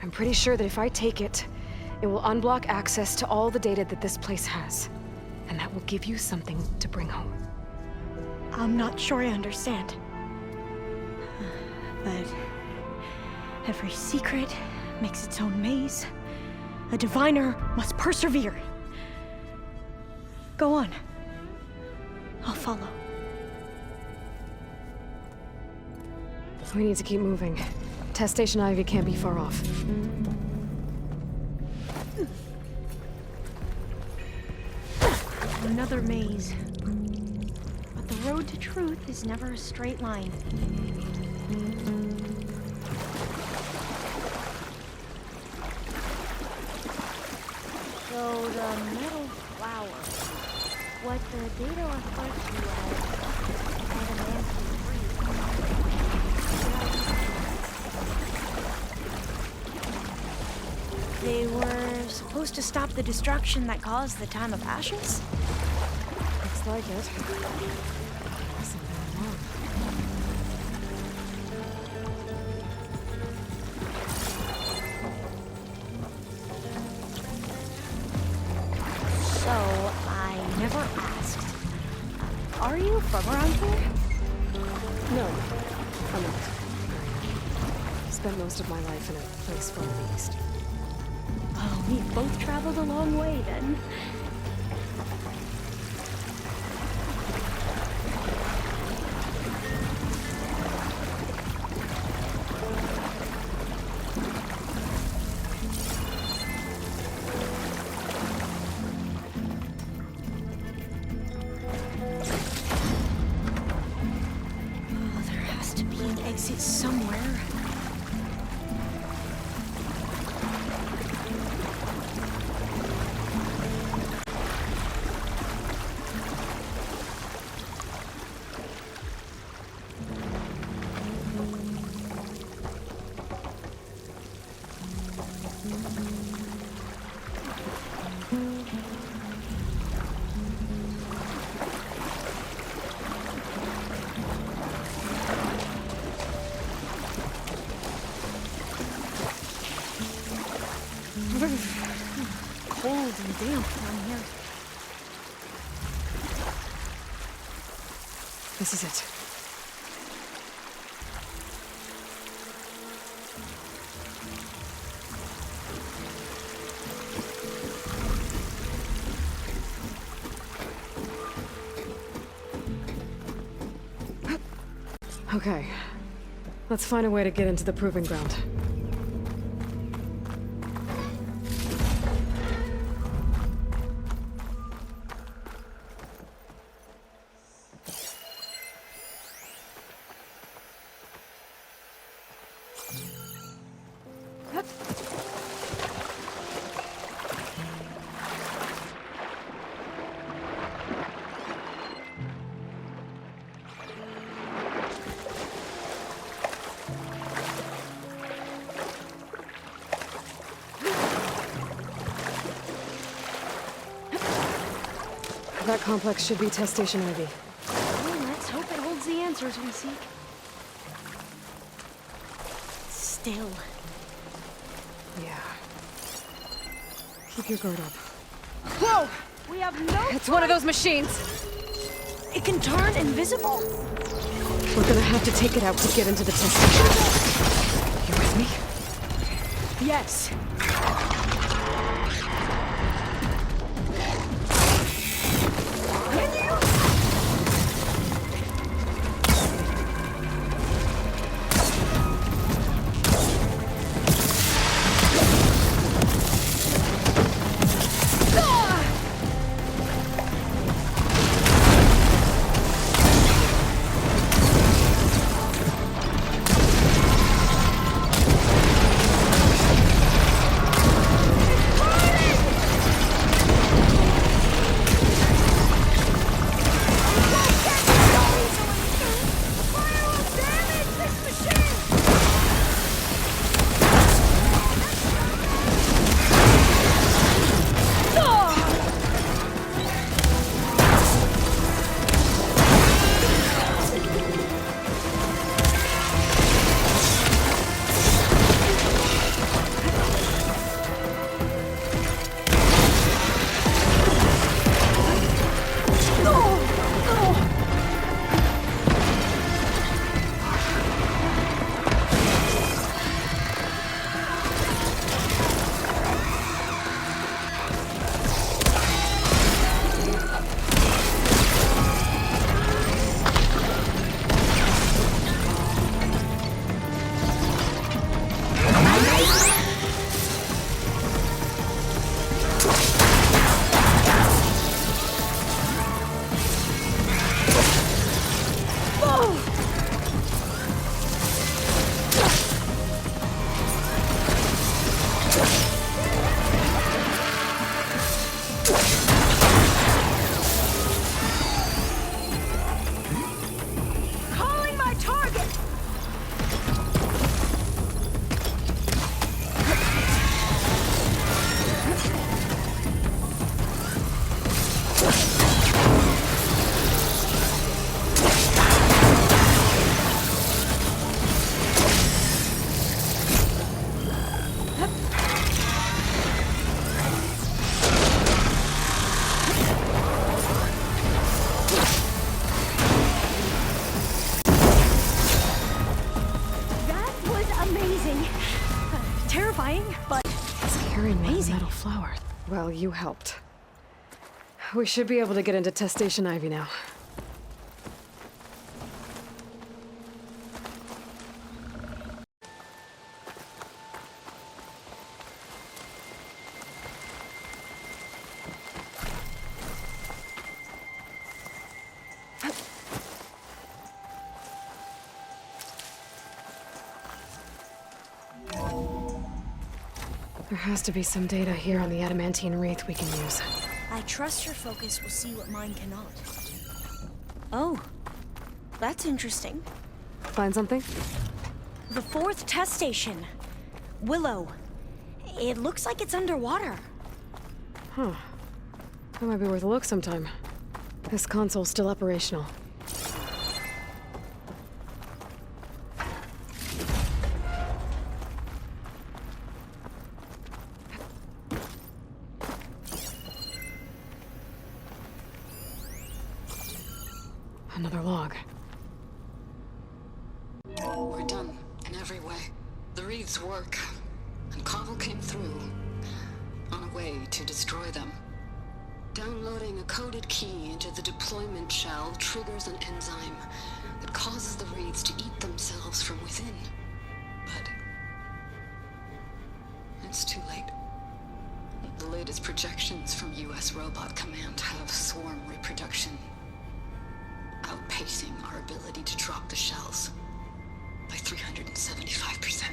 I'm pretty sure that if I take it, it will unblock access to all the data that this place has. And that will give you something to bring home. I'm not sure I understand. But every secret makes its own maze. A diviner must persevere. Go on. I'll follow. We need to keep moving. Test Station Ivy can't be far off. Another maze. But the road to truth is never a straight line. So the metal flower, what the data refers to as adamantine breed. They were supposed to stop the destruction that caused the Time of Ashes? Looks like it. Something wrong. Are you from around here? No, I'm not. I spent most of my life in a place far to the east. Oh, we both traveled a long way then. Exit somewhere. Cold and damp down here. This is it. Okay. Let's find a way to get into the proving ground. That complex should be test station Ivy. Well, let's hope it holds the answers we seek. Still. Yeah. Keep your guard up. Whoa! We have no... It's one of those machines! It can turn invisible? We're gonna have to take it out to get into the test station. You with me? Yes. metal flower. Well, you helped. We should be able to get into Test Station Ivy now. There has to be some data here on the adamantine wreath we can use. I trust your focus will see what mine cannot. Oh, that's interesting. Find something? The 4th test station. Willow. It looks like it's underwater. Huh. That might be worth a look sometime. This console's still operational. Another log. We're done, in every way. The wreaths work, and Cobble came through, on a way to destroy them. Downloading a coded key into the deployment shell triggers an enzyme that causes the wreaths to eat themselves from within. But it's too late. The latest projections from US Robot Command have swarm reproduction outpacing our ability to drop the shells by 375%.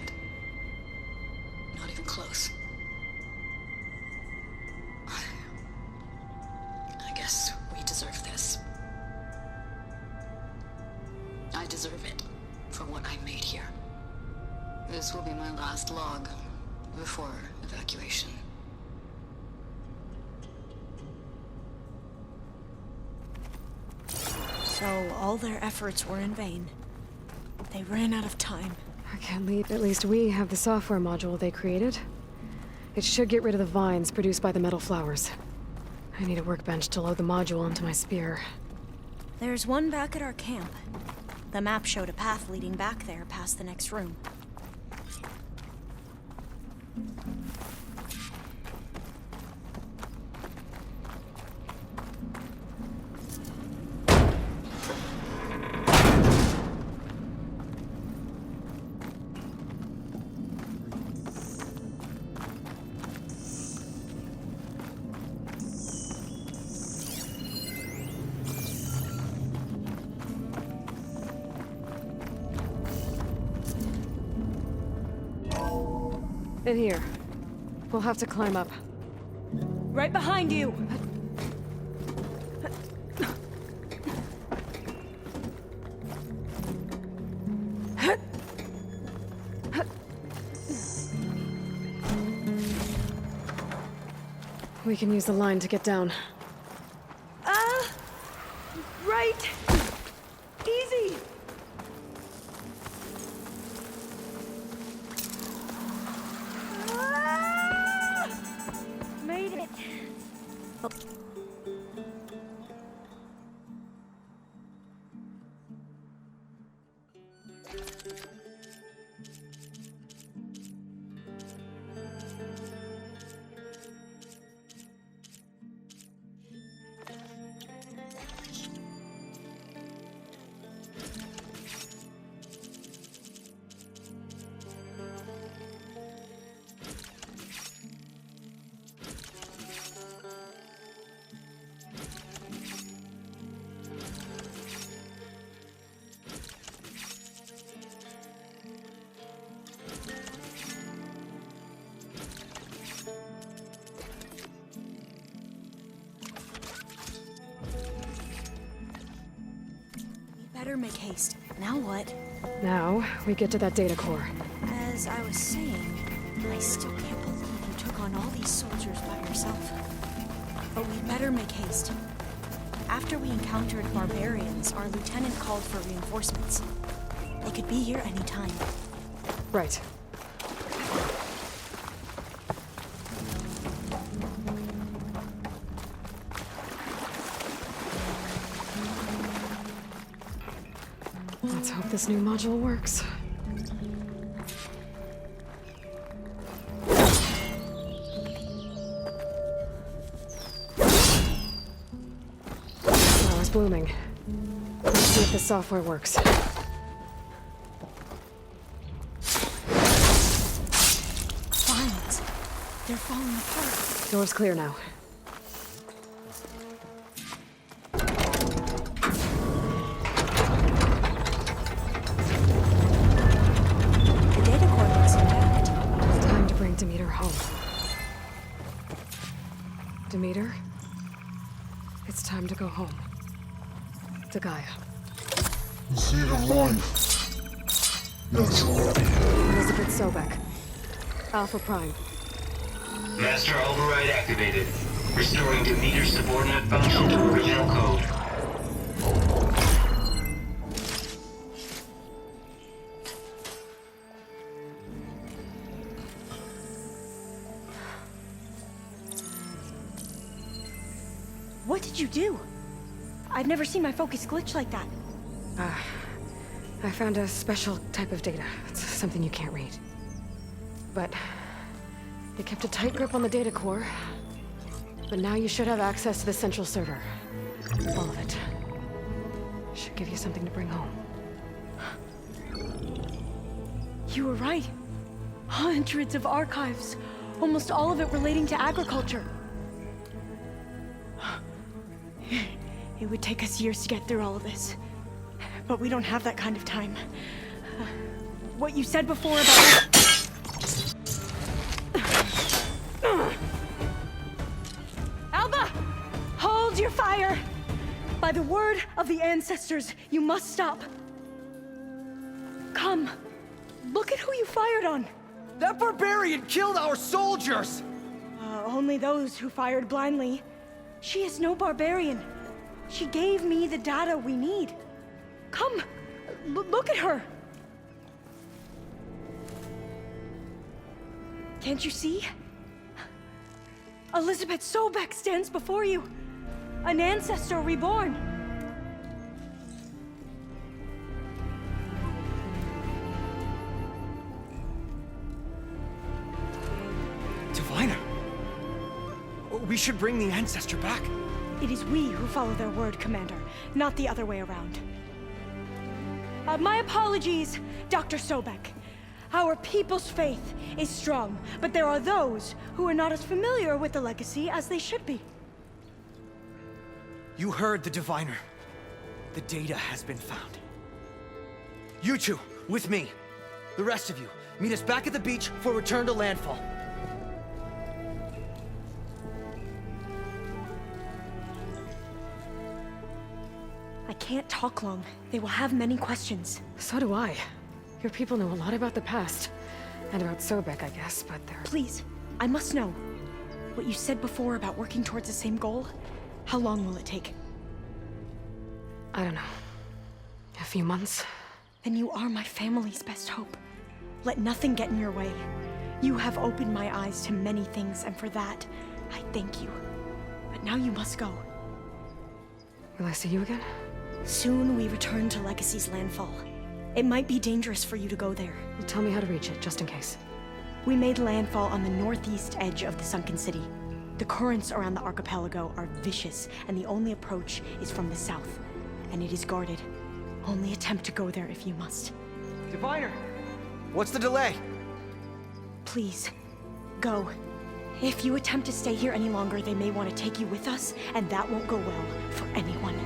Not even close. I guess we deserve this. I deserve it for what I made here. This will be my last log before evacuation. So all their efforts were in vain. They ran out of time. I can't leave. At least we have the software module they created. It should get rid of the vines produced by the metal flowers. I need a workbench to load the module into my spear. There's one back at our camp. The map showed a path leading back there past the next room. In here. We'll have to climb up. Right behind you! We can use the line to get down. Right! Easy! Made it. Oh. Better make haste. Now what? Now, we get to that data core. As I was saying, I still can't believe you took on all these soldiers by yourself. But we better make haste. After we encountered barbarians, our lieutenant called for reinforcements. They could be here any time. Right. Let's hope this new module works. looming. Let's see if the software works. Vines. They're falling apart. Door's clear now. The data core looks intact. Time to bring Demeter home. Demeter? It's time to go home. To Gaia. The seed of life. That's already here. Elizabeth Sobek. Alpha Prime. Master override activated. Restoring Demeter's subordinate function to original code. What did you do? I've never seen my focus glitch like that. I found a special type of data. It's something you can't read. But you kept a tight grip on the data core. But now you should have access to the central server. All of it. Should give you something to bring home. You were right. Hundreds of archives. Almost all of it relating to agriculture. It would take us years to get through all of this. But we don't have that kind of time. What you said before about... Alba! Hold your fire! By the word of the ancestors, you must stop. Come. Look at who you fired on. That barbarian killed our soldiers! Only those who fired blindly. She is no barbarian. She gave me the data we need. Come, look at her. Can't you see? Elizabeth Sobek stands before you. An ancestor reborn. Diviner! We should bring the ancestor back. It is we who follow their word, Commander, not the other way around. My apologies, Dr. Sobek. Our people's faith is strong, but there are those who are not as familiar with the legacy as they should be. You heard the Diviner. The data has been found. You two, with me. The rest of you, meet us back at the beach for return to landfall. I can't talk long. They will have many questions. So do I. Your people know a lot about the past. And about Sobek, I guess, but they're... Please, I must know. What you said before about working towards the same goal, how long will it take? I don't know. A few months? Then you are my family's best hope. Let nothing get in your way. You have opened my eyes to many things, and for that, I thank you. But now you must go. Will I see you again? Soon we return to Legacy's landfall. It might be dangerous for you to go there. Well, tell me how to reach it, just in case. We made landfall on the northeast edge of the sunken city. The currents around the archipelago are vicious, and the only approach is from the south. And it is guarded. Only attempt to go there if you must. Diviner! What's the delay? Please, go. If you attempt to stay here any longer, they may want to take you with us, and that won't go well for anyone.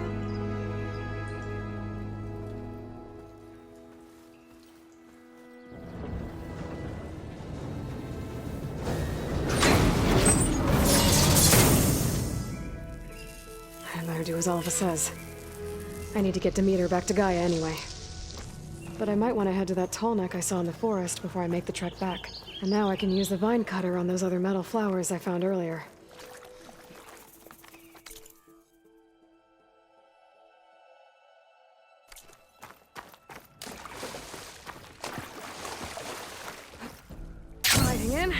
I better do as Alva says. I need to get Demeter back to Gaia anyway. But I might want to head to that tall neck I saw in the forest before I make the trek back. And now I can use the vine cutter on those other metal flowers I found earlier. Sliding in.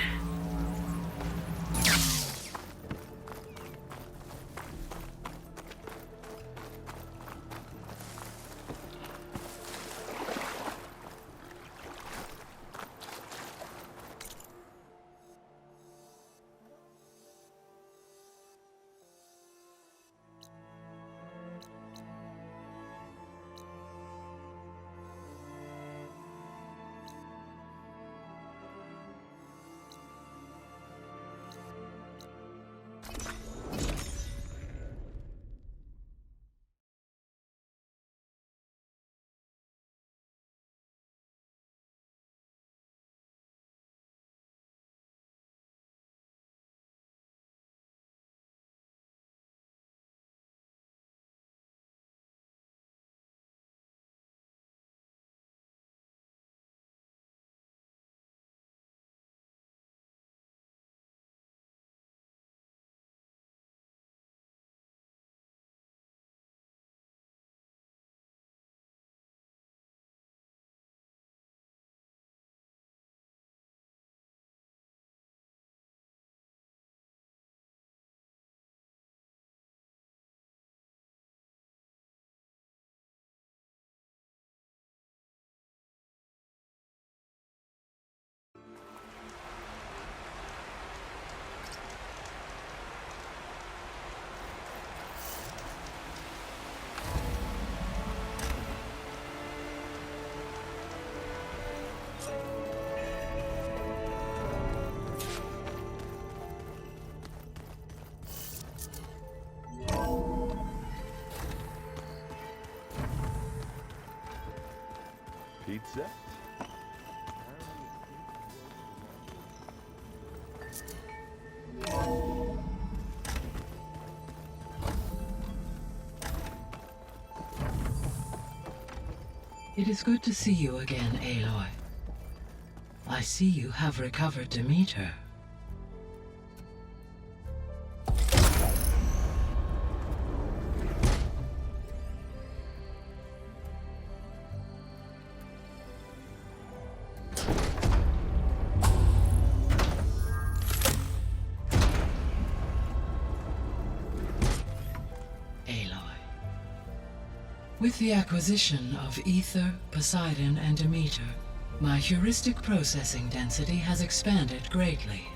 Pizza? It is good to see you again, Aloy. I see you have recovered Demeter. With the acquisition of Ether, Poseidon, and Demeter, my heuristic processing density has expanded greatly.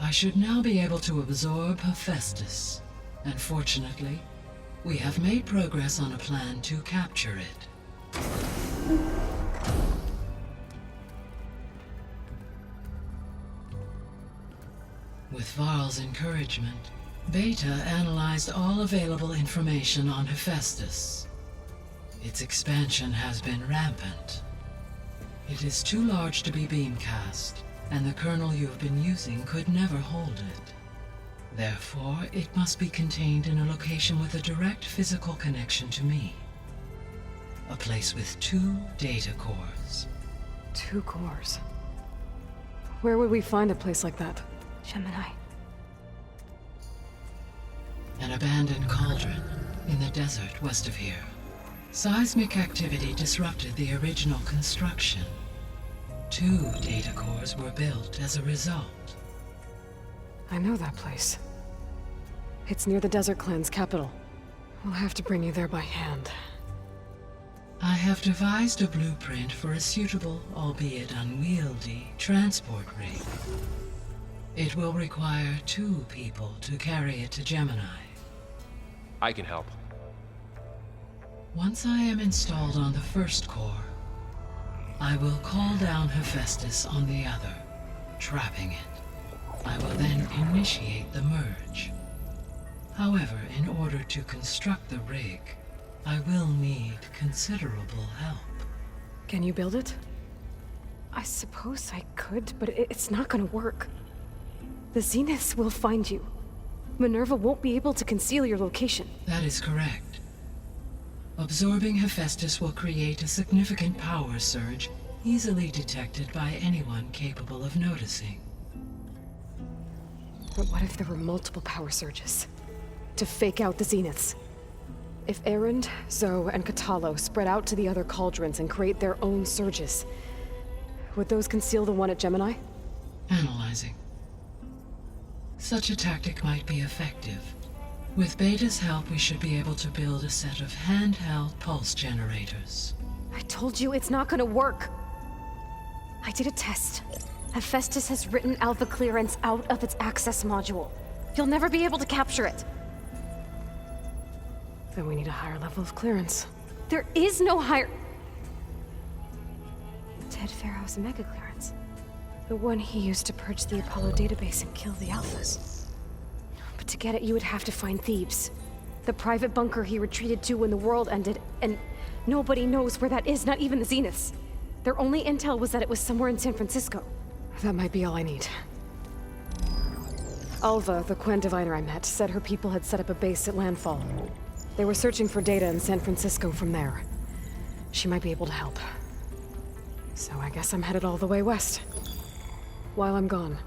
I should now be able to absorb Hephaestus, and fortunately, we have made progress on a plan to capture it. With Varl's encouragement, Beta analyzed all available information on Hephaestus. Its expansion has been rampant. It is too large to be beamcast, and the kernel you have been using could never hold it. Therefore, it must be contained in a location with a direct physical connection to me. A place with 2 data cores. 2 cores? Where would we find a place like that? Gemini. An abandoned cauldron in the desert west of here. Seismic activity disrupted the original construction. 2 data cores were built as a result. I know that place. It's near the Desert Clan's capital. We'll have to bring you there by hand. I have devised a blueprint for a suitable, albeit unwieldy, transport rig. It will require 2 people to carry it to Gemini. I can help. Once I am installed on the first core, I will call down Hephaestus on the other, trapping it. I will then initiate the merge. However, in order to construct the rig, I will need considerable help. Can you build it? I suppose I could, but it's not gonna work. The Zeniths will find you. Minerva won't be able to conceal your location. That is correct. Absorbing Hephaestus will create a significant power surge, easily detected by anyone capable of noticing. But what if there were multiple power surges? To fake out the Zeniths? If Erend, Zoe, and Katalo spread out to the other cauldrons and create their own surges, would those conceal the one at Gemini? Analyzing. Such a tactic might be effective. With Beta's help, we should be able to build a set of handheld pulse generators. I told you it's not gonna work! I did a test. Hephaestus has written Alpha clearance out of its access module. You'll never be able to capture it. Then we need a higher level of clearance. There is no higher... Ted Pharaoh's mega clearance. The one he used to purge the Apollo database and kill the Alphas. But to get it, you would have to find Thebes. The private bunker he retreated to when the world ended, and nobody knows where that is, not even the Zeniths. Their only intel was that it was somewhere in San Francisco. That might be all I need. Alva, the Quen diviner I met, said her people had set up a base at Landfall. They were searching for data in San Francisco from there. She might be able to help. So I guess I'm headed all the way west. While I'm gone,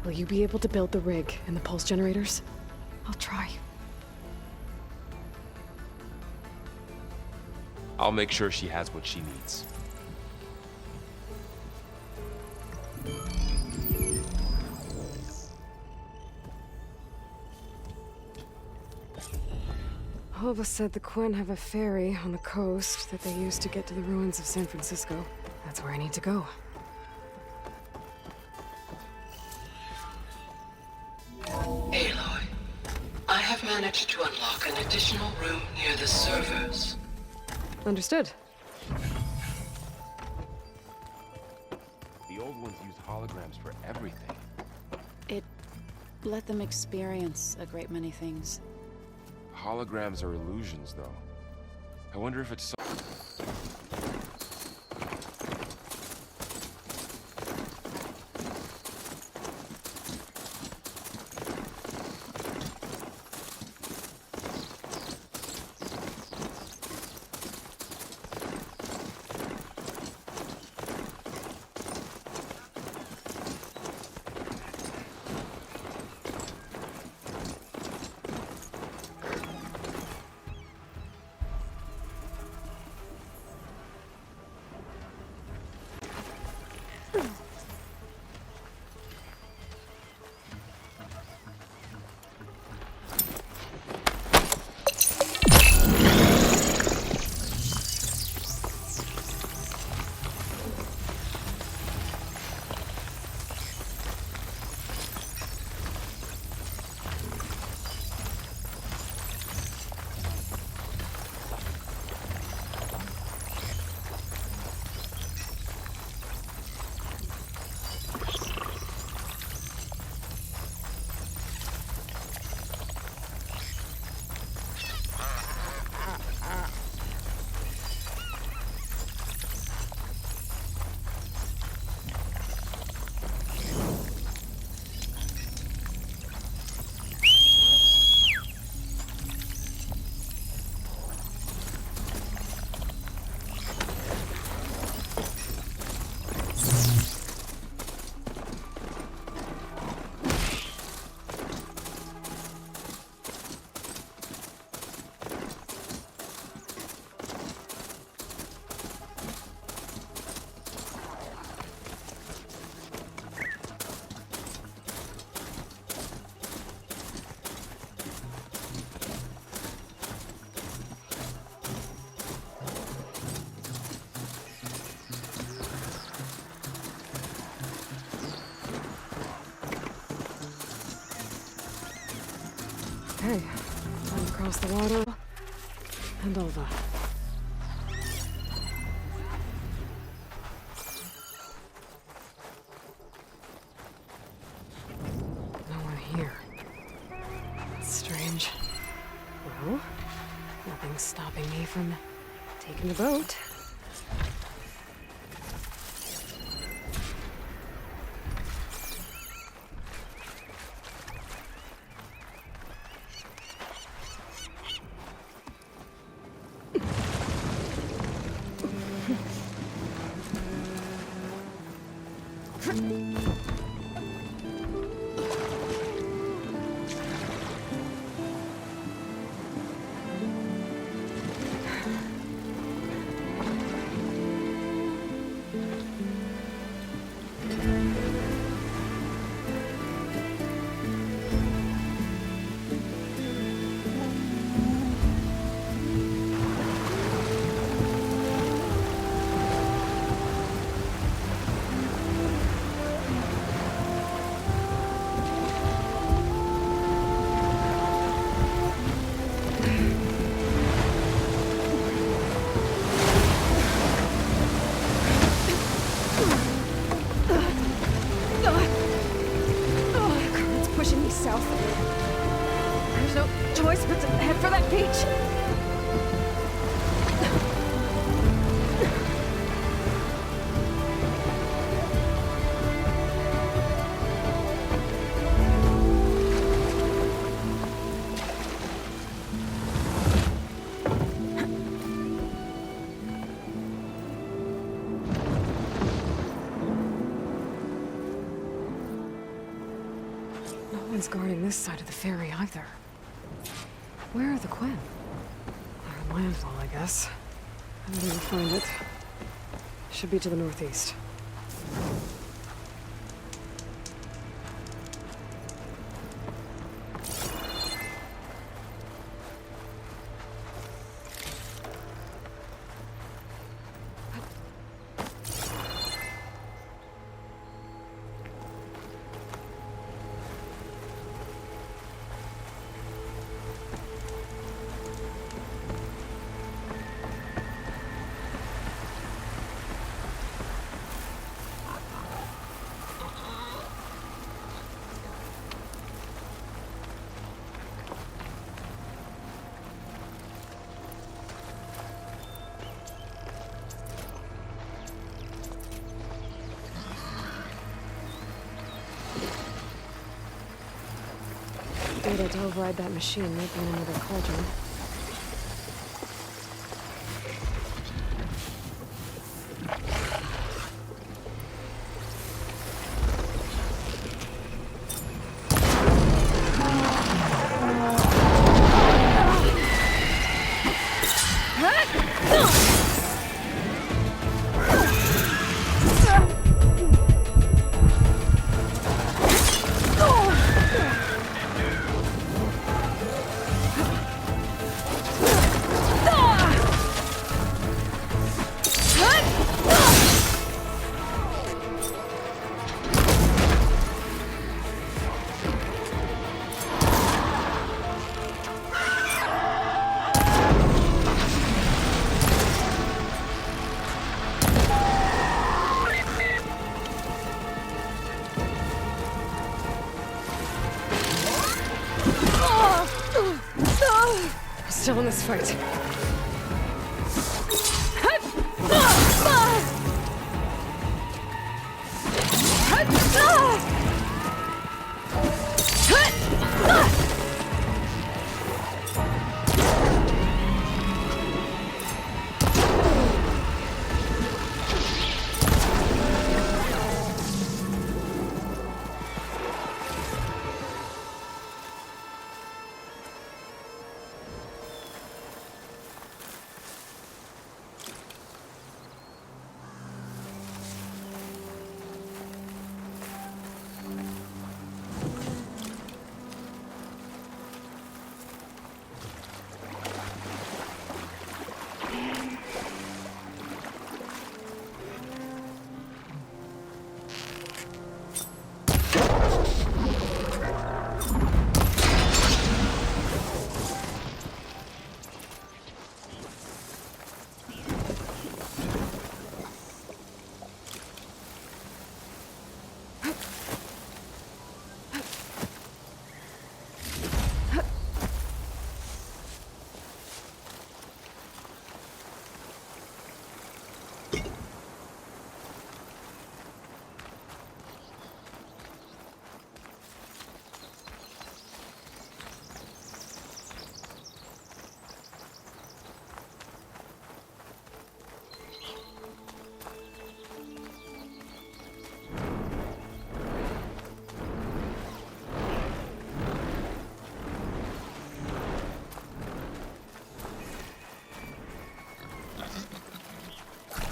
will you be able to build the rig and the pulse generators? I'll try. I'll make sure she has what she needs. Alva said the Quen have a ferry on the coast that they use to get to the ruins of San Francisco. That's where I need to go. Aloy, I have managed to unlock an additional room near the servers. Understood. The old ones used holograms for everything. It let them experience a great many things. Holograms are illusions, though. I wonder if it's Okay, time to cross the water and over. No one here. That's strange. Well, nothing's stopping me from taking the boat. There's no choice but to head for that beach. No one's guarding this side of the ferry either. Where are the Quen? Our landfall, I guess. I didn't even find it. Should be to the northeast. Data to override that machine might be in another cauldron. Still in this fight.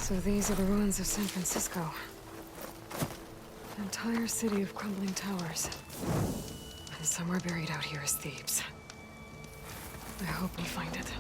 So these are the ruins of San Francisco. An entire city of crumbling towers. And somewhere buried out here is Thebes. I hope we find it.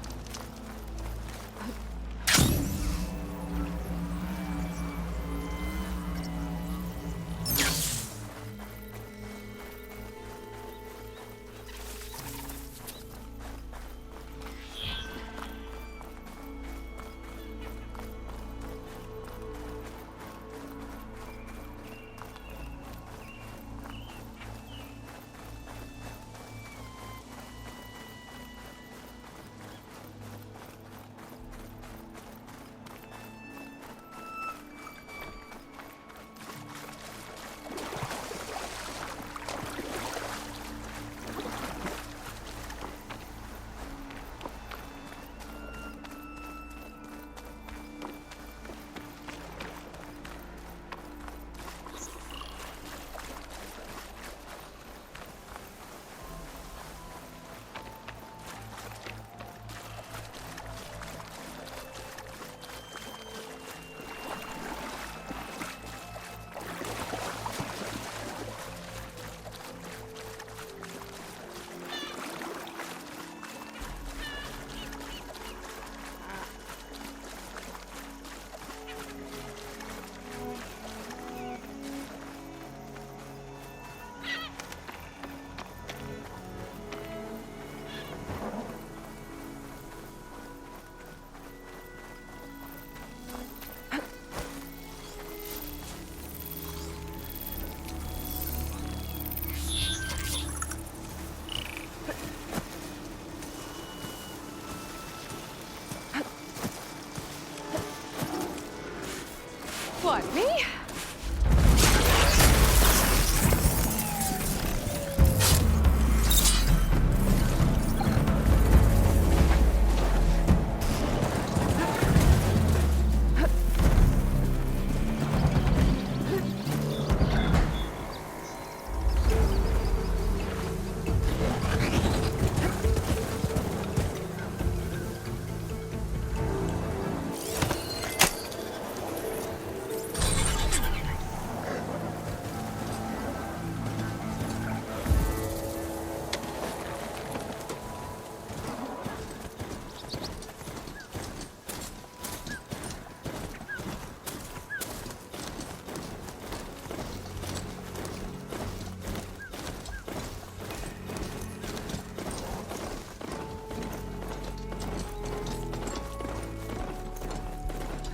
What, me?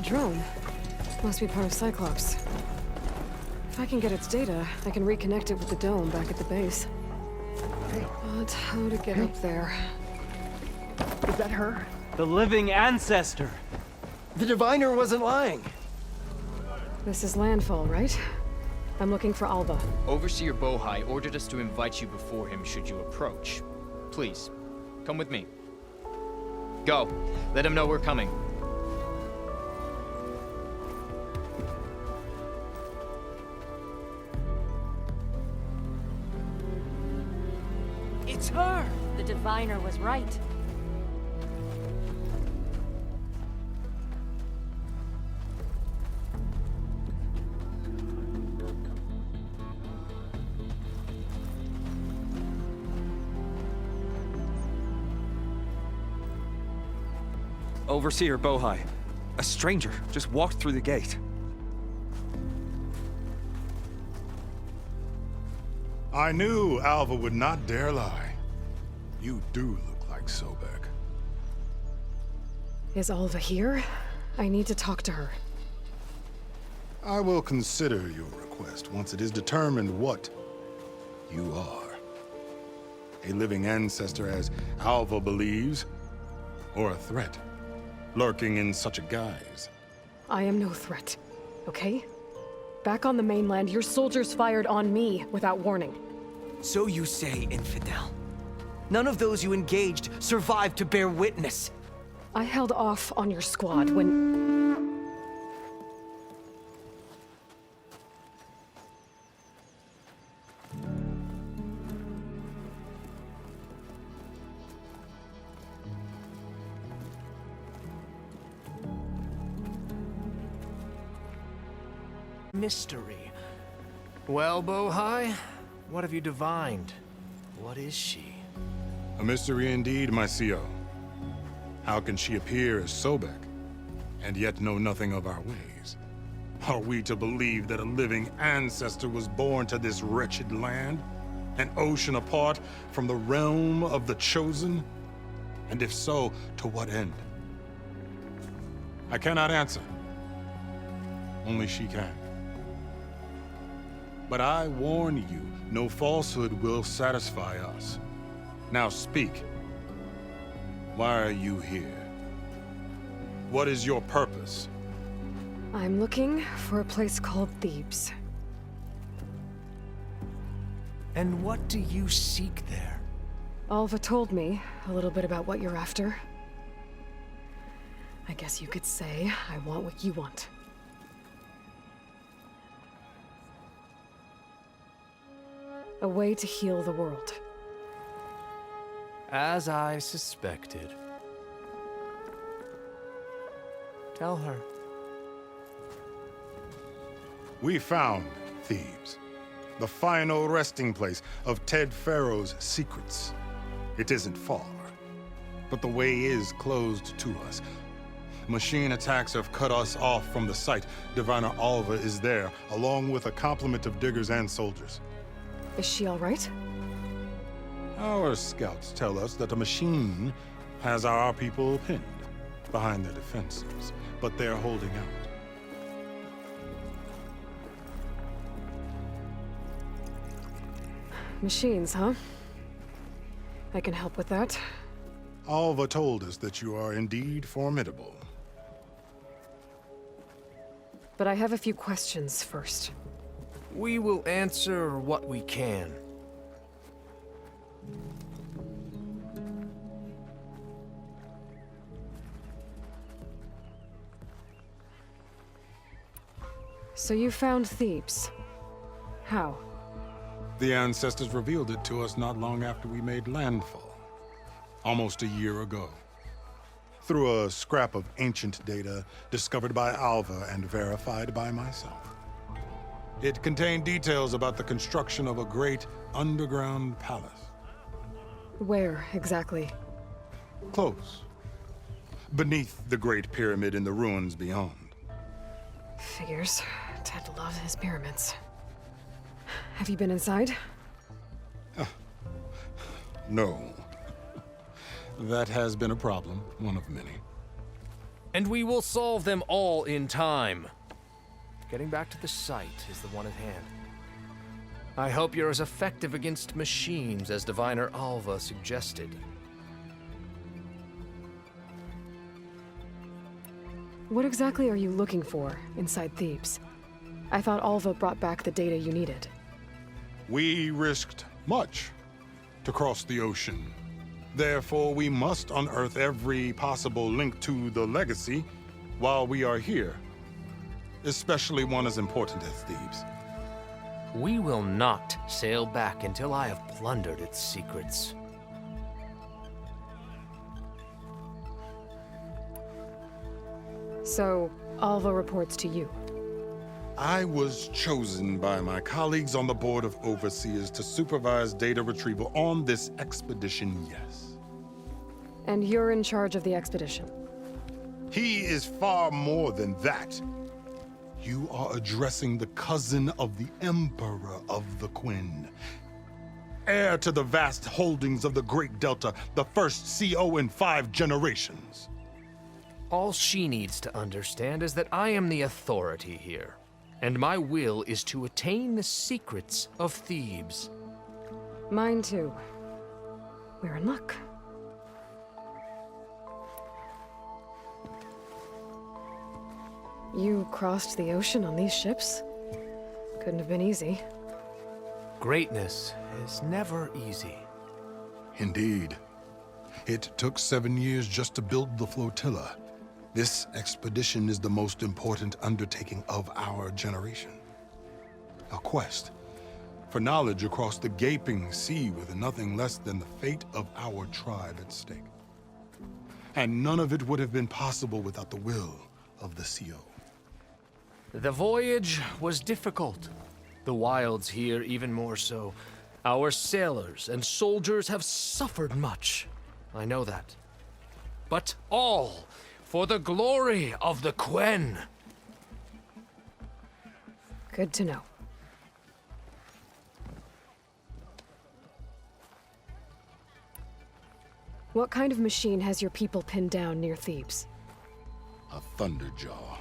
Drone. Must be part of Cyclops. If I can get its data, I can reconnect it with the dome back at the base. But how to get up there? Is that her? The living ancestor! The diviner wasn't lying! This is landfall, right? I'm looking for Alva. Overseer Bohai ordered us to invite you before him should you approach. Please, come with me. Go. Let him know we're coming. It's her! The diviner was right. Overseer Bohai. A stranger just walked through the gate. I knew Alva would not dare lie. You do look like Sobek. Is Alva here? I need to talk to her. I will consider your request once it is determined what you are. A living ancestor, as Alva believes, or a threat, lurking in such a guise. I am no threat, okay? Back on the mainland, your soldiers fired on me without warning. So you say, infidel. None of those you engaged survived to bear witness. I held off on your squad when... Mystery. Well, Bohai, what have you divined? What is she? A mystery indeed, my CO. How can she appear as Sobek, and yet know nothing of our ways? Are we to believe that a living ancestor was born to this wretched land? An ocean apart from the realm of the Chosen? And if so, to what end? I cannot answer. Only she can. But I warn you, no falsehood will satisfy us. Now speak. Why are you here? What is your purpose? I'm looking for a place called Thebes. And what do you seek there? Alva told me a little bit about what you're after. I guess you could say I want what you want. A way to heal the world. As I suspected. Tell her. We found Thebes, the final resting place of Ted Pharaoh's secrets. It isn't far, but the way is closed to us. Machine attacks have cut us off from the site. Diviner Alva is there, along with a complement of diggers and soldiers. Is she all right? Our scouts tell us that a machine has our people pinned behind their defenses, but they're holding out. Machines, huh? I can help with that. Alva told us that you are indeed formidable. But I have a few questions first. We will answer what we can. So you found Thebes. How? The ancestors revealed it to us not long after we made landfall. Almost a year ago. Through a scrap of ancient data discovered by Alva and verified by myself. It contained details about the construction of a great underground palace. Where, exactly? Close. Beneath the Great Pyramid in the ruins beyond. Figures. Ted loves his pyramids. Have you been inside? No. That has been a problem, one of many. And we will solve them all in time. Getting back to the site is the one at hand. I hope you're as effective against machines as Diviner Alva suggested. What exactly are you looking for inside Thebes? I thought Alva brought back the data you needed. We risked much to cross the ocean. Therefore, we must unearth every possible link to the legacy while we are here. Especially one as important as Thebes. We will not sail back until I have plundered its secrets. So, Alva reports to you. I was chosen by my colleagues on the Board of Overseers to supervise data retrieval on this expedition, yes. And you're in charge of the expedition? He is far more than that. You are addressing the cousin of the Emperor of the Quinn. Heir to the vast holdings of the Great Delta, the first CO in 5 generations. All she needs to understand is that I am the authority here, and my will is to attain the secrets of Thebes. Mine too. We're in luck. You crossed the ocean on these ships? Couldn't have been easy. Greatness is never easy. Indeed. It took 7 years just to build the flotilla. This expedition is the most important undertaking of our generation. A quest for knowledge across the gaping sea with nothing less than the fate of our tribe at stake. And none of it would have been possible without the will of the CO. The voyage was difficult. The wilds here even more so. Our sailors and soldiers have suffered much. I know that. But all for the glory of the Quen. Good to know. What kind of machine has your people pinned down near Thebes? A Thunderjaw.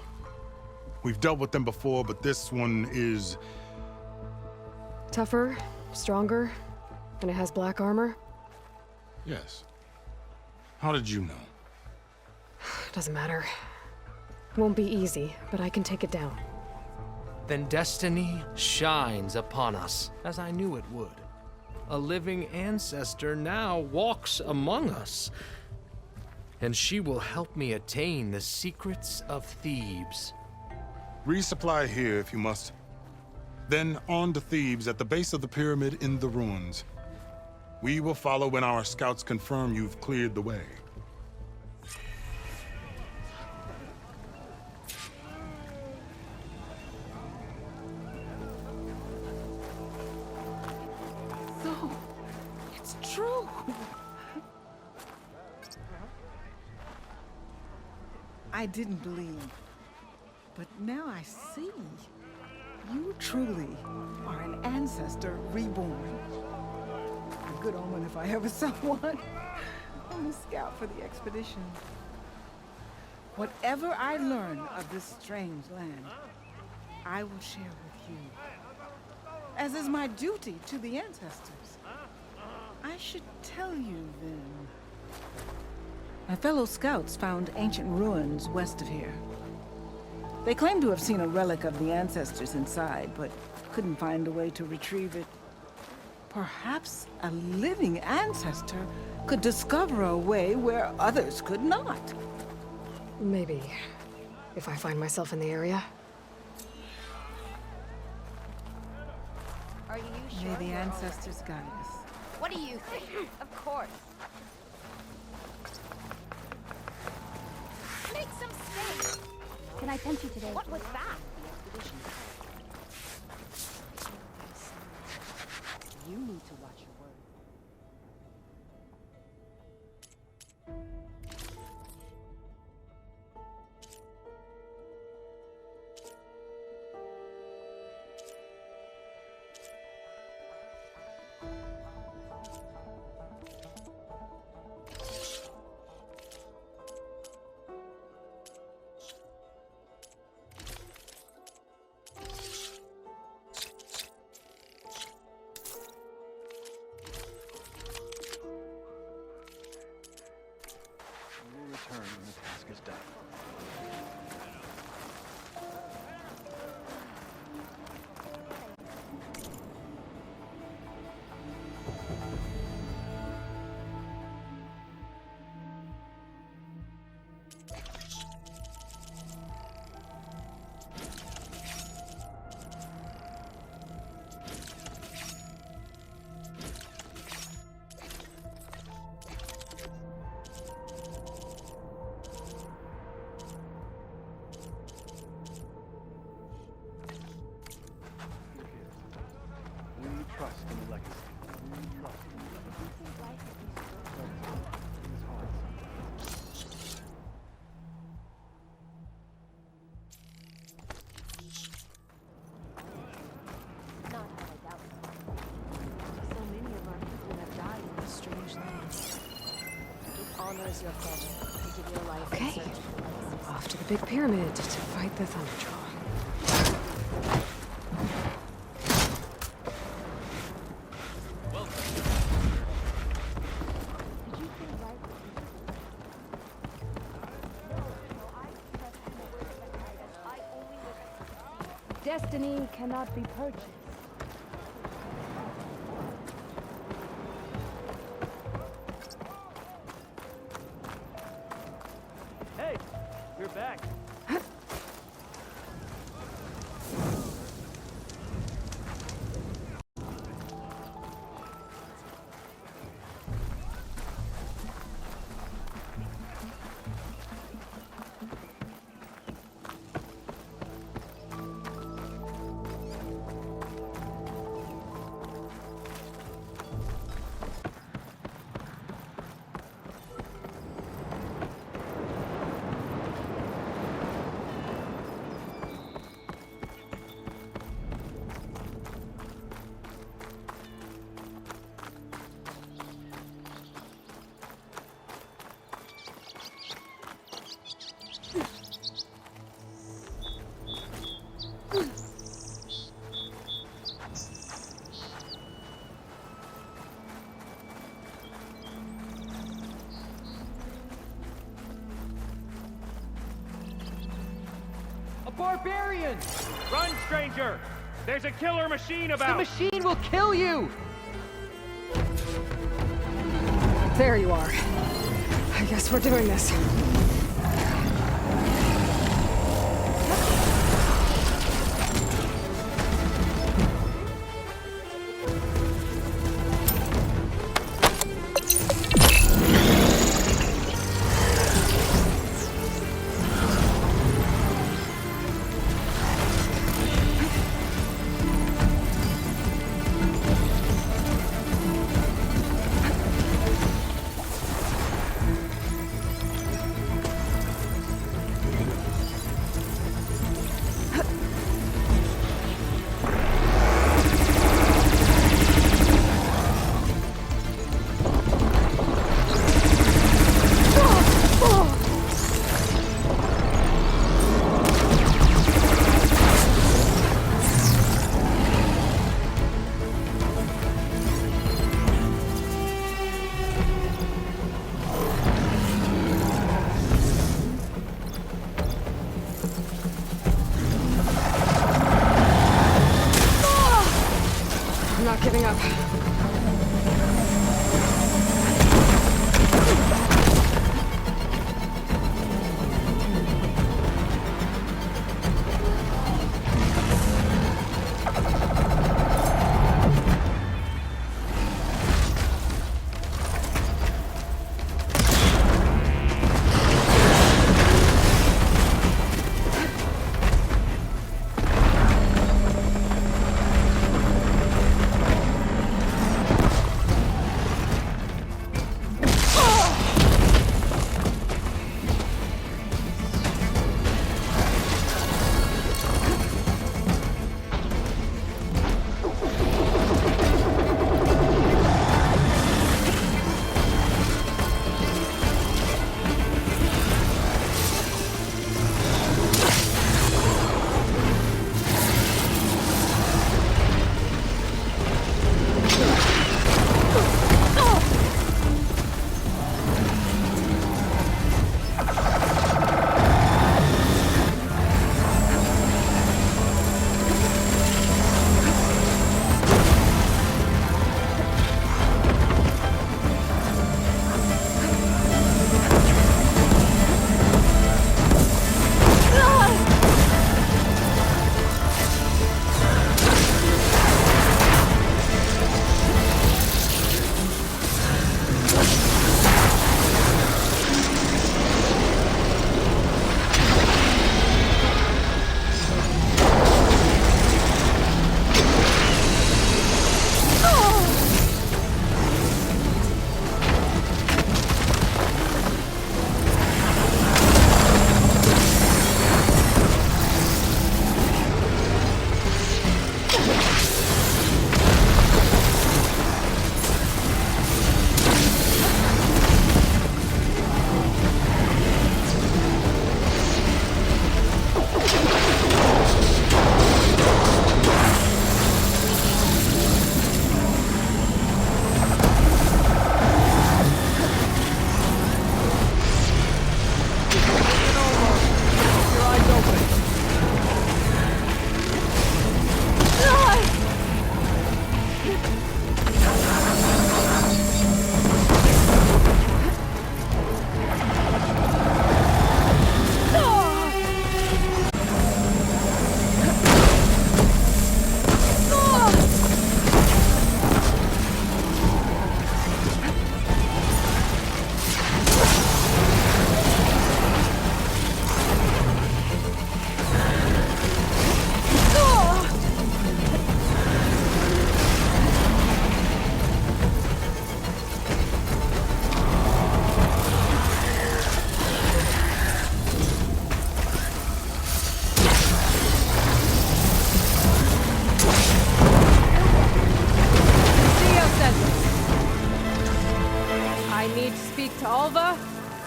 We've dealt with them before, but this one is... Tougher, stronger, and it has black armor? Yes. How did you know? Doesn't matter. Won't be easy, but I can take it down. Then destiny shines upon us, as I knew it would. A living ancestor now walks among us, and she will help me attain the secrets of Thebes. Resupply here if you must. Then on to Thebes at the base of the pyramid in the ruins. We will follow when our scouts confirm you've cleared the way. So, it's true. I didn't believe, but now I see. You truly are an ancestor reborn. A good omen if I ever saw one. I'm a scout for the expedition. Whatever I learn of this strange land, I will share with you. As is my duty to the ancestors. I should tell you then. My fellow scouts found ancient ruins west of here. They claim to have seen a relic of the ancestors inside, but couldn't find a way to retrieve it. Perhaps a living ancestor could discover a way where others could not. Maybe. If I find myself in the area. Are you sure? May the ancestors guide us. What do you think? Of course. Make some space. Can I tempt you today? What was that? You need to watch your words. Return when the task is done. Trust in the legacy. Trust in the Not how I doubt it. So many of our people have died in this strange land. It honors your family to give your life in Okay. search for legacies. Off to the big pyramid to fight the Thunderjaw. Destiny cannot be purchased. Hey, you're back. barbarians! Run, stranger! There's a killer machine about! The machine will kill you! There you are. I guess we're doing this. I'm not giving up.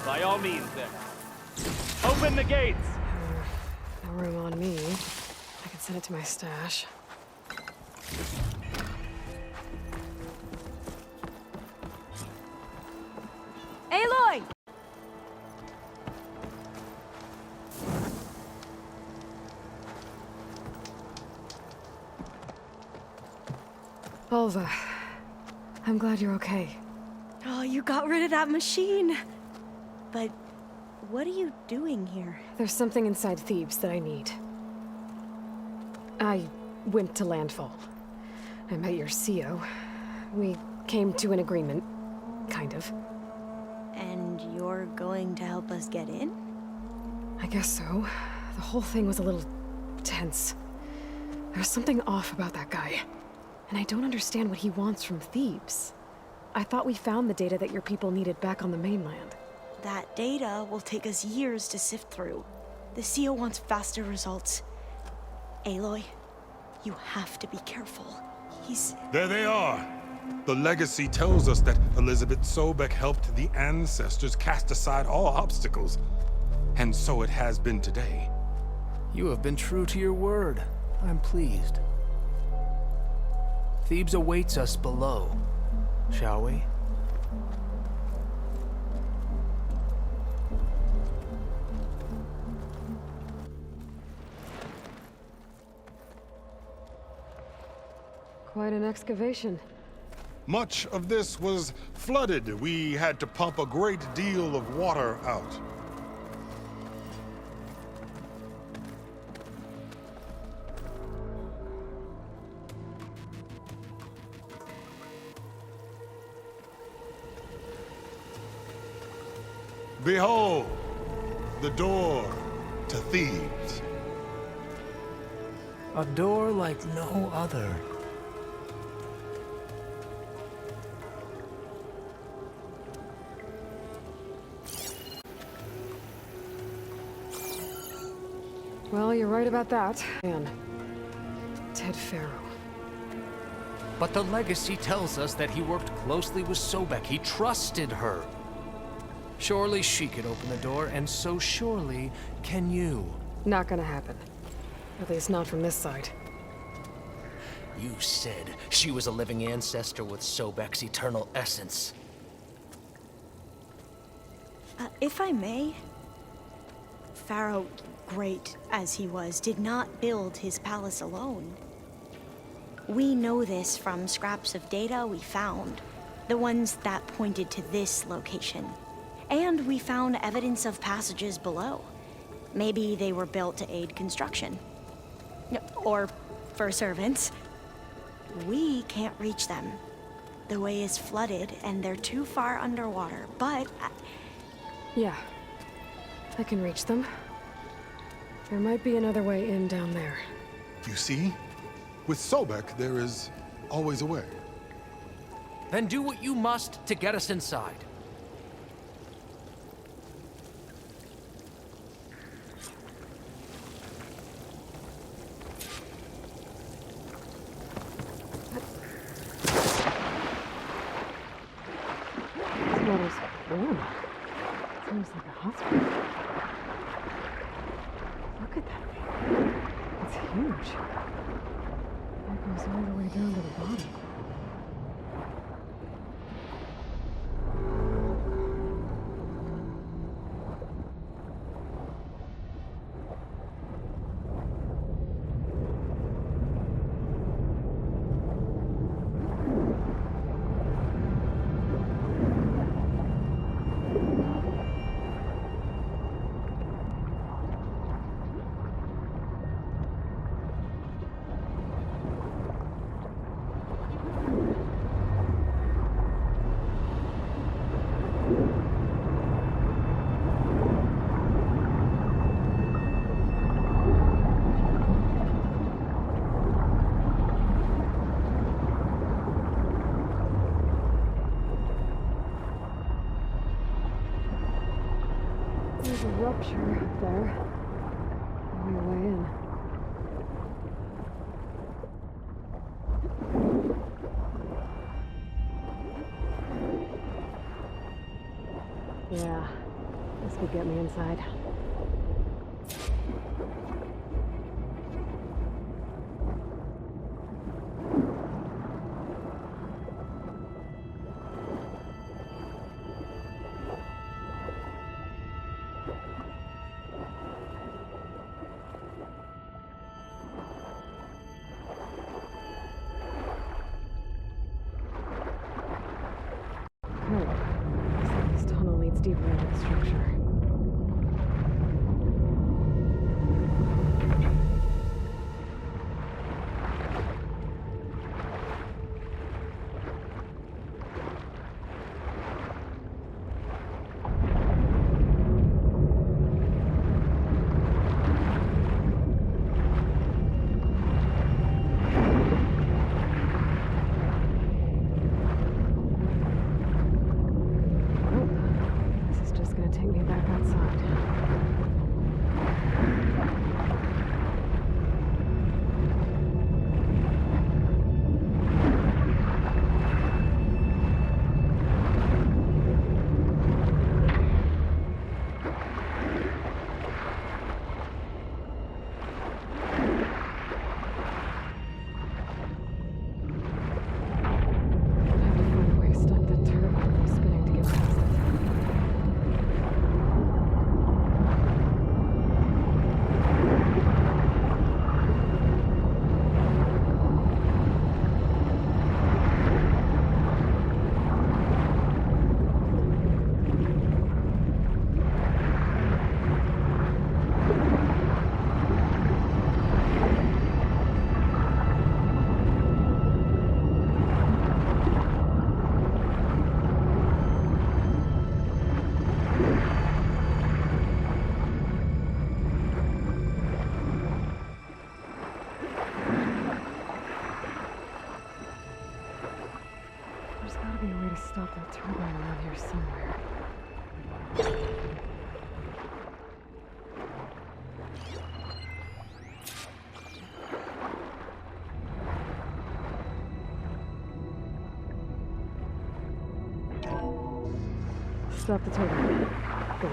By all means, then. Open the gates! No room on me. I can send it to my stash. Aloy! Alva, I'm glad you're okay. Oh, you got rid of that machine. But what are you doing here? There's something inside Thebes that I need. I went to Landfall. I met your CO. We came to an agreement, kind of. And you're going to help us get in? I guess so. The whole thing was a little tense. There's something off about that guy. And I don't understand what he wants from Thebes. I thought we found the data that your people needed back on the mainland. That data will take us years to sift through. The CO wants faster results. Aloy, you have to be careful. He's... There they are! The legacy tells us that Elizabeth Sobek helped the ancestors cast aside all obstacles. And so it has been today. You have been true to your word. I'm pleased. Thebes awaits us below, shall we? Quite an excavation. Much of this was flooded. We had to pump a great deal of water out. Behold, the door to Thebes. A door like no other. Well, you're right about that. And Ted Faro. But the legacy tells us that he worked closely with Sobek. He trusted her. Surely she could open the door, and so surely can you. Not gonna happen. At least not from this side. You said she was a living ancestor with Sobek's eternal essence. If I may, Pharaoh, great as he was, did not build his palace alone. We know this from scraps of data we found, the ones that pointed to this location. And we found evidence of passages below. Maybe they were built to aid construction. Or for servants. We can't reach them. The way is flooded and they're too far underwater, but... Yeah, I can reach them. There might be another way in down there. You see? With Sobek, there is always a way. Then do what you must to get us inside. This water's warm. Seems like a hospital. Look at that thing. It's huge. It goes all the way down to the bottom. There's a rupture up there. On your way in. Yeah, this could get me inside. turbine around here somewhere. Stop the turbine. Good.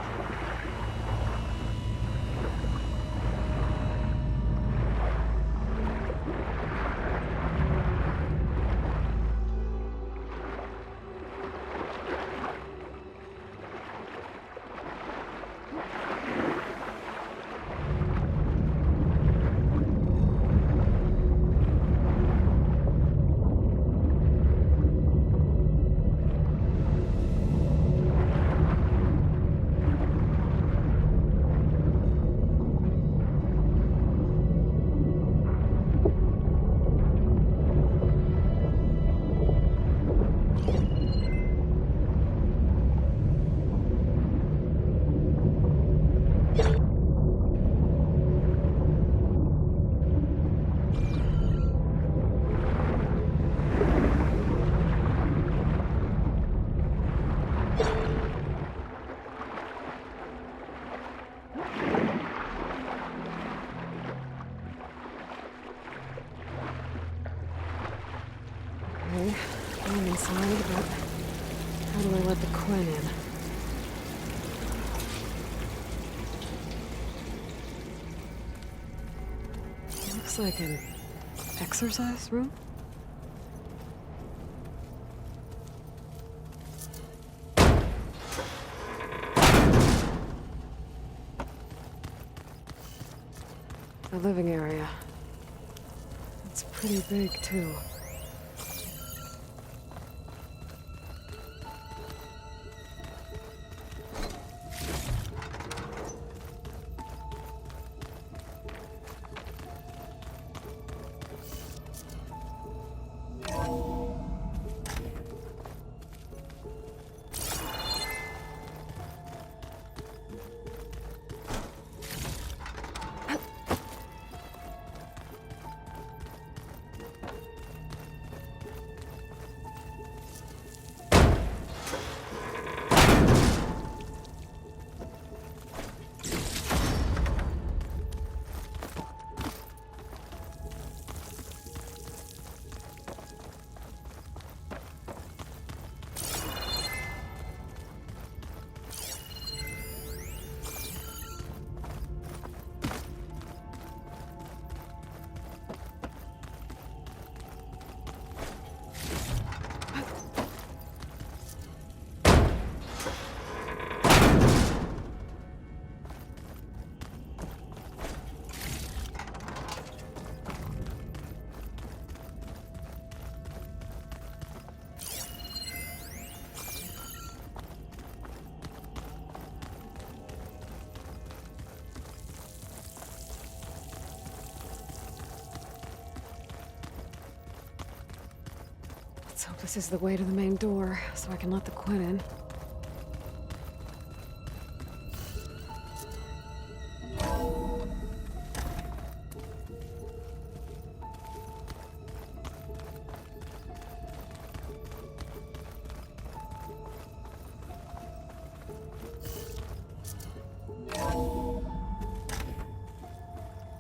Okay, I'm inside, but how do I let the Quen in? Looks like an exercise room? The living area. It's pretty big, too. Let's hope this is the way to the main door, so I can let the Quen in.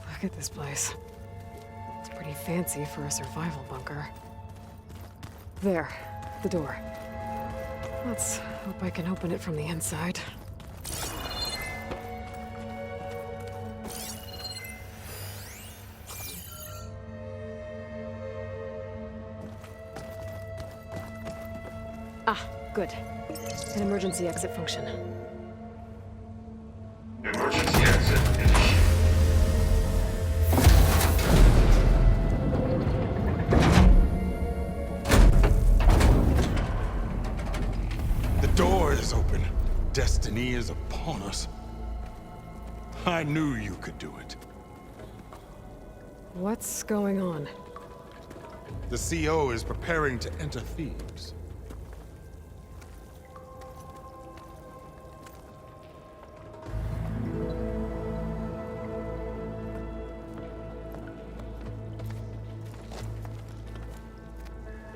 Look at this place. It's pretty fancy for a survival bunker. There, the door. Let's hope I can open it from the inside. Ah, good. An emergency exit function. Emergency exit initiated. The door is open. Destiny is upon us. I knew you could do it. What's going on? The CO is preparing to enter Thebes.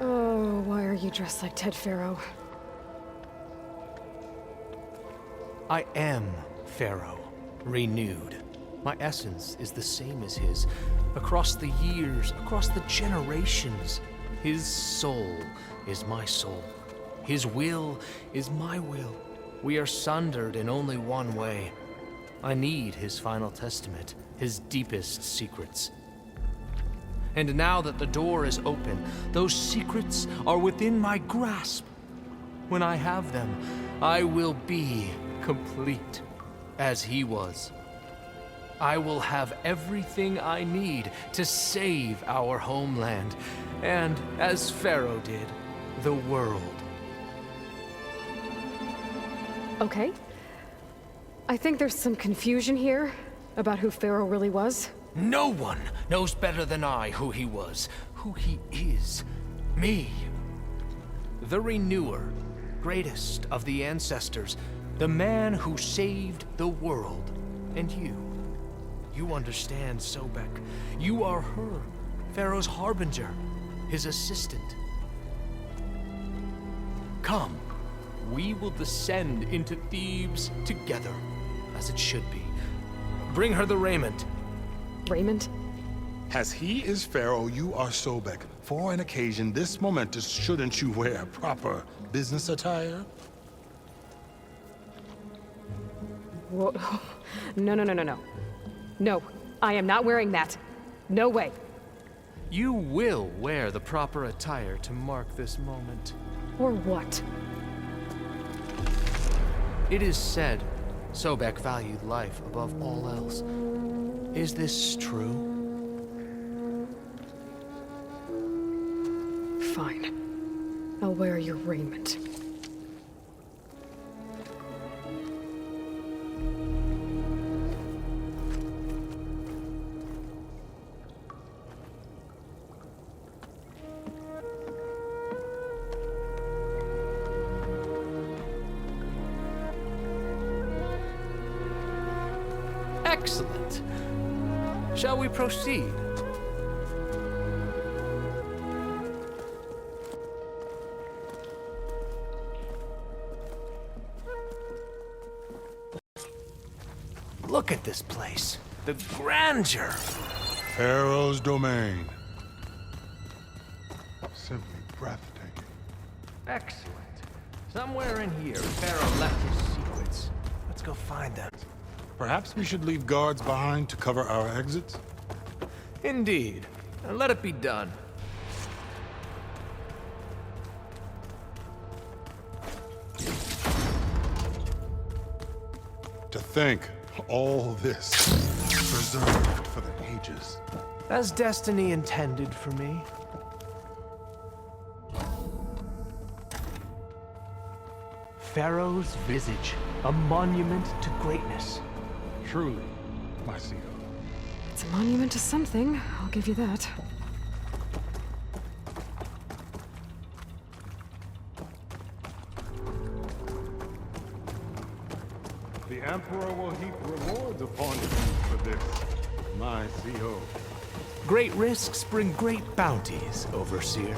Oh, why are you dressed like Ted Faro? I am Pharaoh, renewed. My essence is the same as his. Across the years, across the generations, his soul is my soul. His will is my will. We are sundered in only one way. I need his final testament, his deepest secrets. And now that the door is open, those secrets are within my grasp. When I have them, I will be complete, as he was. I will have everything I need to save our homeland, and, as Pharaoh did, the world. Okay. I think there's some confusion here about who Pharaoh really was. No one knows better than I who he was, who he is. Me. The Renewer, greatest of the ancestors, the man who saved the world. And you. You understand, Sobek. You are her, Pharaoh's harbinger, his assistant. Come, we will descend into Thebes together, as it should be. Bring her the raiment. Raiment? As he is Pharaoh, you are Sobek. For an occasion this momentous, shouldn't you wear proper business attire? Whoa. No. No, I am not wearing that. No way. You will wear the proper attire to mark this moment. Or what? It is said Sobek valued life above all else. Is this true? Fine. I'll wear your raiment. Excellent. Shall we proceed? Look at this place. The grandeur. Pharaoh's domain. Simply breathtaking. Excellent. Somewhere in here, Pharaoh left his secrets. Let's go find them. Perhaps we should leave guards behind to cover our exits? Indeed. And let it be done. To think, all this preserved for the ages. As destiny intended for me. Pharaoh's visage, a monument to greatness. Truly, my CEO. It's a monument to something, I'll give you that. The Emperor will heap rewards upon you for this, my CEO. Great risks bring great bounties, Overseer.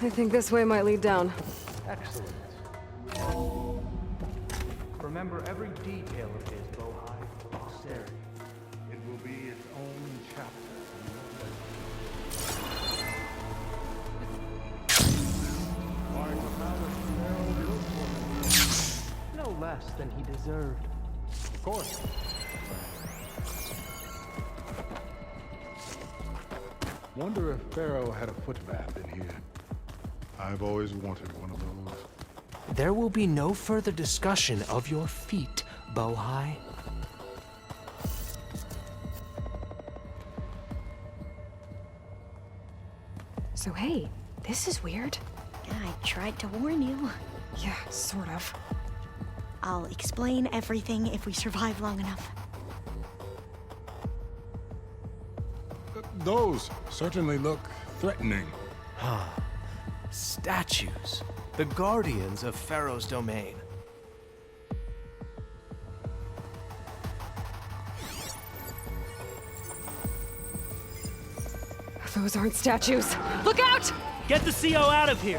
I think this way might lead down. Excellent. Remember every detail of his, Bohai, for posterity. It will be its own chapter. No less than he deserved. Of course. Wonder if Pharaoh had a foot bath in here. I've always wanted one of those. There will be no further discussion of your feet, Bohai. So hey, this is weird. Yeah, I tried to warn you. Yeah, sort of. I'll explain everything if we survive long enough. Those certainly look threatening. Statues. The guardians of Pharaoh's domain. Those aren't statues. Look out! Get the CO out of here!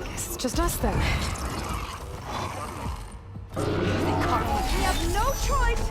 Guess it's just us then. We have no choice!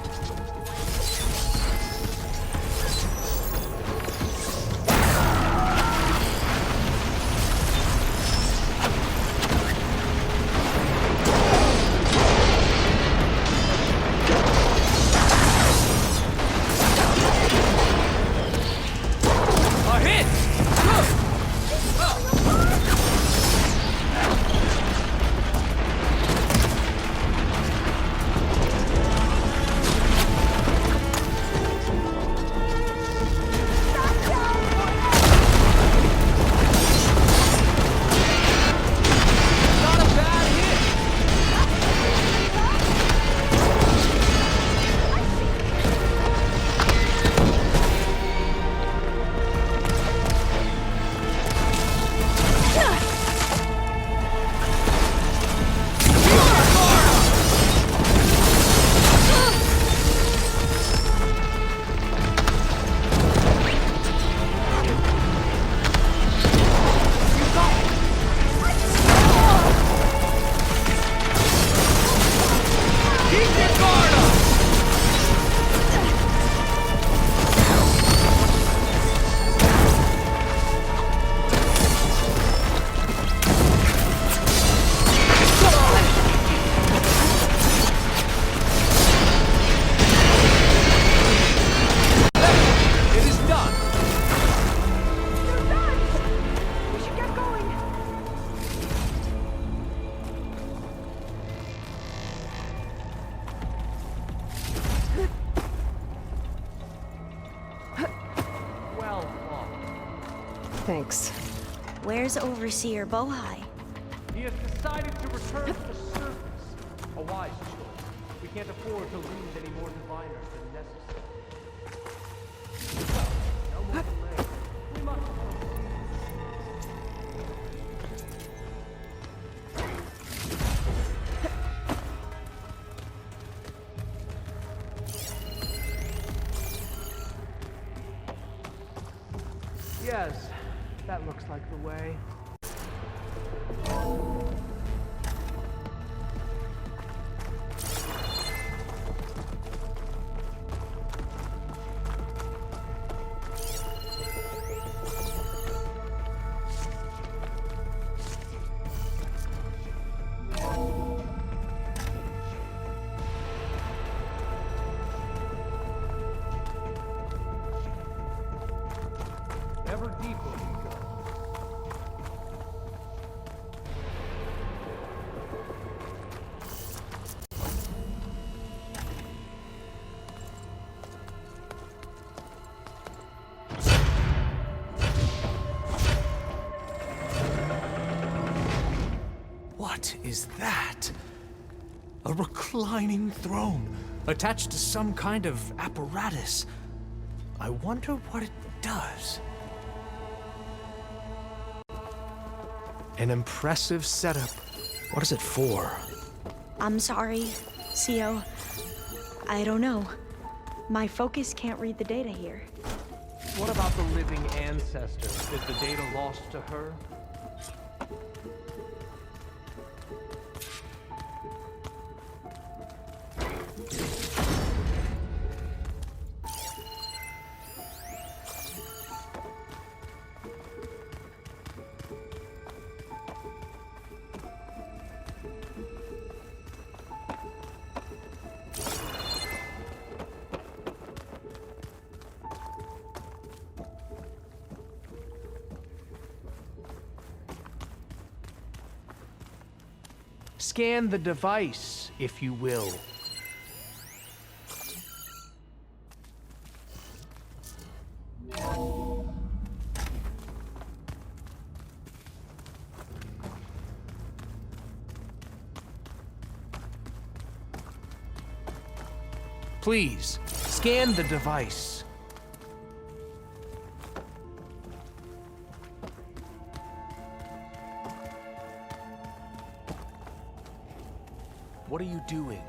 Thanks. Where's Overseer Bohai? He has decided to return to the surface. A wise choice. We can't afford to lose any more diviners than necessary. So, no more delay. We must Yes, that looks like the way. Ever deeper we go. What is that? A reclining throne, attached to some kind of apparatus. I wonder what it does. An impressive setup. What is it for? I'm sorry, CO. I don't know. My focus can't read the data here. What about the living ancestor? Is the data lost to her? Scan the device, if you will. Please, scan the device. What are you doing?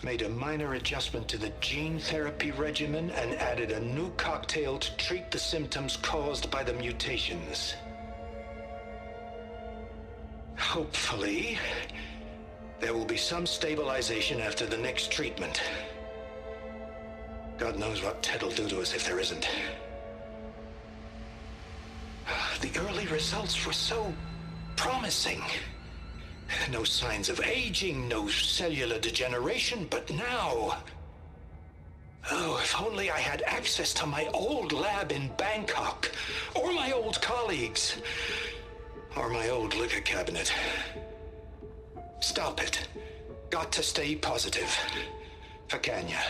made a minor adjustment to the gene therapy regimen and added a new cocktail to treat the symptoms caused by the mutations. Hopefully, there will be some stabilization after the next treatment. God knows what Ted'll do to us if there isn't. The early results were so promising. No signs of aging, no cellular degeneration, but now... Oh, if only I had access to my old lab in Bangkok, or my old colleagues, or my old liquor cabinet. Stop it. Got to stay positive. For Kanya.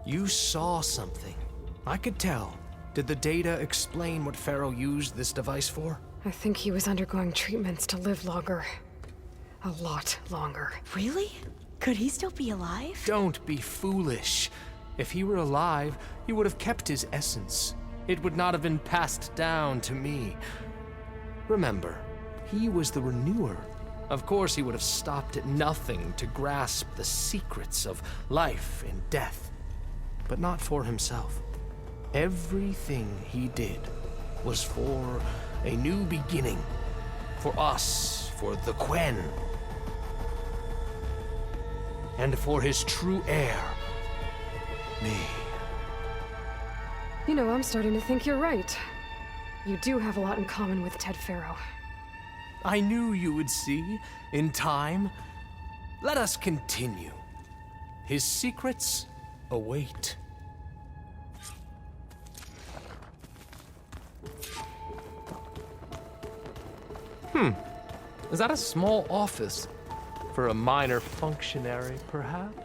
You saw something. I could tell. Did the data explain what Pharaoh used this device for? I think he was undergoing treatments to live longer. A lot longer. Really? Could he still be alive? Don't be foolish. If he were alive, he would have kept his essence. It would not have been passed down to me. Remember, he was the renewer. Of course, he would have stopped at nothing to grasp the secrets of life and death. But not for himself. Everything he did was for a new beginning. For us, for the Quen. And for his true heir, me. You know, I'm starting to think you're right. You do have a lot in common with Ted Pharaoh. I knew you would see, in time. Let us continue. His secrets await. Is that a small office? For a minor functionary, perhaps?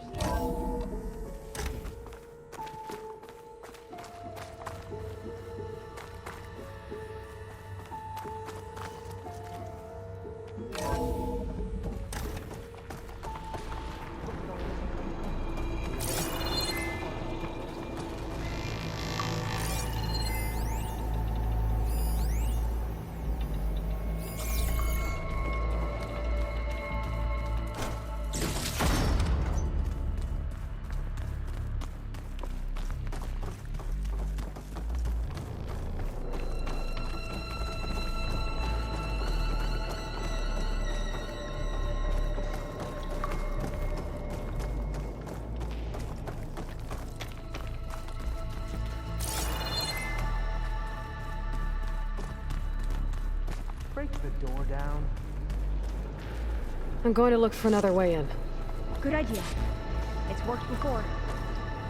Break the door down. I'm going to look for another way in. Good idea. It's worked before.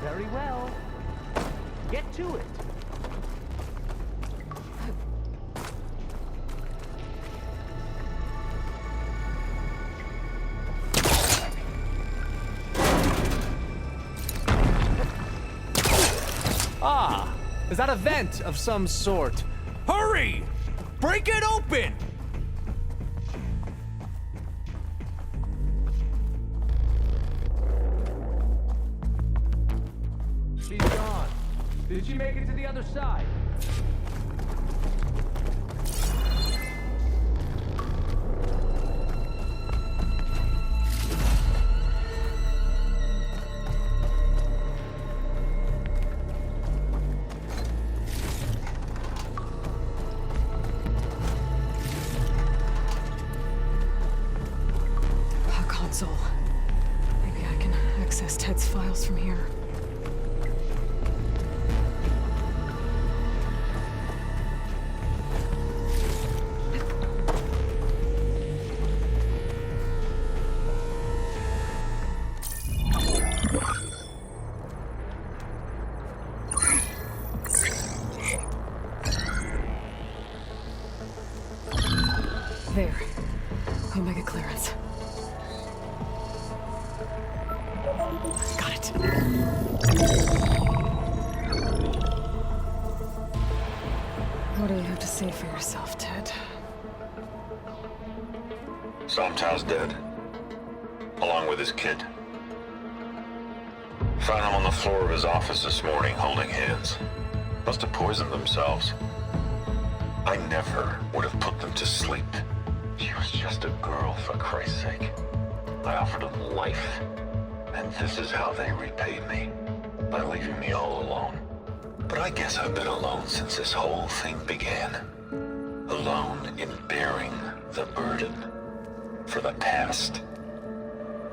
Very well. Get to it. Ah! Is that a vent of some sort? Hurry! Break it open! She's gone. Did she make it to the other side? Console. Maybe I can access Ted's files from here. There. Omega clearance. Got it. What do you have to say for yourself, Ted? Somtow's dead. Along with his kid. Found him on the floor of his office this morning, holding hands. Must have poisoned themselves. I never would have put them to sleep. She was was just a girl, for Christ's sake. I offered them life, and this is how they repaid me, by leaving me all alone. But I guess I've been alone since this whole thing began. Alone in bearing the burden. For the past.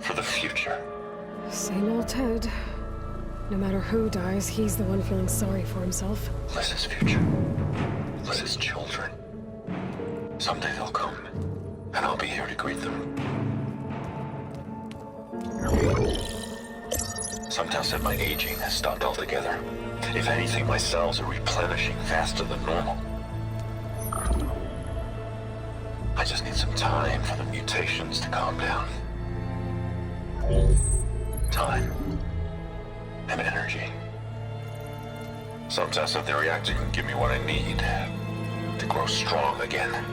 For the future. Same old Ted. No matter who dies, he's the one feeling sorry for himself. Liz's future. Liz's children. Someday they'll come, and I'll be here to greet them. Some tell said my aging has stopped altogether. If anything, my cells are replenishing faster than normal. I just need some time for the mutations to calm down. Time. And energy. Some test that the reactor can give me what I need to grow strong again.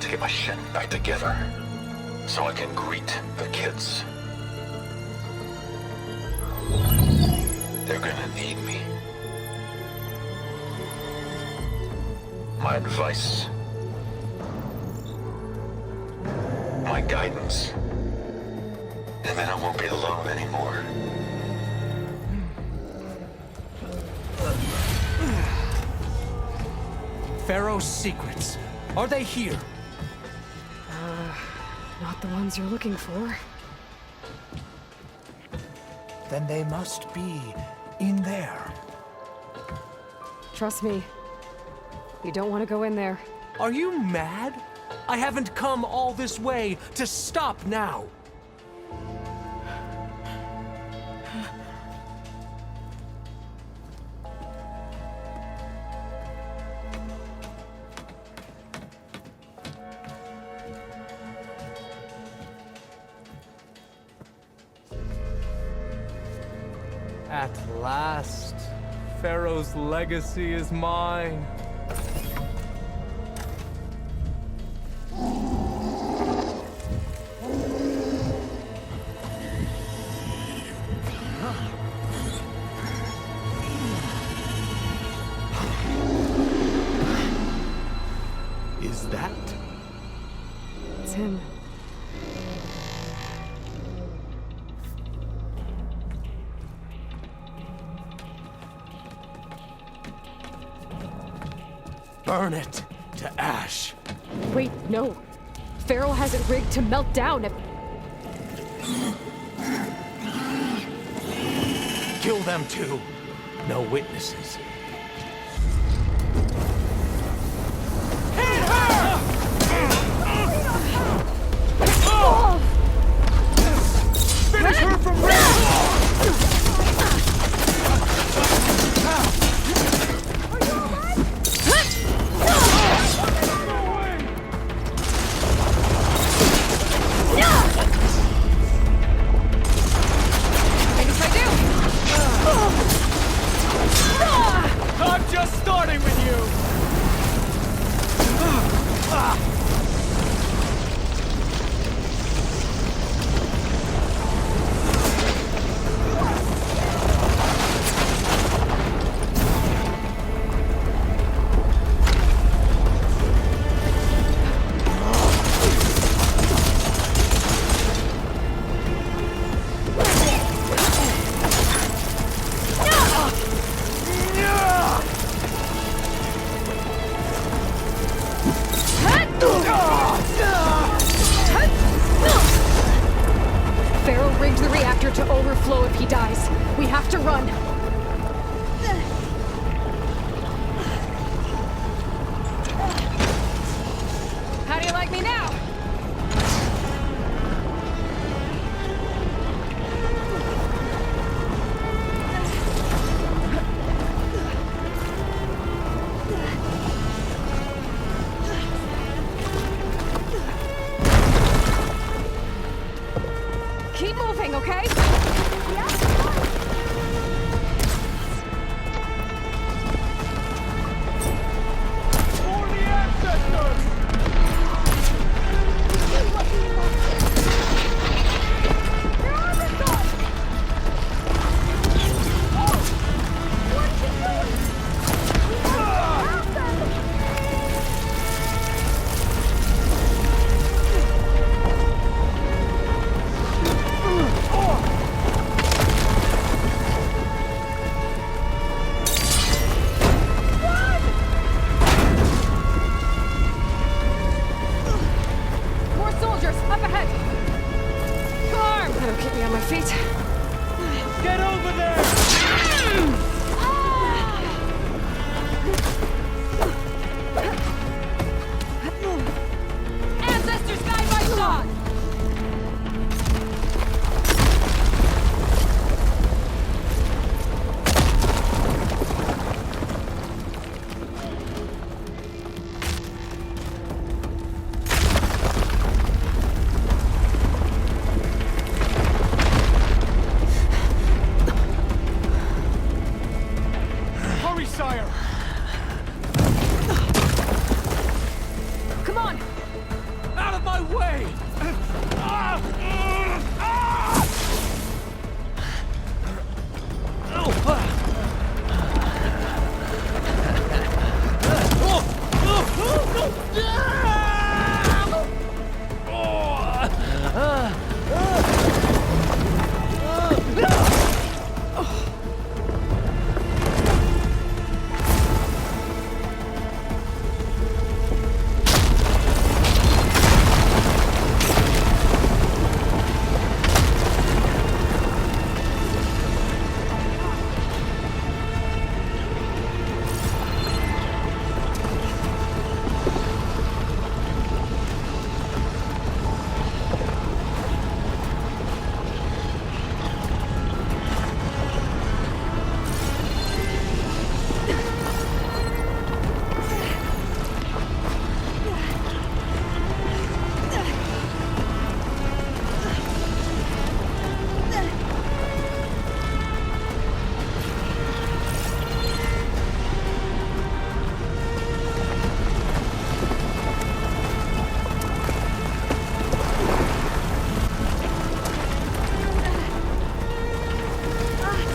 To get my shit back together. So I can greet the kids. They're gonna need me. My advice. My guidance. And then I won't be alone anymore. Pharaoh's secrets. Are they here? Not the ones you're looking for. Then they must be in there. Trust me. You don't want to go in there. Are you mad? I haven't come all this way to stop now. At last, Pharaoh's legacy is mine. Is that? It's him. Burn it to ash. Wait, no. Pharaoh has it rigged to melt down if... Kill them too. No witnesses. Hit her! Finish her from I'm just starting with you! Pharaoh rigged the reactor to overflow if he dies. We have to run. How do you like me now? Keep moving, okay? For the ancestors! on my feet. Get over there! Ancestors, guide my son! Hurry, sire! Come on! Out of my way!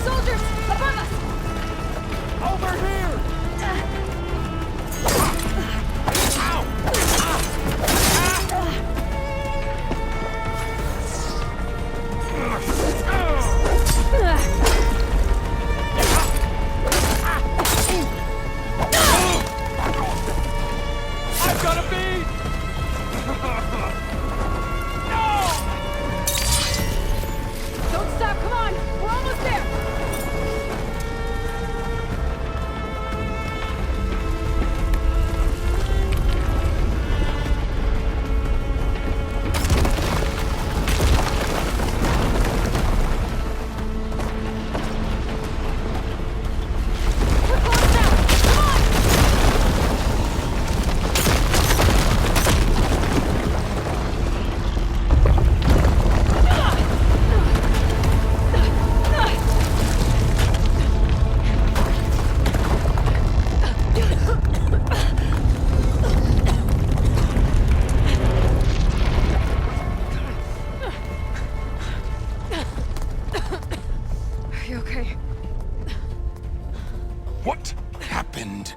Soldiers, above us! Over here! I've got a bead! Don't stop, come on! We're almost there! We're close now! Come on! Are you okay? What happened?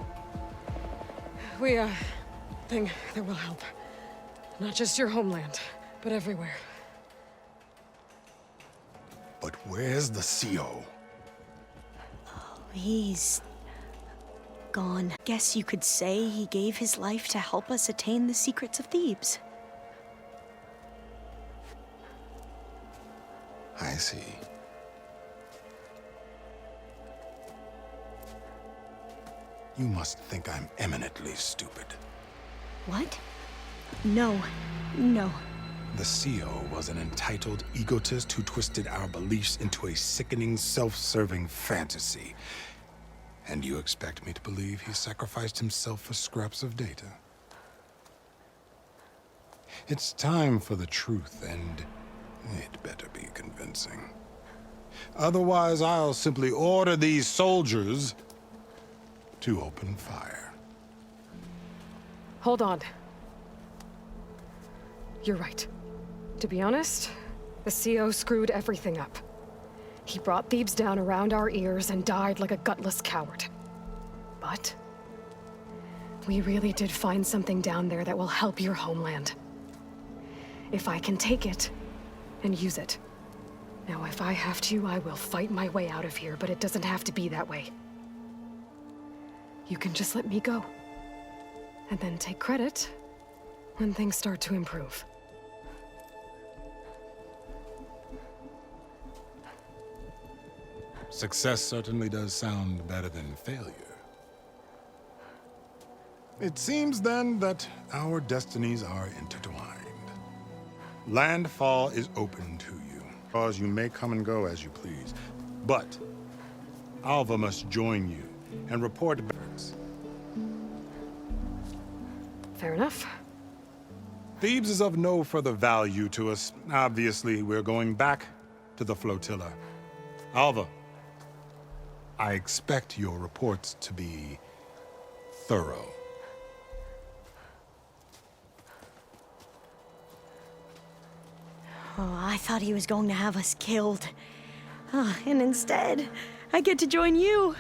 We, thing that will help. Not just your homeland, but everywhere. But where's the CO? He's gone. Guess you could say he gave his life to help us attain the secrets of Thebes. I see. You must think I'm eminently stupid. What? No. No. The CO was an entitled egotist who twisted our beliefs into a sickening, self-serving fantasy. And you expect me to believe he sacrificed himself for scraps of data? It's time for the truth, and it better be convincing. Otherwise, I'll simply order these soldiers to open fire. Hold on. You're right. To be honest, the CO screwed everything up. He brought Thebes down around our ears and died like a gutless coward. But we really did find something down there that will help your homeland. If I can take it and use it. Now, if I have to, I will fight my way out of here, but it doesn't have to be that way. You can just let me go. And then take credit when things start to improve. Success certainly does sound better than failure. It seems then that our destinies are intertwined. Landfall is open to you, cause you may come and go as you please. But Alva must join you and report back. Fair enough. Thebes is of no further value to us. Obviously, we're going back to the flotilla. Alva, I expect your reports to be thorough. Oh, I thought he was going to have us killed. And instead, I get to join you.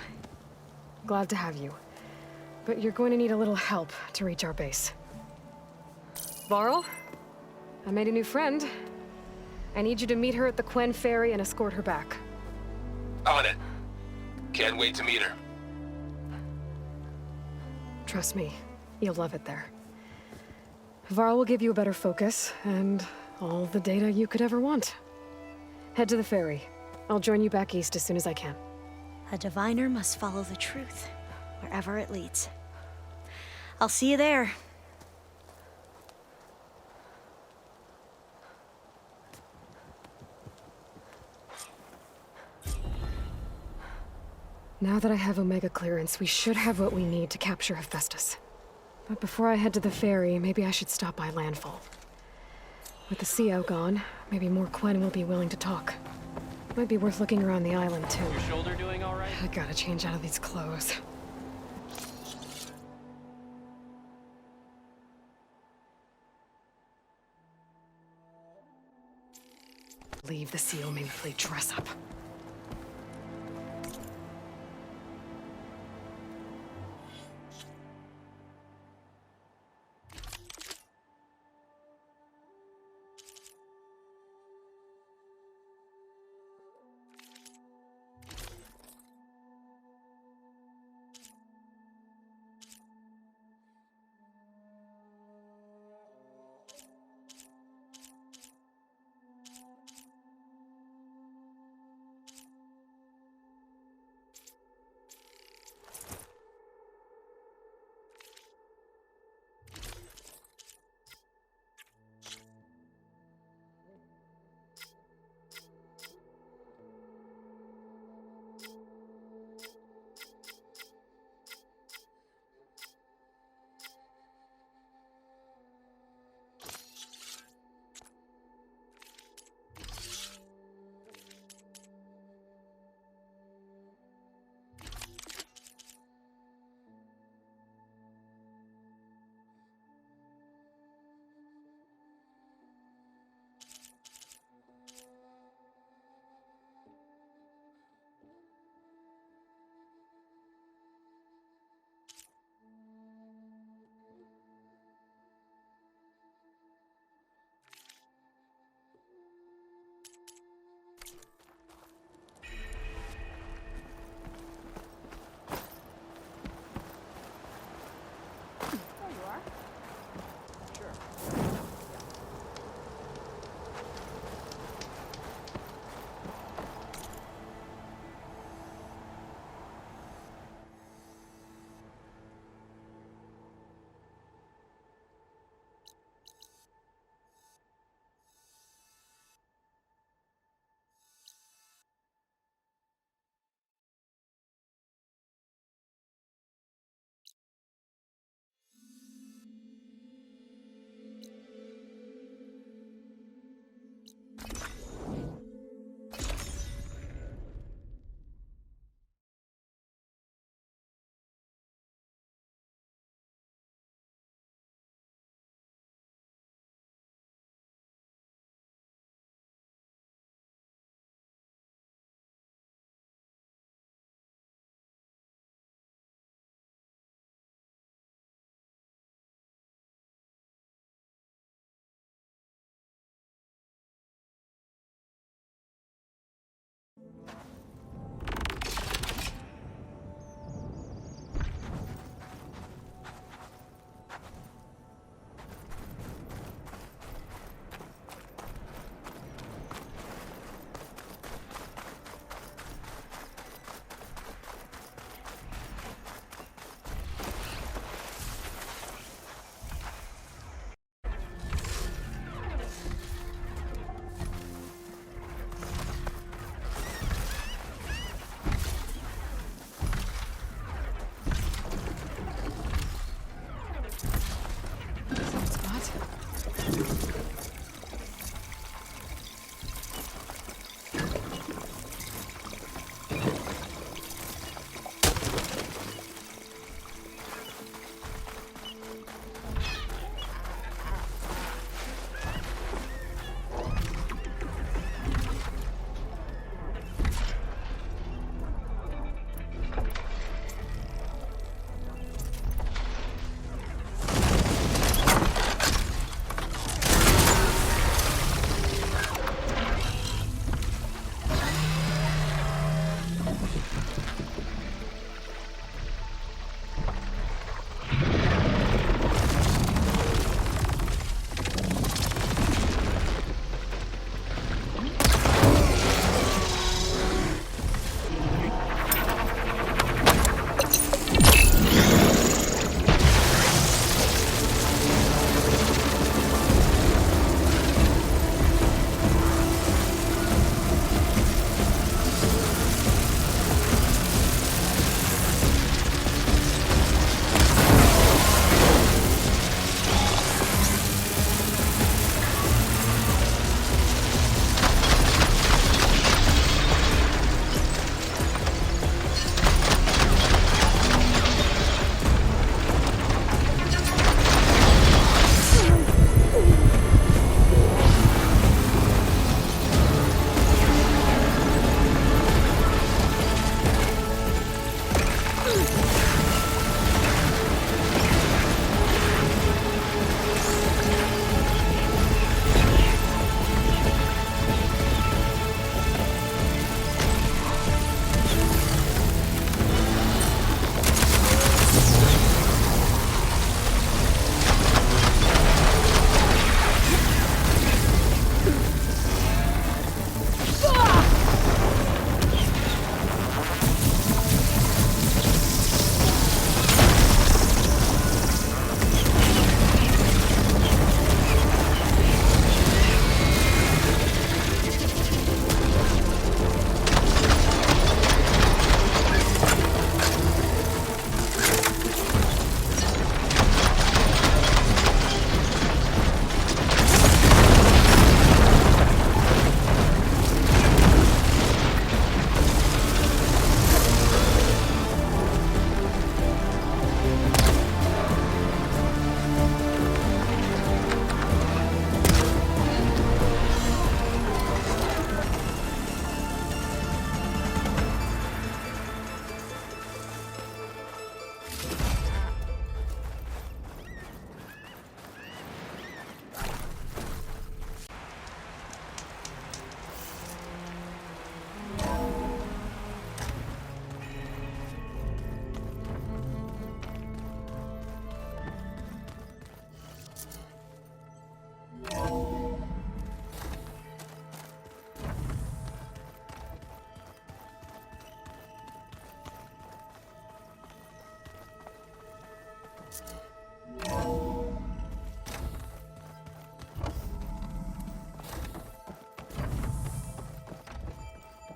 Glad to have you. But you're going to need a little help to reach our base. Varl, I made a new friend. I need you to meet her at the Quen Ferry and escort her back. On it. Can't wait to meet her. Trust me, you'll love it there. Varl will give you a better focus, and all the data you could ever want. Head to the ferry. I'll join you back east as soon as I can. A diviner must follow the truth, wherever it leads. I'll see you there. Now that I have Omega clearance, we should have what we need to capture Hephaestus. But before I head to the ferry, maybe I should stop by Landfall. With the CO gone, maybe more Quen will be willing to talk. Might be worth looking around the island, too. Your shoulder doing all right? I gotta change out of these clothes. Leave the CO made me play dress up.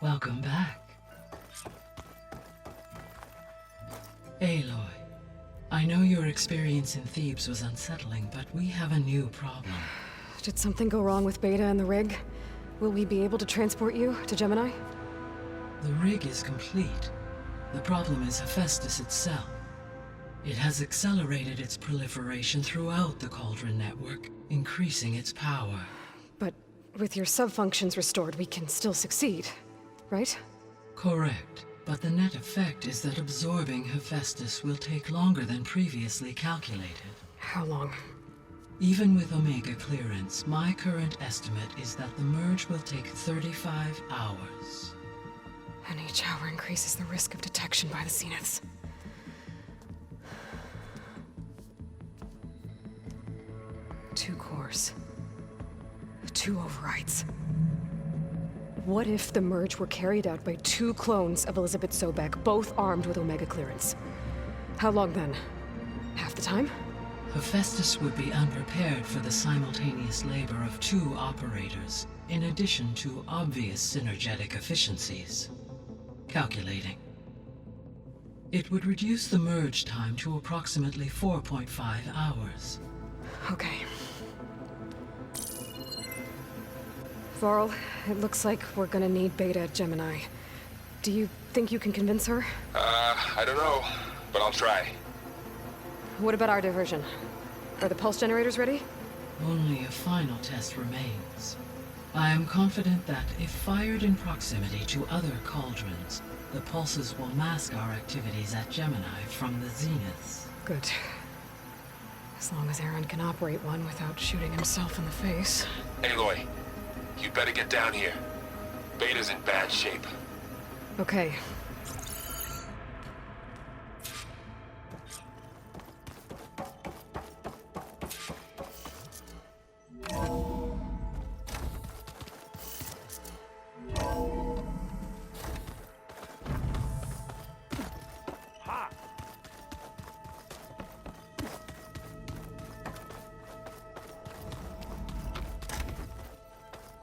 Welcome back. Aloy, I know your experience in Thebes was unsettling, but we have a new problem. Did something go wrong with Beta and the rig? Will we be able to transport you to Gemini? The rig is complete. The problem is Hephaestus itself. It has accelerated its proliferation throughout the Cauldron network, increasing its power. But with your sub-functions restored, we can still succeed, right? Correct. But the net effect is that absorbing Hephaestus will take longer than previously calculated. How long? Even with Omega clearance, my current estimate is that the merge will take 35 hours. And each hour increases the risk of detection by the Zeniths. Two cores. Two overrides. What if the merge were carried out by two clones of Elizabeth Sobek, both armed with Omega clearance? How long then? Half the time? Hephaestus would be unprepared for the simultaneous labor of two operators, in addition to obvious synergetic efficiencies. Calculating. It would reduce the merge time to approximately 4.5 hours. Okay. Varl, it looks like we're gonna need Beta at Gemini. Do you think you can convince her? I don't know, but I'll try. What about our diversion? Are the pulse generators ready? Only a final test remains. I am confident that if fired in proximity to other cauldrons, the pulses will mask our activities at Gemini from the Zeniths. Good. As long as Aaron can operate one without shooting himself in the face. Aloy, you better get down here. Beta's in bad shape. Okay.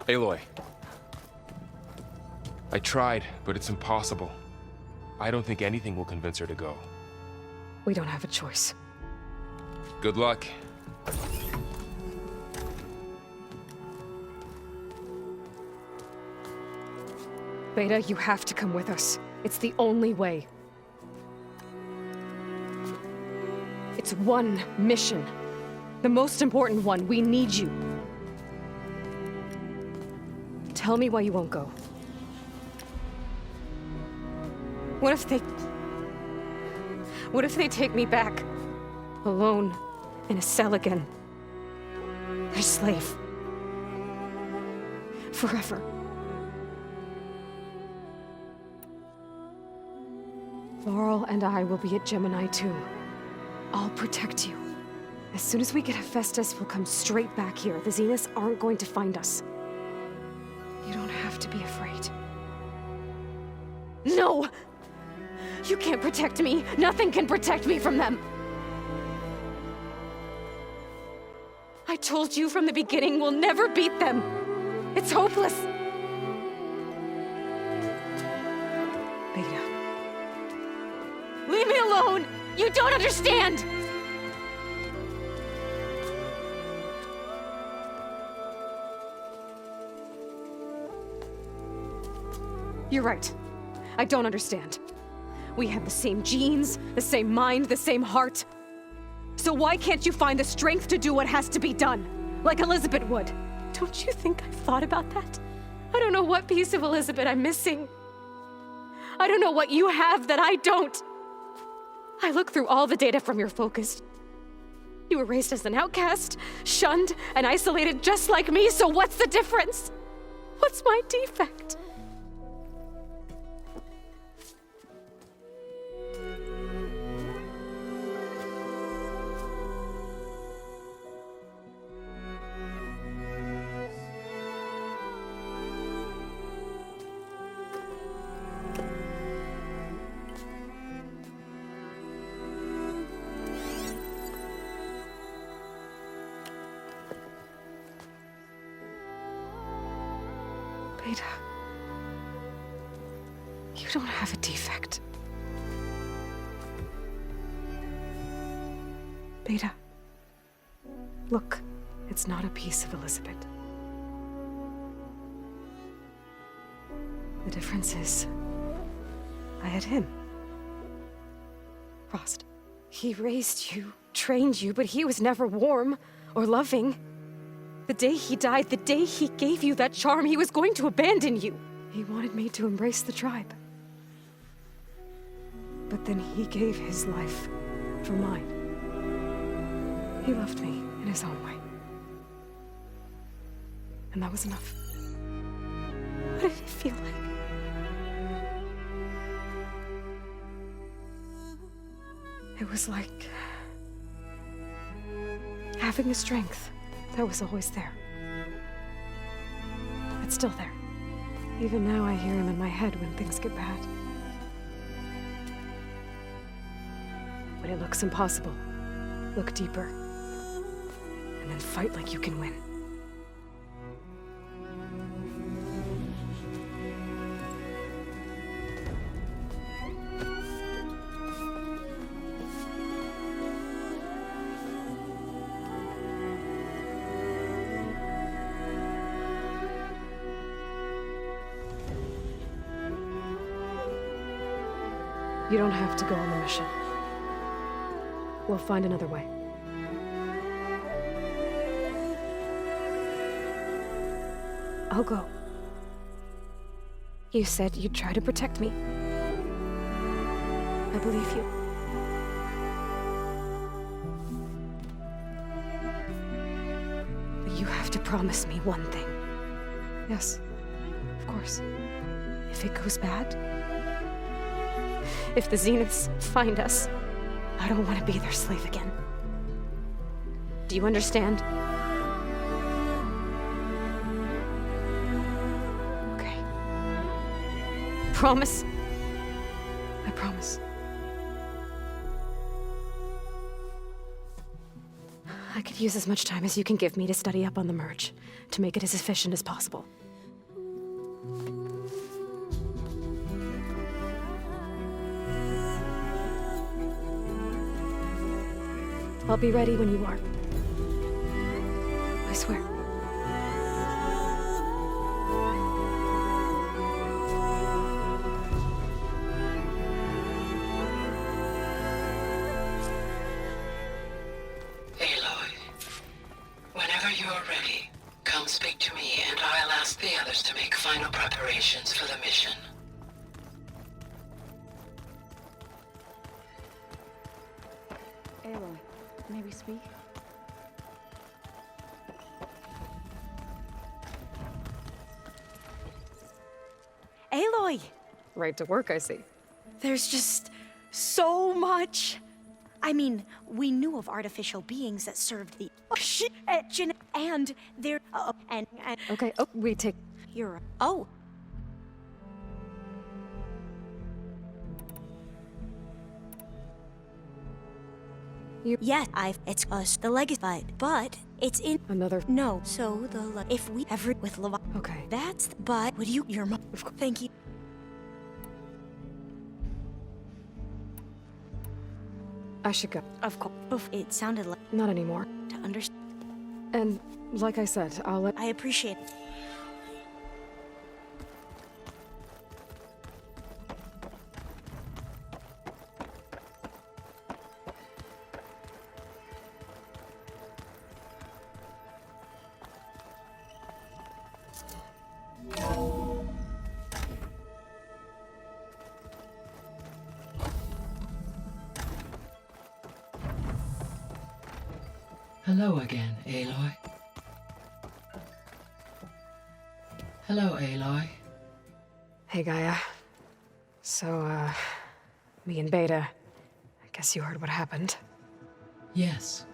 Aloy. I tried, but it's impossible. I don't think anything will convince her to go. We don't have a choice. Good luck. Beta, you have to come with us. It's the only way. It's one mission. The most important one. We need you. Tell me why you won't go. What if they take me back? Alone, in a cell again. Their slave. Forever. Varl and I will be at Gemini too. I'll protect you. As soon as we get Hephaestus, we'll come straight back here. The Zeniths aren't going to find us. You don't have to be afraid. No! You can't protect me. Nothing can protect me from them. I told you from the beginning we'll never beat them. It's hopeless. Beta. Leave me alone! You don't understand! You're right. I don't understand. We have the same genes, the same mind, the same heart. So why can't you find the strength to do what has to be done? Like Elizabeth would. Don't you think I've thought about that? I don't know what piece of Elizabeth I'm missing. I don't know what you have that I don't. I look through all the data from your focus. You were raised as an outcast, shunned, and isolated just like me, so what's the difference? What's my defect? Beta. You don't have a defect. Beta. Look, it's not a piece of Elizabeth. The difference is, I had him. Frost. He raised you, trained you, but he was never warm or loving. The day he died, the day he gave you that charm, he was going to abandon you. He wanted me to embrace the tribe. But then he gave his life for mine. He loved me in his own way. And that was enough. What did it feel like? It was like having a strength that was always there. It's still there. Even now I hear him in my head when things get bad. When it looks impossible, look deeper. And then fight like you can win. You don't have to go on the mission. We'll find another way. I'll go. You said you'd try to protect me. I believe you. But you have to promise me one thing. Yes, of course. If it goes bad, if the Zeniths find us, I don't want to be their slave again. Do you understand? Okay. Promise? I promise. I could use as much time as you can give me to study up on the merge, to make it as efficient as possible. I'll be ready when you are. I swear. Aloy, whenever you are ready, come speak to me and I'll ask the others to make final preparations for the mission. Aloy, may we speak? Aloy! Right to work, I see. There's just so much. I mean, we knew of artificial beings that served the and they're and okay. Oh, we take. You're oh. Yes, it's us, the legacy, but it's in another. No, so if we ever with Levi. Okay. That's but would you your mom? Thank you. I should go. Of course. It sounded like not anymore. To understand. And like I said, I'll let. I appreciate it. Hello again, Aloy. Hello, Aloy. Hey, Gaia. So, me and Beta, I guess you heard what happened. Yes.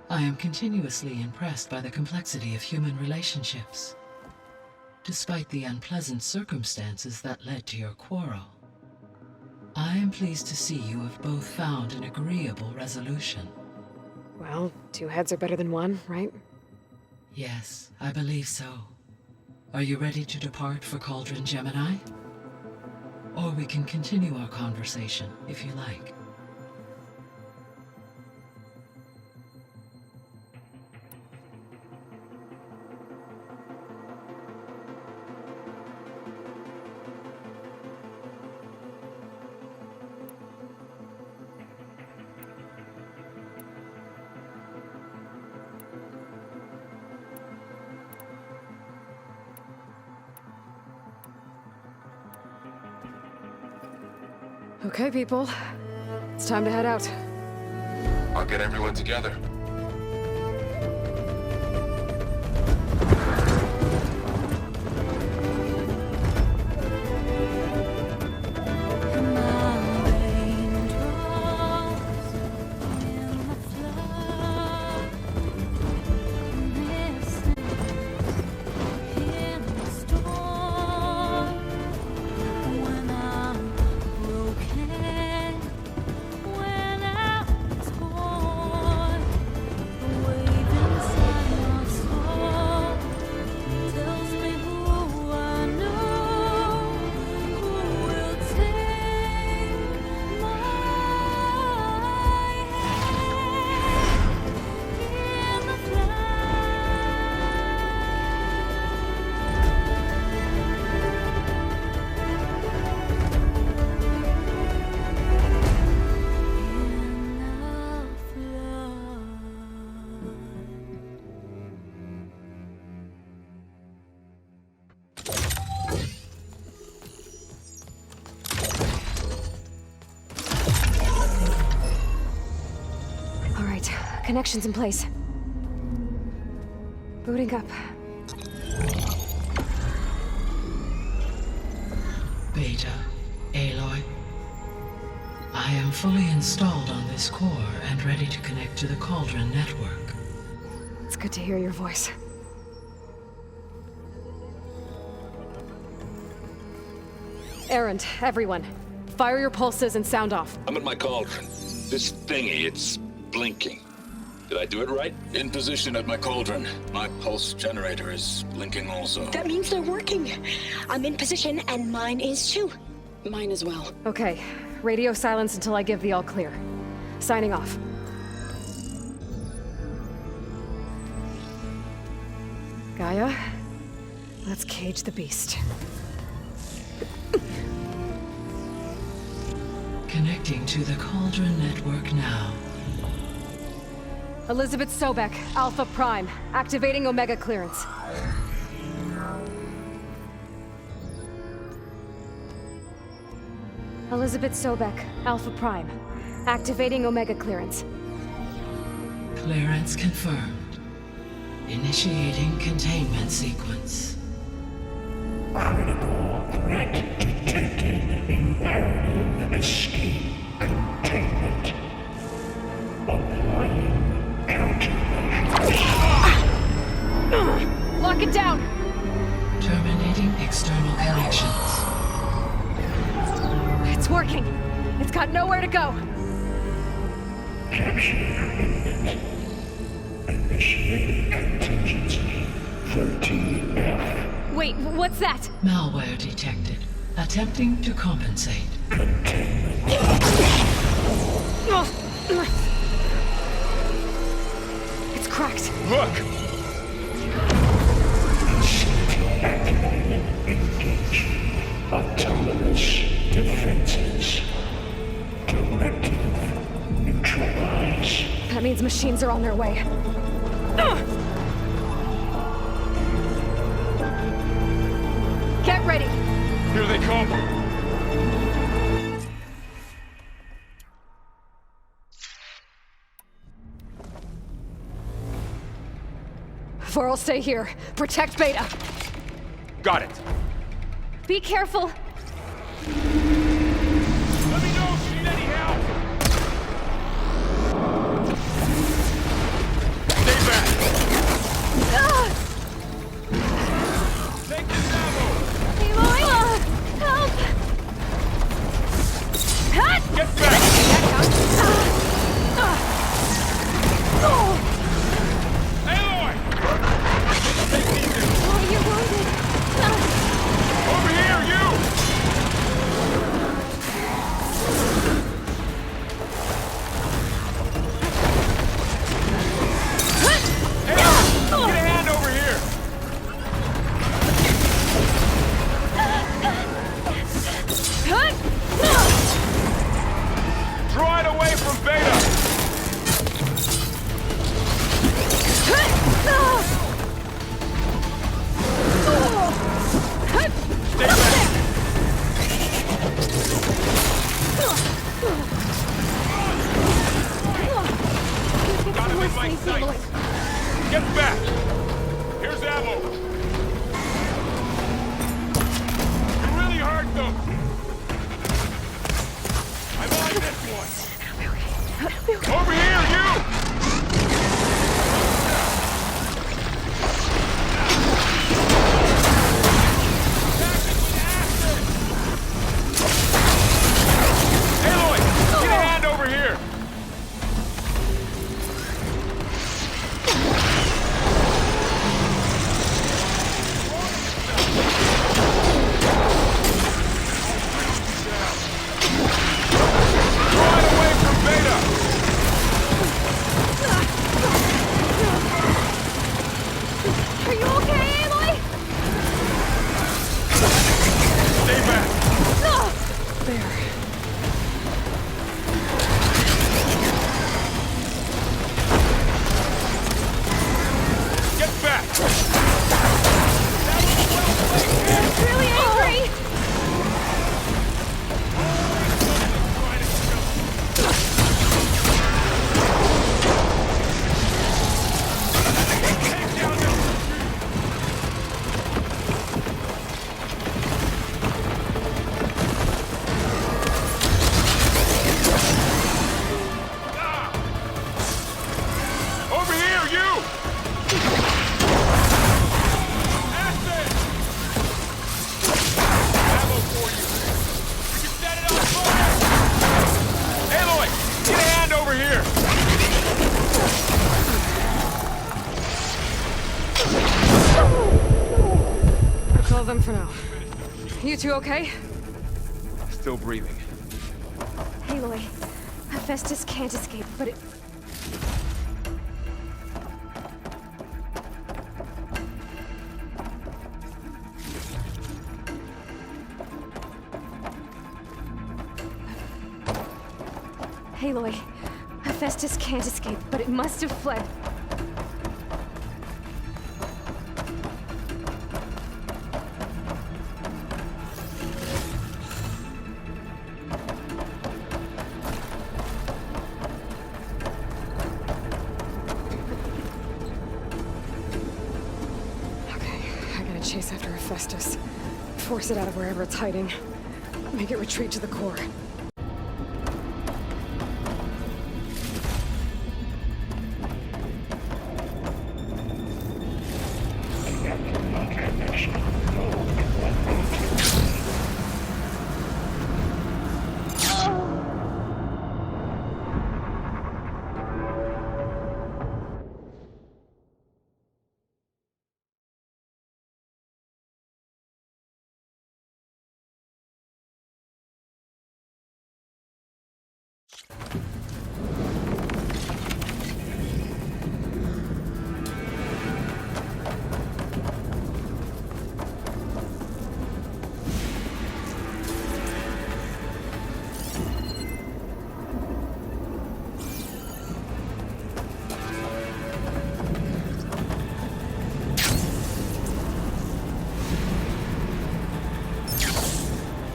I am continuously impressed by the complexity of human relationships. Despite the unpleasant circumstances that led to your quarrel, I am pleased to see you have both found an agreeable resolution. Well, two heads are better than one, right? Yes, I believe so. Are you ready to depart for Cauldron Gemini? or we can continue our conversation if you like. Okay, people. It's time to head out. I'll get everyone together. Connections in place. Booting up. Beta, Aloy. I am fully installed on this core and ready to connect to the Cauldron network. It's good to hear your voice. Erend, everyone. Fire your pulses and sound off. I'm at my cauldron. This thingy, it's blinking. Did I do it right? In position at my cauldron. My pulse generator is blinking also. That means they're working. I'm in position, and mine is too. Mine as well. Okay. Radio silence until I give the all clear. Signing off. Gaia, let's cage the beast. Connecting to the Cauldron network now. Elizabeth Sobek, Alpha Prime, activating Omega clearance. Elizabeth Sobek, Alpha Prime, activating Omega clearance. Clearance confirmed. Initiating containment sequence. Critical threat detected. Imperative escape containment. Applying Lock it down! Terminating external connections. It's working. It's got nowhere to go. Capture imminent. Initiating contingency 13F. Wait, what's that? Malware detected. Attempting to compensate. Containment. It's cracked. Look! Activated. Engage. Autonomous defenses. Directive. Neutralize. That means machines are on their way. Get ready! Here they come! Vorl, stay here. Protect Beta. Got it. Be careful. Let me know if you need any help. Stay back. Take this ammo. Aloy! Help! Get back. Aloy! Oh, you're wounded. Over here, you! Are you okay, Aloy? Stay back! There. Get back! He's really angry! Over here, you! Aspen! Ammo for you! We can set it on fire! Aloy, get a hand over here! I'll call them for now. You two okay? Still breathing. Aloy, Hephaestus can't escape, but it... Aloy, Hephaestus can't escape, but it must have fled. Okay, I gotta chase after Hephaestus. Force it out of wherever it's hiding. Make it retreat to the core.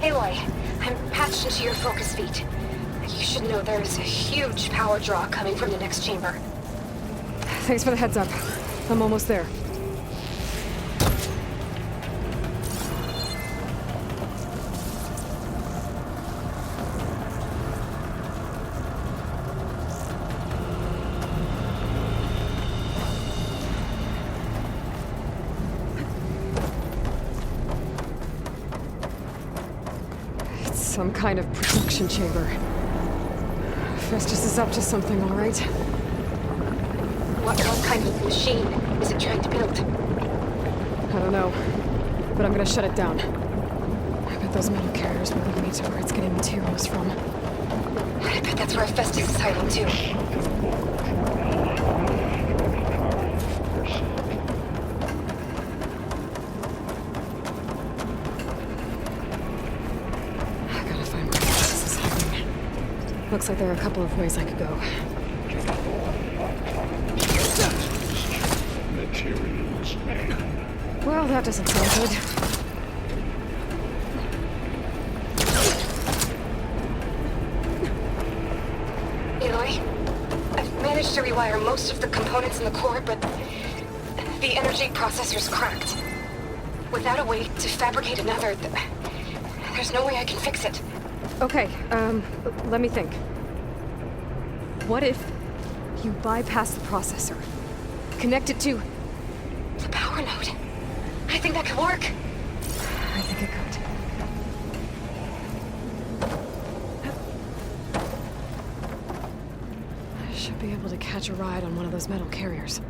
Aloy, I'm patched into your focus feed. You should know there's a huge power draw coming from the next chamber. Thanks for the heads up. I'm almost there. It's some kind of production chamber. Festus is up to something, all right. What kind of machine is it trying to build? I don't know, but I'm gonna shut it down. I bet those metal carriers will lead me to where it's getting materials from. I bet that's where Festus is hiding too. I gotta find where Festus is hiding. Looks like there are a couple of ways I could go. Materials. Well, that doesn't sound good. Aloy, I've managed to rewire most of the components in the core, but the energy processor's cracked. Without a way to fabricate another, there's no way I can fix it. Okay, let me think. What if you bypass the processor? Connect it to the power node. I think that could work. I think it could. I should be able to catch a ride on one of those metal carriers.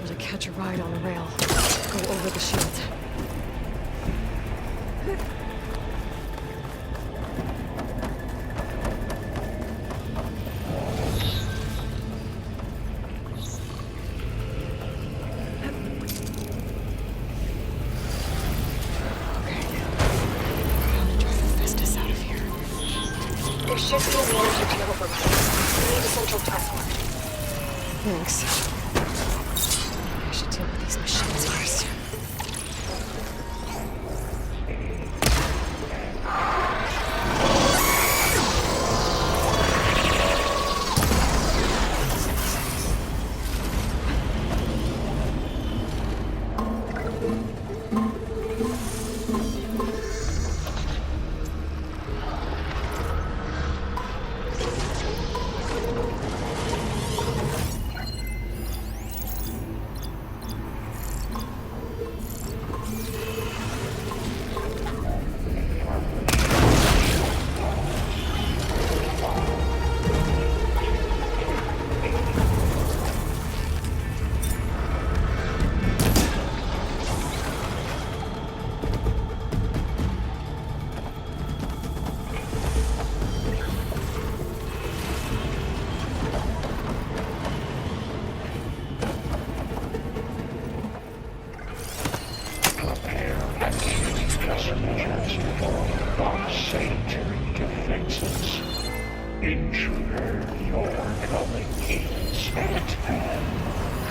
able to catch a ride on the rail, go over the shield. There should be a manager to override. We need a central platform. Thanks. I should deal with these machines first.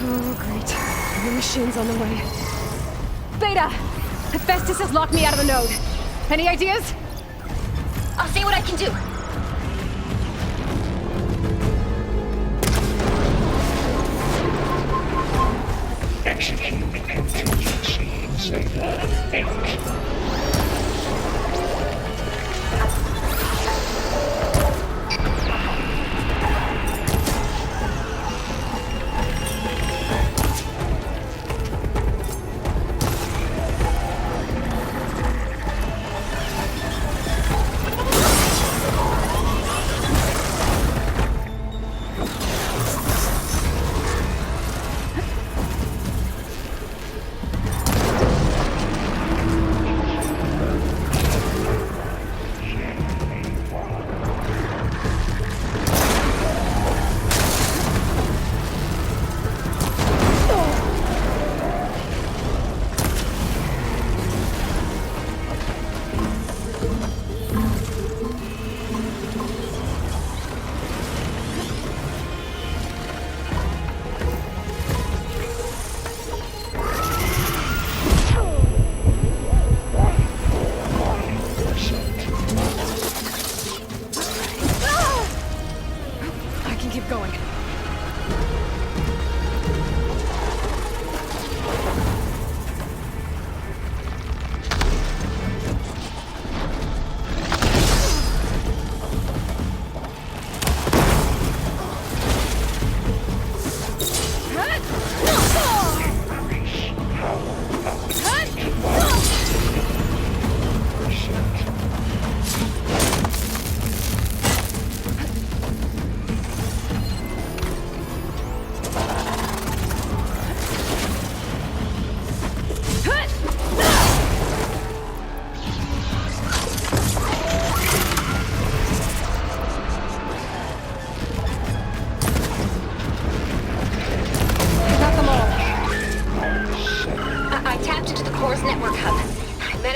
Oh, great. More machines on the way. Beta! Hephaestus has locked me out of the node. Any ideas? I'll see what I can do. Execute contingency Zeta 8.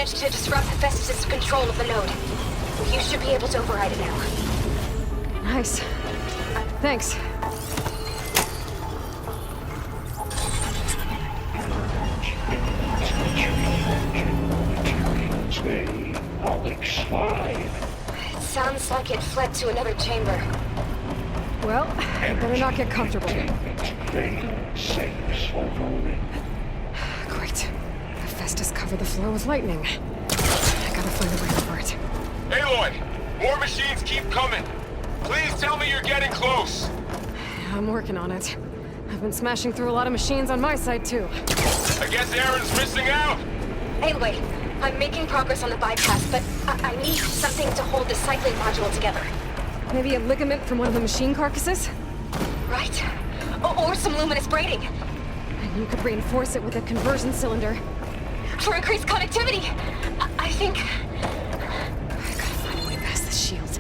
To disrupt Hephaestus' control of the node. You should be able to override it now. Nice. Thanks. Alex 5. It sounds like it fled to another chamber. Well, I better not get comfortable. Great. Hephaestus covered the floor with lightning. I gotta find a way over it. Aloy! More machines keep coming! Please tell me you're getting close! I'm working on it. I've been smashing through a lot of machines on my side, too. I guess Aaron's missing out! Anyway, I'm making progress on the bypass, but I need something to hold the cycling module together. Maybe a ligament from one of the machine carcasses? Right. Or some luminous braiding. I You could reinforce it with a conversion cylinder. For increased connectivity! I think... I gotta find a way past the shield.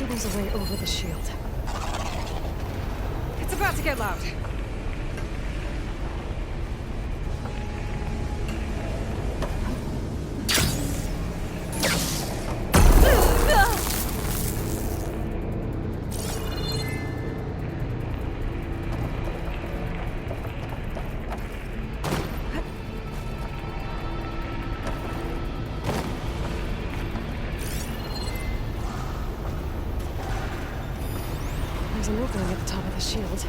There's a way over the shield. It's about to get loud. There's an opening at the top of the shield.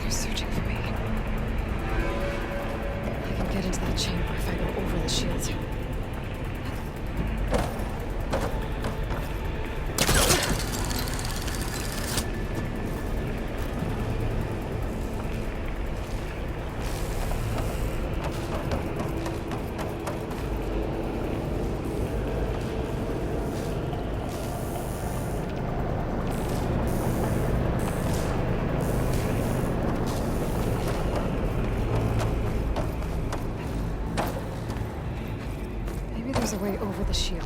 They're searching for me. I can get into that chamber if I go over the shield. Maybe there's a way over the shield.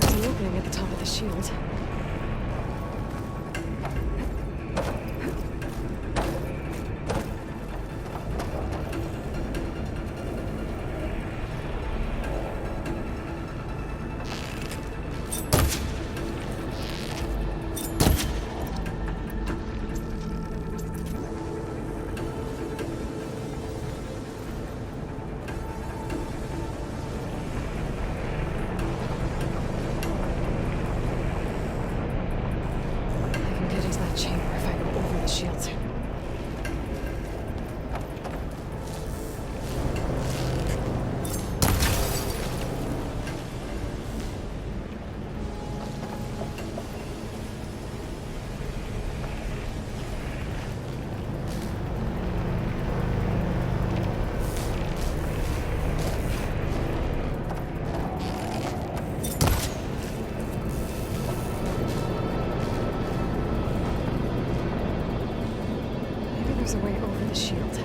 There's an opening at the top of the shield. I can get into that chamber if I go over the shield. Maybe there's a way over the shield.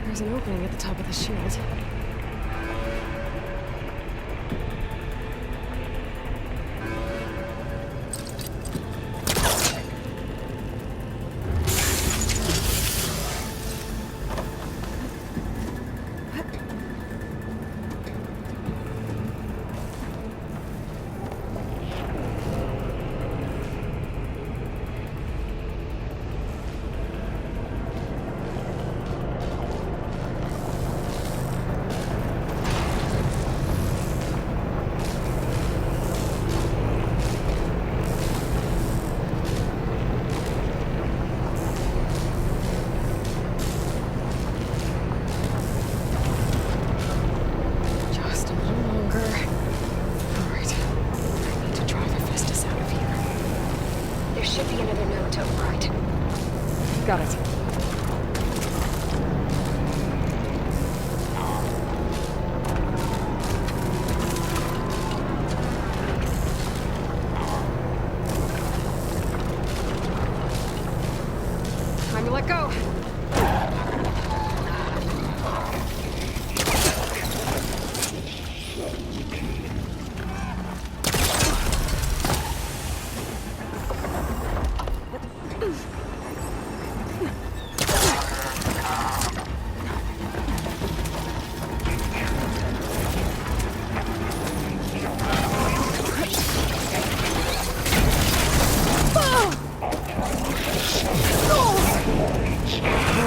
There's an opening at the top of the shield. Got it. Time to let go.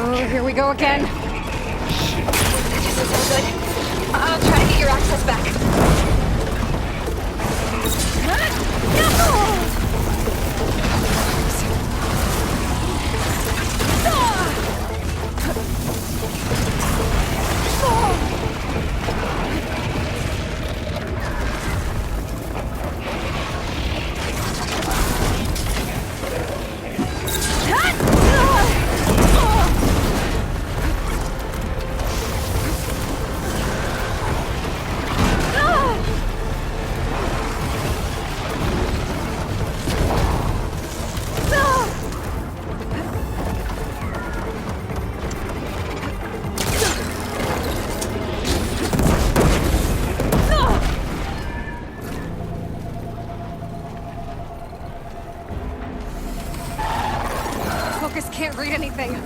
Oh, here we go again. This is so good. I'll try to get your access back. Focus can't read anything.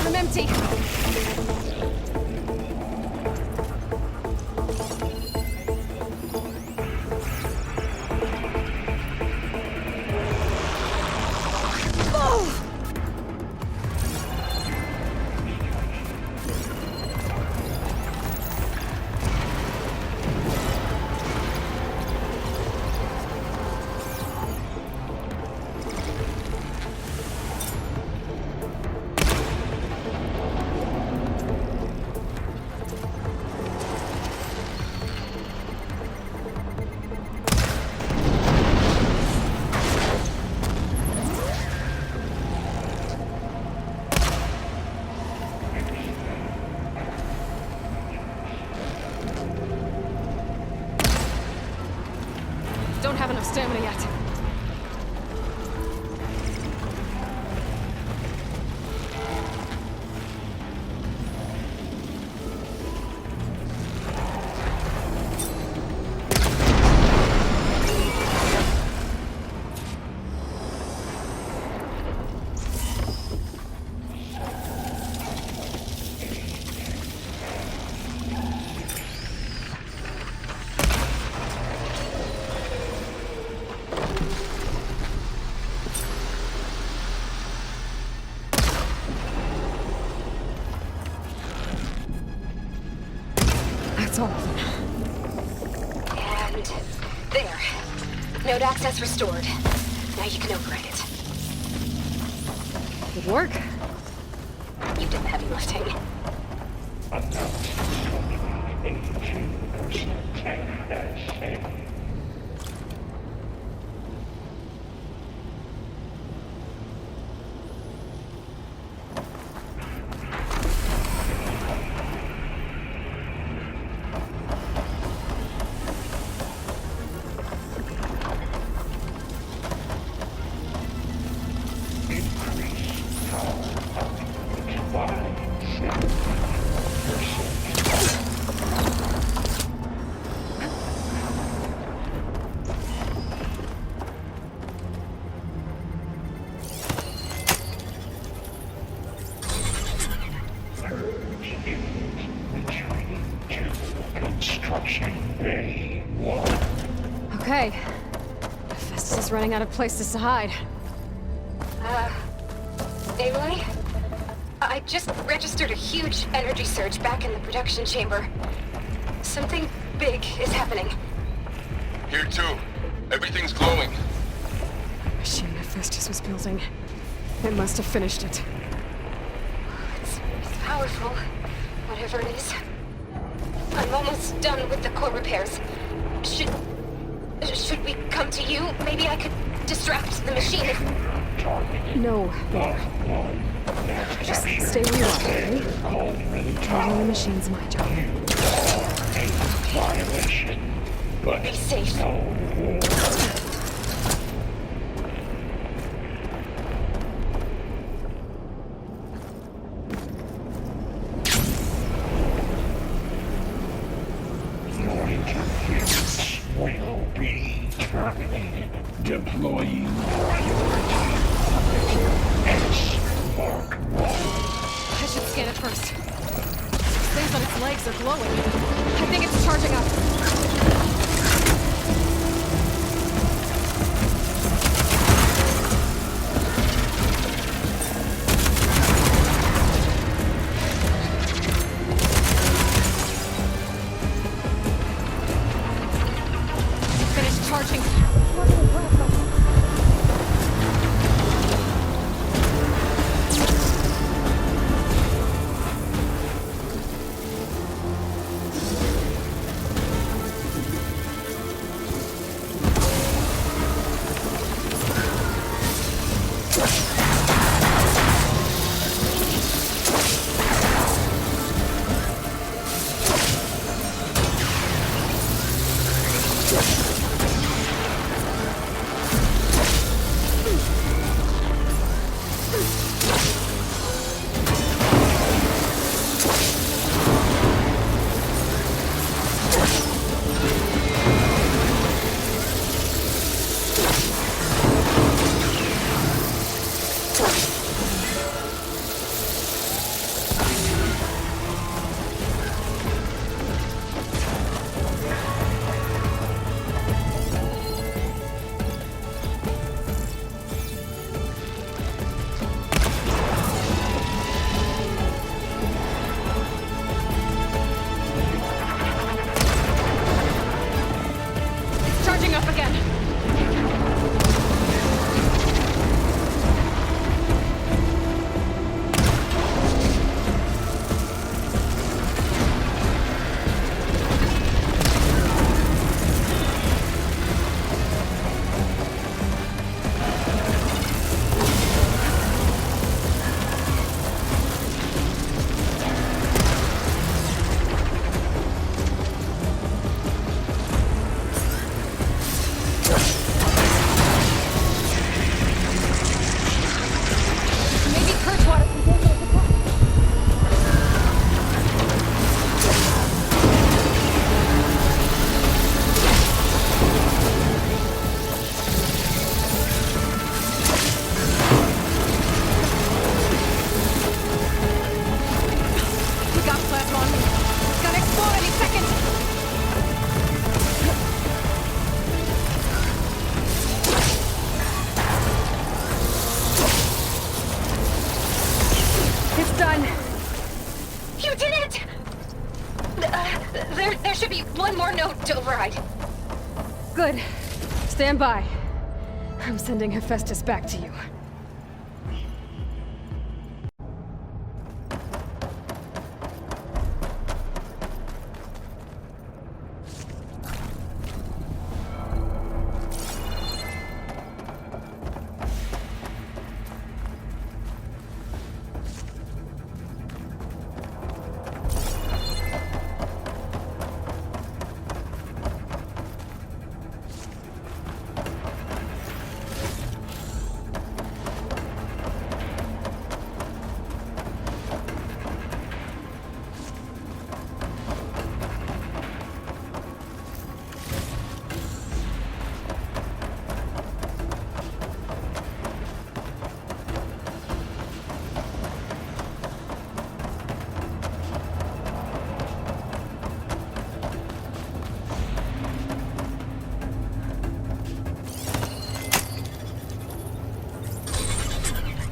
I'm empty. Don't have enough stamina yet. That's all. And there. Node access restored. Now you can override it. Good work. You did the heavy lifting. Construction Bay 1. Okay. Hephaestus is running out of places to hide. Aloy? I just registered a huge energy surge back in the production chamber. Something big is happening. Here too. Everything's glowing. Machine Hephaestus was building. It must have finished it. It's powerful, whatever it is. I'm almost done with the core repairs. Should we come to you? Maybe I could distract the machine if... No. Just stay where you are, okay? Handling the machine's my job. Be safe. Your interference will be terminated. Deploying priority. Mark 1. I should scan it first. Things on its legs are glowing. I think it's charging up. Finished charging. There should be one more node to override. Good. Stand by. I'm sending Hephaestus back to you.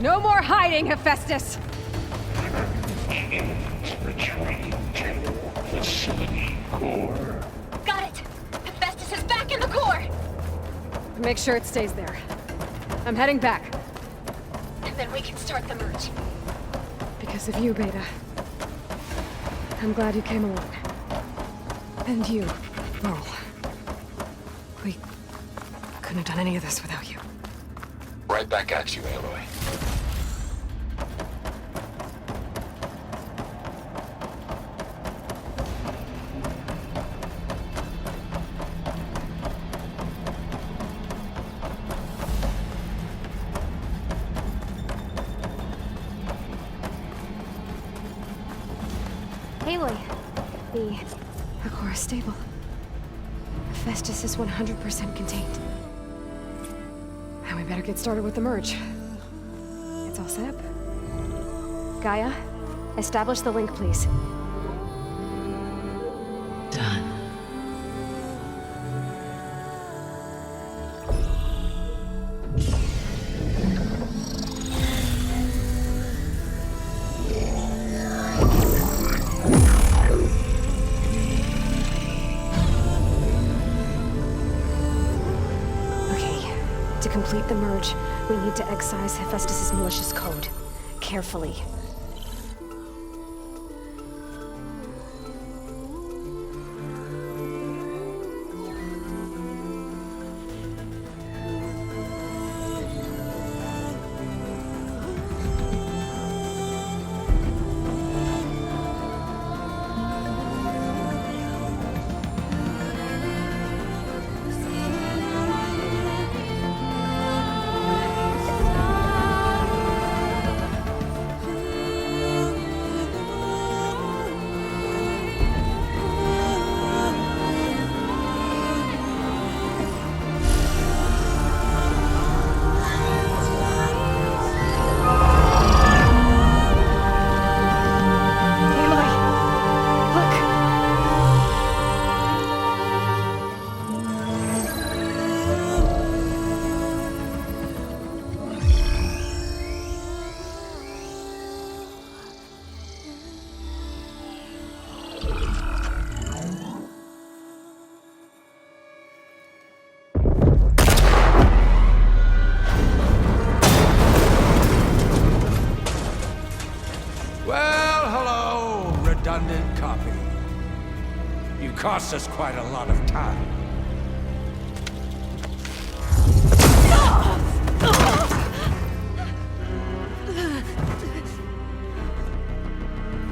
No more hiding, Hephaestus! Retreating to facility core. Got it! Hephaestus is back in the core! Make sure it stays there. I'm heading back. And then we can start the merge. Because of you, Beta. I'm glad you came along. And you, Laurel. We couldn't have done any of this without you. Right back at you, Aloy. Aloy, the core is stable. Hephaestus is 100% contained. And we better get started with the merge. It's all set up. Gaia, establish the link, please. Done. To complete the merge, we need to excise Hephaestus' malicious code. Carefully. Redundant copy. You cost us quite a lot of time.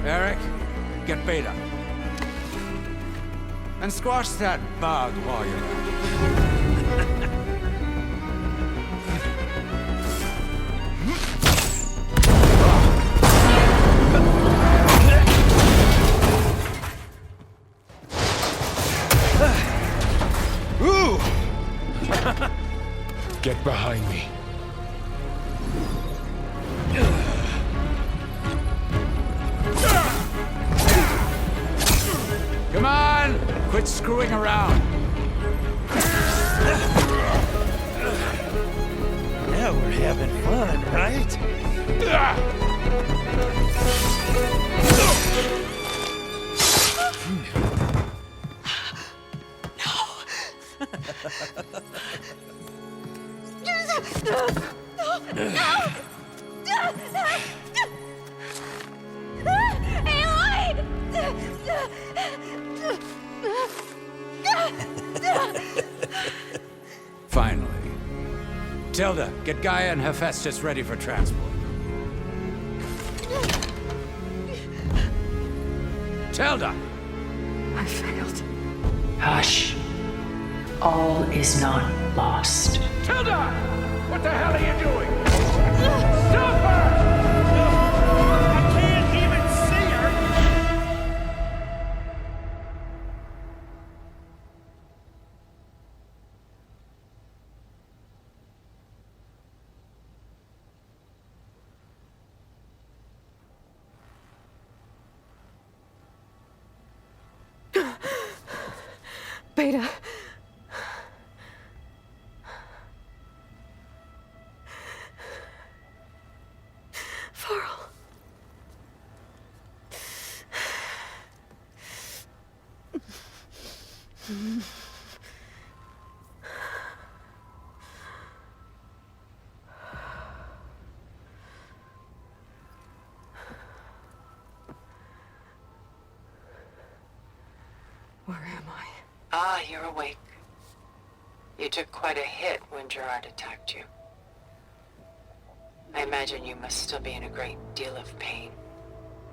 Eric, get Beta. And squash that bug while you're at it. Get behind me. Come on! Quit screwing around. Now we're having fun, right? Finally. Tilda, get Gaia and Hephaestus ready for transport. Tilda! I failed. Hush. All is not lost. Tilda! What the hell are you doing? Stop her! I can't even see her! Beta. Where am I? Ah, you're awake. You took quite a hit when Gerard attacked you. I imagine you must still be in a great deal of pain.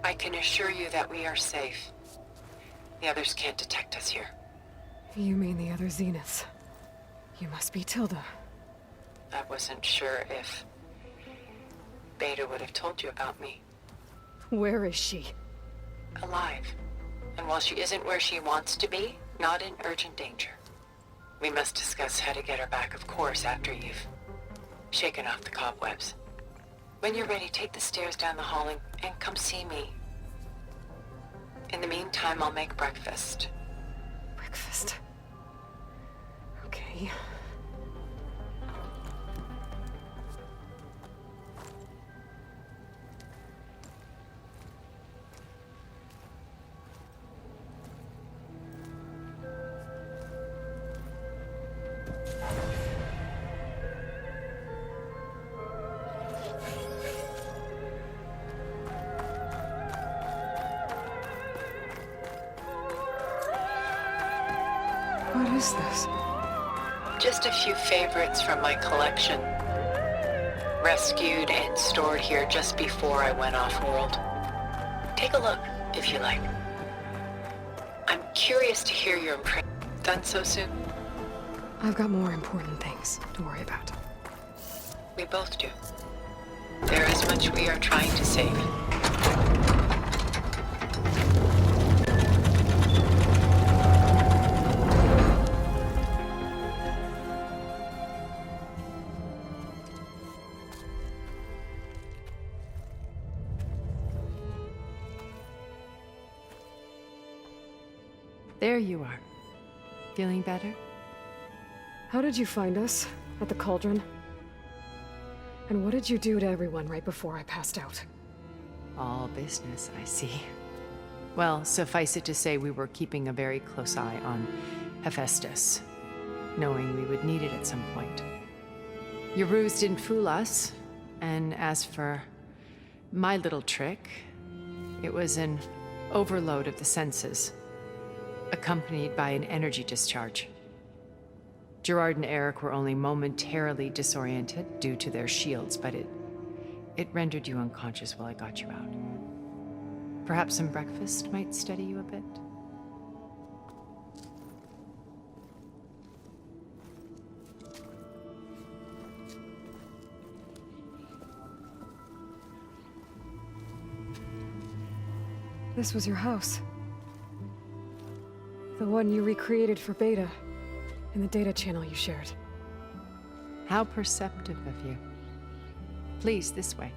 I can assure you that we are safe. The others can't detect us here. You mean the other Zeniths? You must be Tilda. I wasn't sure if Beta would have told you about me. Where is she? Alive. And while she isn't where she wants to be, not in urgent danger. We must discuss how to get her back, of course, after you've shaken off the cobwebs. When you're ready, take the stairs down the hall and come see me. In the meantime, I'll make breakfast. Breakfast? Okay. What is this? Just a few favorites from my collection. Rescued and stored here just before I went off-world. Take a look, if you like. I'm curious to hear your impression. Done so soon? I've got more important things to worry about. We both do. There is much we are trying to save. There you are. Feeling better? How did you find us? At the cauldron? And what did you do to everyone right before I passed out? All business, I see. Well, suffice it to say we were keeping a very close eye on Hephaestus, knowing we would need it at some point. Your ruse didn't fool us, and as for my little trick, it was an overload of the senses, accompanied by an energy discharge. Gerard and Eric were only momentarily disoriented due to their shields, but it rendered you unconscious while I got you out. Perhaps some breakfast might steady you a bit? This was your house. The one you recreated for Beta, in the data channel you shared. How perceptive of you. Please, this way.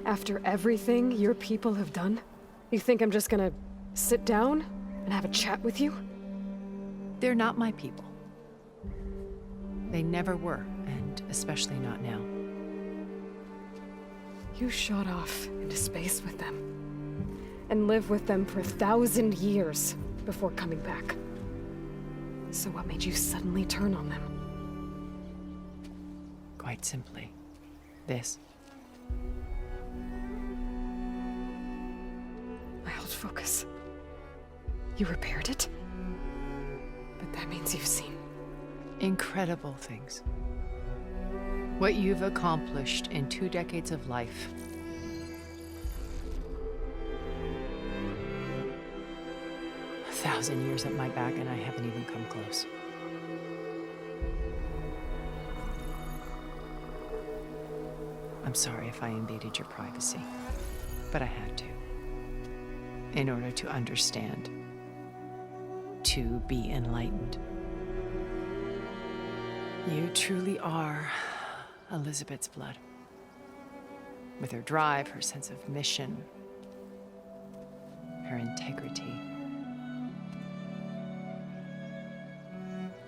After everything your people have done, you think I'm just gonna sit down and have a chat with you? They're not my people. They never were, and especially not now. You shot off into space with them, and lived with them for 1,000 years before coming back. So what made you suddenly turn on them? Quite simply, this. My old focus. You repaired it? But that means you've seen incredible things. What you've accomplished in 2 decades of life. A 1,000 years at my back and I haven't even come close. I'm sorry if I invaded your privacy, but I had to. In order to understand. To be enlightened. You truly are Elizabeth's blood. With her drive, her sense of mission, her integrity.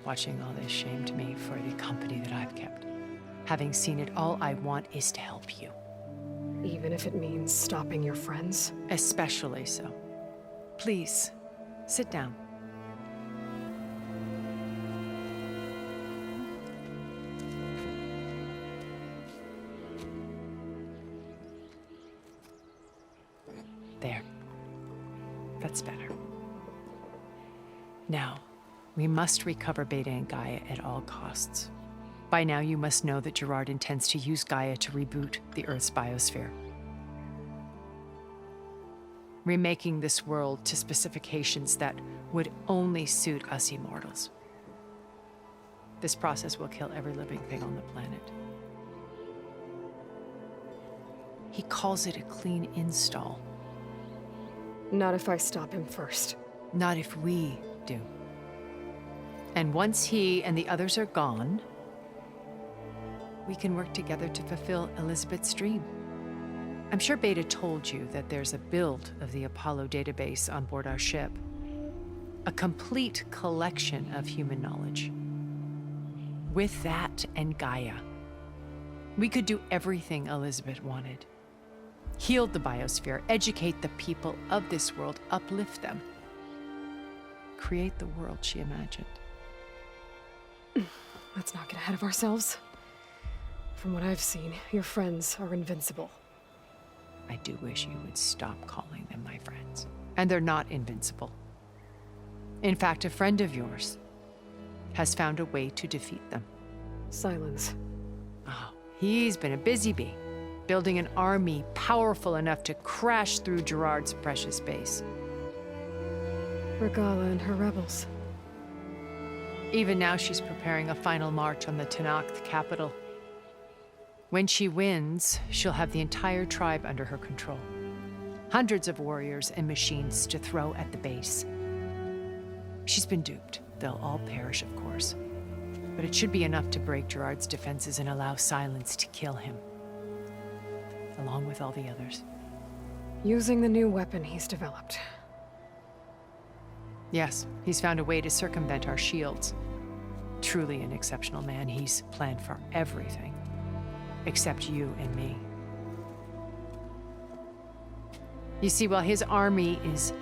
Watching all this shamed me for the company that I've kept. Having seen it, all I want is to help you. Even if it means stopping your friends? Especially so. Please, sit down. There. That's better. Now, we must recover Beta and Gaia at all costs. By now, you must know that Gerard intends to use Gaia to reboot the Earth's biosphere, remaking this world to specifications that would only suit us immortals. This process will kill every living thing on the planet. He calls it a clean install. Not if I stop him first. Not if we do. And once he and the others are gone, we can work together to fulfill Elizabeth's dream. I'm sure Beta told you that there's a build of the Apollo database on board our ship. A complete collection of human knowledge. With that and Gaia, we could do everything Elizabeth wanted. Heal the biosphere, educate the people of this world, uplift them. Create the world she imagined. Let's not get ahead of ourselves. From what I've seen, your friends are invincible. I do wish you would stop calling them my friends. And they're not invincible. In fact, a friend of yours has found a way to defeat them. Silence. Oh, he's been a busy bee, building an army powerful enough to crash through Gerard's precious base. Regala and her rebels. Even now, she's preparing a final march on the Tenakth capital. When she wins, she'll have the entire tribe under her control. Hundreds of warriors and machines to throw at the base. She's been duped. They'll all perish, of course. But it should be enough to break Gerard's defenses and allow Silence to kill him. Along with all the others. Using the new weapon he's developed. Yes, he's found a way to circumvent our shields. Truly an exceptional man. He's planned for everything. Except you and me. You see, while his army is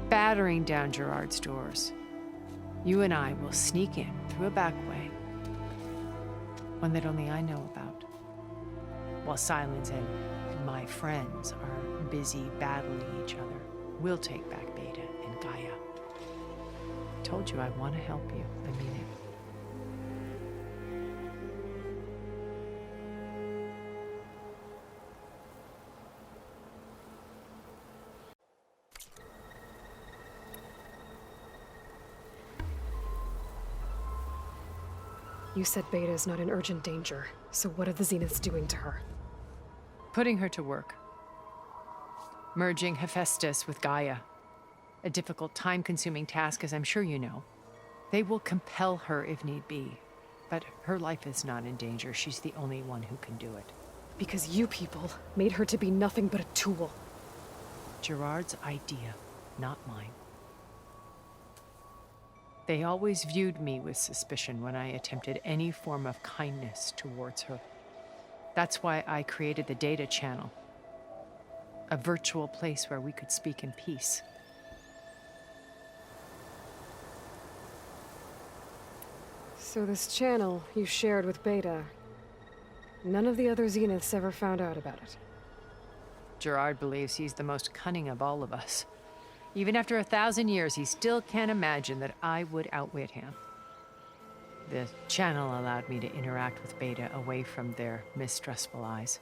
battering down Gerard's doors, you and I will sneak in through a back way. One that only I know about. While Silence and my friends are busy battling each other, we'll take back Beta and Gaia. I told you I want to help you. I mean it. You said Beta is not in urgent danger, so what are the Zeniths doing to her? Putting her to work. Merging Hephaestus with Gaia. A difficult, time-consuming task, as I'm sure you know. They will compel her if need be, but her life is not in danger. She's the only one who can do it. Because you people made her to be nothing but a tool. Gerard's idea, not mine. They always viewed me with suspicion when I attempted any form of kindness towards her. That's why I created the data channel. A virtual place where we could speak in peace. So this channel you shared with Beta, none of the other Zeniths ever found out about it. Gerard believes he's the most cunning of all of us. Even after 1,000 years, he still can't imagine that I would outwit him. The channel allowed me to interact with Beta away from their mistrustful eyes.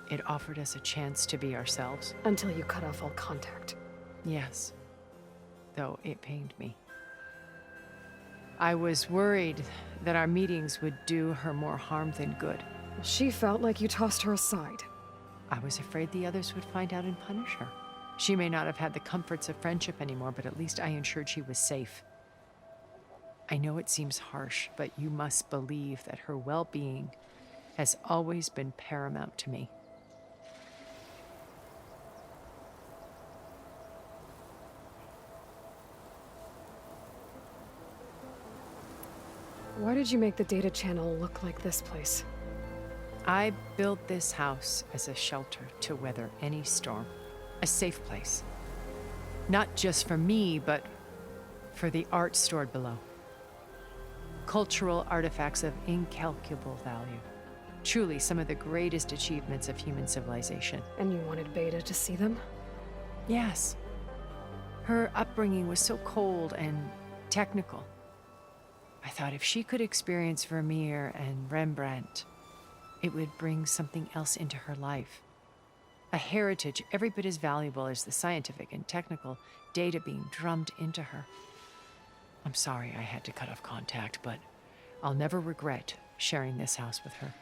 It offered us a chance to be ourselves. Until you cut off all contact. Yes. Though it pained me. I was worried that our meetings would do her more harm than good. She felt like you tossed her aside. I was afraid the others would find out and punish her. She may not have had the comforts of friendship anymore, but at least I ensured she was safe. I know it seems harsh, but you must believe that her well-being has always been paramount to me. Why did you make the data channel look like this place? I built this house as a shelter to weather any storm, a safe place. Not just for me, but for the art stored below. Cultural artifacts of incalculable value. Truly some of the greatest achievements of human civilization. And you wanted Beta to see them? Yes. Her upbringing was so cold and technical. I thought if she could experience Vermeer and Rembrandt, it would bring something else into her life. A heritage every bit as valuable as the scientific and technical data being drummed into her. I'm sorry I had to cut off contact, but I'll never regret sharing this house with her.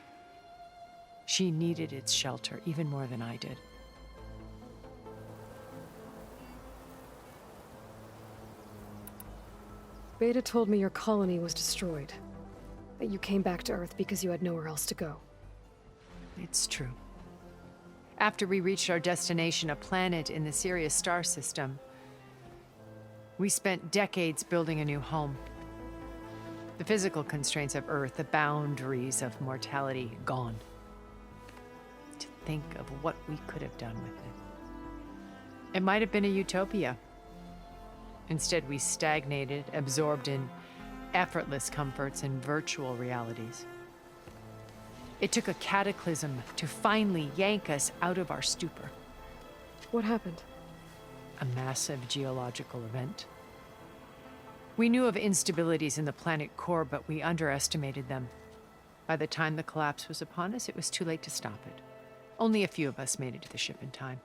She needed its shelter even more than I did. Beta told me your colony was destroyed. That you came back to Earth because you had nowhere else to go. It's true. After we reached our destination, a planet in the Sirius star system, we spent decades building a new home. The physical constraints of Earth, the boundaries of mortality, gone. To think of what we could have done with it. It might have been a utopia. Instead, we stagnated, absorbed in effortless comforts and virtual realities. It took a cataclysm to finally yank us out of our stupor. What happened? A massive geological event. We knew of instabilities in the planet core, but we underestimated them. By the time the collapse was upon us, it was too late to stop it. Only a few of us made it to the ship in time.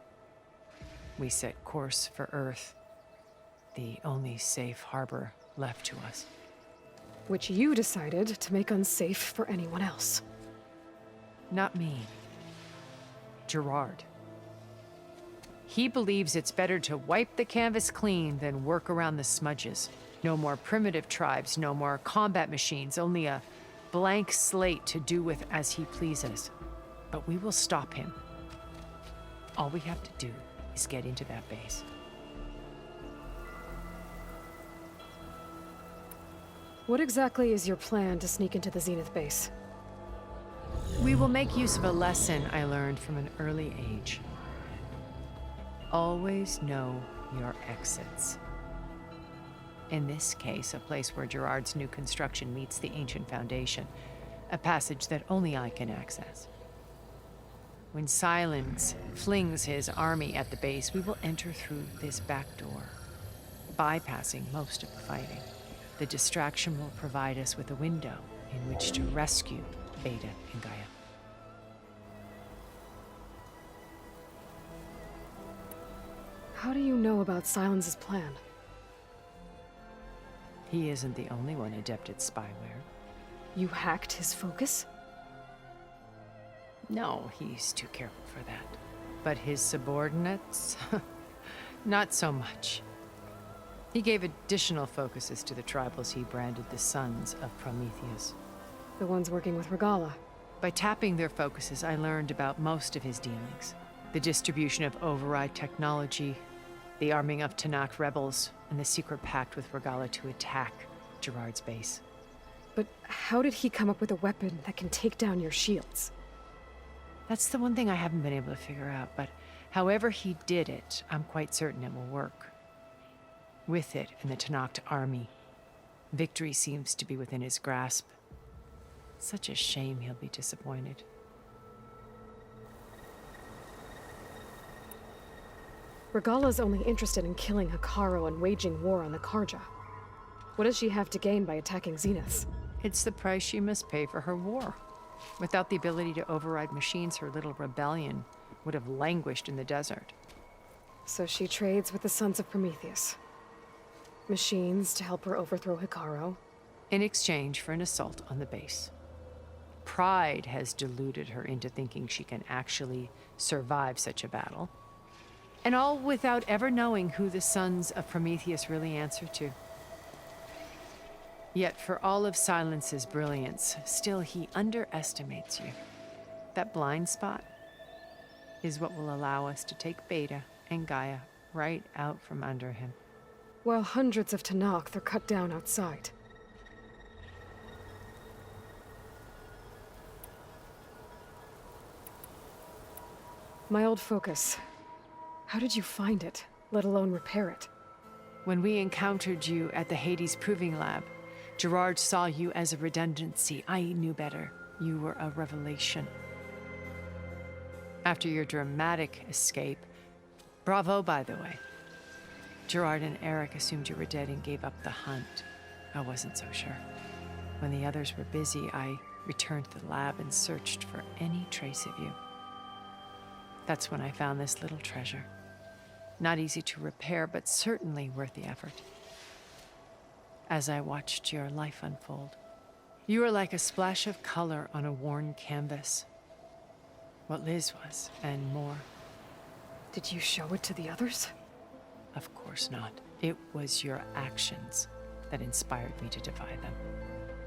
We set course for Earth, the only safe harbor left to us. Which you decided to make unsafe for anyone else. Not me. Gerard. He believes it's better to wipe the canvas clean than work around the smudges. No more primitive tribes, no more combat machines, only a blank slate to do with as he pleases. But we will stop him. All we have to do is get into that base. What exactly is your plan to sneak into the Zenith base? We will make use of a lesson I learned from an early age. Always know your exits. In this case, a place where Gerard's new construction meets the ancient foundation, a passage that only I can access. When Silence flings his army at the base, we will enter through this back door, bypassing most of the fighting. The distraction will provide us with a window in which to rescue Beta and Gaia. How do you know about Silence's plan? He isn't the only one adept at spyware. You hacked his focus? No, he's too careful for that. But his subordinates? Not so much. He gave additional focuses to the tribals he branded the Sons of Prometheus. The ones working with Regalla. By tapping their focuses, I learned about most of his dealings. The distribution of override technology, the arming of Tanakh rebels, and the secret pact with Regalla to attack Gerard's base. But how did he come up with a weapon that can take down your shields? That's the one thing I haven't been able to figure out, but however he did it, I'm quite certain it will work. With it and the Tanakh army, victory seems to be within his grasp. Such a shame he'll be disappointed. Regalla's only interested in killing Hekarro and waging war on the Karja. What does she have to gain by attacking Zeniths? It's the price she must pay for her war. Without the ability to override machines, her little rebellion would have languished in the desert. So she trades with the Sons of Prometheus. Machines to help her overthrow Hekarro. In exchange for an assault on the base. Pride has deluded her into thinking she can actually survive such a battle. And all without ever knowing who the Sons of Prometheus really answer to. Yet for all of Silence's brilliance, still he underestimates you. That blind spot is what will allow us to take Beta and Gaia right out from under him. While hundreds of Tanakh are cut down outside. My old focus. How did you find it, let alone repair it? When we encountered you at the Hades Proving Lab, Gerard saw you as a redundancy. I knew better. You were a revelation. After your dramatic escape, bravo, by the way. Gerard and Eric assumed you were dead and gave up the hunt. I wasn't so sure. When the others were busy, I returned to the lab and searched for any trace of you. That's when I found this little treasure. Not easy to repair, but certainly worth the effort. As I watched your life unfold, you were like a splash of color on a worn canvas. What Liz was, and more. Did you show it to the others? Of course not. It was your actions that inspired me to defy them.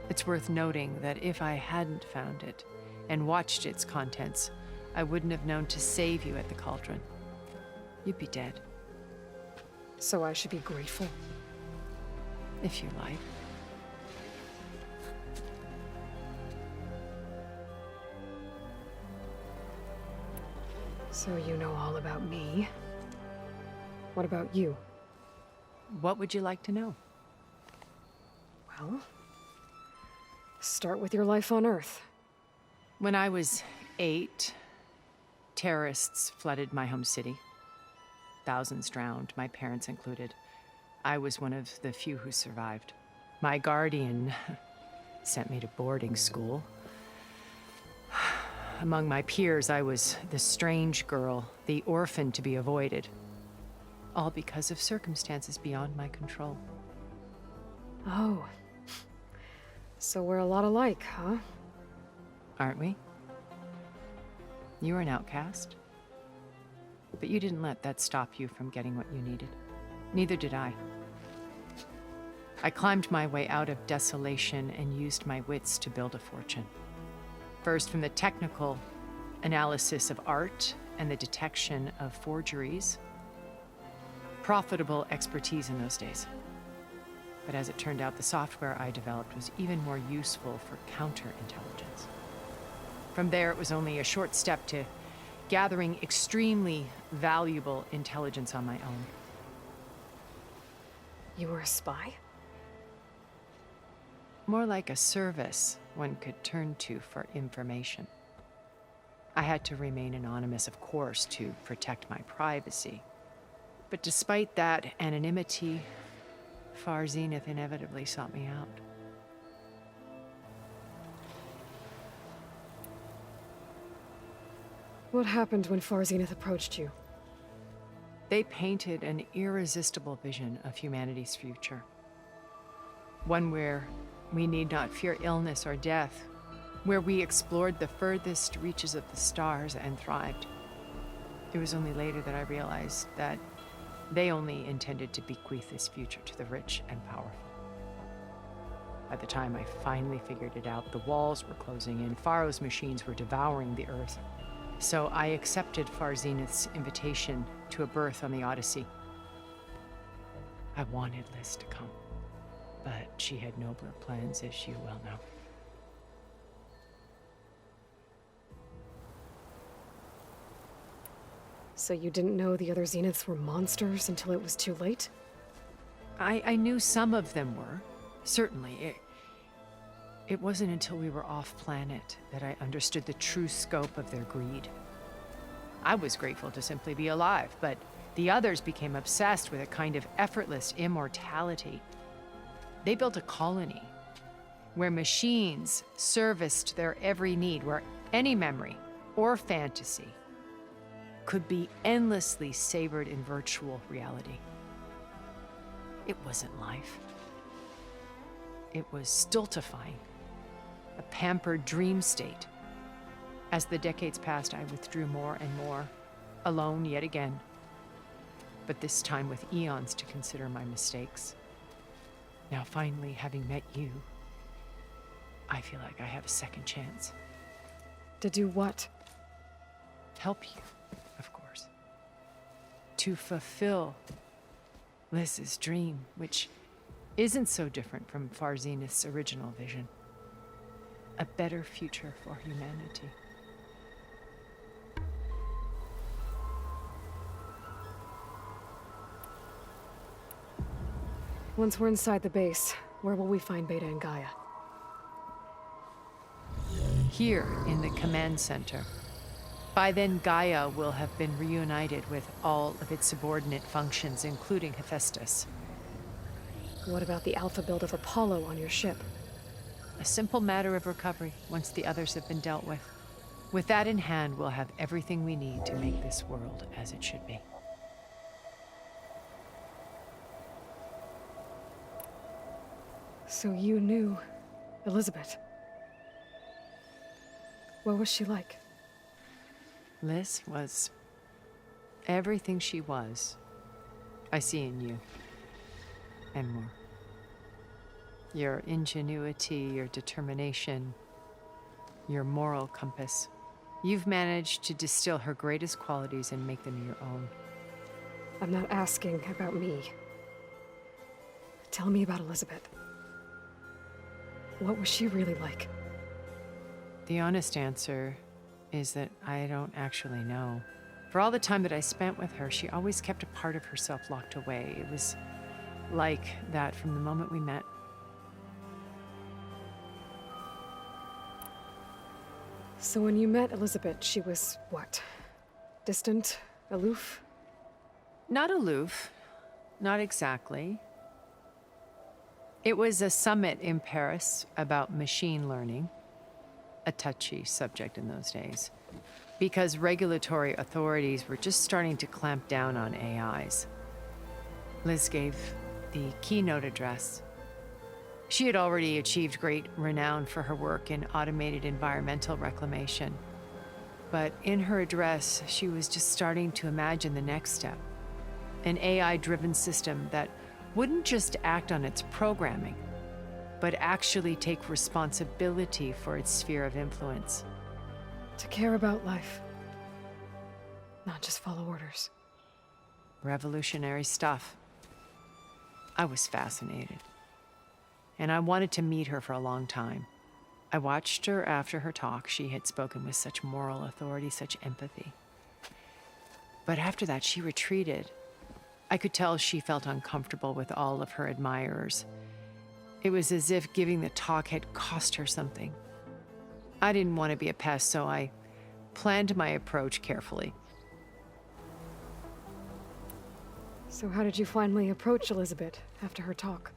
It's worth noting that if I hadn't found it and watched its contents, I wouldn't have known to save you at the cauldron. You'd be dead. So I should be grateful? If you like. So you know all about me. What about you? What would you like to know? Well, start with your life on Earth. When I was 8, terrorists flooded my home city. Thousands drowned, my parents included. I was one of the few who survived. My guardian sent me to boarding school. Among my peers, I was the strange girl, the orphan to be avoided. All because of circumstances beyond my control. Oh. So we're a lot alike, huh? Aren't we? You were an outcast. But you didn't let that stop you from getting what you needed. Neither did I. I climbed my way out of desolation and used my wits to build a fortune. First, from the technical analysis of art and the detection of forgeries. Profitable expertise in those days. But as it turned out, the software I developed was even more useful for counterintelligence. From there, it was only a short step to gathering extremely valuable intelligence on my own. You were a spy? More like a service one could turn to for information. I had to remain anonymous, of course, to protect my privacy. But despite that anonymity, Far Zenith inevitably sought me out. What happened when Far Zenith approached you? They painted an irresistible vision of humanity's future. One where we need not fear illness or death, where we explored the furthest reaches of the stars and thrived. It was only later that I realized that they only intended to bequeath this future to the rich and powerful. By the time I finally figured it out, the walls were closing in, Pharaoh's machines were devouring the earth. So I accepted Far Zenith's invitation to a berth on the Odyssey. I wanted Liz to come, but she had nobler plans, as you well know. So you didn't know the other Zeniths were monsters until it was too late? I knew some of them were, certainly. It wasn't until we were off-planet that I understood the true scope of their greed. I was grateful to simply be alive, but the others became obsessed with a kind of effortless immortality. They built a colony where machines serviced their every need, where any memory or fantasy could be endlessly savored in virtual reality. It wasn't life. It was stultifying, a pampered dream state. As the decades passed, I withdrew more and more, alone yet again, but this time with eons to consider my mistakes. Now finally, having met you, I feel like I have a second chance. To do what? Help you, of course. To fulfill Liz's dream, which isn't so different from Far Zenith's original vision. A better future for humanity. Once we're inside the base, where will we find Beta and Gaia? Here in the command center. By then, Gaia will have been reunited with all of its subordinate functions, including Hephaestus. What about the Alpha build of Apollo on your ship? A simple matter of recovery once the others have been dealt with. With that in hand, we'll have everything we need to make this world as it should be. So you knew Elizabeth. What was she like? Liz was everything she was. I see in you. And more. Your ingenuity, your determination, your moral compass. You've managed to distill her greatest qualities and make them your own. I'm not asking about me. Tell me about Elizabeth. What was she really like? The honest answer is that I don't actually know. For all the time that I spent with her, she always kept a part of herself locked away. It was like that from the moment we met. So when you met Elizabeth, she was what? Distant? Aloof? Not aloof. Not exactly. It was a summit in Paris about machine learning. A touchy subject in those days, because regulatory authorities were just starting to clamp down on AIs. Liz gave the keynote address. She had already achieved great renown for her work in automated environmental reclamation. But in her address, she was just starting to imagine the next step. An AI-driven system that wouldn't just act on its programming, but actually take responsibility for its sphere of influence. To care about life. Not just follow orders. Revolutionary stuff. I was fascinated. And I wanted to meet her for a long time. I watched her after her talk. She had spoken with such moral authority, such empathy. But after that, she retreated. I could tell she felt uncomfortable with all of her admirers. It was as if giving the talk had cost her something. I didn't want to be a pest, so I planned my approach carefully. So how did you finally approach Elizabeth after her talk?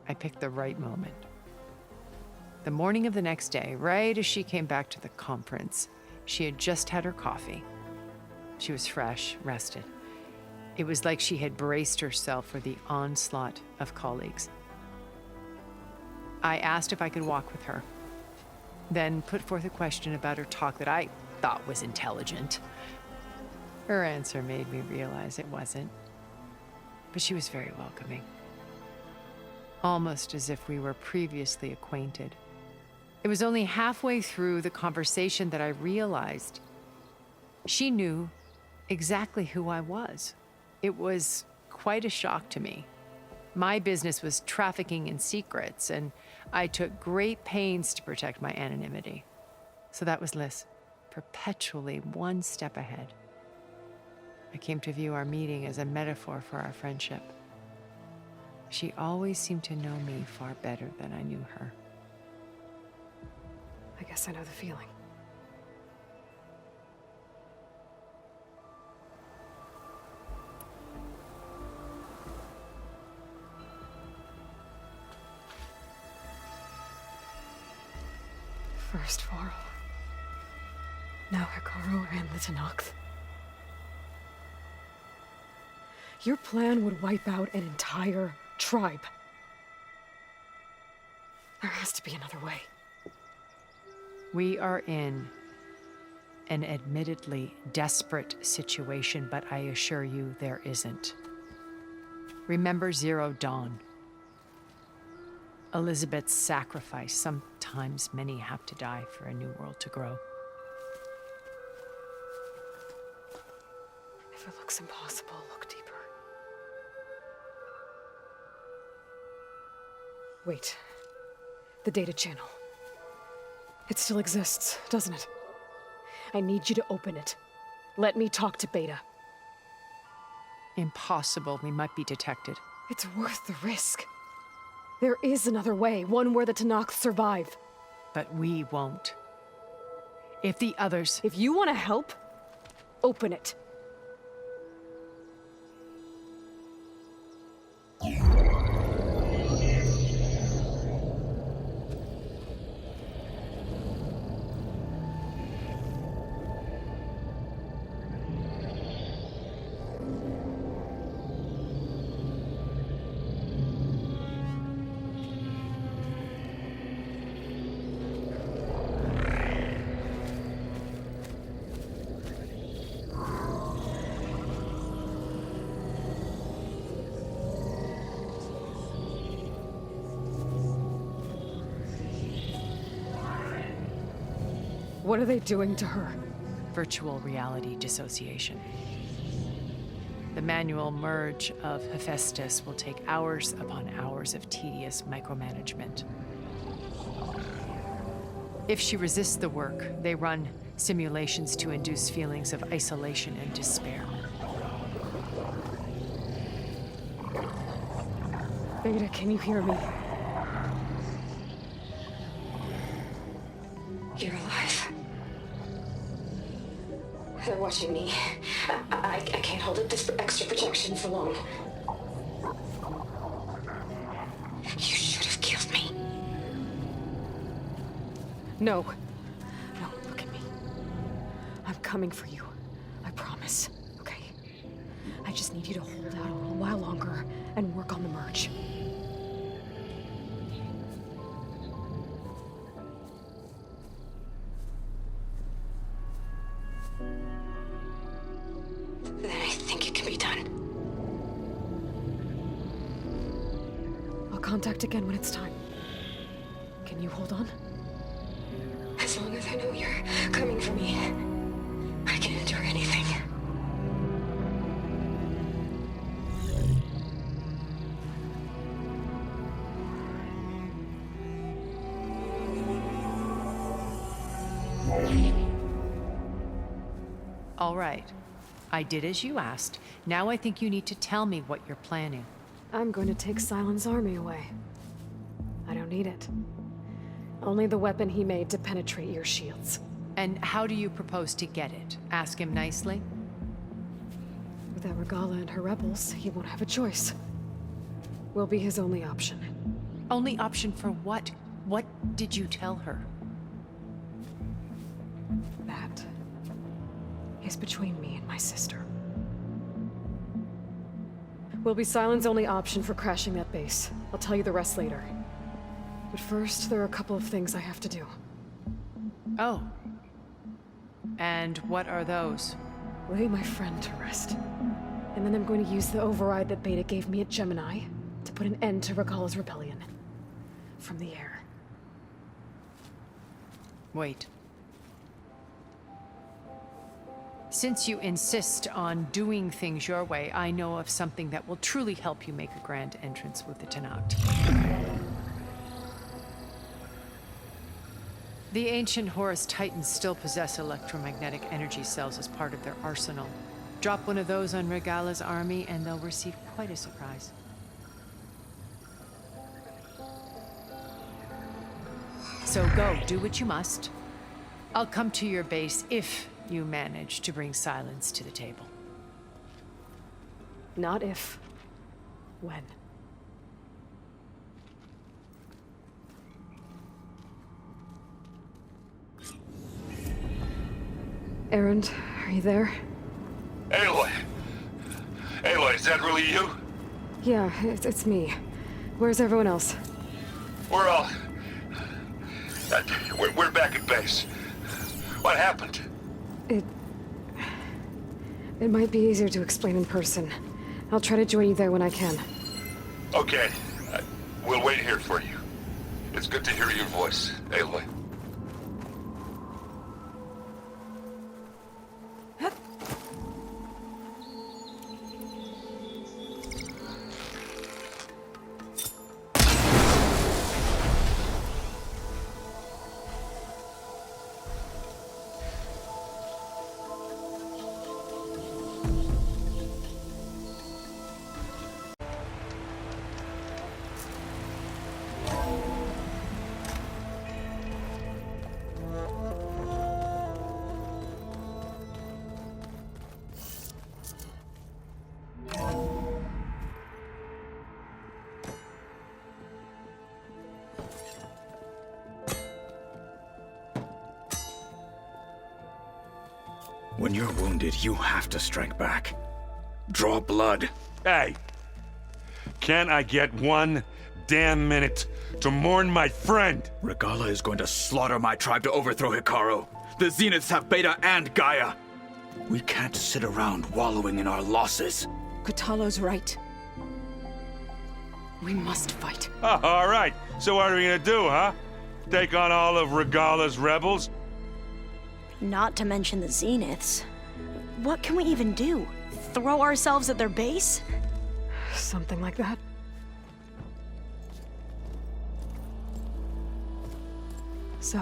I picked the right moment. The morning of the next day, right as she came back to the conference, she had just had her coffee. She was fresh, rested. It was like she had braced herself for the onslaught of colleagues. I asked if I could walk with her, then put forth a question about her talk that I thought was intelligent. Her answer made me realize it wasn't, but she was very welcoming. Almost as if we were previously acquainted. It was only halfway through the conversation that I realized she knew exactly who I was. It was quite a shock to me. My business was trafficking in secrets, and I took great pains to protect my anonymity. So that was Liz, perpetually one step ahead. I came to view our meeting as a metaphor for our friendship. She always seemed to know me far better than I knew her. I guess I know the feeling. First Varl. Now Hekarro and the Tenakth. Your plan would wipe out an entire tribe. There has to be another way. We are in an admittedly desperate situation, but I assure you there isn't. Remember Zero Dawn. Elizabeth's sacrifice. Sometimes many have to die for a new world to grow. If it looks impossible, look deeper. Wait. The data channel. It still exists, doesn't it? I need you to open it. Let me talk to Beta. Impossible. We might be detected. It's worth the risk. There is another way, one where the Tenakth survive. But we won't. If the others... If you want to help, open it. What are they doing to her? Virtual reality dissociation. The manual merge of Hephaestus will take hours upon hours of tedious micromanagement. If she resists the work, they run simulations to induce feelings of isolation and despair. Beta, can you hear me? You're alive. They're watching me. I can't hold up this extra protection for long. You should have killed me. No. No, look at me. I'm coming for you. I promise. Okay? I just need you to hold out a little while longer and work on the merge. Then I think it can be done. I'll contact again when it's time. Can you hold on? As long as I know you're coming for me, I can endure anything. All right. I did as you asked. Now I think you need to tell me what you're planning. I'm going to take Sylens' army away. I don't need it. Only the weapon he made to penetrate your shields. And how do you propose to get it? Ask him nicely? Without Regala and her rebels, he won't have a choice. We'll be his only option. Only option for what? What did you tell her? That is between me and my sister. Will be Sylens' only option for crashing that base. I'll tell you the rest later. But first, there are a couple of things I have to do. Oh. And what are those? Lay my friend to rest. And then I'm going to use the override that Beta gave me at Gemini to put an end to Regala's rebellion. From the air. Wait. Since you insist on doing things your way, I know of something that will truly help you make a grand entrance with the Tenakth. The ancient Horus Titans still possess electromagnetic energy cells as part of their arsenal. Drop one of those on Regala's army and they'll receive quite a surprise. So go, do what you must. I'll come to your base if you manage to bring Sylens to the table. Not if. When. Erend, are you there? Aloy! Aloy, is that really you? Yeah, it's me. Where's everyone else? We're all... we're back at base. What happened? It might be easier to explain in person. I'll try to join you there when I can. Okay. We'll wait here for you. It's good to hear your voice, Aloy. When you're wounded, you have to strike back. Draw blood. Hey! Can't I get one damn minute to mourn my friend? Regalla is going to slaughter my tribe to overthrow Hikaru. The Zeniths have Beta and Gaia. We can't sit around wallowing in our losses. Kotallo's right. We must fight. Oh, all right. So what are we gonna do, huh? Take on all of Regalla's rebels? Not to mention the Zeniths. What can we even do? Throw ourselves at their base? Something like that. So...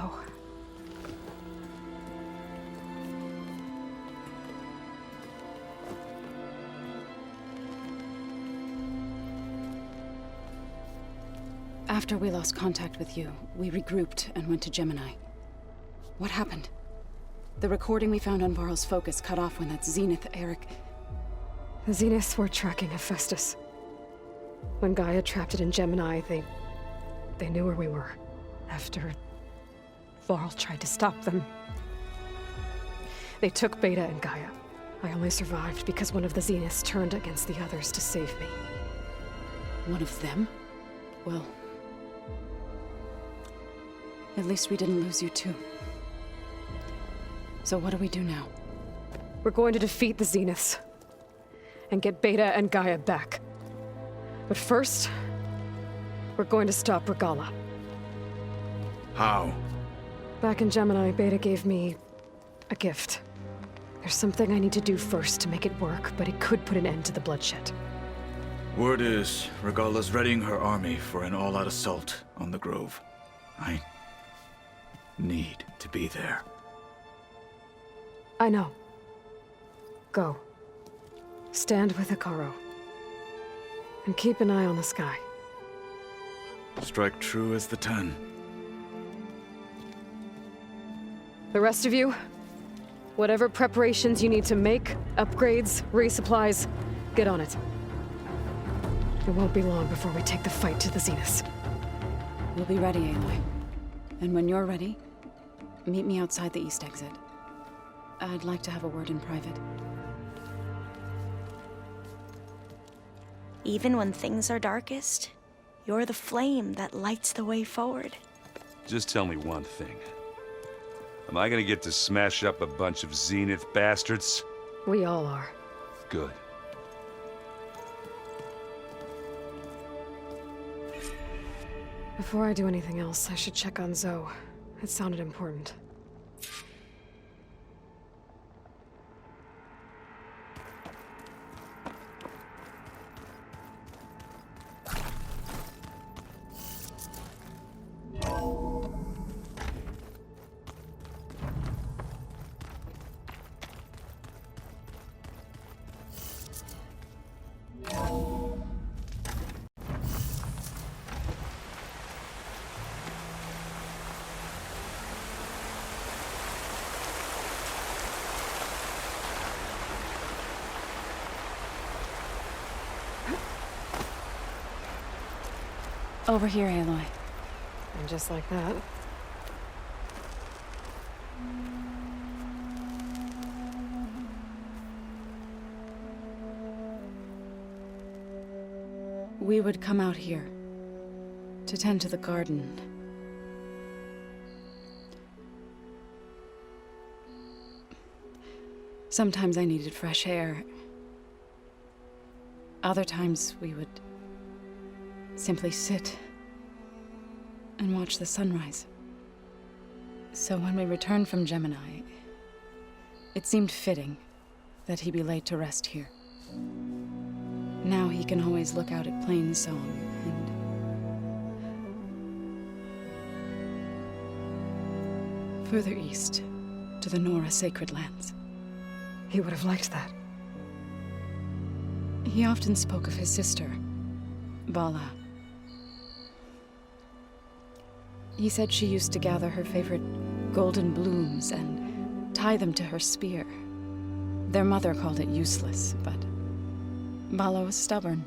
After we lost contact with you, we regrouped and went to Gemini. What happened? The recording we found on Varl's focus cut off when that Zenith, Eric... The Zeniths were tracking Hephaestus. When Gaia trapped it in Gemini, they knew where we were. After Varl tried to stop them. They took Beta and Gaia. I only survived because one of the Zeniths turned against the others to save me. One of them? Well... at least we didn't lose you too. So what do we do now? We're going to defeat the Zeniths. And get Beta and Gaia back. But first, we're going to stop Regalla. How? Back in Gemini, Beta gave me a gift. There's something I need to do first to make it work, but it could put an end to the bloodshed. Word is, Regalla's readying her army for an all-out assault on the Grove. I need to be there. I know. Go. Stand with Hikaru. And keep an eye on the sky. Strike true as the 10. The rest of you, whatever preparations you need to make, upgrades, resupplies, get on it. It won't be long before we take the fight to the Zeniths. We'll be ready, Aloy. And when you're ready, meet me outside the east exit. I'd like to have a word in private. Even when things are darkest, you're the flame that lights the way forward. Just tell me one thing. Am I gonna get to smash up a bunch of Zenith bastards? We all are. Good. Before I do anything else, I should check on Zoe. It sounded important. Over here, Aloy. And just like that... We would come out here to tend to the garden. Sometimes I needed fresh air. Other times we would simply sit and watch the sunrise. So when we returned from Gemini, it seemed fitting that he be laid to rest here. Now he can always look out at Plainsong and further east to the Nora Sacred Lands. He would have liked that. He often spoke of his sister, Bala. He said she used to gather her favorite golden blooms and tie them to her spear. Their mother called it useless, but Bala was stubborn.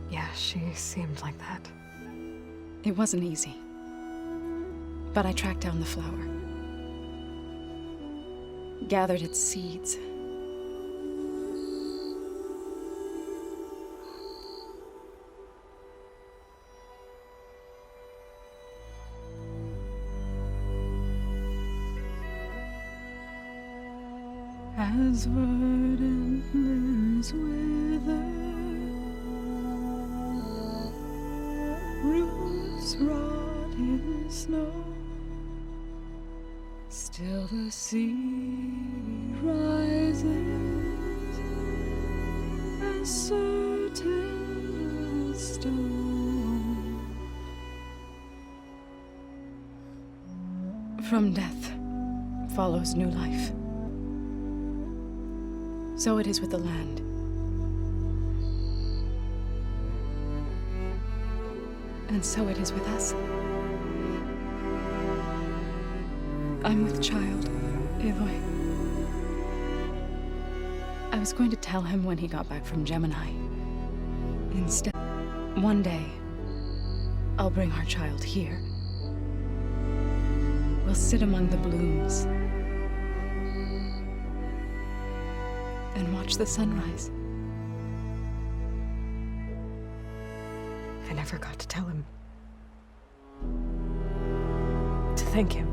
Yeah, she seemed like that. It wasn't easy. But I tracked down the flower. gathered its seeds. As verdant limbs wither, roots rot in snow, still the sea rises, as certain as stone. From death follows new life. So it is with the land. And so it is with us. I'm with child, Aloy. I was going to tell him when he got back from Gemini. Instead, one day, I'll bring our child here. We'll sit among the blooms and watch the sunrise. I never got to tell him. To thank him.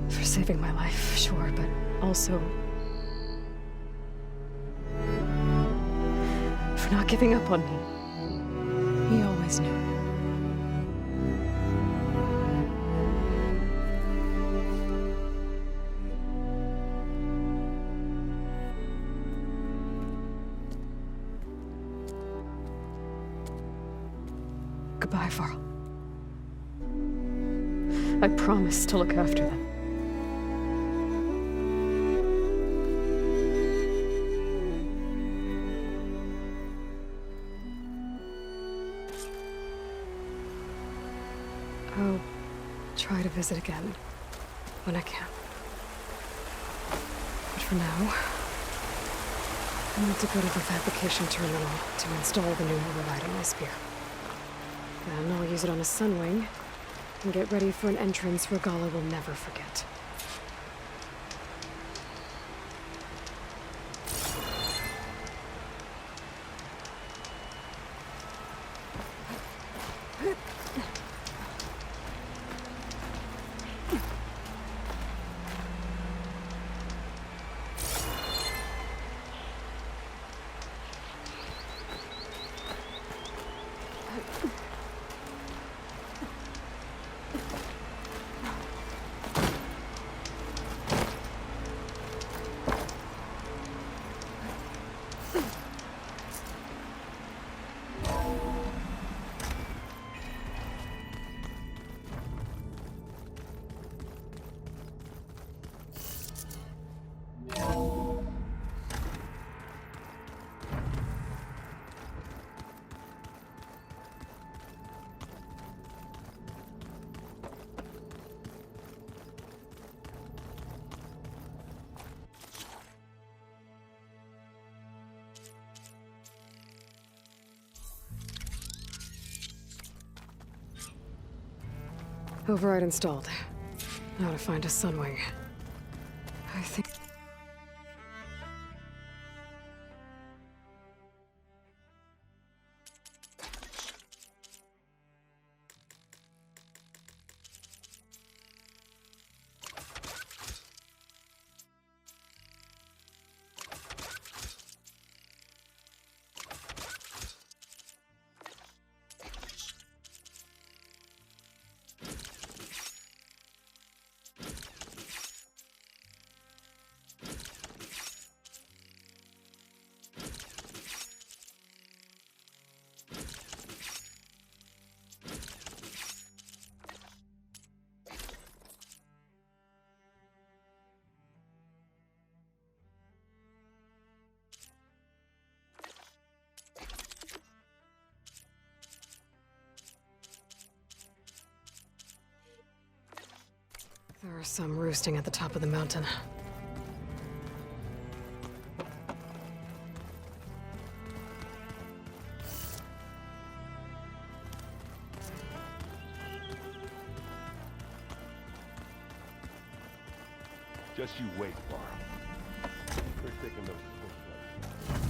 For saving my life, sure, but also for not giving up on me. He always knew. Goodbye, Varl. I promise to look after them. I'll try to visit again when I can. But for now, I need to go to the fabrication terminal to install the new override on my spear. Then I'll use it on a Sunwing and get ready for an entrance Regalla will never forget. Override installed. Now to find a Sunwing. I think... There are some roosting at the top of the mountain. Just you wait, Barb. They're taking those quick flights.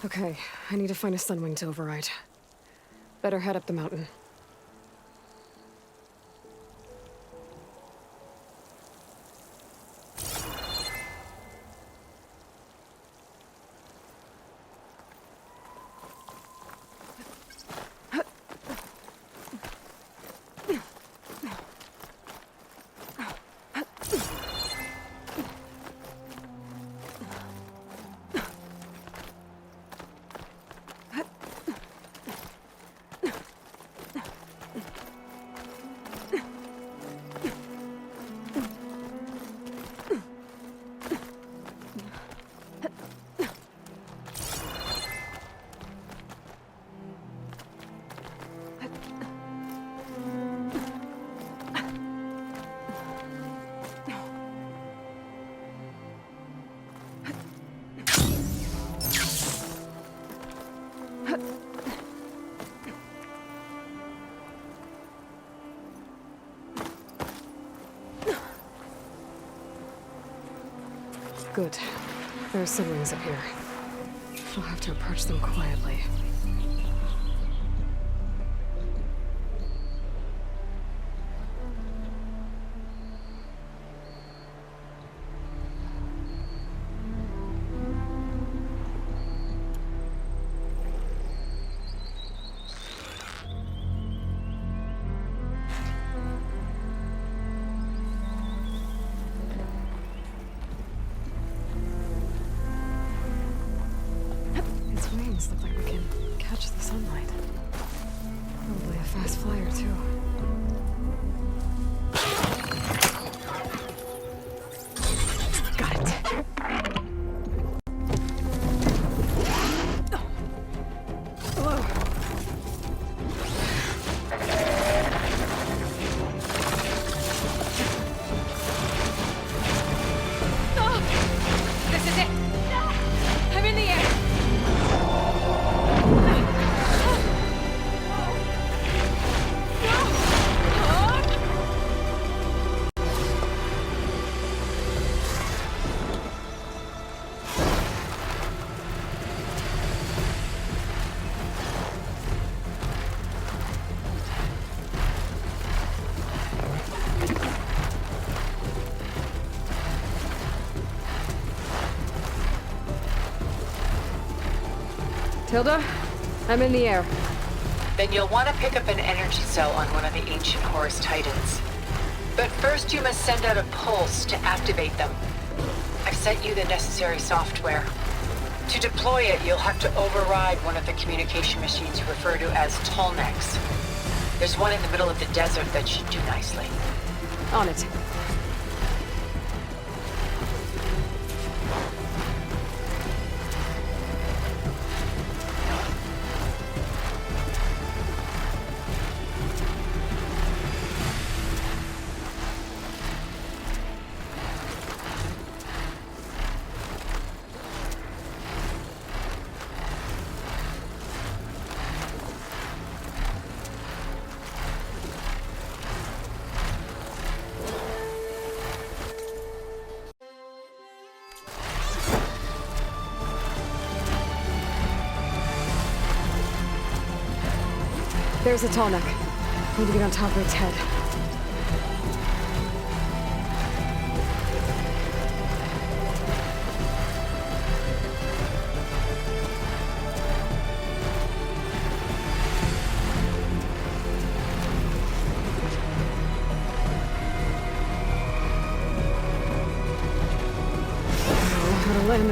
Okay, I need to find a Sunwing to override. Better head up the mountain. Good. There are Sunwings up here. I'll have to approach them quietly. Look like we can catch the sunlight. Probably a fast flyer, too. Got it. Whoa. This is it! I'm in the air! Tilda, I'm in the air. Then you'll want to pick up an energy cell on one of the ancient Horus Titans. But first you must send out a pulse to activate them. I've sent you the necessary software. To deploy it, you'll have to override one of the communication machines you refer to as Tallnecks. There's one in the middle of the desert that should do nicely. On it. There's a Tallneck. Need to get on top of its head.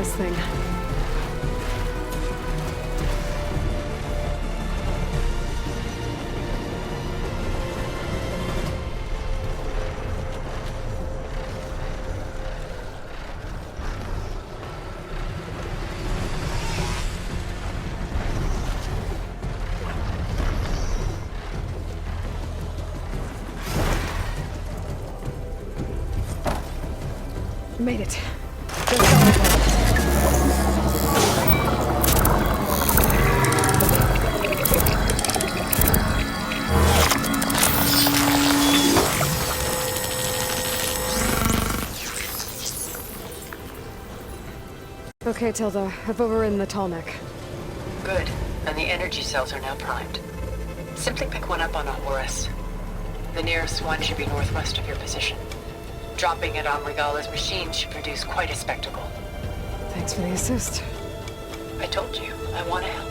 Janus thing. Made it. Okay, Tilda. I've overridden the tall neck. Good. And the energy cells are now primed. Simply pick one up on a Horus. The nearest one should be northwest of your position. Dropping it on Regala's machine should produce quite a spectacle. Thanks for the assist. I told you, I want to help.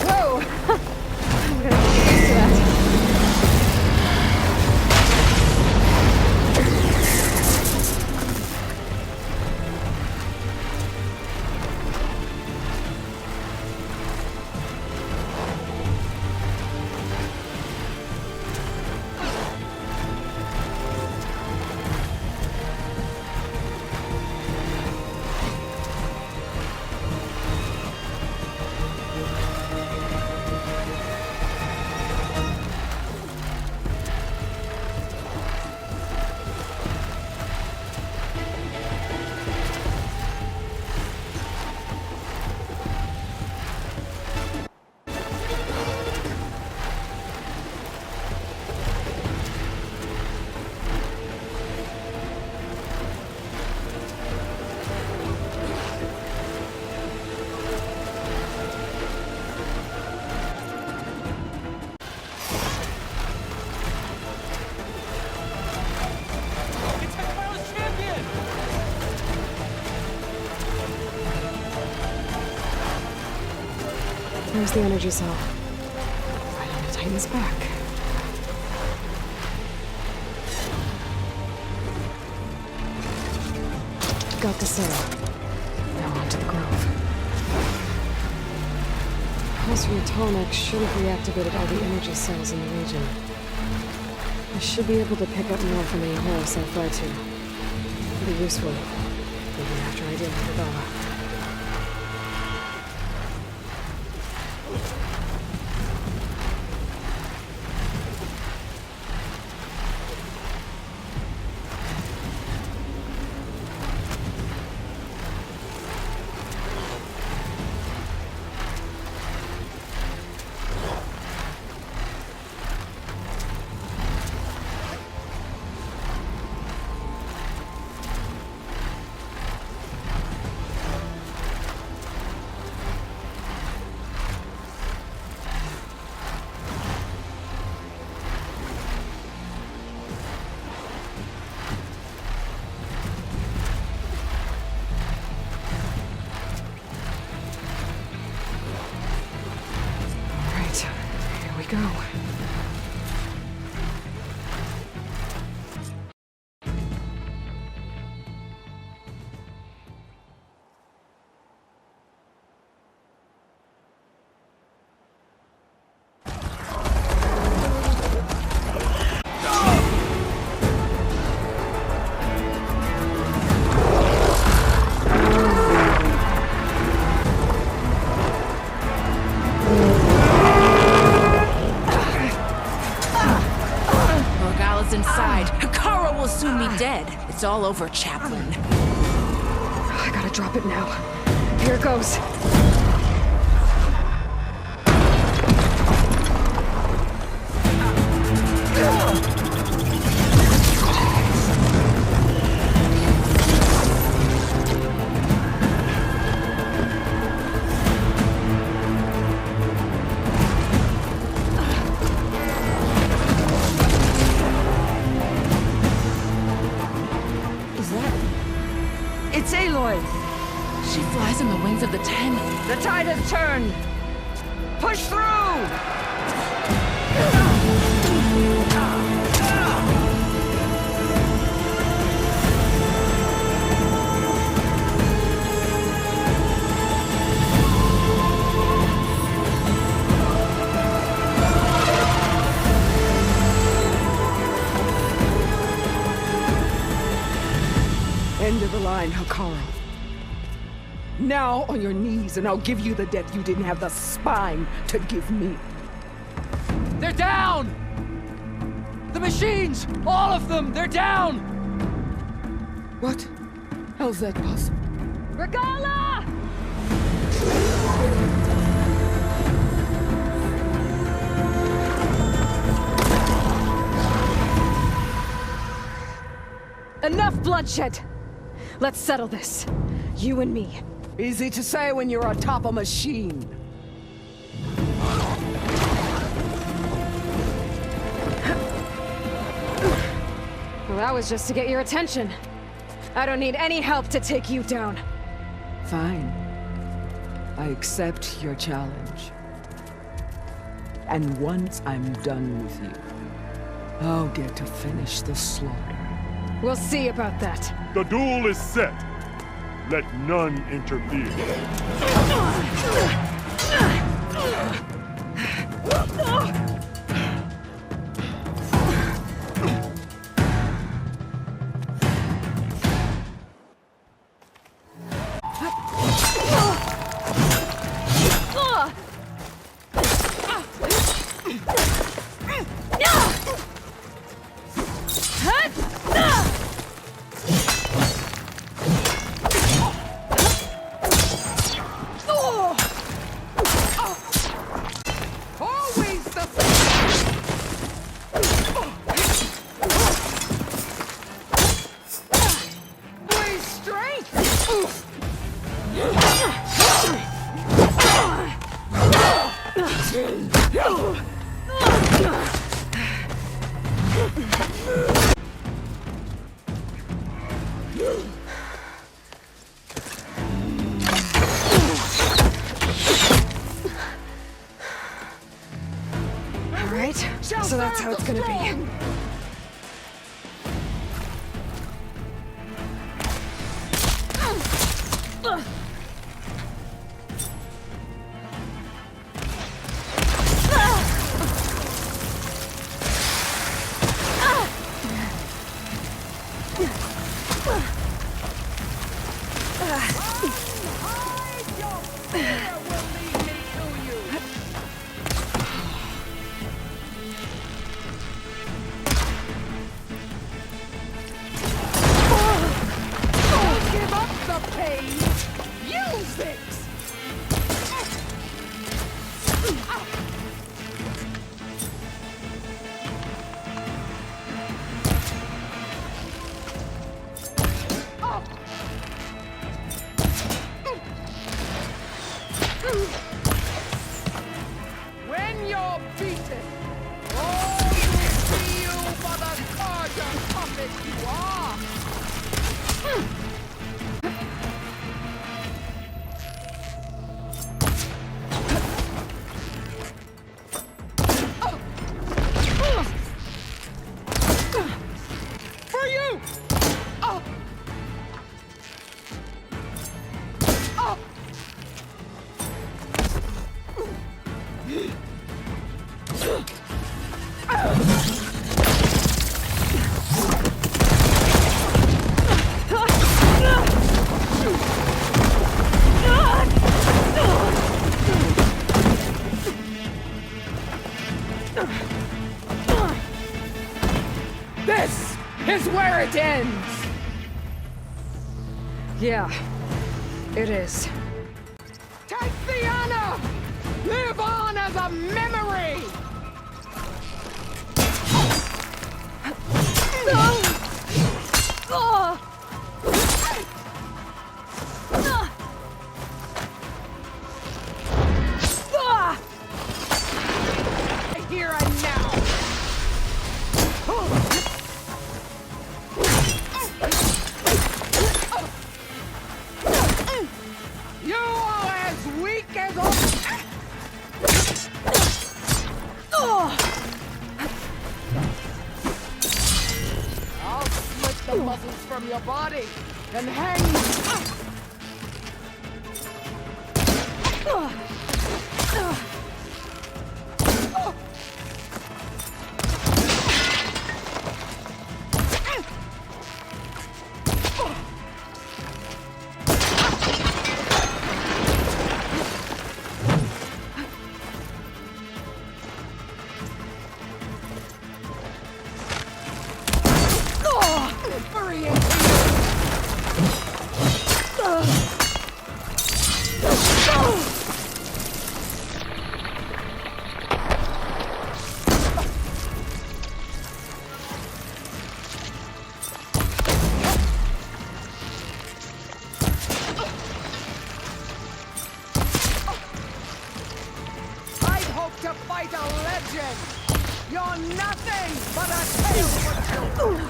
Whoa! I'm gonna get used to that. There's the energy cell. Right on the Titan's back. Got the cell. Now on to the Grove. Pulse from the Tallneck should have reactivated all the energy cells in the region. I should be able to pick up more from any Horus I fly to. It'll be useful, even after I deal with Regala. Go. It's all over, Chaplain. I gotta drop it now. Here it goes. She flies on the wings of the Ten. The tide has turned! Push through! End of the line, Hekarro. Now on your knees, and I'll give you the death you didn't have the spine to give me. They're down! The machines! All of them! They're down! What? How's that possible? Regala! Enough bloodshed! Let's settle this. You and me. Easy to say when you're atop a machine. Well, that was just to get your attention. I don't need any help to take you down. Fine. I accept your challenge. And once I'm done with you, I'll get to finish the slaughter. We'll see about that. The duel is set. Let none interfere. So that's how it's gonna be. When you're beaten, all will see you for the gorgeous puppet you are! For you! This is where it ends! Yeah, it is. Take the honor! Live on as a memory! Here and now! your body and hang. To fight a legend! You're nothing but a tale for children!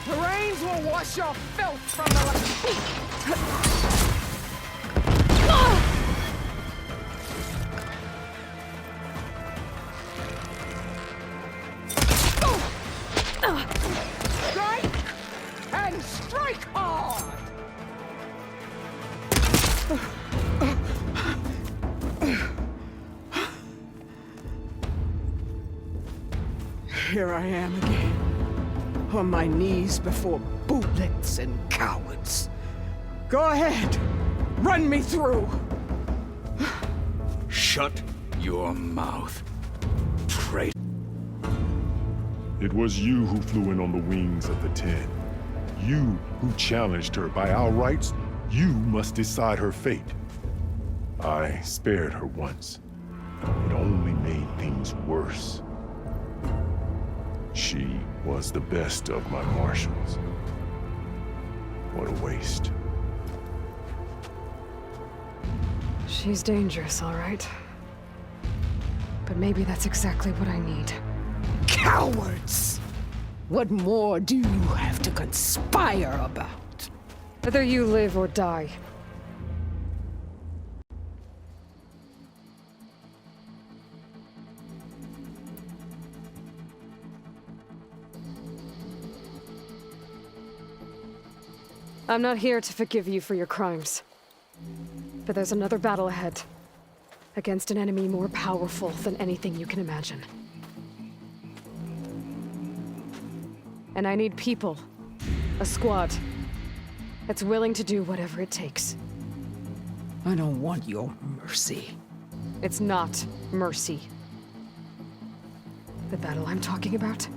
The rains will wash your filth from the... Strike! And strike hard! Here I am again, on my knees before bootlets and cowards. Go ahead, run me through. Shut your mouth, traitor. It was you who flew in on the wings of the 10. You who challenged her. By our rights, you must decide her fate. I spared her once. It only made things worse. She was the best of my marshals. What a waste. She's dangerous, all right. But maybe that's exactly what I need. Cowards! What more do you have to conspire about? Whether you live or die. I'm not here to forgive you for your crimes. But there's another battle ahead. Against an enemy more powerful than anything you can imagine. And I need people. A squad. That's willing to do whatever it takes. I don't want your mercy. It's not mercy. The battle I'm talking about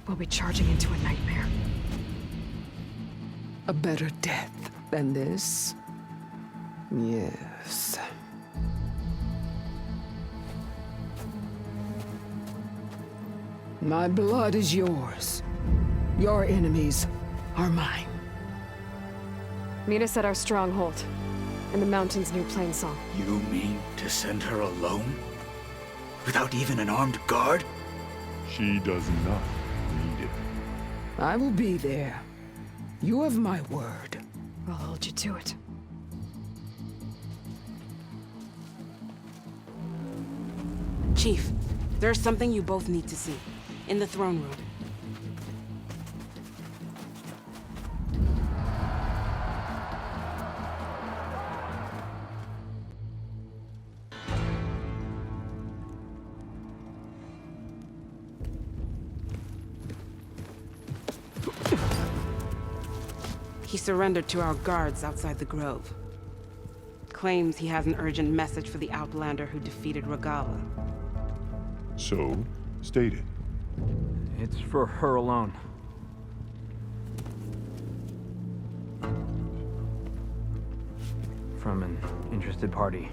will be charging into a nightmare. A better death than this? Yes. My blood is yours. Your enemies are mine. Meet us at our stronghold, in the mountains near Plainsong. You mean to send her alone? Without even an armed guard? She does not need it. I will be there. You have my word. I'll hold you to it. Chief, there's something you both need to see. In the throne room. He surrendered to our guards outside the grove. Claims he has an urgent message for the Outlander who defeated Regalla. So, state it. It's for her alone. From an interested party.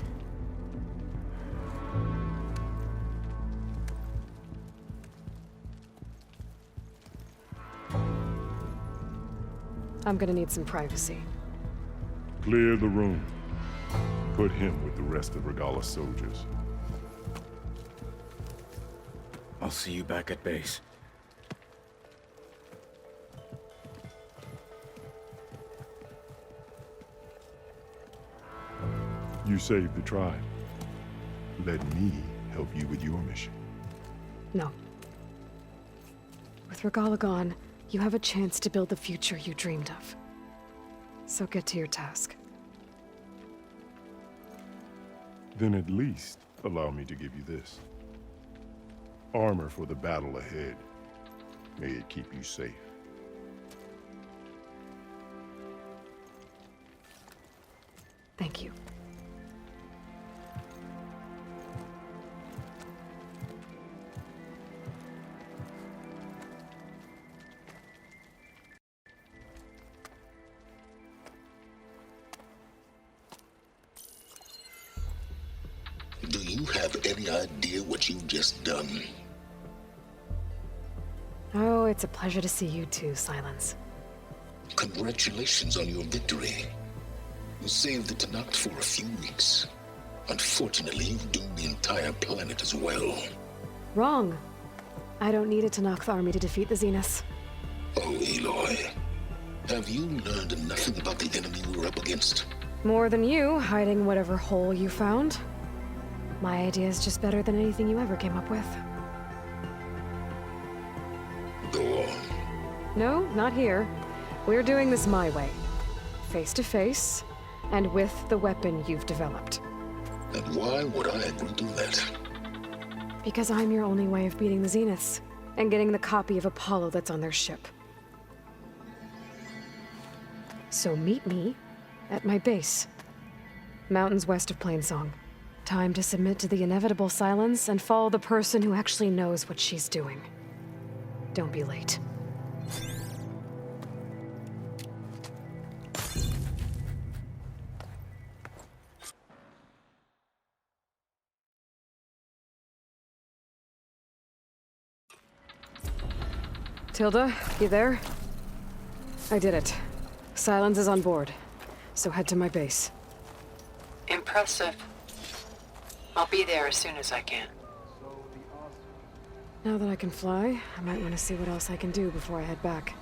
I'm gonna need some privacy. Clear the room. Put him with the rest of Regalla's soldiers. I'll see you back at base. You saved the tribe. Let me help you with your mission. No. With Regalla gone, you have a chance to build the future you dreamed of. So get to your task. Then at least allow me to give you this. Armor for the battle ahead. May it keep you safe. Thank you. Do you have any idea what you've just done? Oh, it's a pleasure to see you too, Silence. Congratulations on your victory. You saved the Tenakth for a few weeks. Unfortunately, you've doomed the entire planet as well. Wrong. I don't need a Tenakth army to defeat the Zeniths. Oh, Aloy. Have you learned nothing about the enemy we're up against? More than you, hiding whatever hole you found. My idea is just better than anything you ever came up with. Go on. No, not here. We're doing this my way. Face to face, and with the weapon you've developed. And why would I agree to that? Because I'm your only way of beating the Zeniths, and getting the copy of Apollo that's on their ship. So meet me at my base. Mountains west of Plainsong. Time to submit to the inevitable silence and follow the person who actually knows what she's doing. Don't be late. Tilda, you there? I did it. Silence is on board, so head to my base. Impressive. I'll be there as soon as I can. Now that I can fly, I might want to see what else I can do before I head back.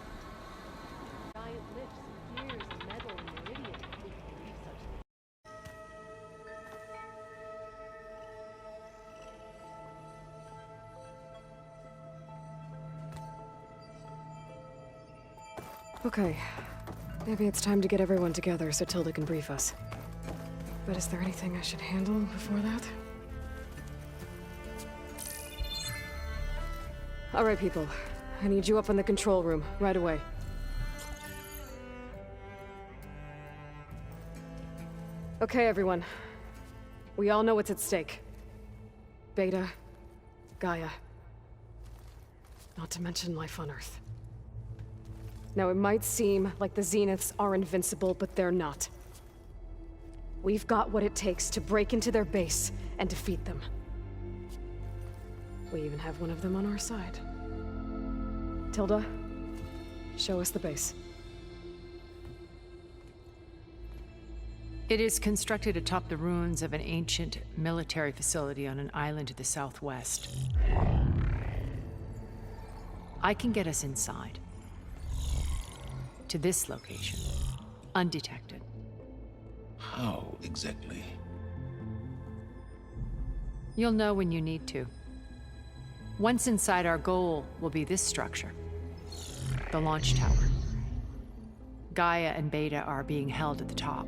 Okay. Maybe it's time to get everyone together so Tilda can brief us. But is there anything I should handle before that? All right, people. I need you up in the control room, right away. Okay, everyone. We all know what's at stake. Beta, Gaia. Not to mention life on Earth. Now, it might seem like the Zeniths are invincible, but they're not. We've got what it takes to break into their base and defeat them. We even have one of them on our side. Tilda, show us the base. It is constructed atop the ruins of an ancient military facility on an island to the southwest. I can get us inside. To this location, undetected. How exactly? You'll know when you need to. Once inside, our goal will be this structure. The launch tower. Gaia and Beta are being held at the top.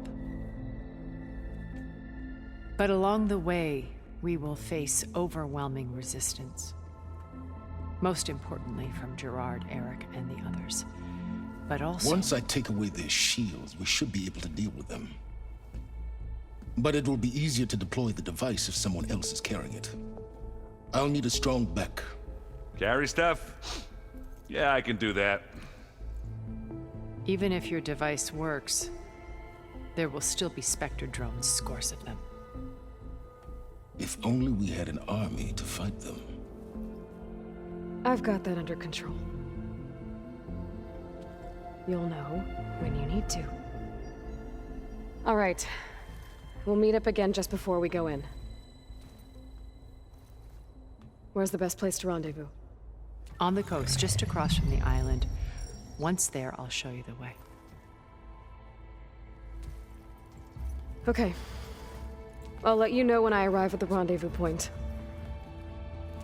But along the way, we will face overwhelming resistance. Most importantly from Gerard, Eric, and the others. But also... Once I take away their shields, we should be able to deal with them. But it will be easier to deploy the device if someone else is carrying it. I'll need a strong back. Carry stuff? Yeah, I can do that. Even if your device works, there will still be Spectre drones, scores of them. If only we had an army to fight them. I've got that under control. You'll know when you need to. All right. We'll meet up again just before we go in. Where's the best place to rendezvous? On the coast, just across from the island. Once there, I'll show you the way. Okay. I'll let you know when I arrive at the rendezvous point.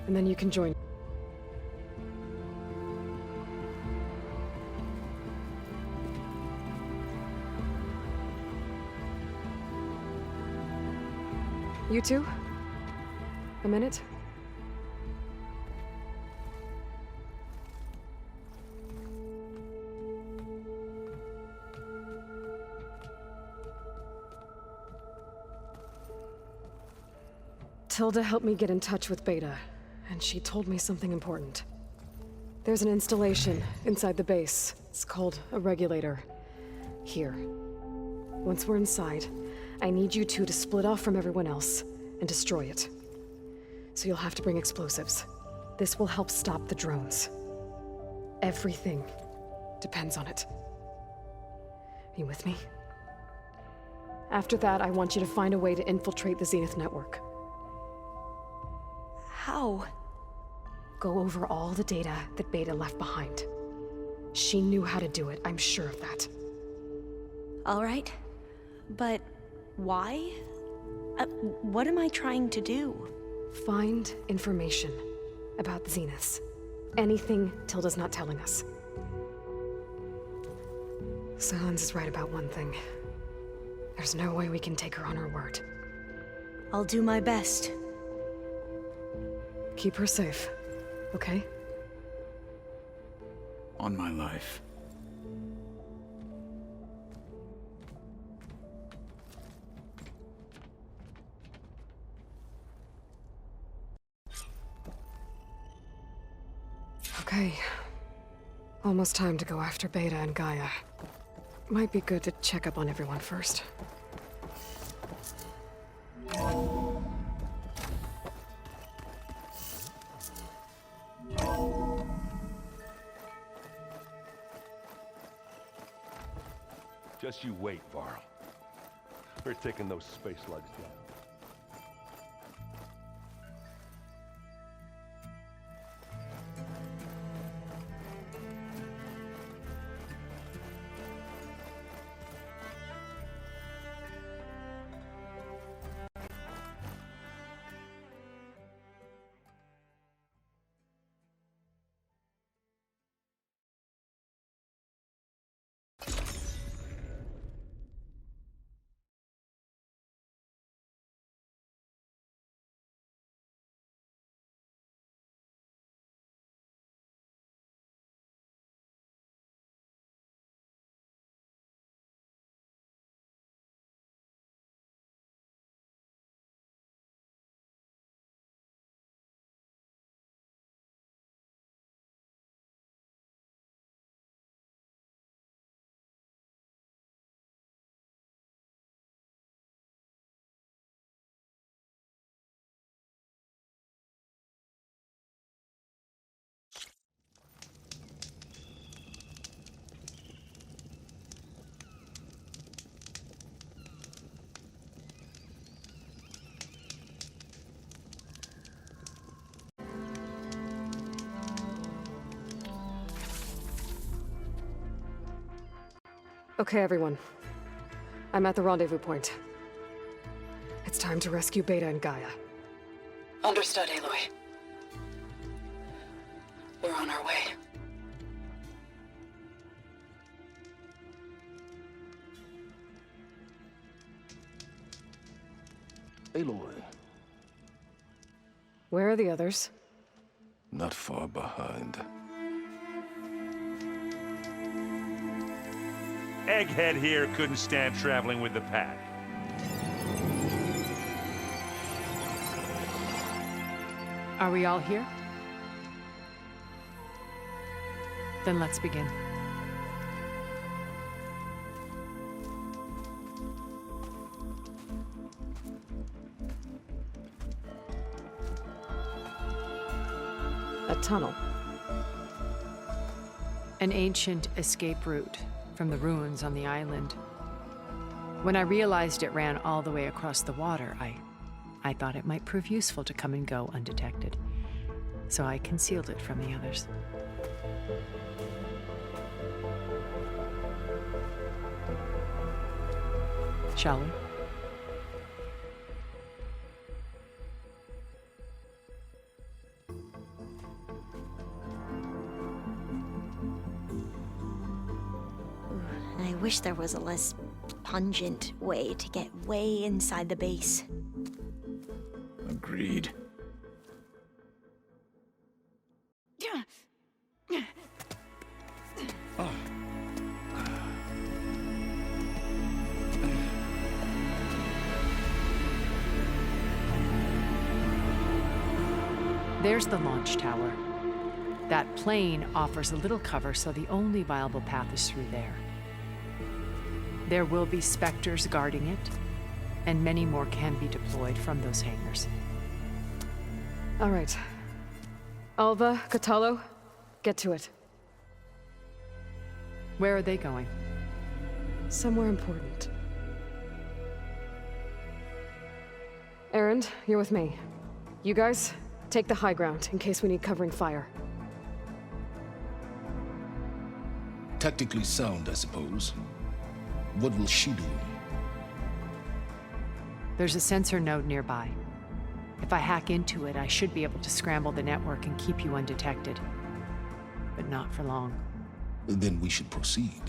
And then you can join. You two? A minute? Tilda helped me get in touch with Beta, and she told me something important. There's an installation inside the base. It's called a regulator. Here. Once we're inside, I need you two to split off from everyone else and destroy it. So you'll have to bring explosives. This will help stop the drones. Everything depends on it. Are you with me? After that, I want you to find a way to infiltrate the Zenith network. How? Go over all the data that Beta left behind. She knew how to do it, I'm sure of that. All right. But why? What am I trying to do? Find information about the Zeniths. Anything Tilda's not telling us. Sylens is right about one thing. There's no way we can take her on her word. I'll do my best. Keep her safe, okay? On my life. Okay. Almost time to go after Beta and Gaia. Might be good to check up on everyone first. Just you wait, Varl. We're taking those space slugs down. Okay, everyone. I'm at the rendezvous point. It's time to rescue Beta and Gaia. Understood, Aloy. We're on our way. Aloy, Where are the others? not far behind. Egghead here couldn't stand traveling with the pack. Are we all here? Then let's begin. A tunnel. An ancient escape route from the ruins on the island. When I realized it ran all the way across the water, I thought it might prove useful to come and go undetected. So I concealed it from the others. Shall we? I wish there was a less pungent way to get way inside the base. Agreed. There's the launch tower. That plane offers a little cover, so the only viable path is through there. There will be Spectres guarding it, and many more can be deployed from those hangars. All right. Alva, Kotallo, get to it. Where are they going? Somewhere important. Erend, you're with me. You guys, take the high ground in case we need covering fire. Tactically sound, I suppose. What will she do? There's a sensor node nearby. If I hack into it, I should be able to scramble the network and keep you undetected. But not for long. Then we should proceed.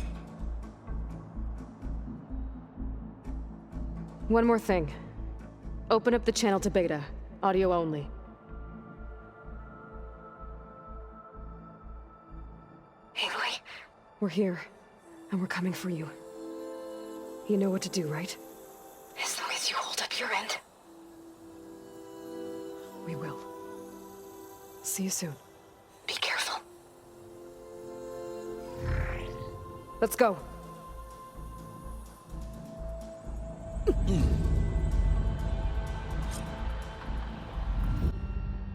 One more thing. Open up the channel to Beta. Audio only. Aloy? We're here, and we're coming for you. You know what to do, right? As long as you hold up your end. We will. See you soon. Be careful. Let's go.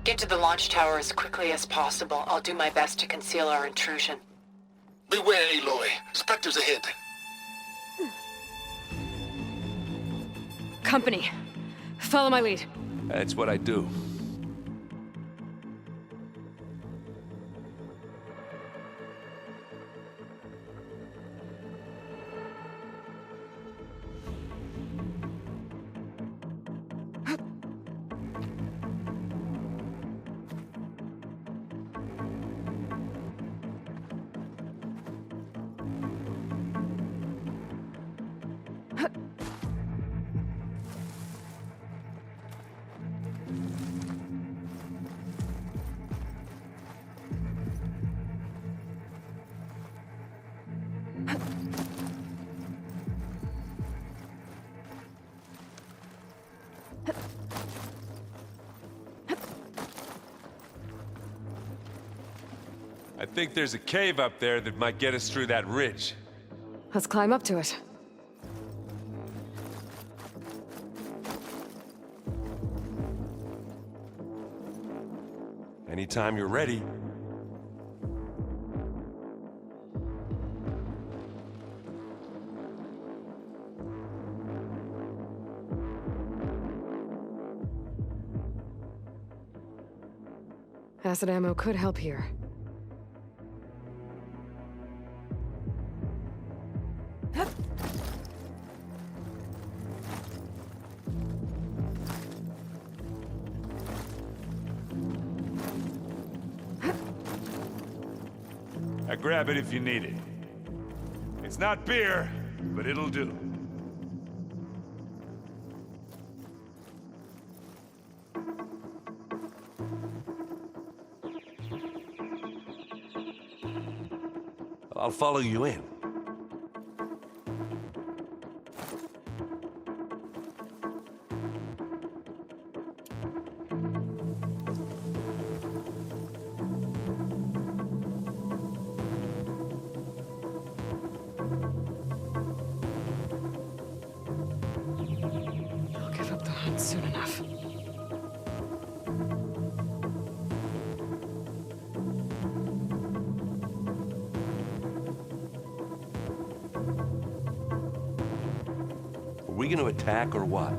Get to the launch tower as quickly as possible. I'll do my best to conceal our intrusion. Beware, Aloy. Spectres ahead. Company. Follow my lead. That's what I do. I think there's a cave up there that might get us through that ridge. Let's climb up to it. Anytime you're ready. Acid ammo could help here. Now grab it if you need it. It's not beer, but it'll do. I'll follow you in. I'll give up the hunt soon enough. we gonna attack or what?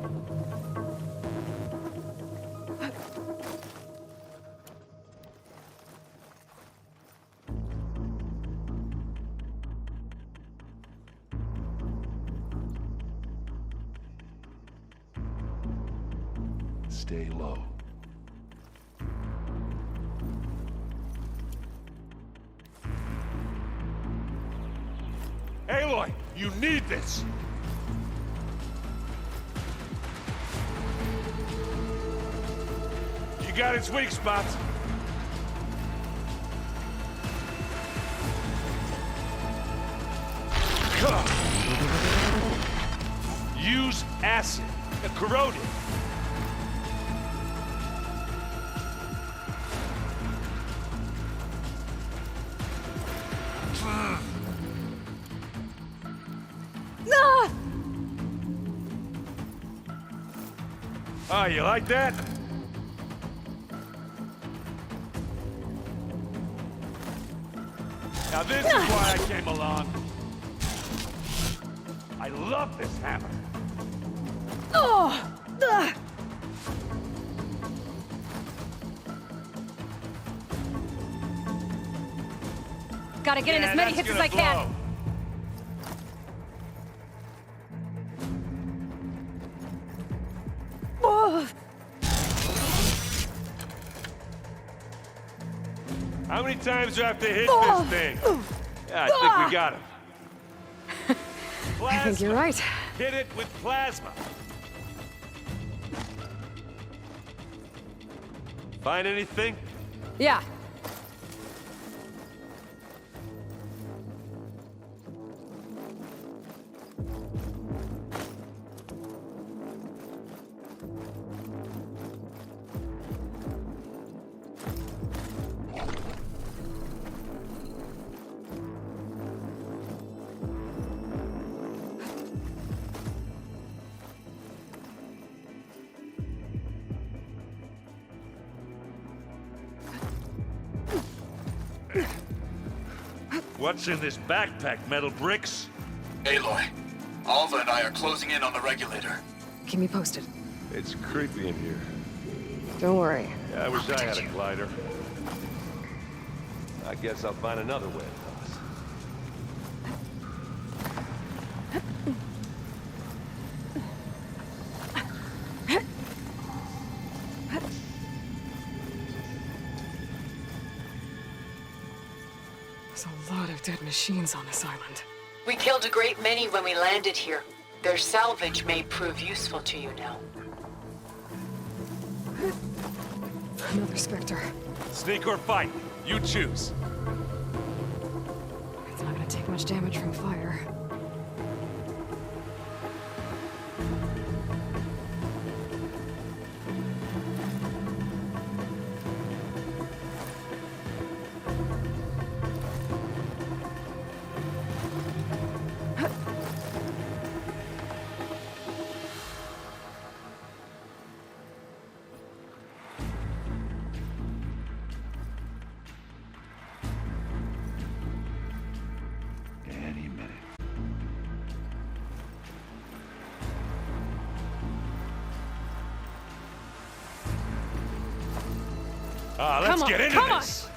Stay low. Aloy, you need this! You got its weak spots. Use acid. Corrosive. Oh, you like that? Now this is why I came along. I love this hammer. Oh! Ugh. Gotta get in as many hits as I can. Oh. How many times do I have to hit this thing? Yeah, I think we got him. I think you're right. Hit it with plasma. Find anything? Yeah. What's in this backpack, metal bricks? Aloy, Alva and I are closing in on the regulator. Keep me posted. It's creepy in here. Don't worry. Yeah, I wish I had a glider. I guess I'll find another way across. There's a lot of dead machines on this island. We killed a great many when we landed here. Their salvage may prove useful to you now. Another Spectre. Sneak or fight, you choose. It's not gonna take much damage from fire. Let's get into this.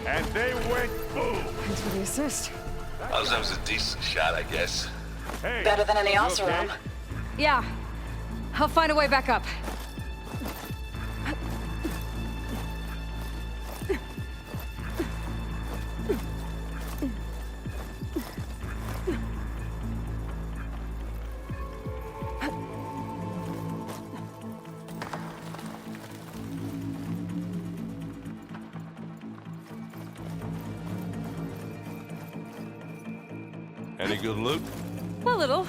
And they went boom. Thanks for the assist. That was a decent shot, I guess. Hey, better than any else around. Yeah. I'll find a way back up. Any good loot? A little.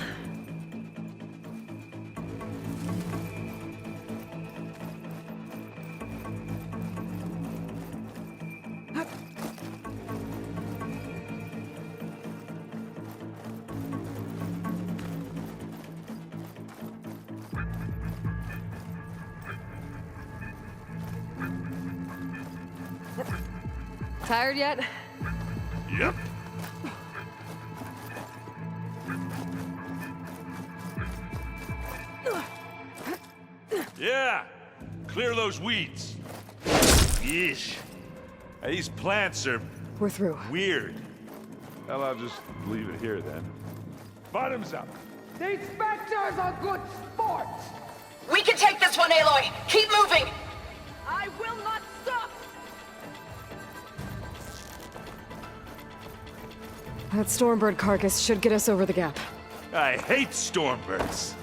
Tired yet? Yep. Yeah! Clear those weeds. Yeesh. Hey, these plants are... We're through. Weird. Well, I'll just leave it here then. Bottoms up. These Spectres are good sports! We can take this one, Aloy! Keep moving! I will not stop! That Stormbird carcass should get us over the gap. I hate Stormbirds.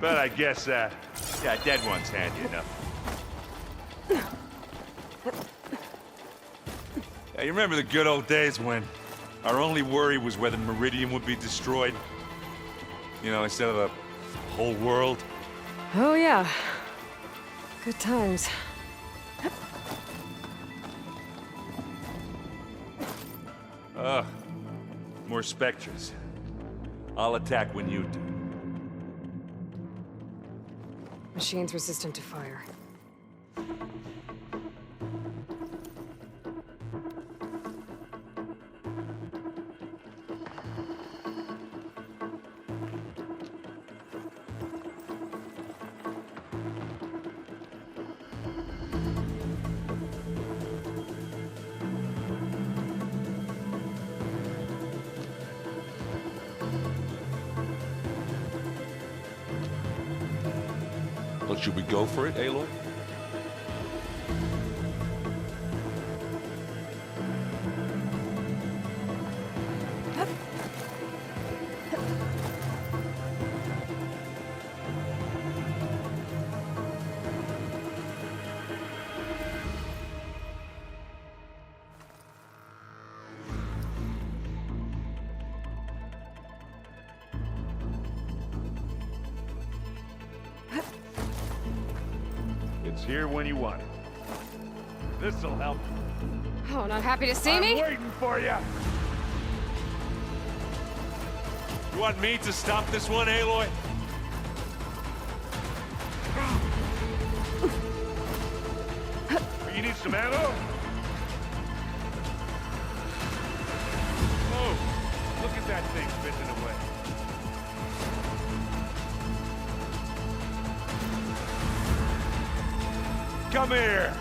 But I guess, yeah, dead one's handy enough. Yeah, you remember the good old days when our only worry was whether Meridian would be destroyed? You know, instead of a whole world? Oh yeah. Good times. Ugh. More Spectres. I'll attack when you do. Machines resistant to fire. Well, should we go for it, Aloy? It's here when you want it. This'll help. Oh, not happy to see me? I'm waiting for you! You want me to stop this one, Aloy? You need some ammo? Oh, look at that thing fizzing away. Come here!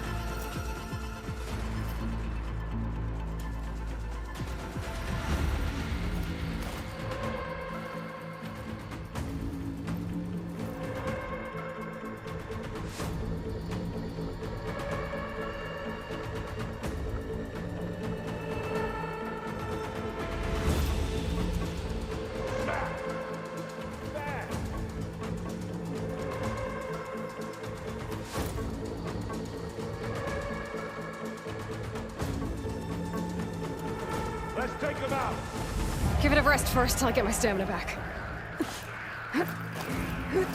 Let's take them out! Give it a rest first till I get my stamina back.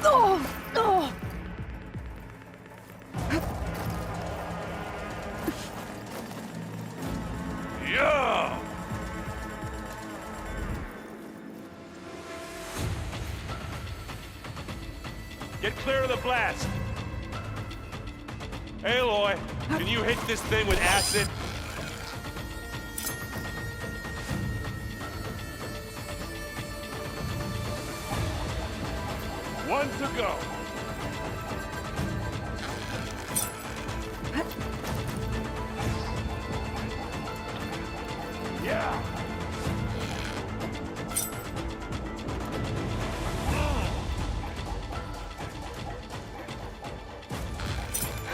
Oh! Oh! Yeah! Get clear of the blast! Aloy, can you hit this thing with acid? One to go. Yeah.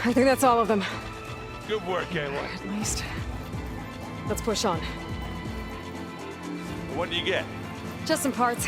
I think that's all of them. Good work, Aloy. At least. Let's push on. What do you get? Just some parts.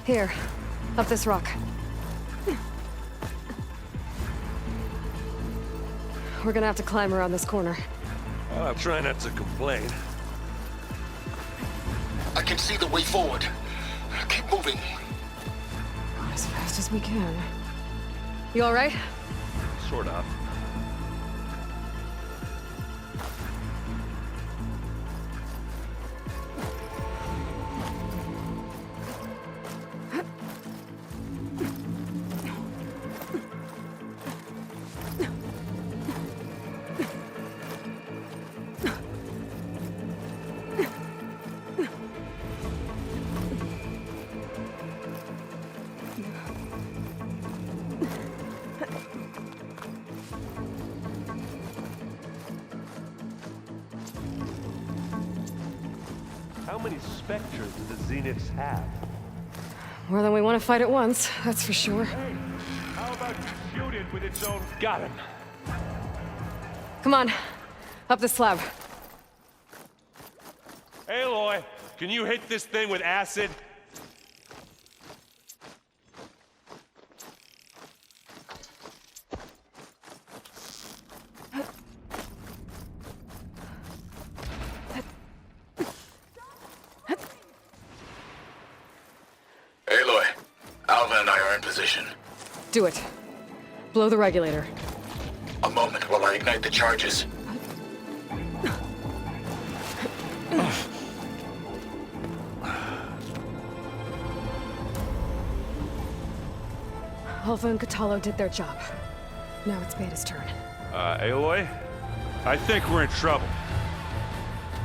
Here, up this rock. We're gonna have to climb around this corner. I'll try not to complain. I can see the way forward. Keep moving. As fast as we can. You all right? Sort of. How many Spectres do the Zeniths have? More than we want to fight at once, that's for sure. Hey, how about you shoot it with its own... Got him. Come on, up the slab. Aloy, can you hit this thing with acid? Aloy, Alva and I are in position. Do it. Blow the regulator. A moment while I ignite the charges. Alpha and Kotallo did their job. Now it's Beta's turn. Aloy? I think we're in trouble.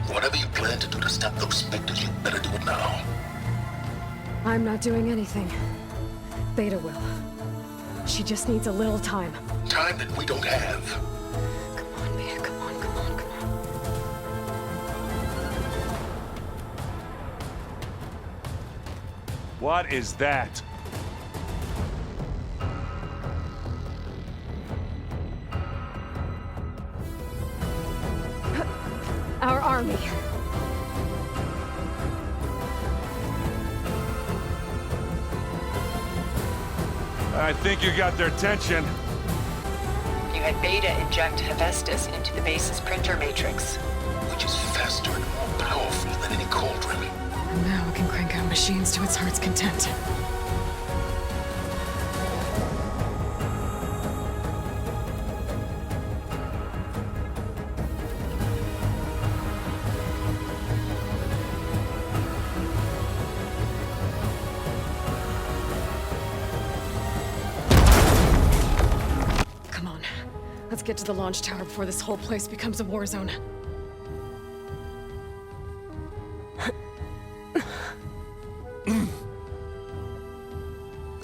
Whatever you plan to do to stop those Spectres, you better do it now. I'm not doing anything. Beta will. She just needs a little time. Time that we don't have. Come on, Beta, come on, come on, come on. What is that? Our army. I think you got their attention. You had Beta inject Hephaestus into the base's printer matrix. Which is faster and more powerful than any cauldron. And now it can crank out machines to its heart's content. Let's get to the launch tower before this whole place becomes a war zone.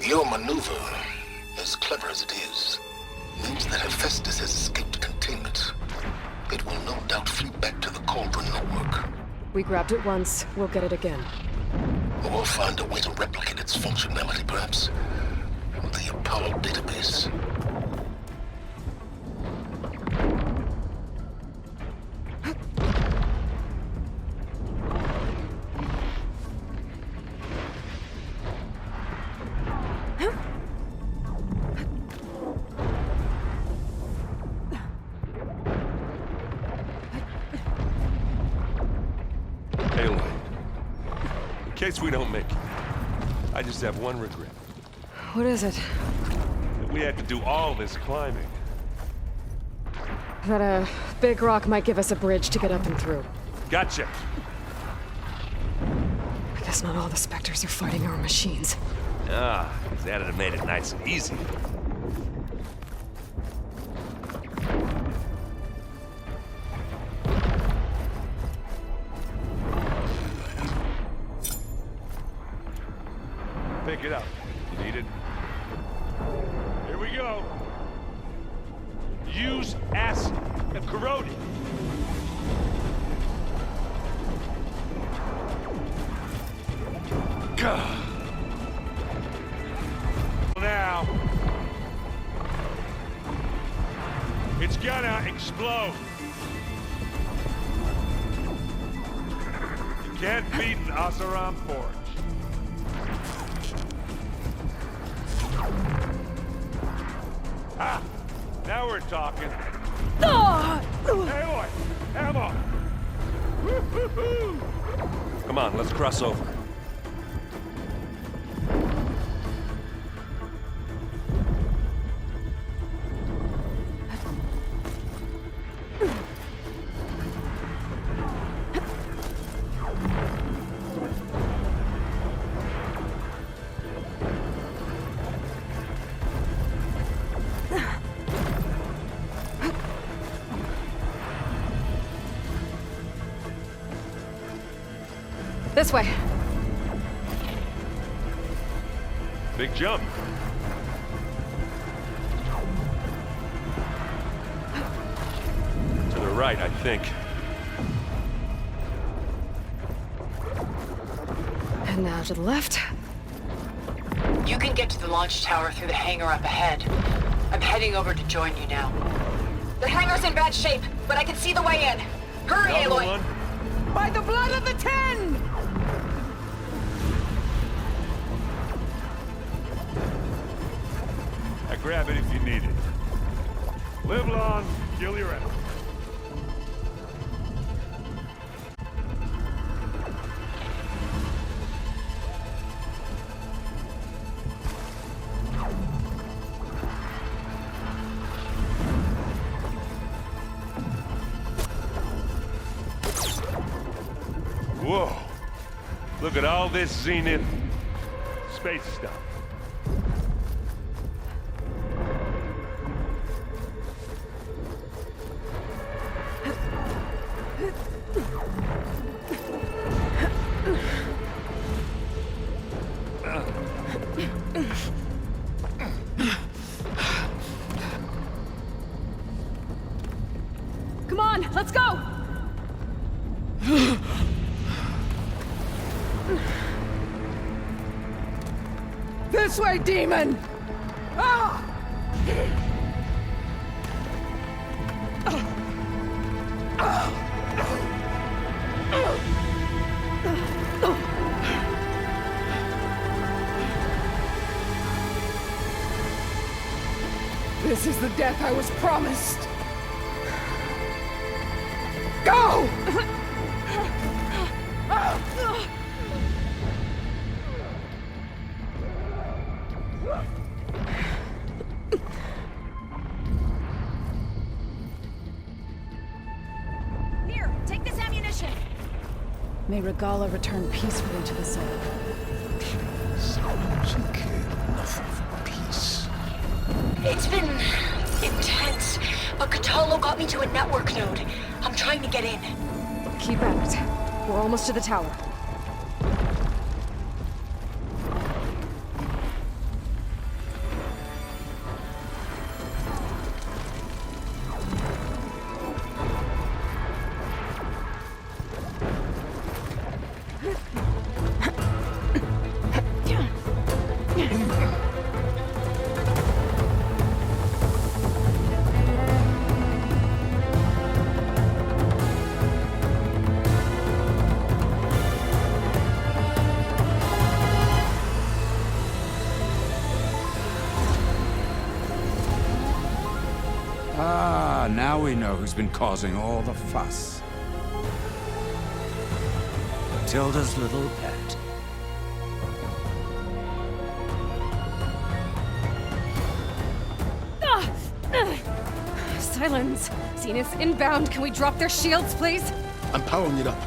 Your maneuver, as clever as it is, means that Hephaestus has escaped containment. It will no doubt flee back to the Cauldron network. We grabbed it once, we'll get it again. Or we'll find a way to replicate its functionality, perhaps. The Apollo database. In case we don't make it, I just have one regret. What is it? That we had to do all this climbing. That a big rock might give us a bridge to get up and through. Gotcha. I guess not all the Spectres are fighting our machines. Ah, that'd have made it nice and easy. Pick it up. You need it? Here we go. Use acid and corrode it. Now, it's gonna explode. You can't beat an Oseram forge. Ah, now we're talking. Aloy, ammo! Come on, let's cross over. This way. Big jump. To the right, I think. And now to the left. You can get to the launch tower through the hangar up ahead. I'm heading over to join you now. The hangar's in bad shape, but I can see the way in. Hurry, Aloy! By the blood of the Ten! Grab it if you need it. Live long, kill your enemy. Whoa. Look at all this Zenith space stuff. Come on, let's go! This way, demon! Ah! This is the death I was promised. Go! Here, take this ammunition! May Regalla return peacefully to the soul. She cared nothing for peace. It's been intense, but Kotallo got me to a network node. I'm trying to get in. Keep at it. We're almost to the tower. Ah, now we know who's been causing all the fuss. Tilda's little pet. Silence! Zenith's inbound. Can we drop their shields, please? I'm powering it up.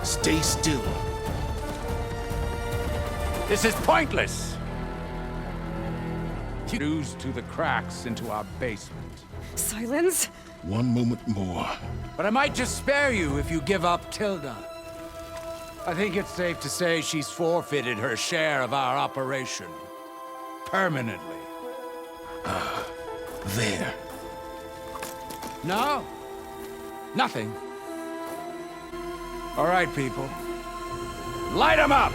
Stay still. This is pointless! Ooze to the cracks into our basement. Silence? One moment more. But I might just spare you if you give up Tilda. I think it's safe to say she's forfeited her share of our operation. Permanently. There. No? Nothing. All right, people. Light them up!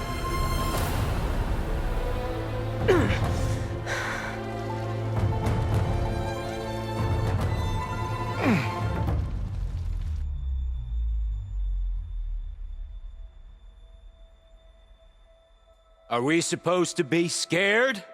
Are we supposed to be scared?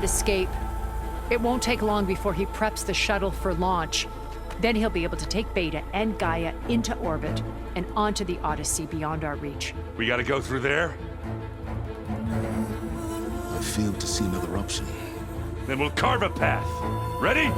hard escape. It won't take long before he preps the shuttle for launch. Then he'll be able to take Beta and Gaia into orbit and onto the Odyssey beyond our reach. We gotta go through there? I failed to see another option. Then we'll carve a path. Ready?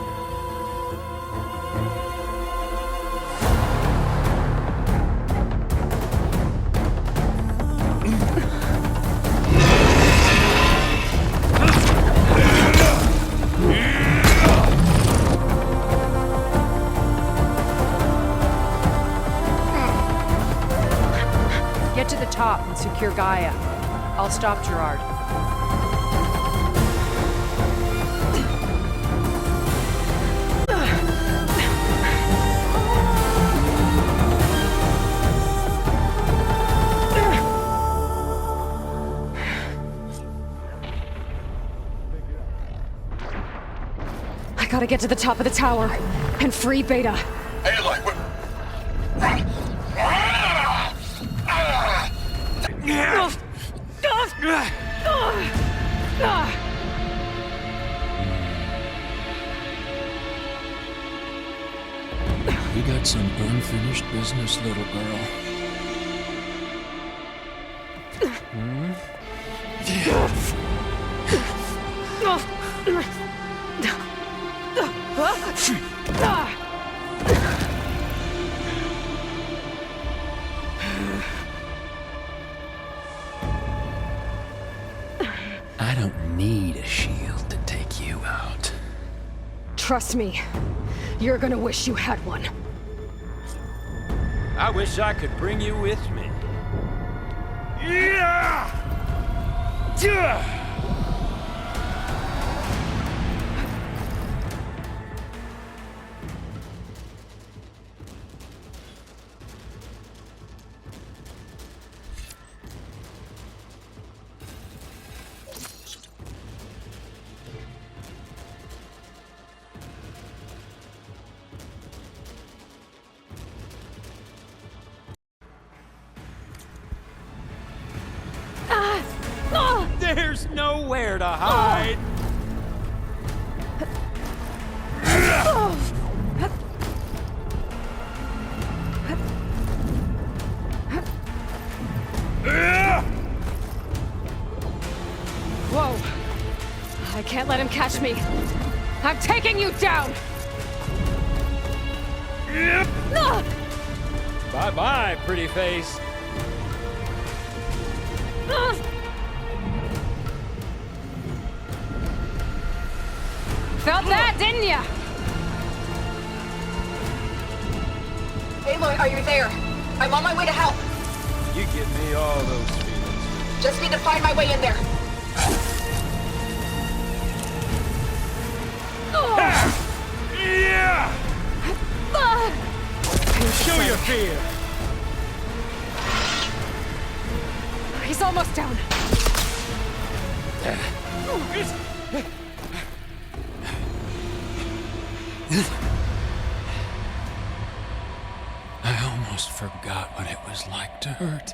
Get to the top and secure Gaia. I'll stop Gerard. I gotta get to the top of the tower and free Beta. Aloy, We got some unfinished business, little girl. I don't need a shield to take you out. Trust me, you're gonna wish you had one. I wish I could bring you with me. Yeah! There's nowhere to hide. Whoa! I can't let him catch me. I'm taking you down! Bye-bye, pretty face. Felt that, didn't ya? Aloy, are you there? I'm on my way to help. You give me all those feelings. Just need to find my way in there. Yeah! Show your fear. He's almost down. I almost forgot what it was like to hurt.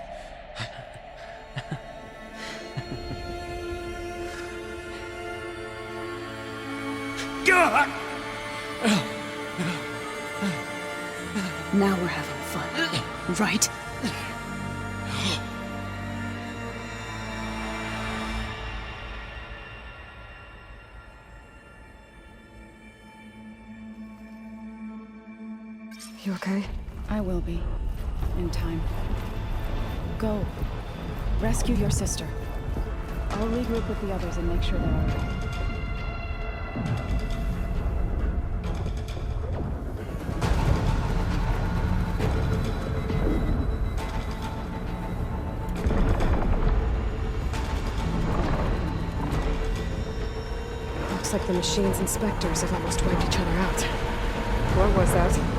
Now we're having fun, right? You okay? I will be. In time. Go. Rescue your sister. I'll regroup with the others and make sure they're alright. Looks like the machine's inspectors have almost wiped each other out. What was that?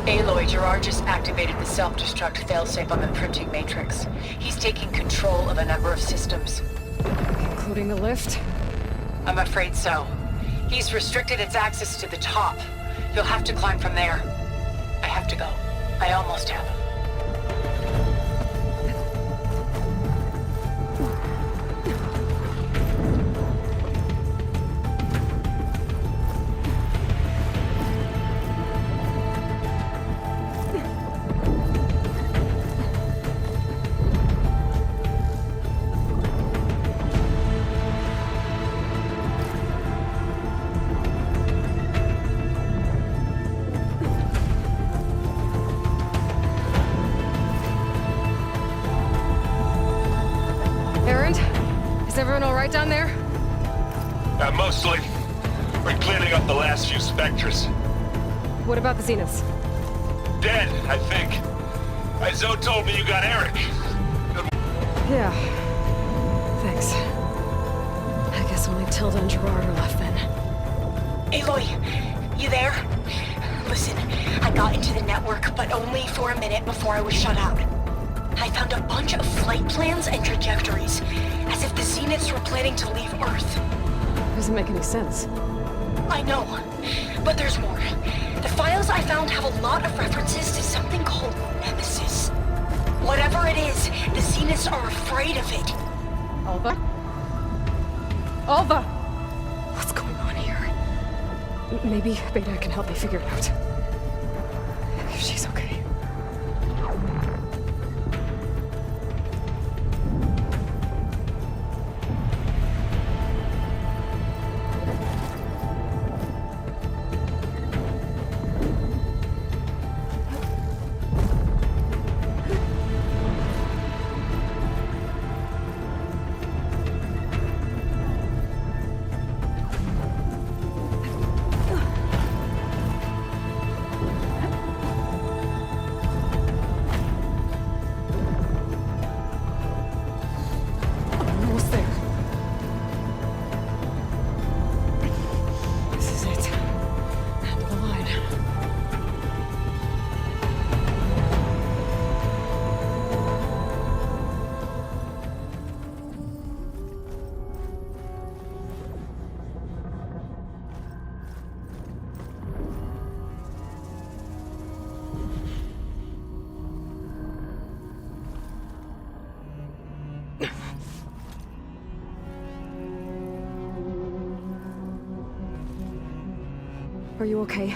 Aloy, Gerard just activated the self-destruct failsafe on the printing matrix. He's taking control of a number of systems. Including the lift? I'm afraid so. He's restricted its access to the top. You'll have to climb from there. I have to go. I almost have him. right down there? Mostly. We're cleaning up the last few Spectres. What about the Zeniths? Dead, I think. Zoe told me you got Eric. Yeah. Thanks. I guess only Tilda and Gerard are left then. Aloy, you there? Listen, I got into the network, but only for a minute before I was shut out. I found a bunch of flight plans and trajectories, as if the Zeniths were planning to leave Earth. Doesn't make any sense. I know, but there's more. The files I found have a lot of references to something called Nemesis. Whatever it is, the Zeniths are afraid of it. Alva? Alva! What's going on here? Maybe Beta can help me figure it out. If she's okay. Are you okay?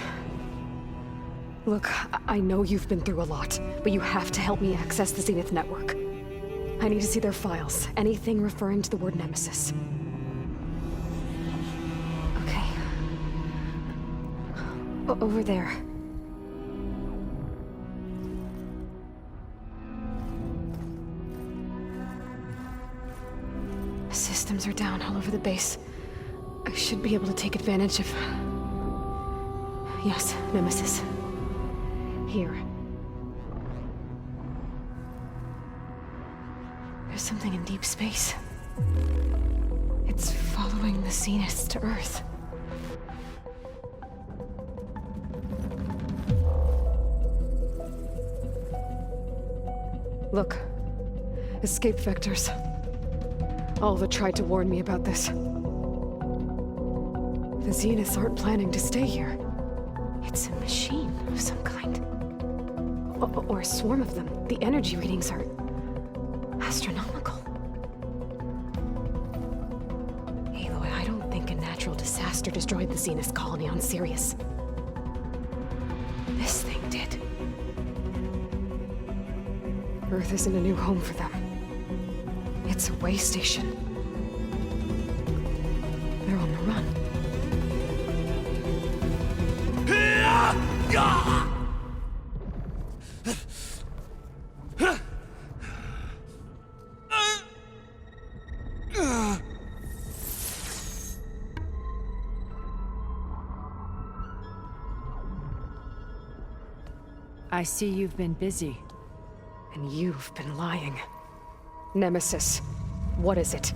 Look, I know you've been through a lot, but you have to help me access the Zenith network. I need to see their files, anything referring to the word Nemesis. Okay. Over there. Systems are down all over the base. I should be able to take advantage of... Yes, Nemesis. Here. There's something in deep space. It's following the Zeniths to Earth. Look. Escape vectors. Alva tried to warn me about this. The Zeniths aren't planning to stay here. It's a machine of some kind. Or a swarm of them. The energy readings are... astronomical. Aloy, I don't think a natural disaster destroyed the Zenith colony on Sirius. This thing did. Earth isn't a new home for them. It's a way station. They're on the run. I see you've been busy. And you've been lying. Nemesis, what is it?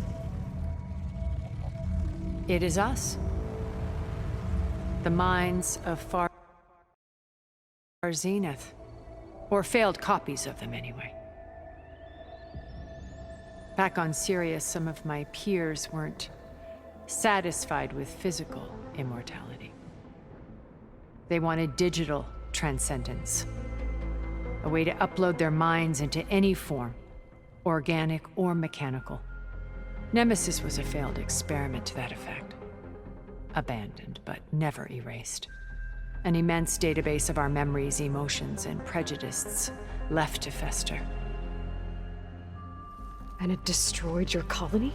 It is us. The minds of Far Zenith. Or failed copies of them, anyway. Back on Sirius, some of my peers weren't satisfied with physical immortality. They wanted digital transcendence. A way to upload their minds into any form, organic or mechanical. Nemesis was a failed experiment to that effect. Abandoned, but never erased. An immense database of our memories, emotions, and prejudices left to fester. And it destroyed your colony?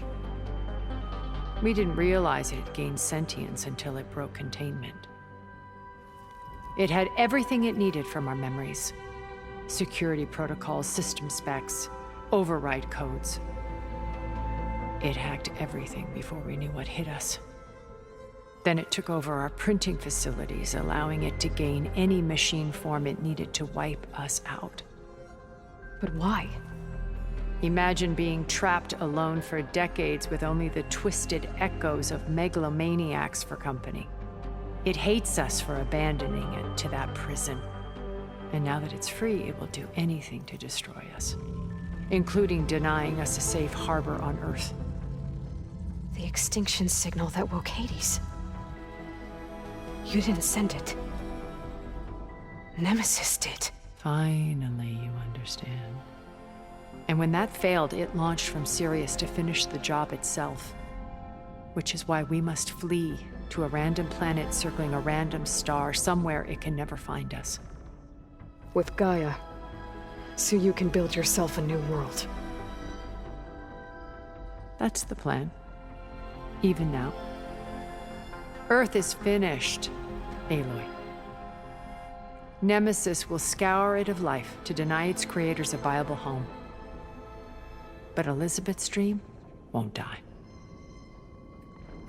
We didn't realize it had gained sentience until it broke containment. It had everything it needed from our memories. Security protocols, system specs, override codes. It hacked everything before we knew what hit us. Then it took over our printing facilities, allowing it to gain any machine form it needed to wipe us out. But why? Imagine being trapped alone for decades with only the twisted echoes of megalomaniacs for company. It hates us for abandoning it to that prison. And now that it's free, it will do anything to destroy us, including denying us a safe harbor on Earth. The extinction signal that woke Hades. You didn't send it. Nemesis did. Finally, you understand. And when that failed, it launched from Sirius to finish the job itself. Which is why we must flee to a random planet circling a random star, somewhere it can never find us. With Gaia. So you can build yourself a new world. That's the plan. Even now. Earth is finished, Aloy. Nemesis will scour it of life to deny its creators a viable home. But Elizabeth's dream won't die.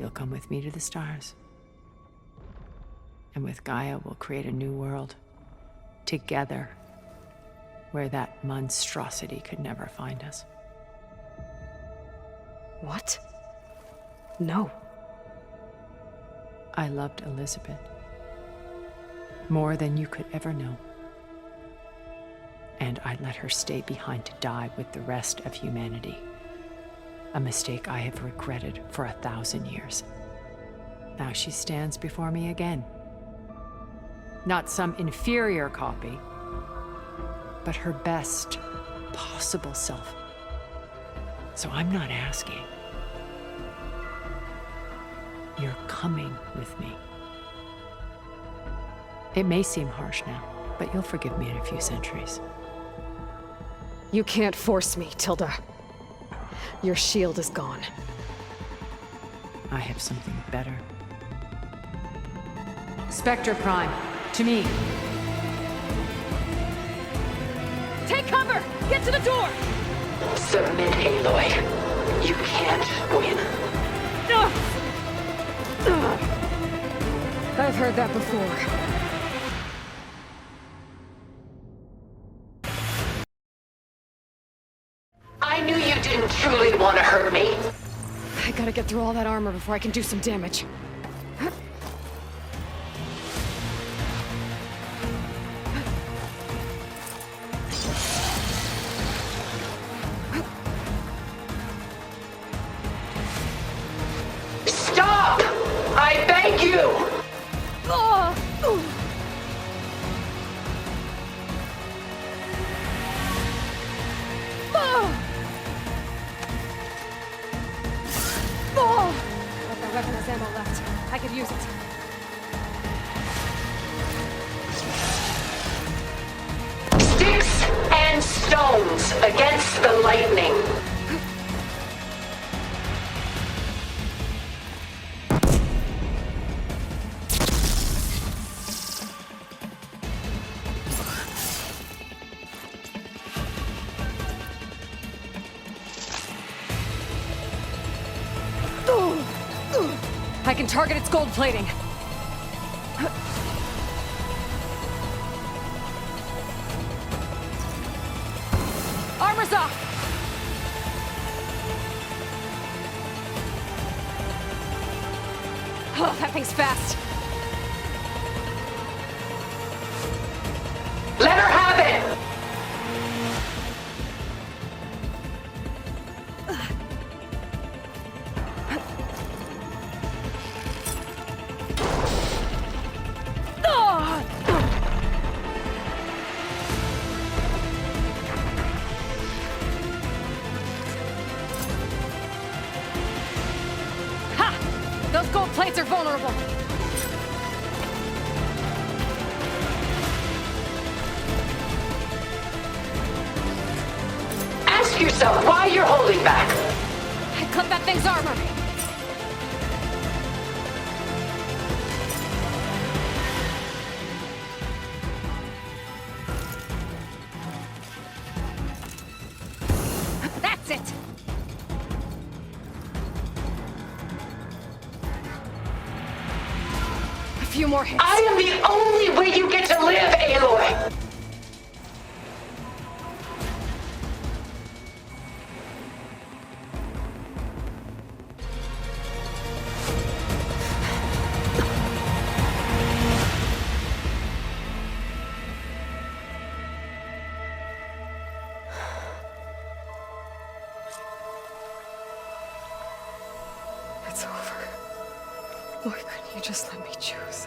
You'll come with me to the stars. And with Gaia, we'll create a new world. Together. Where that monstrosity could never find us. What? No. I loved Elizabeth. More than you could ever know. And I let her stay behind to die with the rest of humanity. A mistake I have regretted for 1,000 years. Now she stands before me again. Not some inferior copy, but her best possible self. So I'm not asking. You're coming with me. It may seem harsh now, but you'll forgive me in a few centuries. You can't force me, Tilda. Your shield is gone. I have something better. Spectre Prime, to me. Take cover! Get to the door! Submit, Aloy. You can't win. I've heard that before. I knew you didn't truly want to hurt me. I gotta get through all that armor before I can do some damage. Stop! I beg you! That weapon has ammo left. I could use it. Sticks and stones against the lightning. I can target its gold plating. Armor's off! Oh, that thing's fast. Let her have it! Those gold plates are vulnerable. Ask yourself why you're holding back. I clipped that thing's armor. That's it. few more hits. I am the only way you get to live, Aloy! It's over. Why couldn't you just let me choose?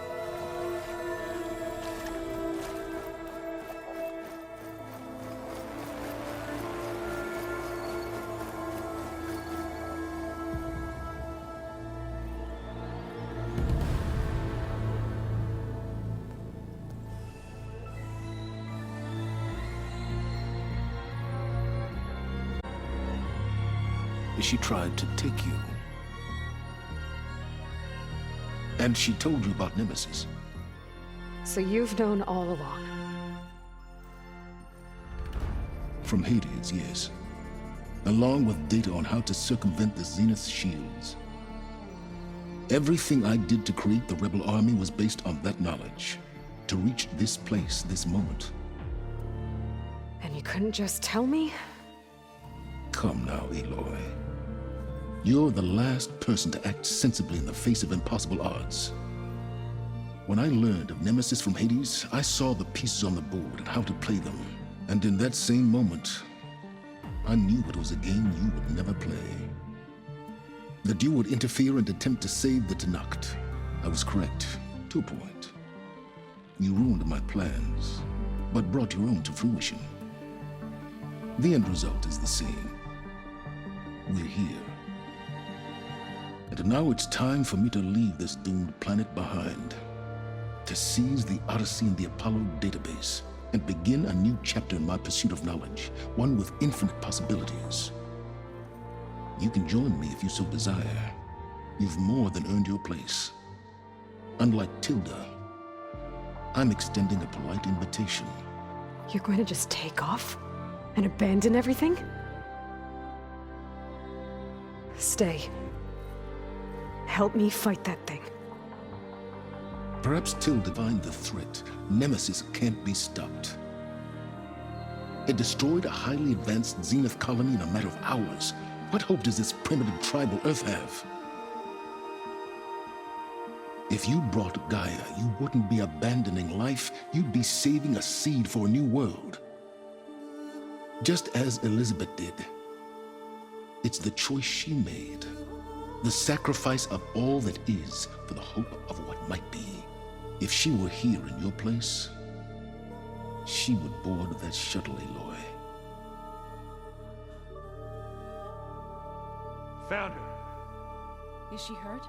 She tried to take you. And she told you about Nemesis. So you've known all along. From Hades, yes. Along with data on how to circumvent the Zenith shields. Everything I did to create the Rebel Army was based on that knowledge. To reach this place, this moment. And you couldn't just tell me? Come now, Aloy. You're the last person to act sensibly in the face of impossible odds. When I learned of Nemesis from Hades, I saw the pieces on the board and how to play them. And in that same moment, I knew it was a game you would never play. That you would interfere and attempt to save the Tenakth. I was correct, to a point. You ruined my plans, but brought your own to fruition. The end result is the same. We're here. And now it's time for me to leave this doomed planet behind. To seize the Odyssey and the Apollo database, and begin a new chapter in my pursuit of knowledge, one with infinite possibilities. You can join me if you so desire. You've more than earned your place. Unlike Tilda, I'm extending a polite invitation. You're going to just take off? And abandon everything? Stay. Help me fight that thing. Perhaps Tilda divined the threat. Nemesis can't be stopped. It destroyed a highly advanced Zenith colony in a matter of hours. What hope does this primitive tribal Earth have? If you brought Gaia, you wouldn't be abandoning life, you'd be saving a seed for a new world. Just as Elizabeth did. It's the choice she made. The sacrifice of all that is for the hope of what might be. If she were here in your place, she would board that shuttle, Aloy. Found her. Is she hurt?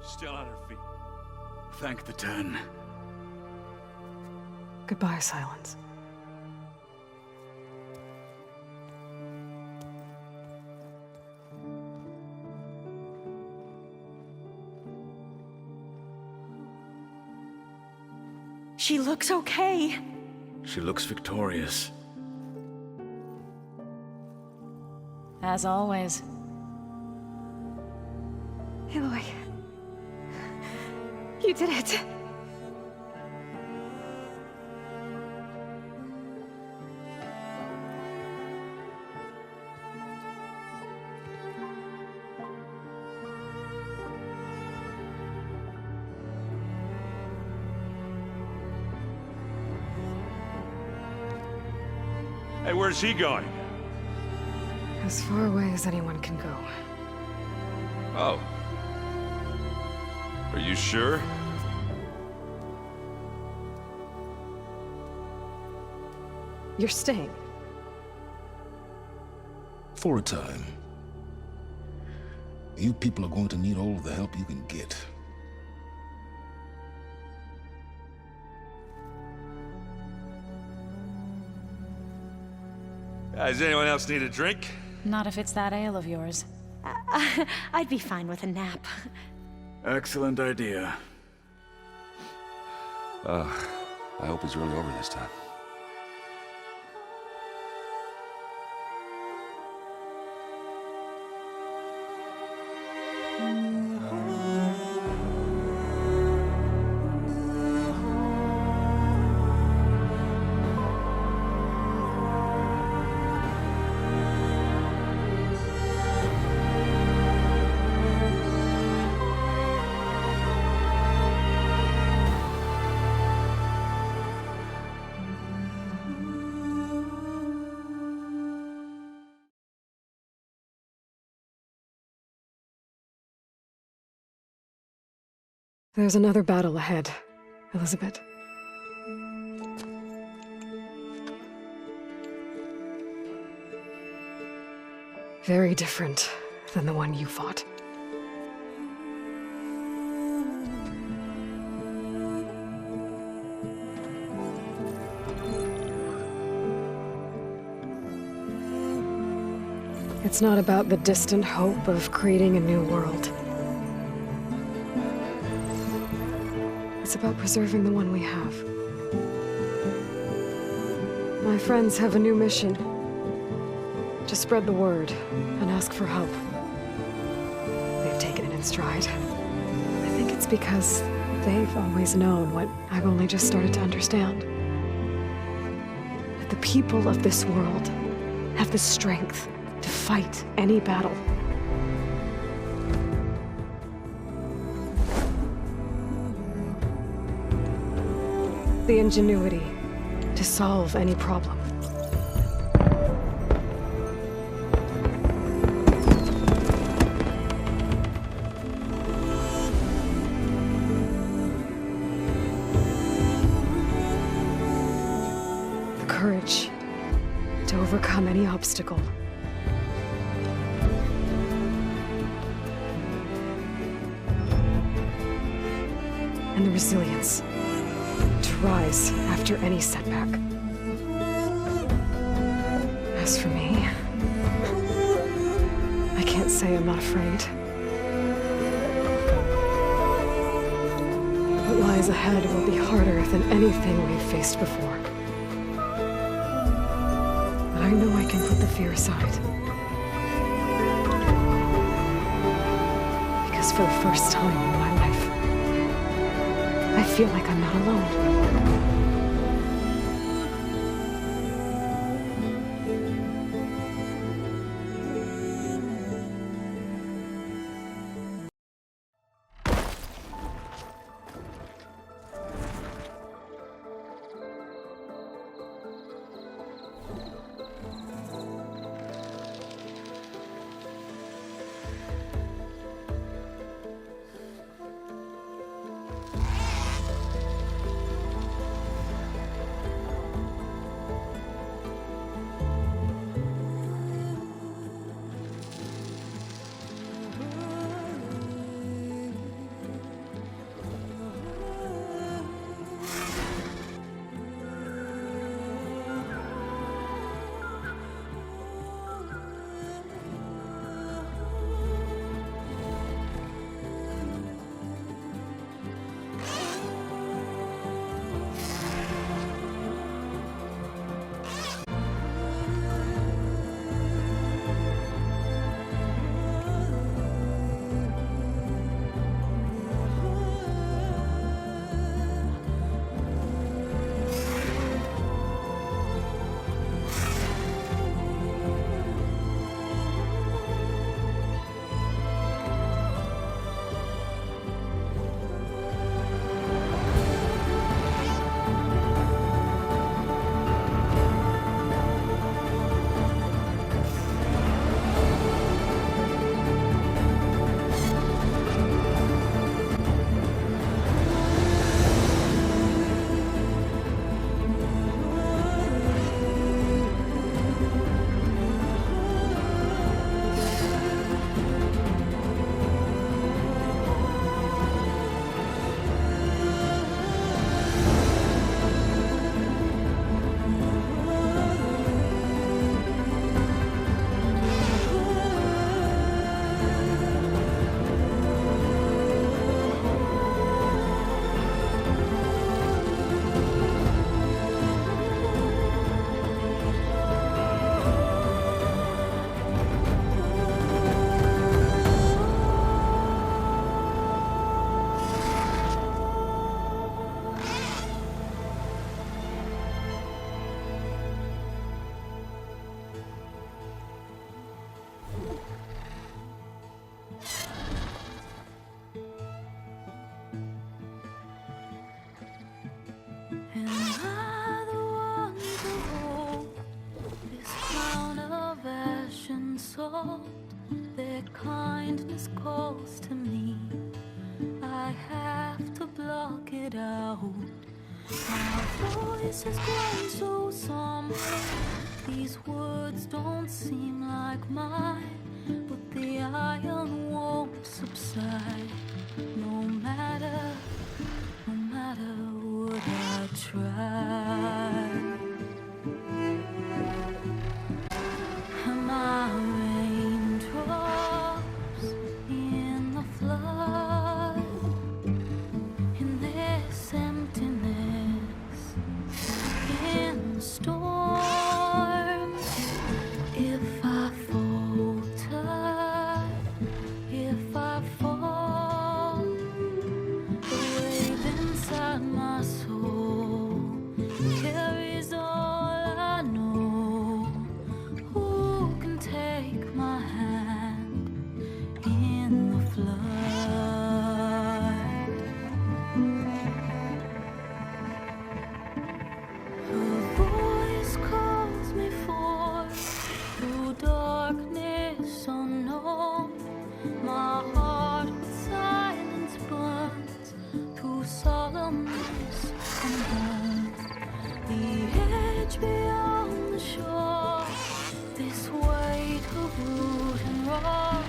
Still on her feet. Thank the Ten. Goodbye, Silence. She looks okay. She looks victorious. As always. Aloy. You did it. Hey, where's he going? As far away as anyone can go. Oh. Are you sure? You're staying. For a time. You people are going to need all of the help you can get. Does anyone else need a drink? Not if it's that ale of yours. I'd be fine with a nap. Excellent idea. I hope it's really over this time. There's another battle ahead, Elizabeth. Very different than the one you fought. It's not about the distant hope of creating a new world. It's about preserving the one we have. My friends have a new mission. To spread the word and ask for help. They've taken it in stride. I think it's because they've always known what I've only just started to understand. That the people of this world have the strength to fight any battle. The ingenuity to solve any problem. The courage to overcome any obstacle. And the resilience to rise after any setback. As for me, I can't say I'm not afraid. What lies ahead will be harder than anything we've faced before. But I know I can put the fear aside. Because for the first time in my life, I feel like I'm not alone. Their kindness calls to me. I have out. My voice has grown so somber. These words don't seem like mine, but the iron won't subside. No matter what I try. My raindrops in the flood, in this emptiness, in storms. If I falter, if I fall, the wave inside my soul carries all I know. Who can take my hand in the flood? Her voice calls me forth through darkness unknown. My heart with silence burns through solemnness unknown. The edge beyond the shore, this weight of root and rock.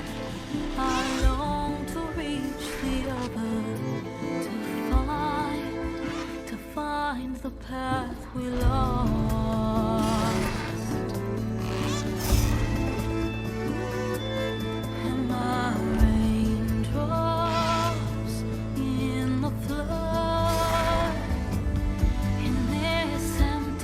I long to reach the other, to find the path we lost. And my raindrops in the flood, in this empty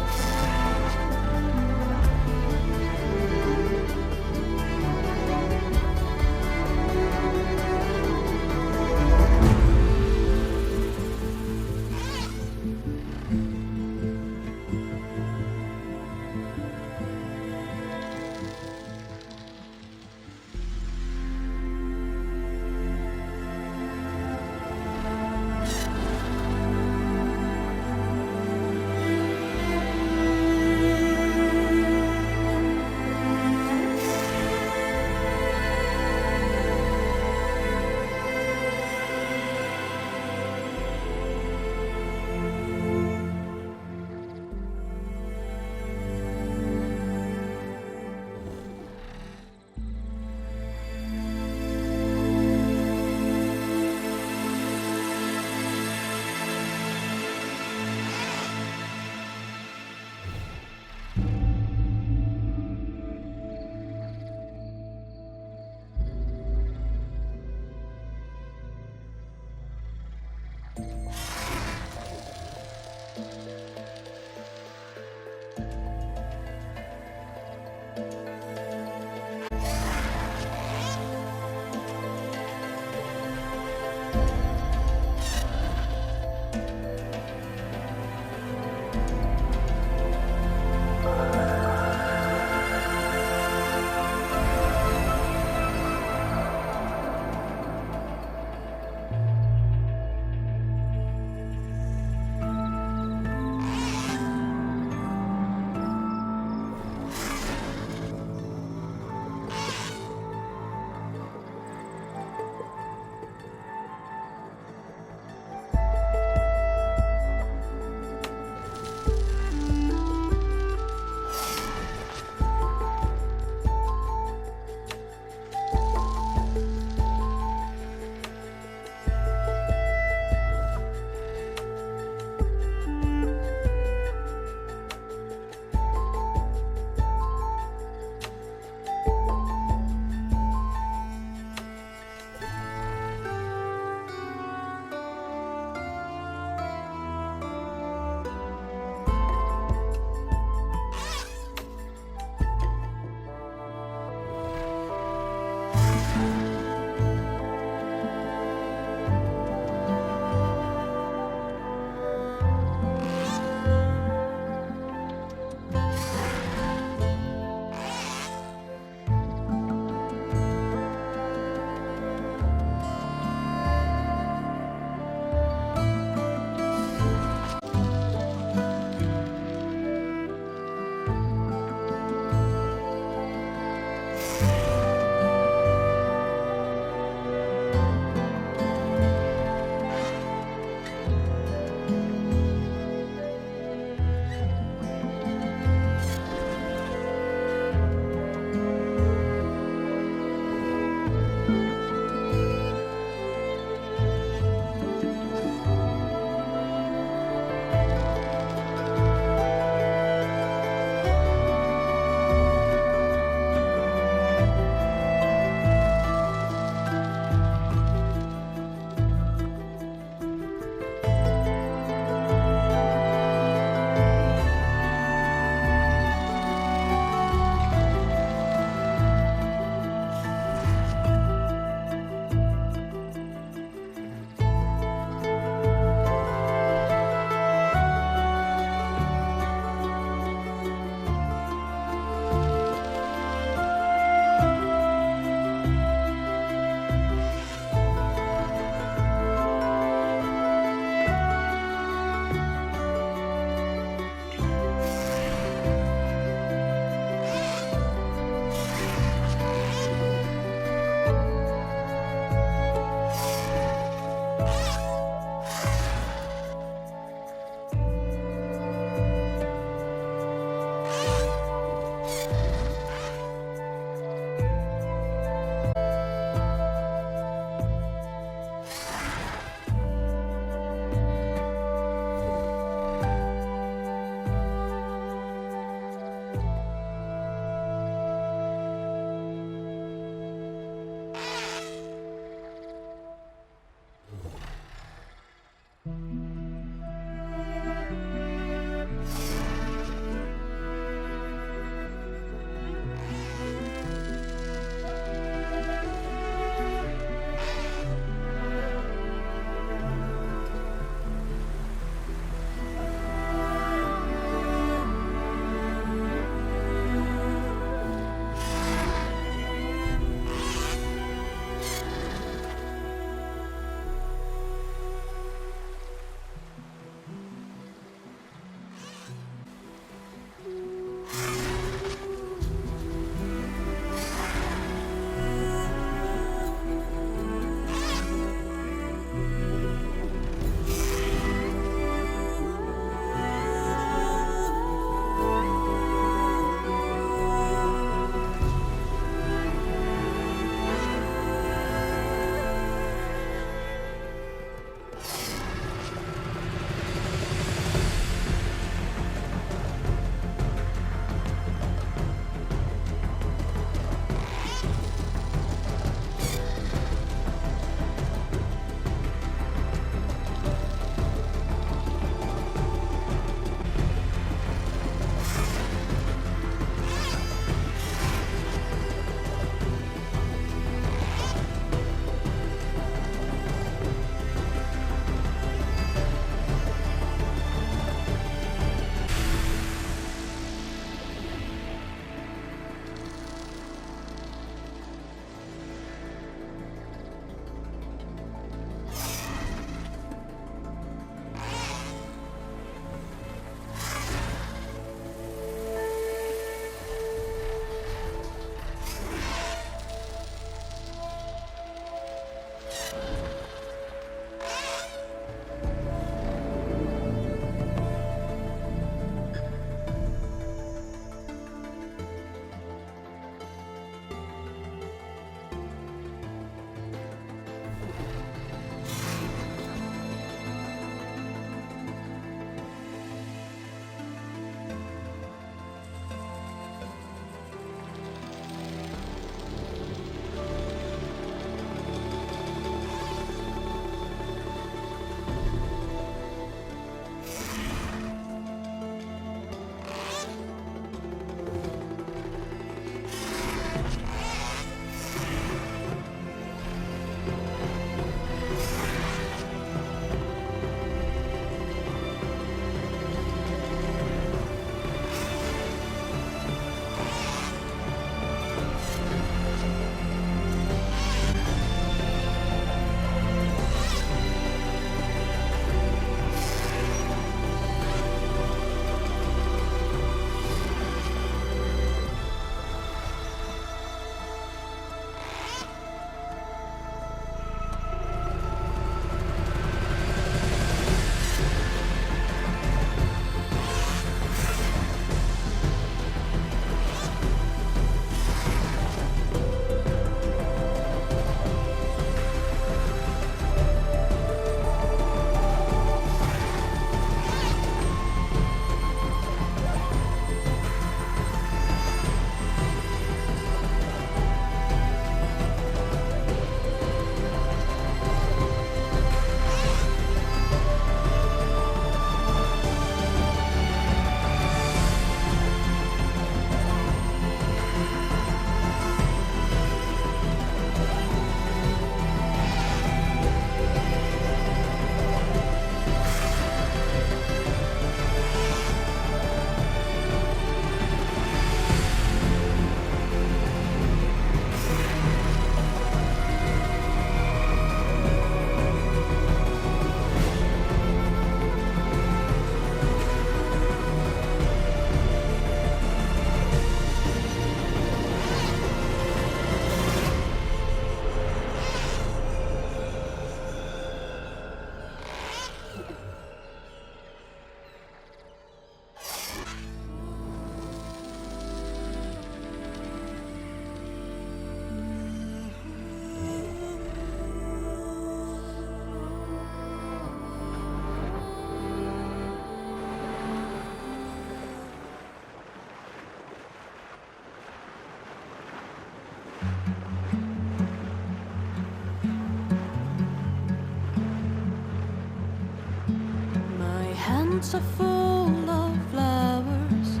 hands are full of flowers,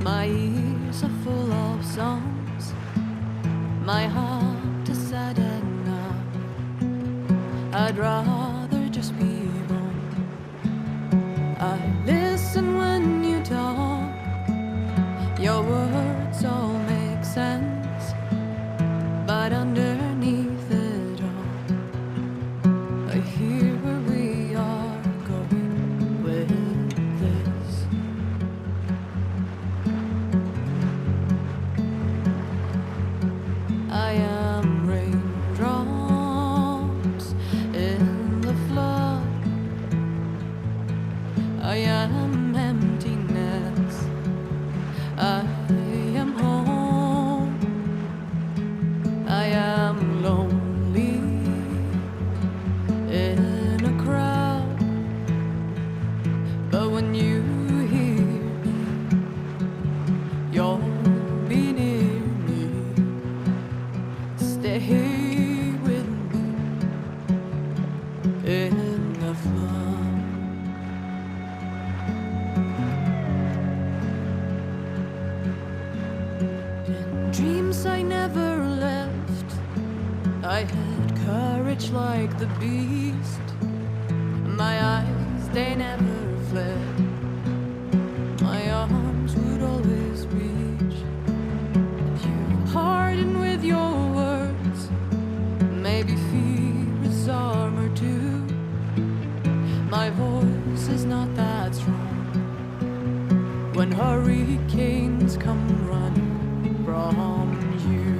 my ears are full of songs, my heart is sad enough. I'd rather just be wrong. I listen when you talk, your words all make sense, but underneath it all, I hear where we are going with this. I am raindrops in the flood. I am emptiness. I am home. I am lonely in a crowd. But when you hear me, you'll be near me. Stay with me in the flood. In dreams I never left, I had courage like the beast. My eyes, they never fled. My arms would always reach. You harden with your words. Maybe fear is armor too. My voice is not that strong. When hurricanes come running from you,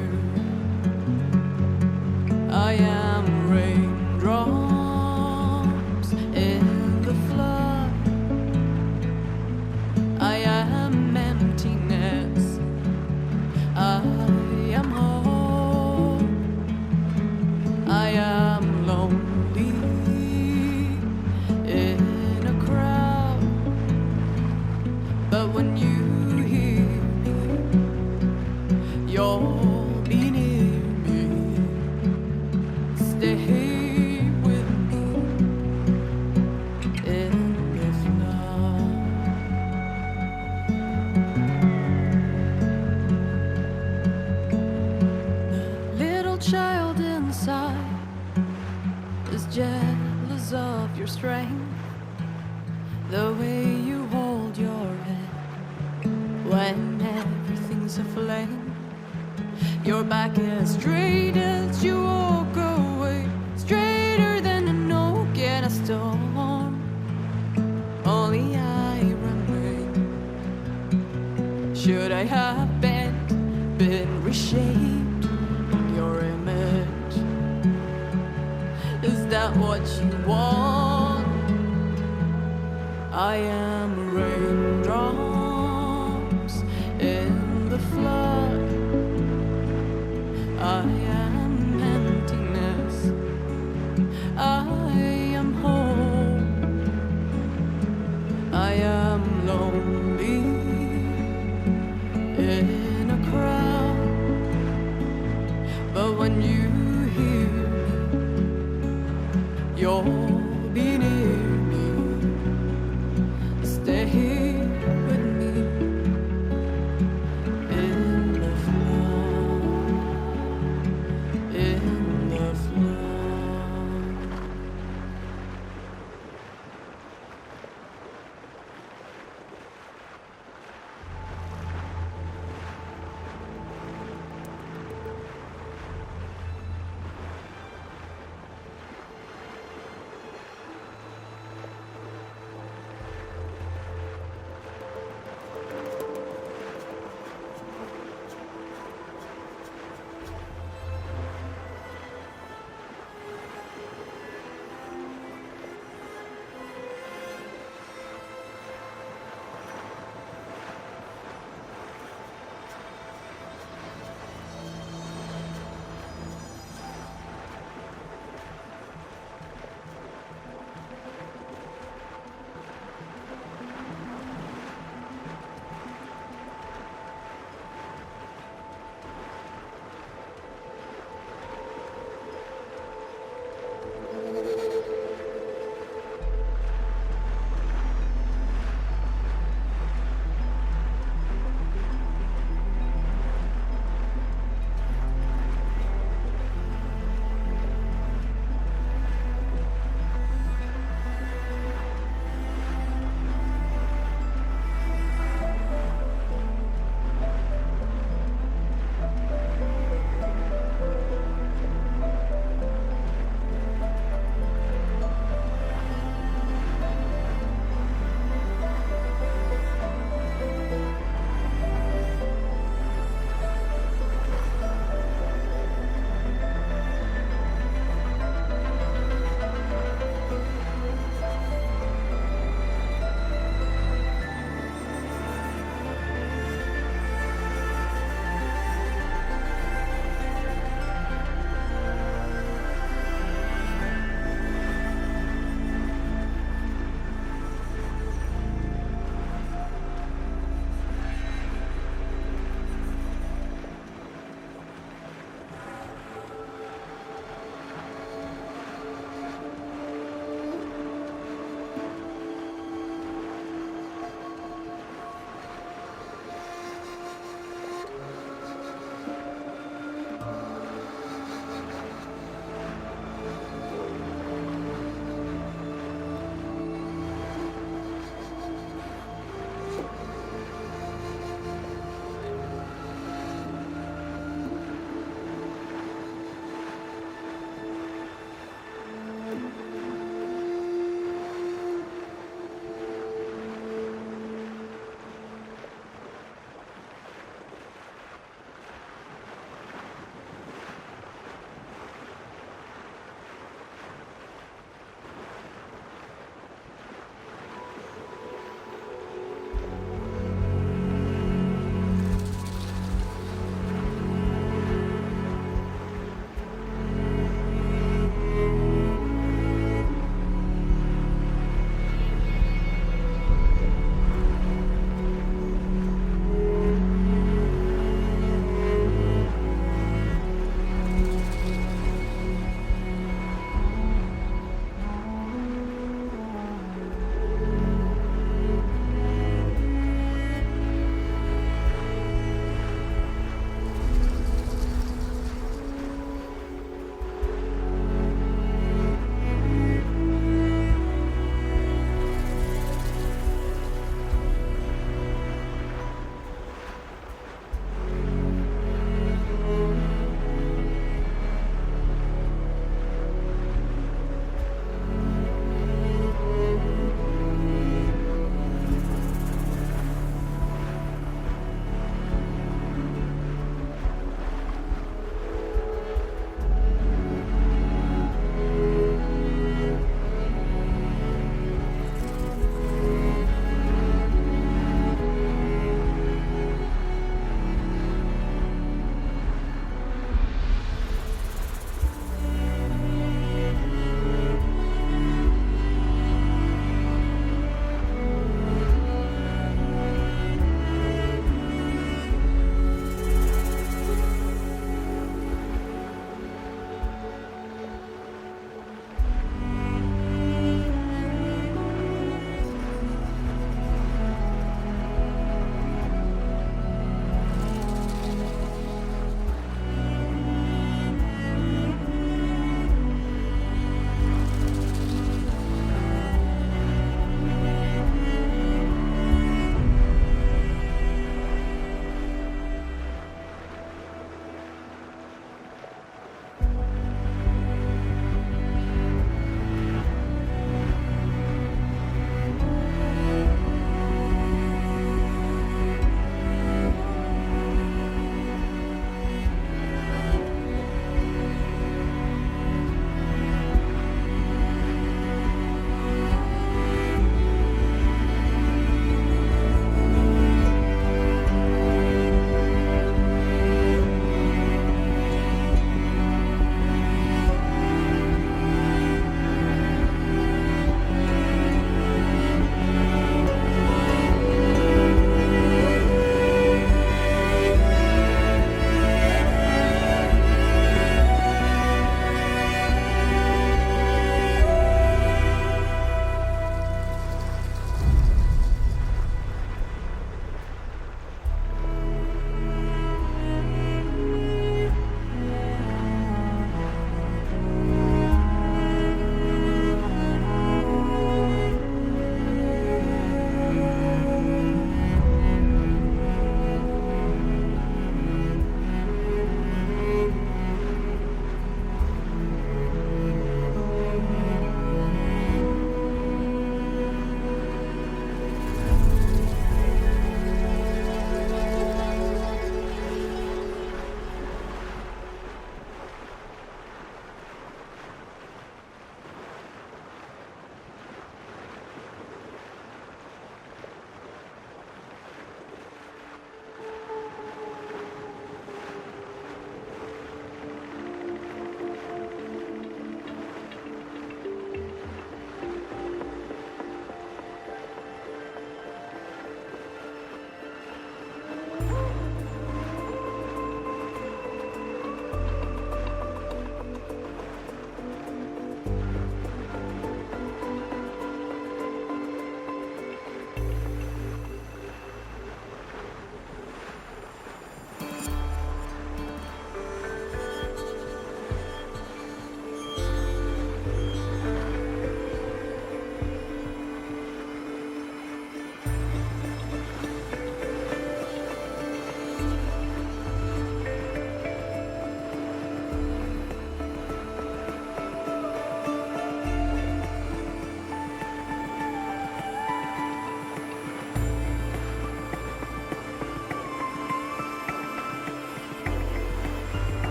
I am raindrops in the flood. I am emptiness. I am home. I am lonely in a crowd. But when you hear me, you'll be near me. Stay with me in the flood. The little child inside is jealous of your strength, the way you hold your head when everything's aflame. Your back is straight as you walk away, straighter than an oak in a storm. Only I remain. Should I have been reshaped in your image? Is that what you want? I am raindrops in the flood.